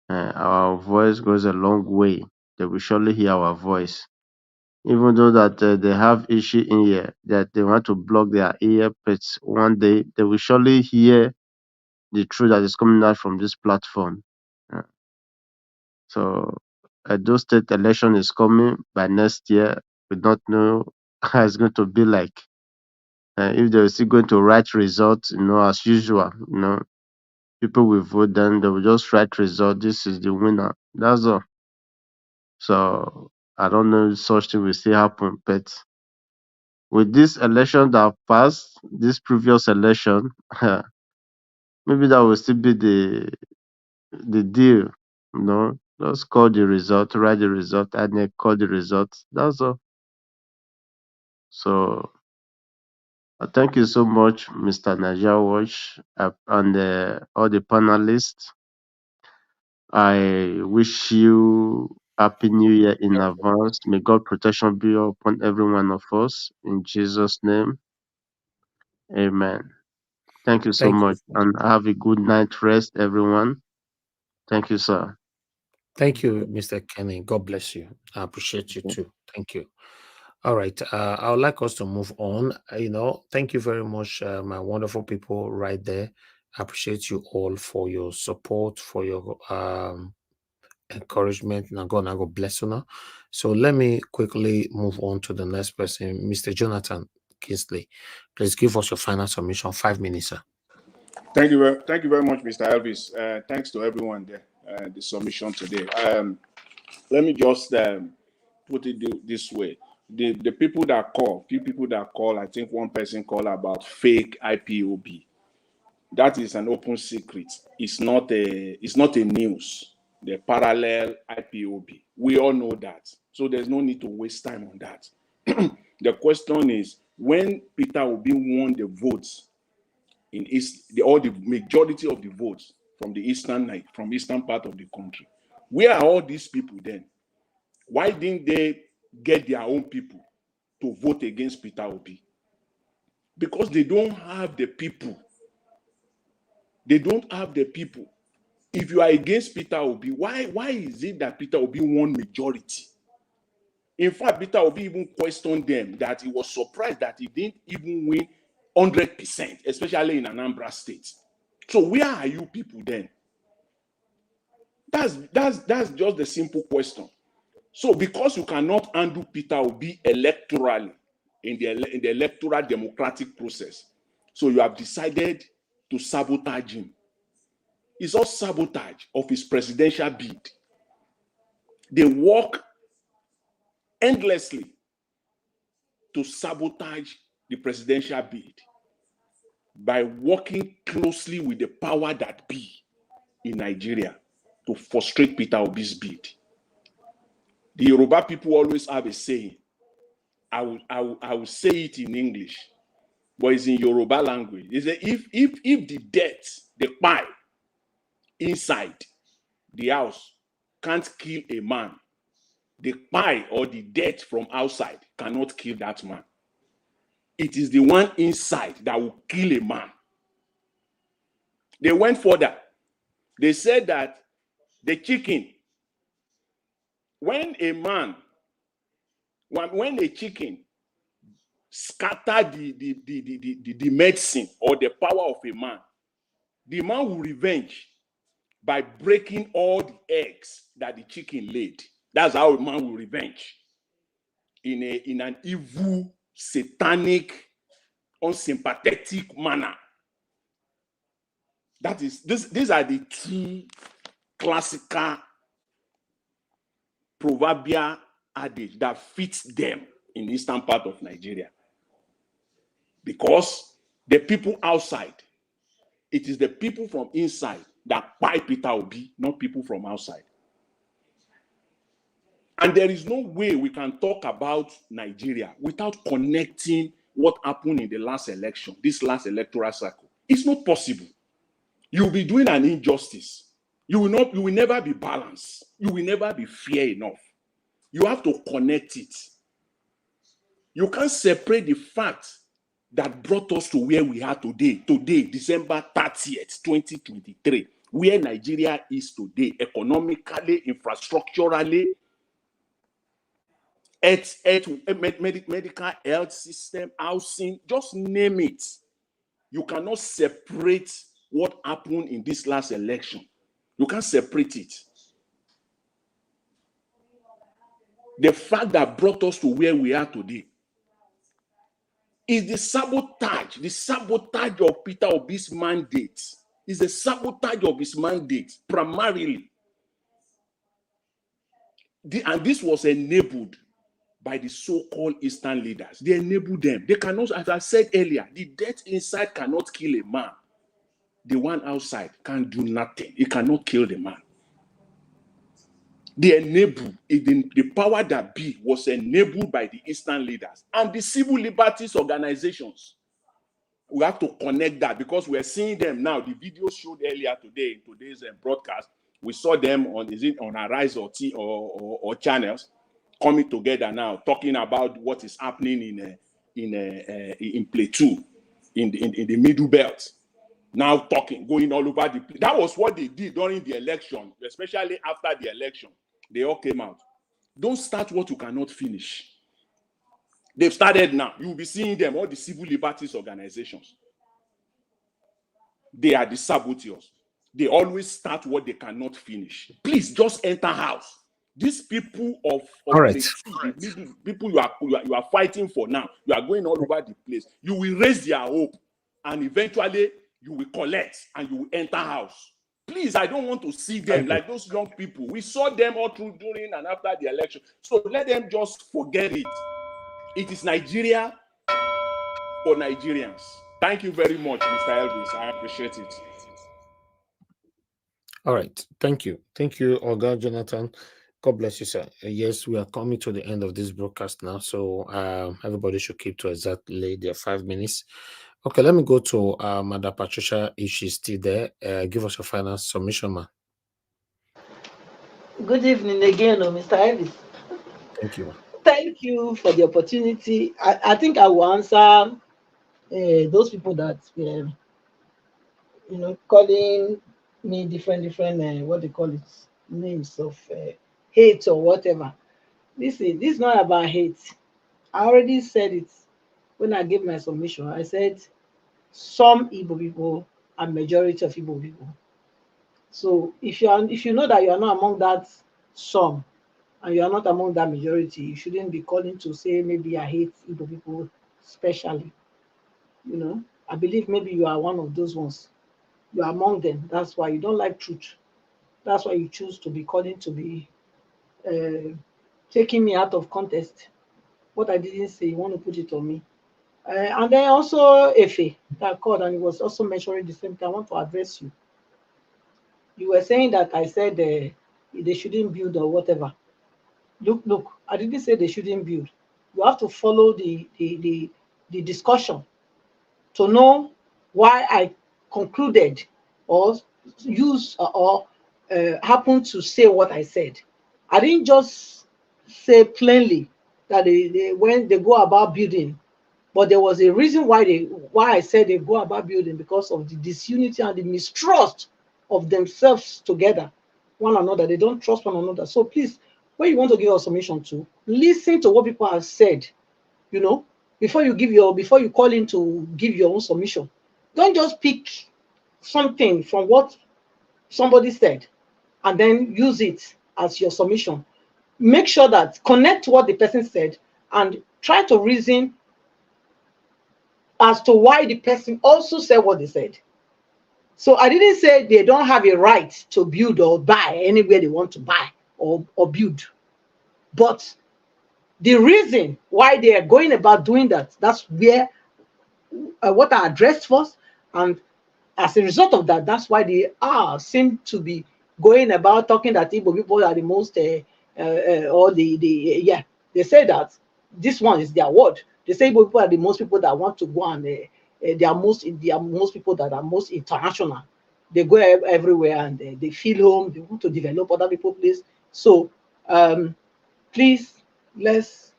Q: Our voice goes a long way. They will surely hear our voice. Even though that they have issue in here, that they want to block their ear, but one day they will surely hear the truth that is coming out from this platform. So those state election is coming by next year. We don't know how it's going to be like. If they're still going to write results, as usual, people will vote, then they will just write result. This is the winner. That's all. So I don't know if such thing will still happen, but with this election that passed, this previous election, maybe that will still be the deal. Just call the result, write the result, and then call the result. That's all. So thank you so much, Mr. Naja Watch, and all the panelists. I wish you Happy New Year in advance. May God protection be upon every one of us. In Jesus' name, amen. Thank you so
A: Thank
Q: much,
A: you.
Q: and have a good night rest, everyone. Thank you, sir.
A: Thank you, Mr. Kenny. God bless you. I appreciate you too. Thank you. All right. I would like us to move on. Thank you very much, my wonderful people right there. I appreciate you all for your support, for your encouragement. Now God bless you now. So let me quickly move on to the next person, Mr. Jonathan Kingsley. Please give us your final submission. 5 minutes, sir.
E: Thank you very much, Mr. Elvis. Thanks to everyone there. The submission today. Let me just put it this way: the people that call, few people that call. I think one person called about fake IPOB. That is an open secret. It's not a news. The parallel IPOB. We all know that. So there's no need to waste time on that. The question is, when Peter Obi won the votes in the majority of the votes from the eastern part of the country, where are all these people then? Why didn't they get their own people to vote against Peter Obi? Because they don't have the people. They don't have the people. If you are against Peter Obi, why is it that Peter Obi won majority? In fact, Peter Obi even questioned them that he was surprised that he didn't even win 100%, especially in Anambra State. So where are you people then? That's just the simple question. So because you cannot undo Peter Obi electorally in the electoral democratic process, so you have decided to sabotage him. It's all sabotage of his presidential bid. They work endlessly to sabotage the presidential bid by working closely with the power that be in Nigeria to frustrate Peter Obi's bid. The Yoruba people always have a saying. I will say it in English, but it's in Yoruba language. They say if the death, the pie inside the house can't kill a man, the pie or the death from outside cannot kill that man. It is the one inside that will kill a man. They went further. They said that the chicken, when a chicken scatter the medicine or the power of a man, the man will revenge by breaking all the eggs that the chicken laid. That's how a man will revenge in an evil, satanic, unsympathetic manner. That is, these are the two classical proverbial adage that fits them in the eastern part of Nigeria. Because the people outside, it is the people from inside that buy Peter Obi, not people from outside. And there is no way we can talk about Nigeria without connecting what happened in the last election, this last electoral cycle. It's not possible. You'll be doing an injustice. You will never be balanced. You will never be fair enough. You have to connect it. You can't separate the fact that brought us to where we are today, December 30th, 2023, where Nigeria is today, economically, infrastructurally, medical health system, housing, just name it. You cannot separate what happened in this last election. You can't separate it. The fact that brought us to where we are today is the sabotage of Peter Obi's mandate. Is the sabotage of his mandate, primarily. And this was enabled by the so-called Eastern leaders. They enabled them. They cannot, as I said earlier, the death inside cannot kill a man. The one outside can't do nothing. It cannot kill the man. They enabled, the power that be was enabled by the Eastern leaders and the civil liberties organizations. We have to connect that because we're seeing them now. The video showed earlier today in today's broadcast. We saw them on Arise or channels coming together now, talking about what is happening in Plateau, in the Middle Belt. Now talking, going all over the place. That was what they did during the election, especially after the election. They all came out. Don't start what you cannot finish. They've started now. You will be seeing them, all the civil liberties organizations. They are the saboteurs. They always start what they cannot finish. Please just enter house. These people of the people you are fighting for now, you are going all over the place. You will raise their hope, and eventually you will collect and you will enter house. Please, I don't want to see them like those young people. We saw them all through during and after the election. So let them just forget it. It is Nigeria for Nigerians. Thank you very much, Mr. Elvis. I appreciate it.
A: All right. Thank you. Thank you, Oga Jonathan. God bless you, sir. Yes, we are coming to the end of this broadcast now. So everybody should keep to exactly their 5 minutes. Okay, let me go to Madam Patricia if she's still there. Give us your final submission, ma'am.
T: Good evening again, Mr. Elvis.
A: Thank you.
T: Thank you for the opportunity. I think I will answer those people that were, calling me different what they call it, names of hate or whatever. This is not about hate. I already said it when I gave my submission. I said some Igbo people and majority of Igbo people. So if you know that you are not among that some and you are not among that majority, you shouldn't be calling to say maybe I hate Igbo people especially. You know, I believe maybe you are one of those ones. You are among them. That's why you don't like truth. That's why you choose to be calling to be uh, taking me out of context. What I didn't say, you want to put it on me. And then also Efe that called and he was also mentioning the same thing. I want to address you. You were saying that I said they shouldn't build or whatever. Look, I didn't say they shouldn't build. You have to follow the discussion to know why I concluded or use or happened to say what I said. I didn't just say plainly that they when they go about building, but there was a reason why I said they go about building, because of the disunity and the mistrust of themselves together, one another. They don't trust one another. So please, when you want to give a submission to, listen to what people have said, you know, before you call in to give your own submission. Don't just pick something from what somebody said and then use it as your submission. Make sure that connect what the person said and try to reason as to why the person also said what they said. So I didn't say they don't have a right to build or buy anywhere they want to buy or build. But the reason why they are going about doing that, that's where what I addressed first. And as a result of that, that's why they seem to be going about talking that Igbo people are the most, or yeah, they say that this one is their word. They say Igbo people are the most people that want to go and they are most people that are most international. They go everywhere and they feel home. They want to develop other people's place. So please, let's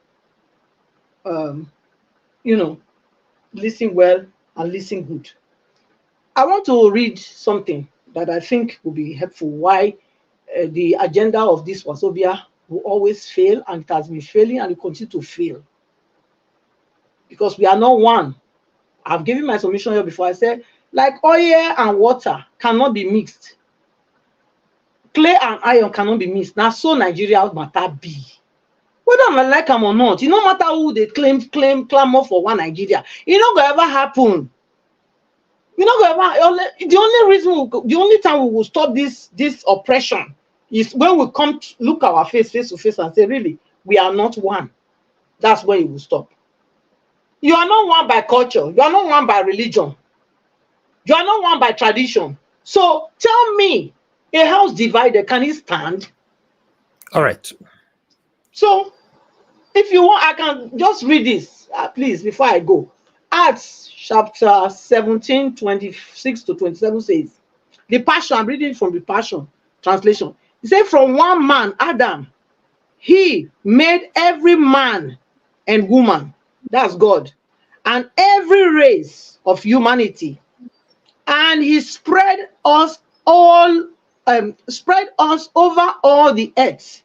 T: you know, listen well and listen good. I want to read something that I think will be helpful. Why the agenda of this Wazobia will always fail, and it has been failing and it continue to fail. Because we are not one. I've given my submission here before. I said, like oil and water cannot be mixed. Clay and iron cannot be mixed. Now, so Nigeria matter be. Whether I like them or not, it no matter who they clamor for one Nigeria, it not gonna ever happen. You know, the only time we will stop this oppression is when we come to look our face to face and say, really, we are not one. That's when it will stop. You are not one by culture. You are not one by religion. You are not one by tradition. So tell me, a house divided, can it stand?
A: All right.
T: So if you want, I can just read this, please, before I go. Acts chapter 17, 26 to 27 says, the Passion, I'm reading from the Passion translation. He said, from one man, Adam, he made every man and woman, that's God, and every race of humanity. And he spread us over all the earth.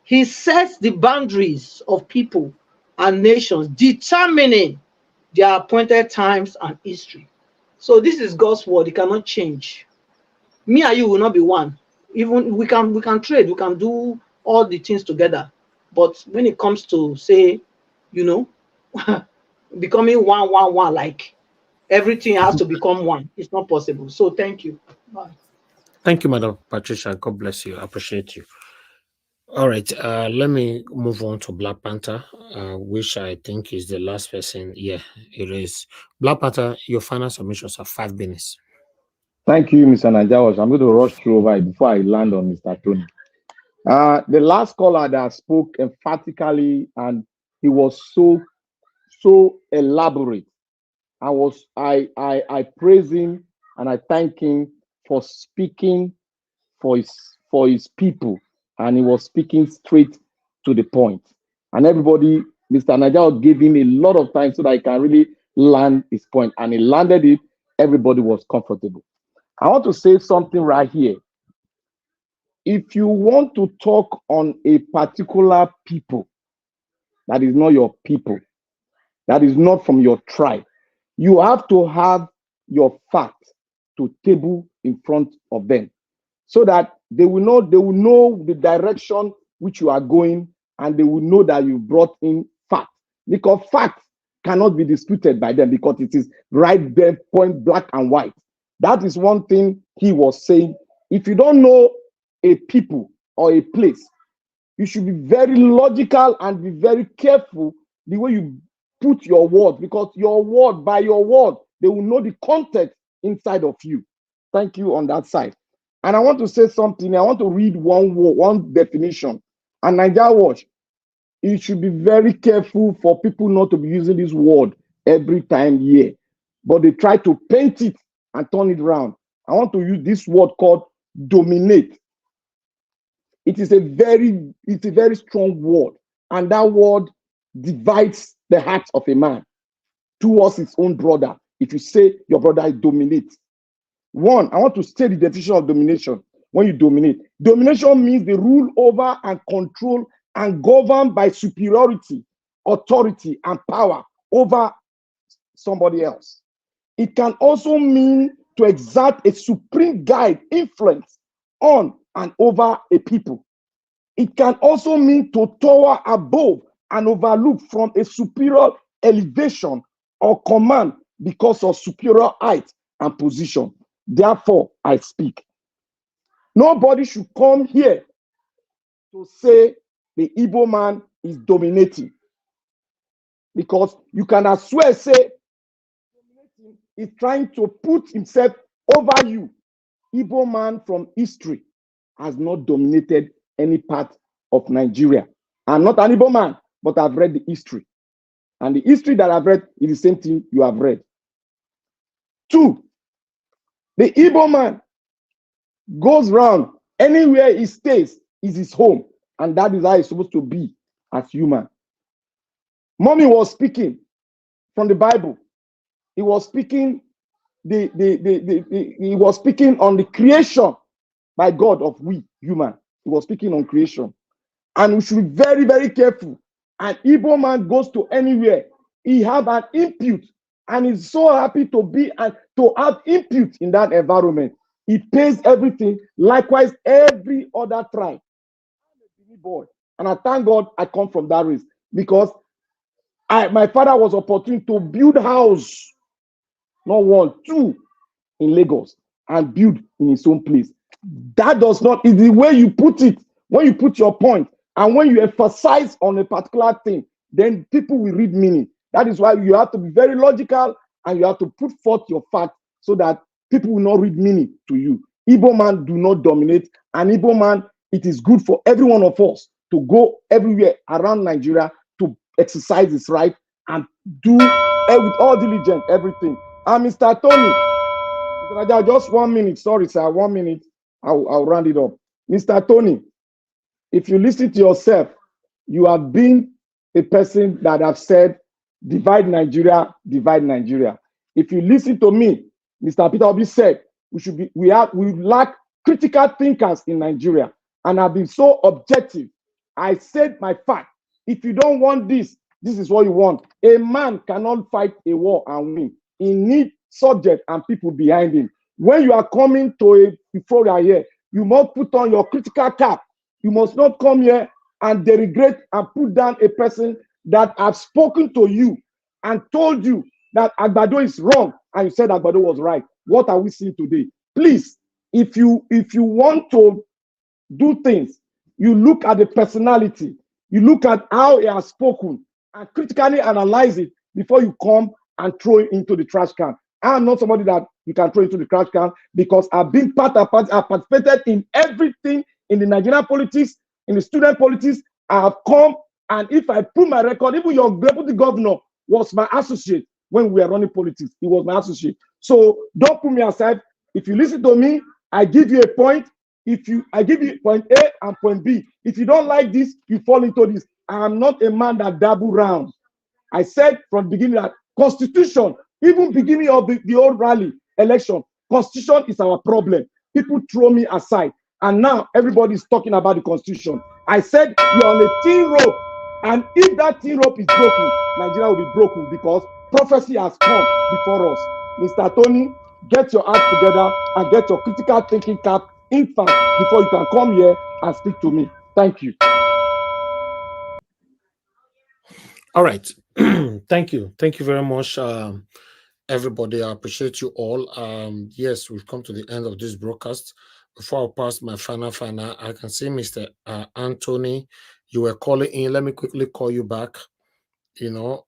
T: He sets the boundaries of people and nations, determining their appointed times and history. So this is God's word. It cannot change. Me and you will not be one. Even we can trade, we can do all the things together. But when it comes to, say, you know, becoming one, like everything has to become one, it's not possible. So thank you. Bye.
A: Thank you, Madam Patricia. God bless you. I appreciate you. All right. Let me move on to Black Panther, which I think is the last person. Yeah, it is. Black Panther, your final submissions are 5 minutes.
P: Thank you, Mr. Najawash. I'm going to rush through over it before I land on Mr. Tony. The last caller that spoke emphatically, and he was so elaborate. I praise him and I thank him for speaking for his people, and he was speaking straight to the point. And everybody, Mr. Najawash gave him a lot of time so that he can really land his point, and he landed it. Everybody was comfortable. I want to say something right here. If you want to talk on a particular people that is not your people, that is not from your tribe, You have to have your facts to table in front of them, so that they will know the direction which you are going, and they will know that you brought in facts, because facts cannot be disputed by them, because it is right there, point black and white. That is one thing he was saying. If you don't know a people or a place, you should be very logical and be very careful the way you put your word, because your word, by your word, they will know the context inside of you. Thank you on that side. And I want to say something. I want to read one word, one definition. And Naija Watch, you should be very careful for people not to be using this word every time here, but they try to paint it and turn it around. I want to use this word called dominate. It's a very strong word, and that word divides the heart of a man towards his own brother. If you say your brother dominates, one, I want to state the definition of domination. When you dominate, domination means the rule over and control and govern by superiority, authority, and power over somebody else. It can also mean to exert a supreme guide influence on and over a people. It can also mean to tower above and overlook from a superior elevation or command because of superior height and position. Therefore, I speak. Nobody should come here to say the Igbo man is dominating, because you can as well say he's trying to put himself over you. Igbo man from history has not dominated any part of Nigeria. I'm not an Igbo man, but I've read the history. And the history that I've read is the same thing you have read. Two, the Igbo man goes round, anywhere he stays is his home. And that is how it's supposed to be as human. Mommy was speaking from the Bible. He was speaking he was speaking on the creation by God of we human. He was speaking on creation. And we should be very, very careful. An Igbo man goes to anywhere, he have an input, and is so happy to be and to have input in that environment. He pays everything. Likewise, every other tribe. I'm a Benin boy, and I thank God I come from that race, because my father was opportune to build house, not one, two, in Lagos, and build in his own place. That does not, is the way you put it. When you put your point, and when you emphasize on a particular thing, then people will read meaning. That is why you have to be very logical, and you have to put forth your fact so that people will not read meaning to you. Igbo man do not dominate. And Igbo man, it is good for every one of us to go everywhere around Nigeria to exercise his right and do with all diligence everything. And Mr. Tony, just 1 minute, sorry sir, 1 minute, I'll round it up. Mr. Tony, if you listen to yourself, you have been a person that have said, divide Nigeria, divide Nigeria. If you listen to me, Mr. Peter Obi said, we lack critical thinkers in Nigeria. And I've been so objective. I said my fact. If you don't want this, this is what you want. A man cannot fight a war and win. He needs subject and people behind him. When you are coming to a forum here, you must put on your critical cap. You must not come here and denigrate and put down a person that have spoken to you and told you that Agbado is wrong, and you said Agbado was right. What are we seeing today? Please, if you want to do things, you look at the personality, you look at how he has spoken, and critically analyze it before you come and throw it into the trash can. I'm not somebody that you can throw into the trash can, because I've been I've participated in everything in the Nigerian politics, in the student politics. I have come, and if I put my record, even your deputy governor was my associate when we were running politics. He was my associate. So don't put me aside. If you listen to me, I give you a point. I give you point A and point B. If you don't like this, you fall into this. I am not a man that dabble round. I said from the beginning that Constitution, even beginning of the old rally election, Constitution is our problem. People throw me aside, and now everybody is talking about the Constitution. I said you're on a thin rope, and if that thin rope is broken, Nigeria will be broken, because prophecy has come before us. Mr. Tony, get your act together and get your critical thinking cap in fact before you can come here and speak to me. Thank you.
A: All right. Thank you. Thank you very much, everybody. I appreciate you all. Yes, we've come to the end of this broadcast. Before I pass my final, I can see Mr. Anthony, you were calling in. Let me quickly call you back. You know,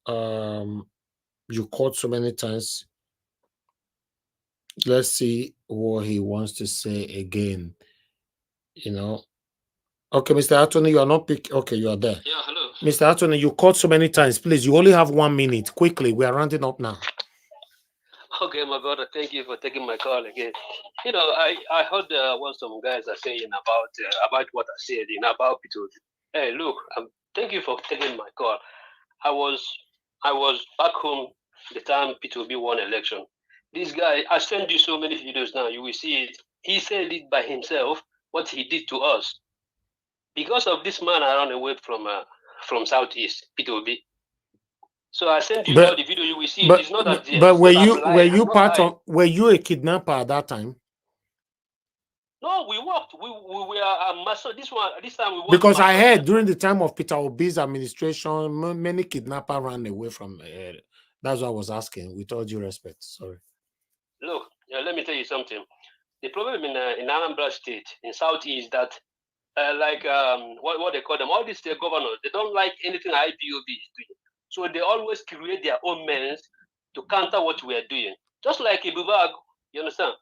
A: you called so many times. Let's see what he wants to say again. You know, okay, Mr. Anthony, you are not picking. Okay, you are there.
D: Yeah, hello.
A: Mr. Anthony, you called so many times. Please, you only have 1 minute. Quickly, we are rounding up now.
D: Okay, my brother, thank you for taking my call again. You know, I heard what some guys are saying about what I said, about P2. Hey, look, thank you for taking my call. I was back home the time P2B won election. This guy, I sent you so many videos now. You will see it. He said it by himself what he did to us. Because of this man, I ran away from Southeast P2B. So I sent you all the video. You will see it. It's not that there.
A: But were
D: I'm
A: you
D: not
A: part
D: lying.
A: of? Were you a kidnapper at that time?
D: No, we worked. We were this time we worked.
A: Because I heard during the time of Peter Obi's administration, many kidnappers ran away from. That's what I was asking. With all due respect, sorry.
D: Look, let me tell you something. The problem in Anambra State, in Southeast, that what they call them, all these state governors, they don't like anything IPOB is doing. So they always create their own means to counter what we are doing. Just like Ibubag, you understand?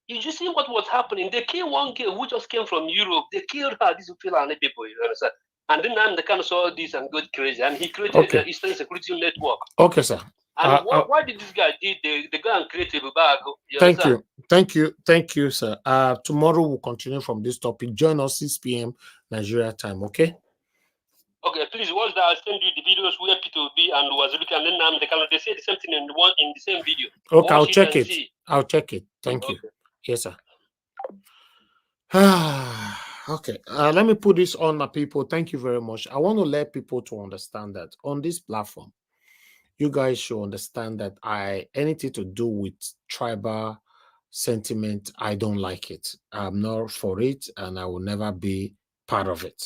D: You just see what was happening. They killed one girl who just came from Europe. They killed her. These Fulani people, you understand? And then they kind of saw this and got crazy. And he created the Eastern Security Network.
A: Okay, sir.
D: And why did this guy did the guy and create Ibubag?
A: Thank you, sir. Tomorrow we'll continue from this topic. Join us 6 p.m. Nigeria time, okay?
D: Okay, please watch that. I'll send you the videos where P2B and was looking, and then they say the same thing in the same video.
A: Okay, I'll check it. I'll check it. Thank you. Yes, sir. Okay, let me put this on, my people. Thank you very much. I want to let people to understand that on this platform, you guys should understand that anything to do with tribal sentiment, I don't like it. I'm not for it, and I will never be part of it.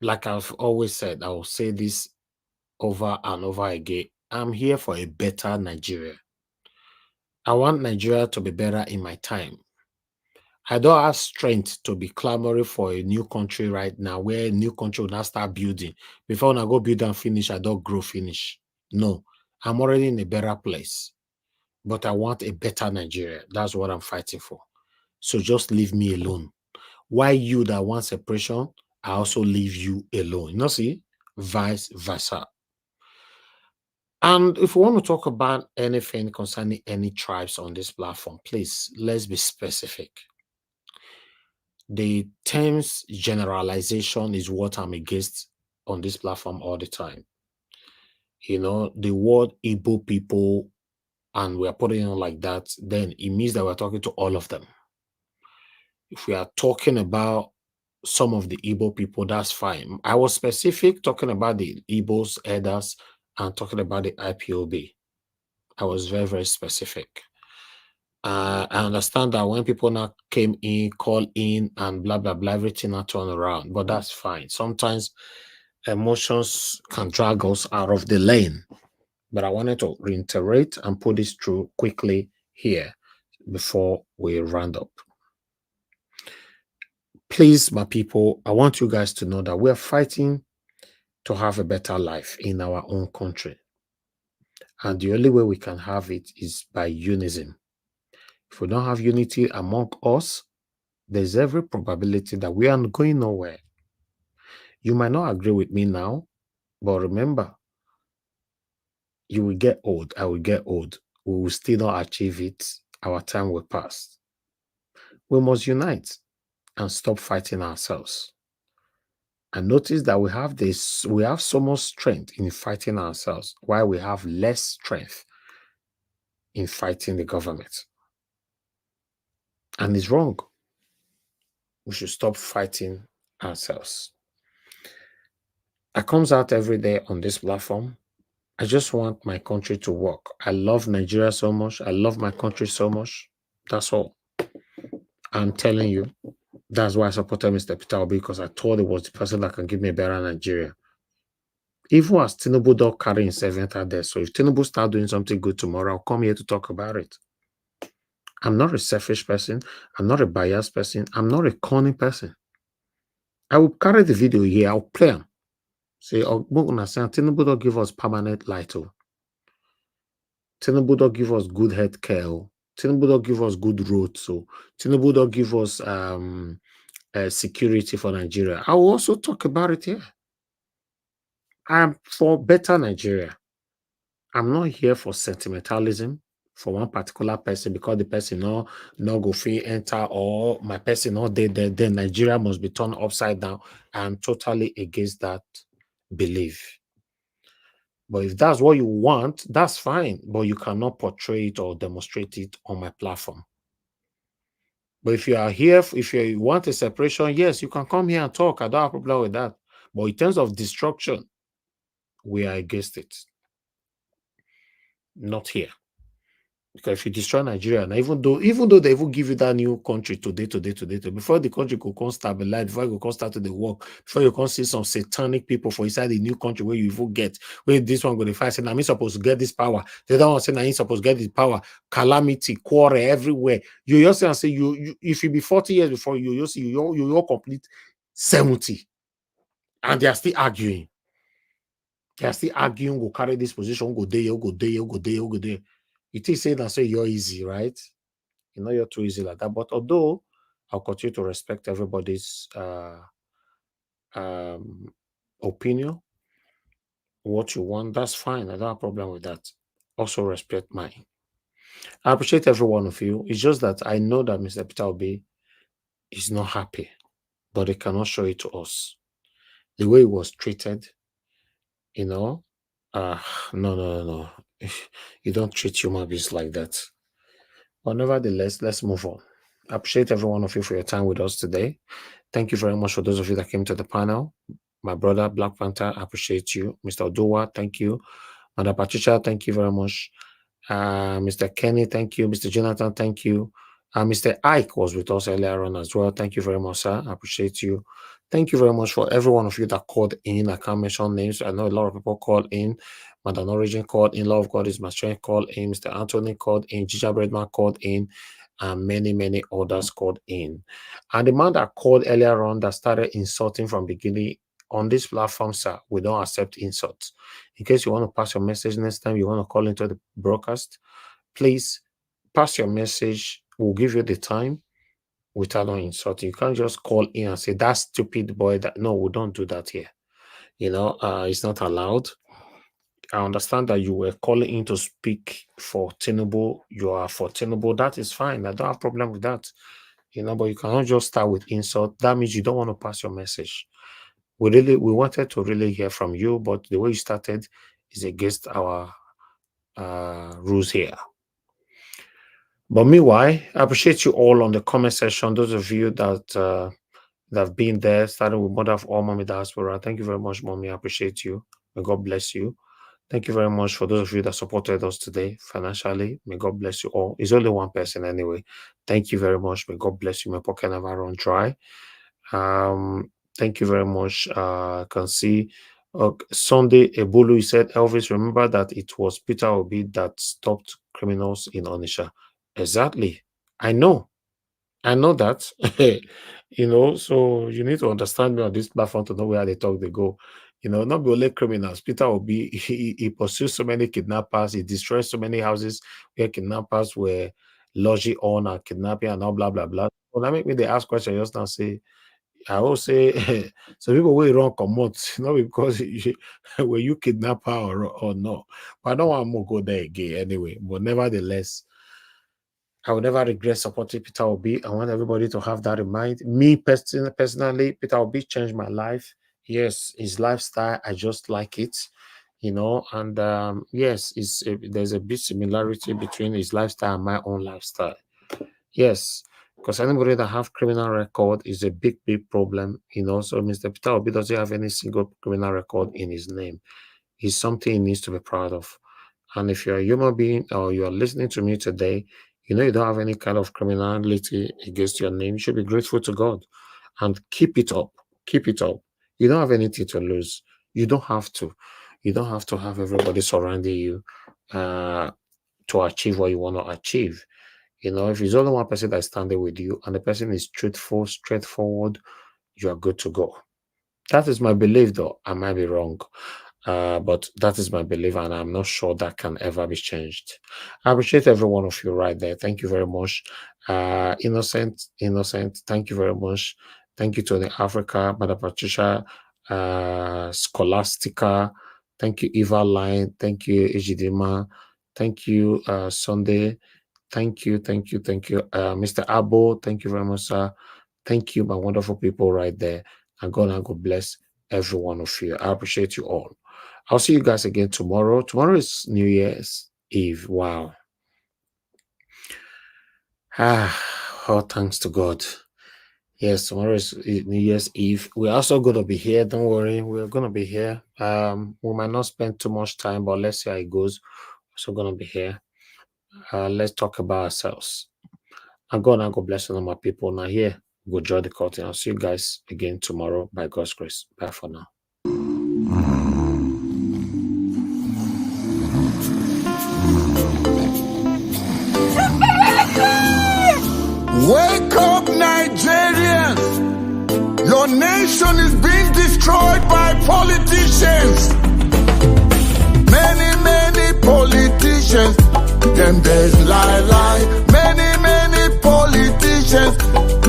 A: Like I've always said, I will say this over and over again. I'm here for a better Nigeria. I want Nigeria to be better in my time. I don't have strength to be clamoring for a new country right now, where a new country will not start building. Before I go build and finish, I don't grow finish. No, I'm already in a better place. But I want a better Nigeria. That's what I'm fighting for. So just leave me alone. Why you that want separation, I also leave you alone. You know, see? Vice versa. And if we want to talk about anything concerning any tribes on this platform, please, let's be specific. The terms generalization is what I'm against on this platform all the time. You know, the word Igbo people, and we're putting it on like that, then it means that we're talking to all of them. If we are talking about some of the Igbo people, that's fine. I was specific talking about the Igbos, elders, and talking about the IPOB. I was very, very specific. I understand that when people now came in, call in, and blah, blah, blah, everything now turn around, but that's fine. Sometimes emotions can drag us out of the lane. But I wanted to reiterate and put this through quickly here before we round up. Please, my people, I want you guys to know that we're fighting to have a better life in our own country. And the only way we can have it is by unison. If we don't have unity among us, there's every probability that we are going nowhere. You might not agree with me now, but remember, you will get old, I will get old. We will still not achieve it. Our time will pass. We must unite and stop fighting ourselves. And notice that we have so much strength in fighting ourselves, while we have less strength in fighting the government. And it's wrong. We should stop fighting ourselves. I comes out every day on this platform I just want my country to work. I love Nigeria so much. I love my country so much. That's all. I'm telling you. That's why I supported Mr. Peter Obi, because I thought it was the person that can give me a better Nigeria. Even as Tinubu don't carry himself enter there. So if Tinubu start doing something good tomorrow, I'll come here to talk about it. I'm not a selfish person. I'm not a biased person. I'm not a cunning person. I will carry the video here. I'll play them. Say, oh, Tinubu don't give us permanent light. Oh. Tinubu don't give us good health care. Oh. Tinubu don't give us good roads. So Tinubu don't give us security for Nigeria. I will also talk about it here. I'm for better Nigeria. I'm not here for sentimentalism for one particular person because the person no go free enter, or my person not there, then Nigeria must be turned upside down. I'm totally against that belief. But if that's what you want, that's fine. But you cannot portray it or demonstrate it on my platform. But if you are here, if you want a separation, yes, you can come here and talk. I don't have a problem with that. But in terms of destruction, we are against it. Not here. Because if you destroy Nigeria, and even though they even give you that new country today, before the country could come stabilize, before you can start to the work, before you can see some satanic people for inside the new country where you even get, where this one go to fight, say, I'm supposed to get this power. The other one say, I'm supposed to get this power. Calamity, quarrel everywhere. You just say, you if you be 40 years before you complete 70. And they are still arguing. They are still arguing, go carry this position, go there, go there, go there, go there. It is saying that say you're easy, right? You know you're too easy like that. But although I'll continue to respect everybody's opinion, what you want, that's fine. I don't have a problem with that. Also respect mine. I appreciate every one of you. It's just that I know that Mr. Peter Obi is not happy, but he cannot show it to us. The way he was treated, you know, no. You don't treat human beings like that. But nevertheless, let's move on. I appreciate every one of you for your time with us today. Thank you very much for those of you that came to the panel. My brother, Black Panther, I appreciate you. Mr. Odowa, thank you. Madam Patricia, thank you very much. Mr. Kenny, thank you. Mr. Jonathan, thank you. Mr. Ike was with us earlier on as well. Thank you very much, sir. I appreciate you. Thank you very much for every one of you that called in. I can't mention names. I know a lot of people called in. Madam Origin called in. Love of God is my strength called in. Mr. Anthony called in. Ginger Breadman called in. And many others called in. And the man that called earlier on that started insulting from beginning, on this platform, sir, we don't accept insults. In case you want to pass your message next time, you want to call into the broadcast, please pass your message. We'll give you the time without no insulting. You can't just call in and say, that stupid boy. That no, we don't do that here. You know, it's not allowed. I understand that you were calling in to speak for Tinubu. You are for Tinubu. That is fine. I don't have a problem with that. You know, but you cannot just start with insult. That means you don't want to pass your message. We wanted to really hear from you, but the way you started is against our rules here. But meanwhile, I appreciate you all on the comment section. Those of you that that have been there, starting with Mother of All Mommy Diaspora. Thank you very much, Mommy. I appreciate you. May God bless you. Thank you very much for those of you that supported us today financially. May God bless you all. It's only one person anyway. Thank you very much. May God bless you. My pocket never run dry. Thank you very much. I can see Sunday Ebulu said, Elvis, remember that it was Peter Obi that stopped criminals in Onisha. Exactly. I know that. You know, so you need to understand me on this platform to know where they talk, they go. You know, not be only criminals. Peter Obi, he pursues so many kidnappers, he destroys so many houses where kidnappers were lodging on and kidnapping and all blah blah blah. Well, that make me they ask questions just now say, I will say some people will wrong commot, not because were you kidnapper or no. But I don't want to go there again anyway. But nevertheless, I will never regret supporting Peter Obi. I want everybody to have that in mind. Me personally, Peter Obi changed my life. Yes, his lifestyle, I just like it, you know. And yes, there's a bit similarity between his lifestyle and my own lifestyle. Yes, because anybody that have criminal record is a big problem, you know. So Mr. Peter Obi doesn't have any single criminal record in his name. is something he needs to be proud of. And if you're a human being or you're listening to me today, you know you don't have any kind of criminality against your name, you should be grateful to God and keep it up. Keep it up. You don't have anything to lose. You don't have to. You don't have to have everybody surrounding you to achieve what you want to achieve. You know, if it's only one person that's standing with you and the person is truthful, straightforward, you are good to go. That is my belief, though. I might be wrong. But that is my belief, and I'm not sure that can ever be changed. I appreciate every one of you right there. Thank you very much. Innocent, thank you very much. Thank you to the Africa, Mother Patricia, Scholastica. Thank you, Eva Line. Thank you, Ejidima. Thank you, Sunday. Thank you, Mr. Abo. Thank you very much, sir. Thank you, my wonderful people right there. And God bless every one of you. I appreciate you all. I'll see you guys again tomorrow. Tomorrow is New Year's Eve. Wow. Oh, thanks to God. Yes, tomorrow is New Year's Eve. We're also going to be here. Don't worry. We're going to be here. We might not spend too much time, but let's see how it goes. We're also going to be here. Let's talk about ourselves. And God bless all my people. Now here, go join the curtain. I'll see you guys again tomorrow by God's grace. Bye for now.
G: Wake up, Nigerians! Your nation is being destroyed by politicians. Many politicians. Them there's lie. Many politicians.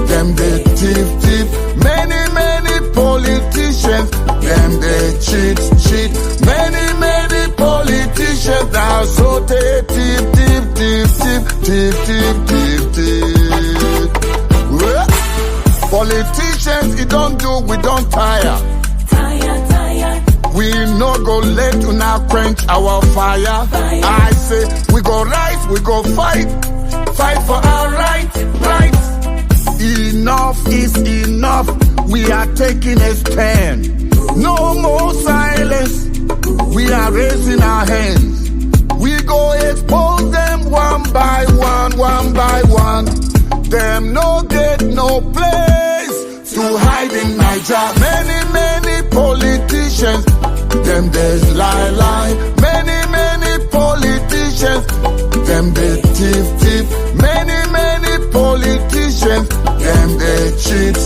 G: Them they thief. Many politicians. Them they cheat. Many politicians. Now so they thief. Politicians, it don't do, we don't tire. We no go let you now quench our fire. I say, we go rise, we go fight for our right. Enough is enough, we are taking a stand. No more silence, we are raising our hands. We go expose them one by one. Them no get no place to hide in Nigeria. Many politicians, them there's lie. Many politicians, them they thief. Many politicians, them they cheat.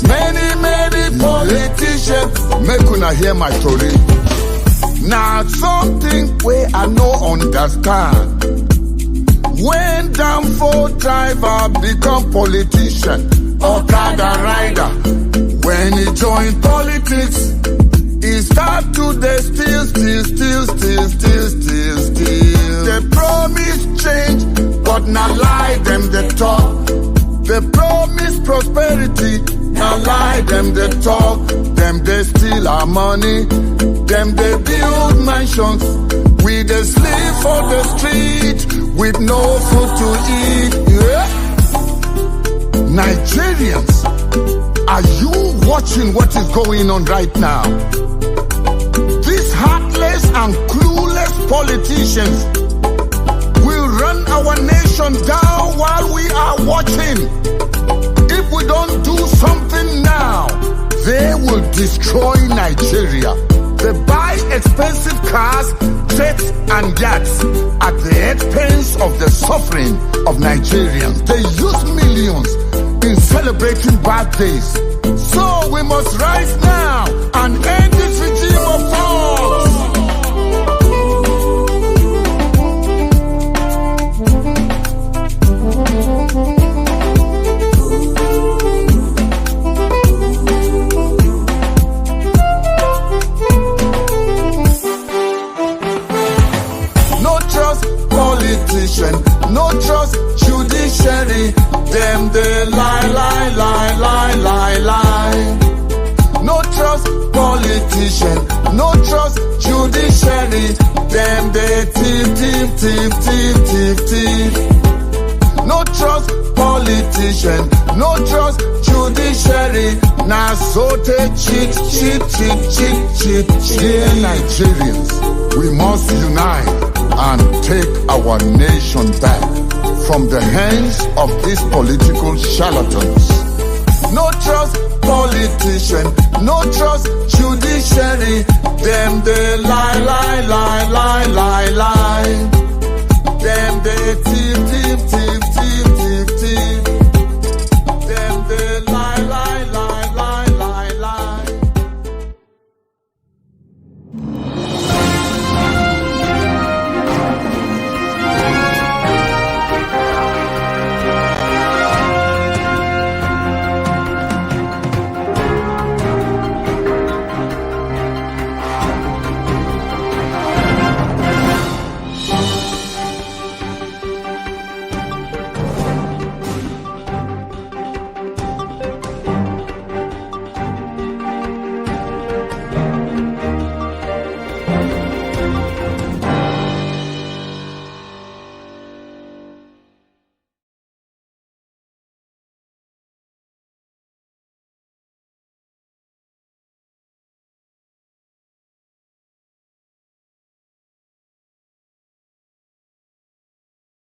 G: Many politicians, make una hear my story. Now something where I no understand. When Danfo driver become politician, Okada rider, when he join politics, he start to steal. They promise change, but not lie them they talk. They promise prosperity, not lie them they talk. Them they steal our money, them they build mansions. We they sleep for the street with no food to eat. Yeah. Nigerians, are you watching what is going on right now? These heartless and clueless politicians will run our nation down while we are watching. If we don't do something now, they will destroy Nigeria. They buy expensive cars, jets, and yachts at the expense of the suffering of Nigerians. They use millions in celebrating birthdays. So we must rise now and end this regime of force. No trust judiciary, them they lie. No trust politician, no trust judiciary, them they thief. no trust politician, no trust judiciary. Now so they cheat. Dear Nigerians, we must unite and take our nation back from the hands of these political charlatans. No trust politician, no trust judiciary. Them they lie.